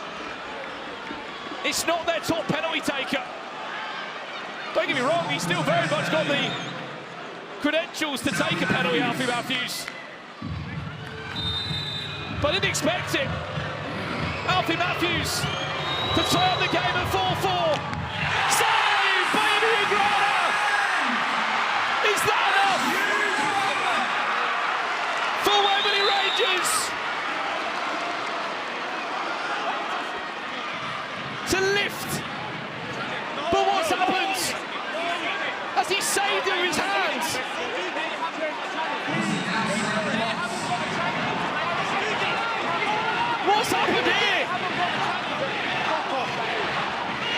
It's not their top penalty taker. Don't get me wrong, he's still very much got the credentials to take a penalty, Alfie Matthews. But didn't expect it. Alfie Matthews to turn the game at 4-4. Saved by Immigrana! Is that enough for Wembley Rangers to lift? But what's happened? Has he saved it with his hands? What's happened here?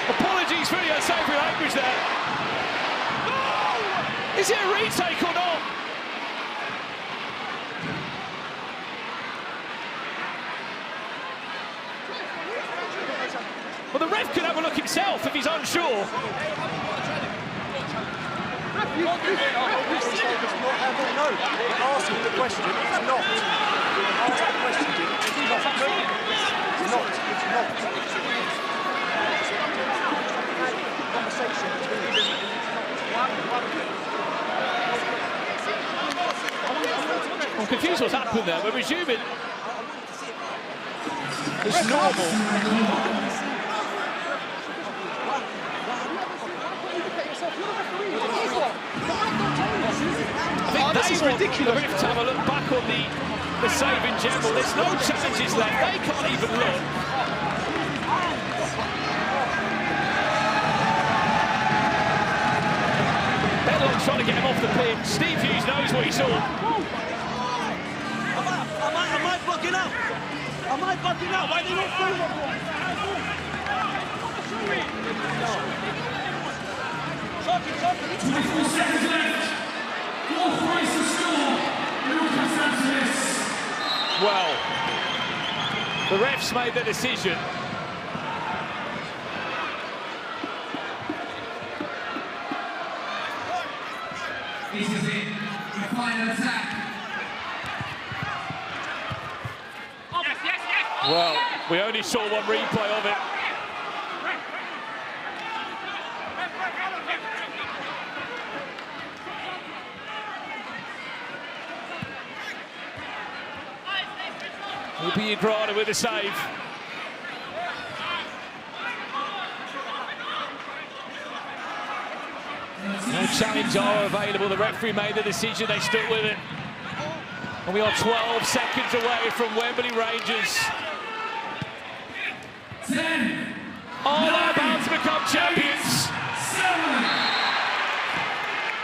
Apologies for the unsavoury language there. Is it a retake or not? Well, the ref could have a look himself if he's unsure. No, asking the question, it's not. Ask the question, it's not. It's not. I'm confused what's happened there. We're resuming. It's normal. I think they want the ref to have a look back on the save in general. There's no challenges left. They can't even look. Bedlong's trying to get him off the pitch. Steve Hughes knows what he saw. Am I bugging out? Am I bugging out? Why are they not through? 24 seconds left. 4 points to score. It all comes down to this. Well, the refs made the decision. This is it. The final attack. Well, we only saw one replay of it. Immigrana with a save. No challenge are available. The referee made the decision. They stuck with it. And we are 12 seconds away from Wembley Rangers. 10. Are they about to become champions? 7.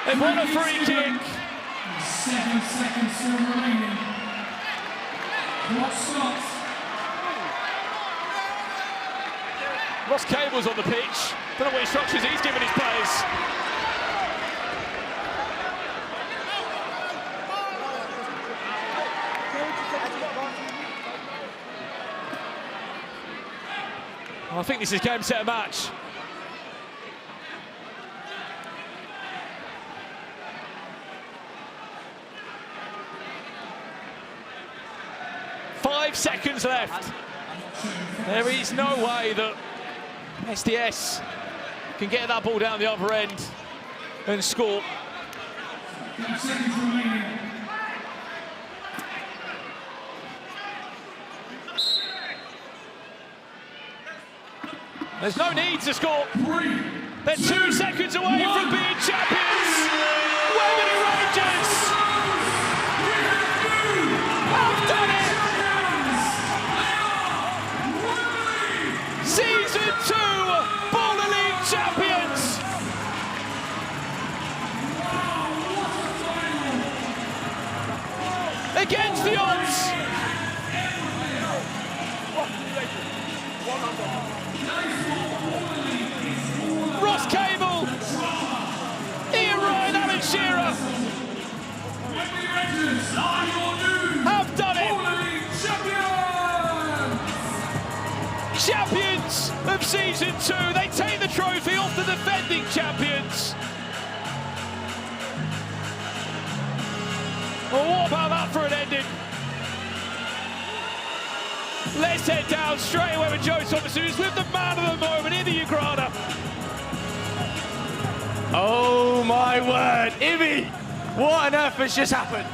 They've won a free kick. 7 seconds still remaining. What stops? Ross Cable's on the pitch. Don't know what instructions he's giving his players. I think this is game, set, match. 5 seconds left. There is no way that SDS can get that ball down the other end and score. There's no need to score. They're 2 seconds away from being champions. Wembley Rangers have done it. Season 2 Baller League champions. Against the odds. Ross Cable, Ian Wright, Alan Shearer have done it. Champions of Season 2. They take the trophy off the defending champions. Well, what about that for an ending? Let's head down straight away with Joe Thomas, who's with the man of the moment in the Ugrana. Oh my word, Ibby! What on earth has just happened?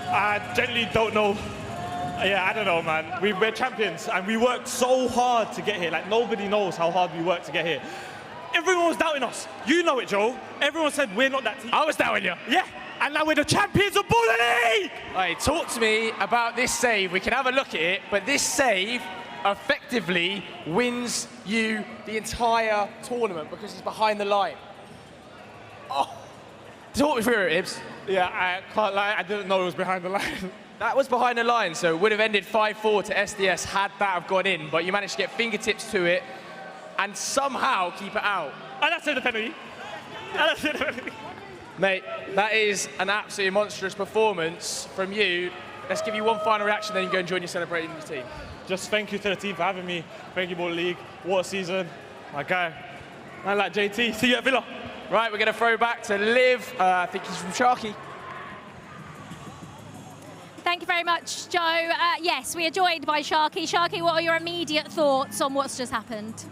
I genuinely don't know. Yeah, I don't know, man. We're champions, and we worked so hard to get here. Like, nobody knows how hard we worked to get here. Everyone was doubting us. You know it, Joe. Everyone said we're not that team. I was doubting you. Yeah, and now we're the champions of Baller League! Right, talk to me about this save. We can have a look at it, but this save effectively wins you the entire tournament because it's behind the line. Oh, talk me through it, Ibs. Yeah, I can't lie, I didn't know it was behind the line. That was behind the line, so it would have ended 5-4 to SDS had that have gone in, but you managed to get fingertips to it and somehow keep it out. And that's the penalty. Mate, that is an absolutely monstrous performance from you. Let's give you one final reaction, then you go and join your celebrating your team. Just thank you to the team for having me. Thank you, Baller League. What a season. My guy. Man like JT. See you at Villa. Right, we're going to throw back to Liv. I think he's from Sharky. Thank you very much, Joe. Yes, we are joined by Sharky. Sharky, what are your immediate thoughts on what's just happened?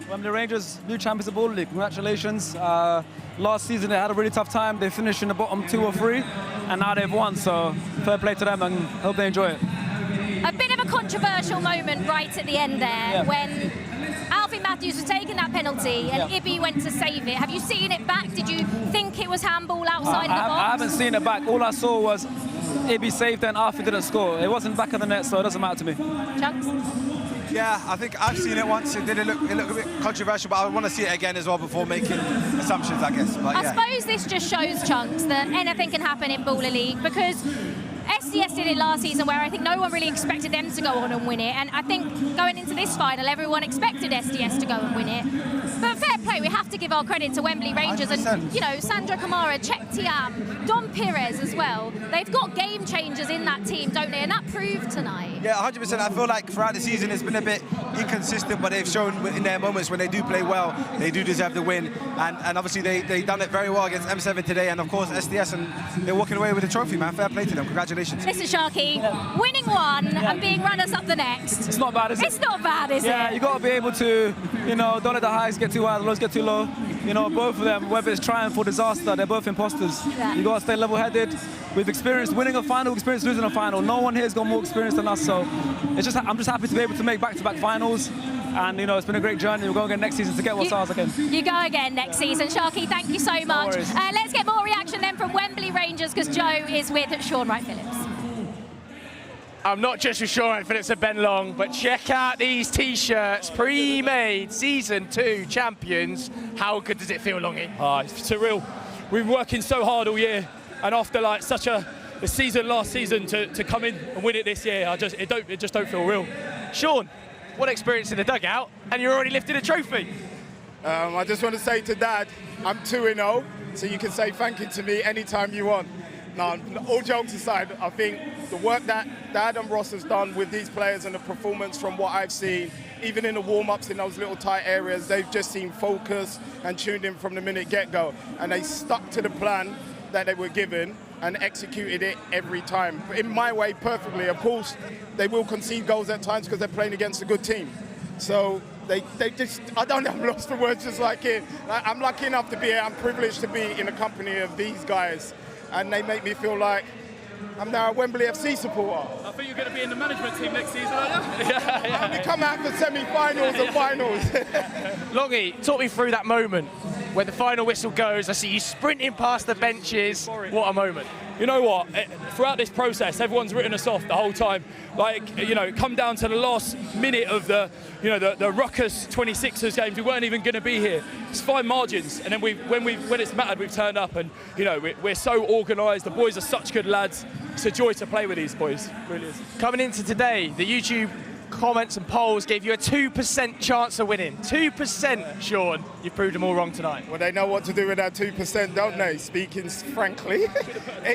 Wembley Rangers, new champions of Baller League. Congratulations. Last season they had a really tough time. They finished in the bottom 2 or 3, and now they've won. So fair play to them, and hope they enjoy it. A bit of a controversial moment right at the end there when Alfie Matthews was taking that penalty and Ibby went to save it. Have you seen it back? Did you think it was handball outside the box? I haven't seen it back. All I saw was Ibby saved and Alfie didn't score. It wasn't back of the net, so it doesn't matter to me. Chunks? Yeah, I think I've seen it once. It looked a bit controversial, but I want to see it again as well before making assumptions, I guess. But, I suppose this just shows, Chunks, that anything can happen in Baller League because SDS did it last season where I think no one really expected them to go on and win it, and I think going into this final everyone expected SDS to go and win it. But fair play, we have to give our credit to Wembley Rangers 100%. And, you know, Sandro Kamara, Chek Tiam, Don Pires as well. They've got game changers in that team, don't they? And that proved tonight. Yeah, 100%. I feel like throughout the season it's been a bit inconsistent, but they've shown in their moments when they do play well, they do deserve the win. And obviously they done it very well against M7 today, and of course SDS, and they're walking away with the trophy, man. Fair play to them. Congratulations. Listen, Sharky, winning one and being runners-up the next. It's not bad, is it? It's not bad, is it? Yeah, you got to be able to, you know, don't let the highs get too high, the lows get too low. You know, both of them, whether it's triumph or disaster, they're both imposters. Yeah. You got to stay level-headed. We've experienced winning a final, experienced losing a final. No one here's got more experience than us, so it's just I'm just happy to be able to make back-to-back finals. And, you know, it's been a great journey. We'll go again next season to get what's ours again. You go again next season. Sharky, thank you so much. Let's get more reaction then from Wembley Rangers because Joe is with Sean Wright-Phillips. I'm not just with Sean Wright-Phillips and Ben Long, but check out these T-shirts, pre-made Season 2 champions. How good does it feel, Longy? It's surreal. We've been working so hard all year, and after like such a season last season to come in and win it this year, it just don't feel real. Sean, what experience in the dugout, and you're already lifting a trophy. I just want to say to Dad, I'm 2-0, so you can say thank you to me anytime you want. Now, all jokes aside, I think the work that Dad and Ross has done with these players and the performance from what I've seen, even in the warm-ups in those little tight areas, they've just seemed focused and tuned in from the minute get-go. And they stuck to the plan that they were given, and executed it every time. In my way, perfectly. Of course, they will concede goals at times because they're playing against a good team. So they just, I don't know, I'm lost for words just like it. I'm lucky enough to be here. I'm privileged to be in the company of these guys. And they make me feel like I'm now a Wembley FC supporter. I think you're going to be in the management team next season, aren't you? I only come out for semi-finals and finals. Longy, talk me through that moment when the final whistle goes. I see you sprinting past the benches. What a moment. You know what? Throughout this process, everyone's written us off the whole time. Like, you know, come down to the last minute of the ruckus 26ers games. We weren't even going to be here. It's fine margins, and then when it's mattered, we've turned up, and you know we're so organised. The boys are such good lads. It's a joy to play with these boys. It really is. Coming into today, the YouTube comments and polls gave you a 2% chance of winning. 2%, Sean. You've proved them all wrong tonight. Well, they know what to do with that 2%, don't they? Speaking frankly.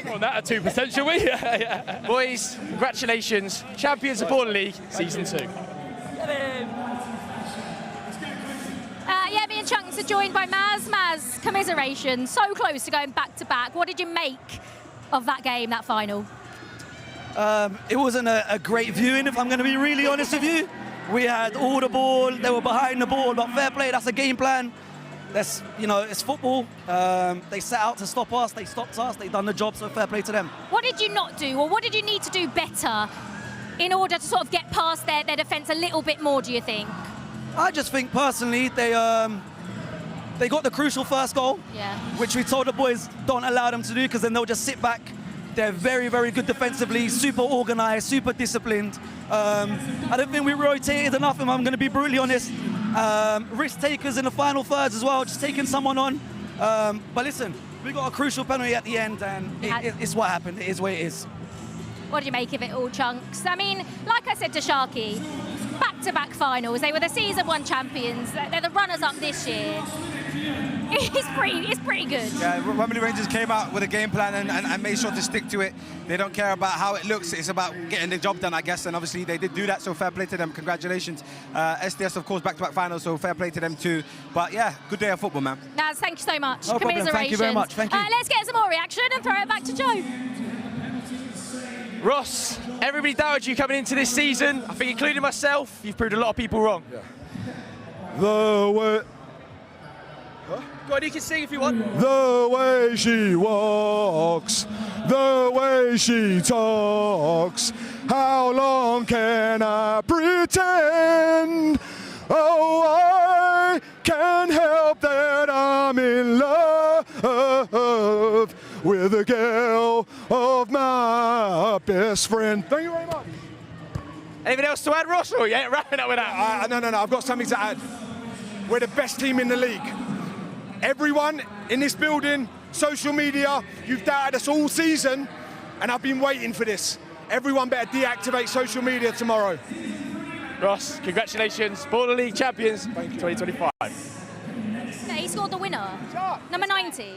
Well, that at 2%, shall we? Yeah. Boys, congratulations. Champions of Baller League, Season 2. Yeah, me and Chunks are joined by Maz. Maz, commiseration. So close to going back-to-back. What did you make of that game, that final? It wasn't a great viewing, if I'm going to be really honest with you. We had all the ball, they were behind the ball, but fair play, that's a game plan. That's, you know, it's football. They set out to stop us, they stopped us, they done the job, so fair play to them. What did you not do, or what did you need to do better in order to sort of get past their defence a little bit more, do you think? I just think, personally, they got the crucial first goal, which we told the boys don't allow them to do, because then they'll just sit back. They're very, very good defensively, super organised, super disciplined. I don't think we rotated enough, if I'm going to be brutally honest. Risk takers in the final thirds as well, just taking someone on. But listen, we got a crucial penalty at the end, and it's what happened. It is what it is. What do you make of it all, Chunks? I mean, like I said to Sharky, back-to-back finals. They were the Season 1 champions. They're the runners-up this year. It's pretty good. Yeah, Wembley Rangers came out with a game plan and made sure to stick to it. They don't care about how it looks. It's about getting the job done, I guess. And obviously they did do that, so fair play to them. Congratulations. SDS, of course, back-to-back finals, so fair play to them too. But yeah, good day of football, man. Naz, thank you so much. No problem. Thank you very much. Thank you. Let's get some more reaction and throw it back to Joe. Ross, everybody doubted you coming into this season. I think, including myself, you've proved a lot of people wrong. Yeah. The way... Go on, you can sing if you want. The way she walks, the way she talks, how long can I pretend? Oh, I can't help that I'm in love with the girl of my best friend. Thank you very much. Anything else to add, Ross, or you ain't wrapping up with that? No, I've got something to add. We're the best team in the league. Everyone in this building, social media, you've doubted us all season, and I've been waiting for this. Everyone better deactivate social media tomorrow. Ross, congratulations, Baller League champions 2025. Yeah, he scored the winner. Number 90.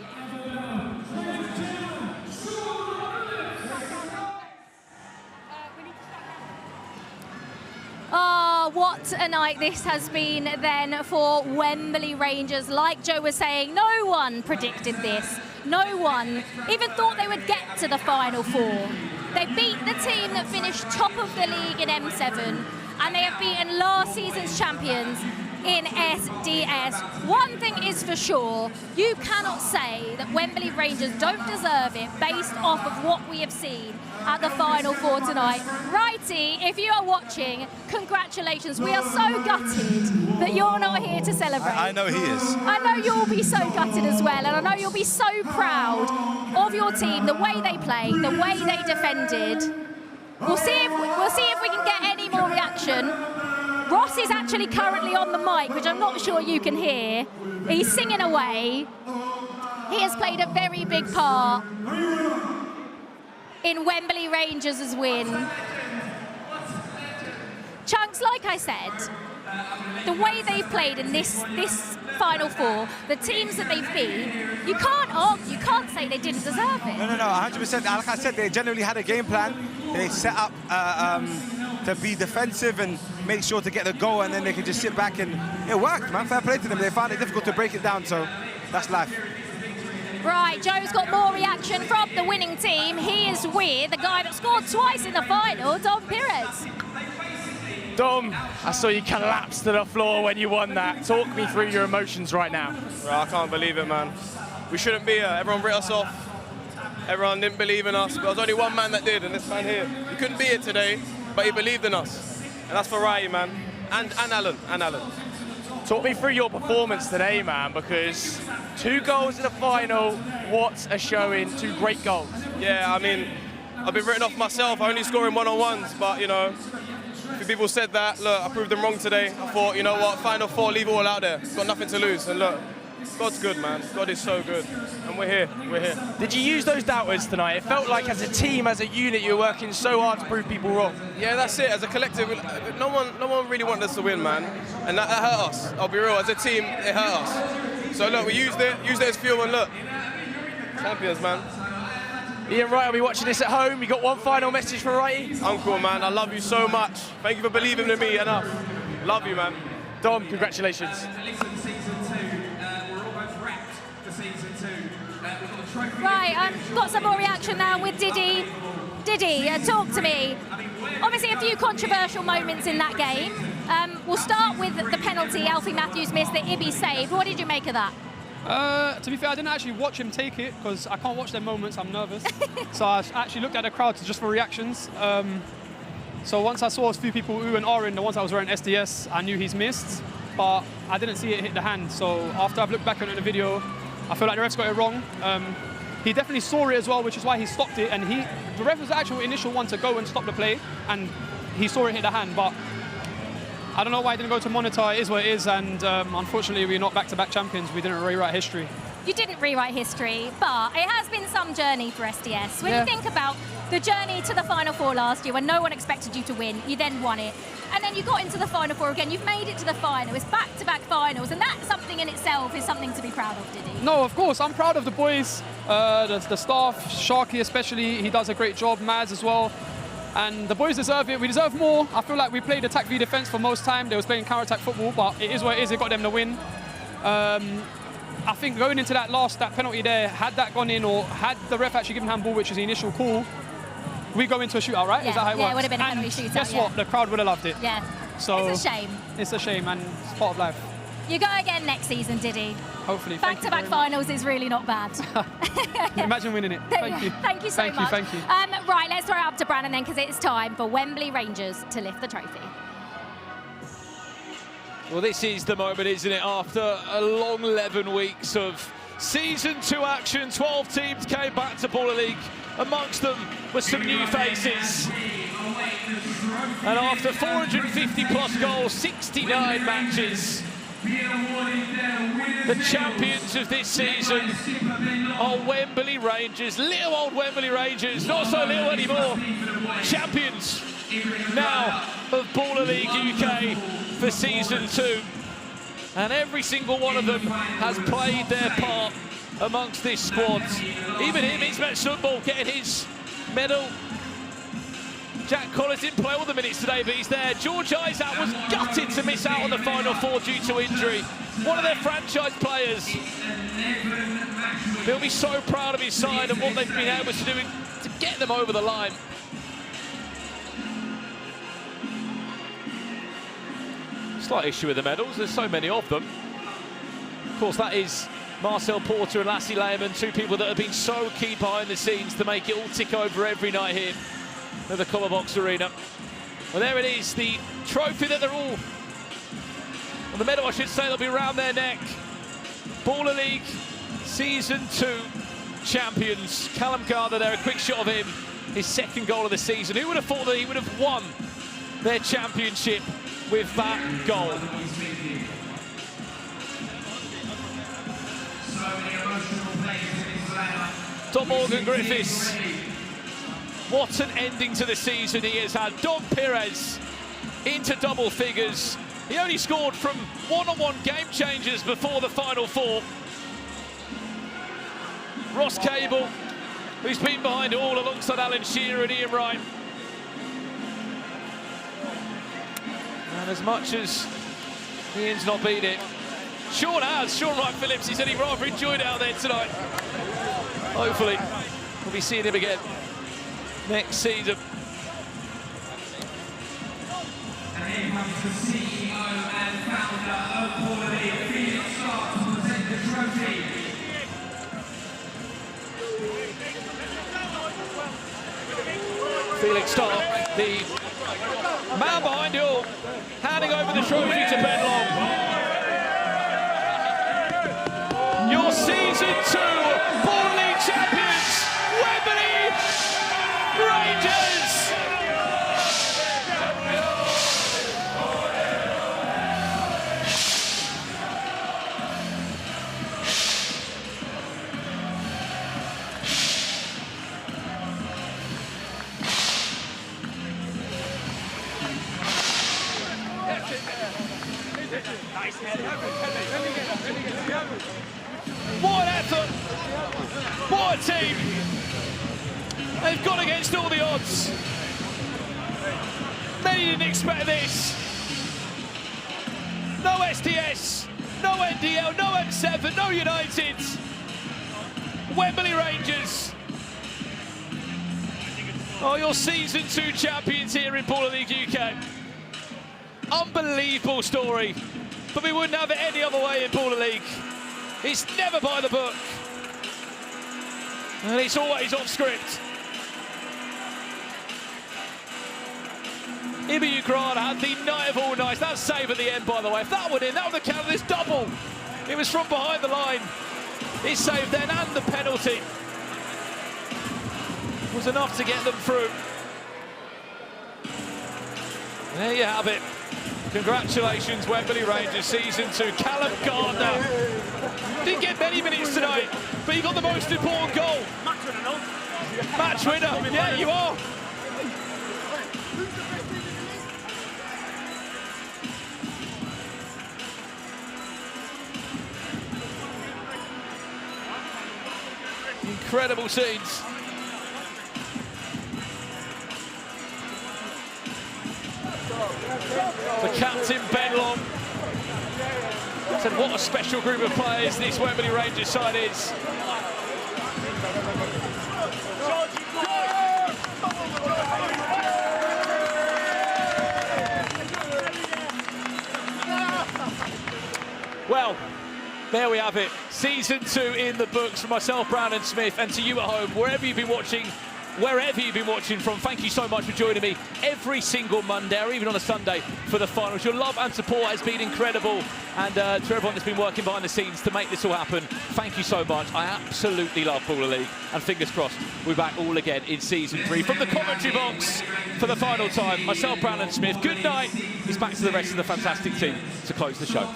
Oh, what a night this has been then for Wembley Rangers. Like Joe was saying, no one predicted this. No one even thought they would get to the Final Four. They beat the team that finished top of the league in M7, and they have beaten last season's champions in SDS. One thing is for sure, you cannot say that Wembley Rangers don't deserve it based off of what we have seen at the Final Four tonight. Righty, if you are watching, congratulations. We are so gutted that you're not here to celebrate. I know he is. I know you'll be so gutted as well, and I know you'll be so proud of your team, the way they played, the way they defended. We'll see if we can get any more reaction. Ross is actually currently on the mic, which I'm not sure you can hear. He's singing away. He has played a very big part in Wembley Rangers' win. Chunks, like I said, the way they've played in this Final Four, the teams that they've beat, you can't argue, you can't say they didn't deserve it. No, 100%. Like I said, they generally had a game plan. They set up to be defensive and make sure to get the goal, and then they could just sit back, and it worked, man. Fair play to them. They found it difficult to break it down, so that's life. Right, Joe's got more reaction from the winning team. He is with the guy that scored twice in the final, Dom Perez. Dom, I saw you collapse to the floor when you won that. Talk me through your emotions right now. Bro, I can't believe it, man. We shouldn't be here. Everyone writ us off. Everyone didn't believe in us. But there was only one man that did, and this man here. He couldn't be here today, but he believed in us. And that's for Righty, man. And Alan. Talk me through your performance today, man, because 2 goals in the final, what a showing, 2 great goals. Yeah, I mean, I've been written off myself, only scoring one-on-ones, but, you know, a few people said that. Look, I proved them wrong today. I thought, you know what, final 4, leave it all out there. Got nothing to lose, and look, God's good, man. God is so good, and we're here. Did you use those doubters tonight? It felt like as a team, as a unit, you were working so hard to prove people wrong. Yeah, that's it. As a collective, no one really wanted us to win, man, and that hurt us. I'll be real. As a team, it hurt us. So look, we used it as fuel, and look, champions, man. Ian Wright will be watching this at home. You got one final message for Righty? Uncle, man, I love you so much. Thank you for believing in me enough. Love you, man. Dom, congratulations. Right, got some more reaction now with Diddy. Diddy, talk to me. Obviously a few controversial moments in that game. We'll start with the penalty Alfie Matthews missed that Ibby saved. What did you make of that? To be fair, I didn't actually watch him take it because I can't watch their moments, I'm nervous. So I actually looked at the crowd just for reactions. So once I saw a few people ooh and ahhing, the ones that was wearing SDS, I knew he's missed, but I didn't see it hit the hand. So after I've looked back on the video, I feel like the ref's got it wrong. He definitely saw it as well, which is why he stopped it. And the ref was the actual initial one to go and stop the play, and he saw it hit the hand. But I don't know why he didn't go to monitor. It is what it is, and unfortunately, we're not back-to-back champions. We didn't rewrite history. You didn't rewrite history, but it has been some journey for SDS. When you think about the journey to the Final Four last year, when no one expected you to win, you then won it. And then you got into the Final Four again. You've made it to the final. It's back-to-back finals, and that something in itself is something to be proud of, Diddy. No, of course. I'm proud of the boys, the staff, Sharky especially. He does a great job, Maz as well. And the boys deserve it. We deserve more. I feel like we played attack v defense for most time. They was playing counter-attack football, but it is what it is. It got them the win. I think going into that penalty there, had that gone in or had the ref actually given handball, which is the initial call, we go into a shootout, right? Yeah, Is that how it works? it would have been a penalty shootout. Guess what? The crowd would have loved it. Yeah. So it's a shame. It's a shame, and it's part of life. You go again next season, Diddy. Hopefully. Back-to-back finals is really not bad. Imagine winning it. Thank you. Thank you so much. Thank you. Right, let's throw it up to Brandon then, because it's time for Wembley Rangers to lift the trophy. Well, this is the moment, isn't it? After a long 11 weeks of Season 2 action, 12 teams came back to Baller League. Amongst them were some new faces. And after 450 plus goals, 69 matches, the champions of this season are Wembley Rangers. Little old Wembley Rangers, not so little anymore. Champions now of Baller League UK for Season 2. And every single one of them has played their part amongst this squad. Even him, Ismet Sunball, getting his medal. Jack Collins didn't play all the minutes today, but he's there. George Isaac was gutted to miss out on the Final Four due to injury. One of their franchise players. He'll be so proud of his side and what they've been able to do to get them over the line. Slight issue with the medals, there's so many of them. Of course, that is Marcel Porter and Lassie Lehmann, 2 people that have been so key behind the scenes to make it all tick over every night here at the Copper Box Arena. Well, there it is, the trophy that they're all, or the medal I should say, they'll be around their neck. Baller League Season 2 champions. Callum Gardner there, a quick shot of him, his 2nd goal of the season. Who would have thought that he would have won their championship with that goal? Tom Morgan Griffiths, what an ending to the season he has had. Dom Perez into double figures. He only scored from one-on-one game changers before the Final Four. Ross Cable, who's been behind it all alongside Alan Shearer and Ian Wright. And as much as Ian's not been it, Sean Wright Phillips, he said he rather enjoyed it out there tonight. Hopefully, we'll be seeing him again next season. And here comes the CEO and founder of Baller League, Felix Stark, to present the trophy. Felix Stark, the man behind it all, handing over the trophy to Ben Long. Your season 2 Baller League champions, Wembley Rangers. What an effort! What a team! They've gone against all the odds. Many didn't expect this. No SDS, no NDL, no M7, no United. Wembley Rangers. Oh, your season 2 champions here in Baller League UK. Unbelievable story, but we wouldn't have it any other way in Baller League. It's never by the book, and it's always off script. Ibi Ukraina had the night of all nights. That save at the end, by the way. If that went in, that would have counted this double. It was from behind the line. His save then and the penalty was enough to get them through. There you have it. Congratulations, Wembley Rangers, season 2. Callum Gardner didn't get many minutes tonight, but he got the most important goal. Match winner, yeah, you are. Incredible scenes. The captain, Ben Long, said what a special group of players this Wembley Rangers side is. Well, there we have it. Season 2 in the books for myself, Brown and Smith, and to you at home, wherever you've been watching from, thank you so much for joining me every single Monday or even on a Sunday for the finals. Your love and support has been incredible, and to everyone that's been working behind the scenes to make this all happen, thank you so much. I absolutely love Baller League, and fingers crossed we're back all again in season 3. From the commentary box for the final time, myself, Brown and Smith, good night. It's back to the rest of the fantastic team to close the show.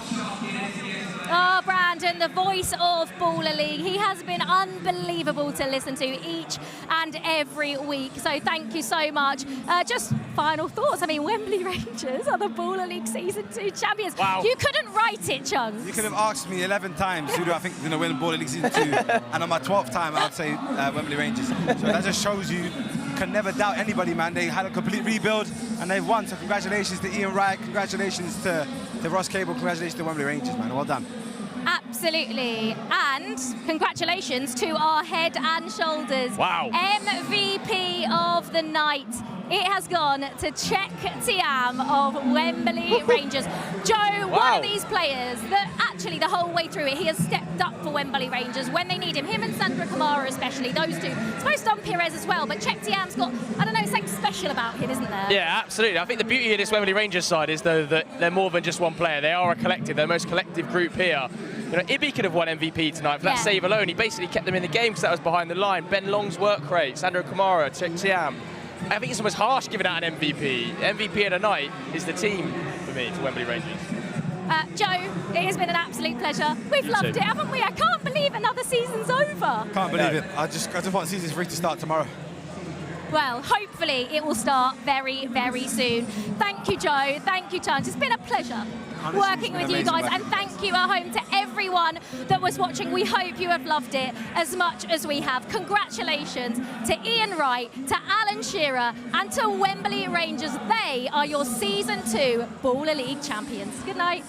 Oh, Brandon, the voice of Baller League. He has been unbelievable to listen to each and every week. So thank you so much. Just final thoughts. I mean, Wembley Rangers are the Baller League Season 2 champions. Wow. You couldn't write it, Chunks. You could have asked me 11 times who do I think is going to win Baller League Season 2. And on my 12th time, I'd say Wembley Rangers. So that just shows you can never doubt anybody, man. They had a complete rebuild and they've won. So congratulations to Ian Wright. Congratulations to Ross Cable. Congratulations to Wembley Rangers, man. Well done. Absolutely. And congratulations to our head and shoulders MVP of the night. It has gone to Czech Tiam of Wembley Rangers. Joe, one of these players that actually the whole way through it, he has stepped up for Wembley Rangers when they need him. Him and Sandra Kamara especially, those two. I suppose Don Perez as well, but Czech Tiam's got, I don't know, something special about him, isn't there? Yeah, absolutely. I think the beauty of this Wembley Rangers side is, though, that they're more than just one player. They are a collective. They're the most collective group here. You know, Ibi could have won MVP tonight for that save alone. He basically kept them in the game because that was behind the line. Ben Long's work rate, Sandro Kamara, Czech Tiam. I think it's almost harsh giving out an MVP. MVP of the night is the team for me, for Wembley Rangers. Joe, it has been an absolute pleasure. We've loved it, haven't we? I can't believe another season's over. Can't believe it. I just want season 3 to start tomorrow. Well, hopefully it will start very, very soon. Thank you, Joe. Thank you, Chance. It's been a pleasure working with you guys, and thank you at home to everyone that was watching. We hope you have loved it as much as we have. Congratulations to Ian Wright, to Alan Shearer, and to Wembley Rangers. They are your Season 2 Baller League champions. Good night.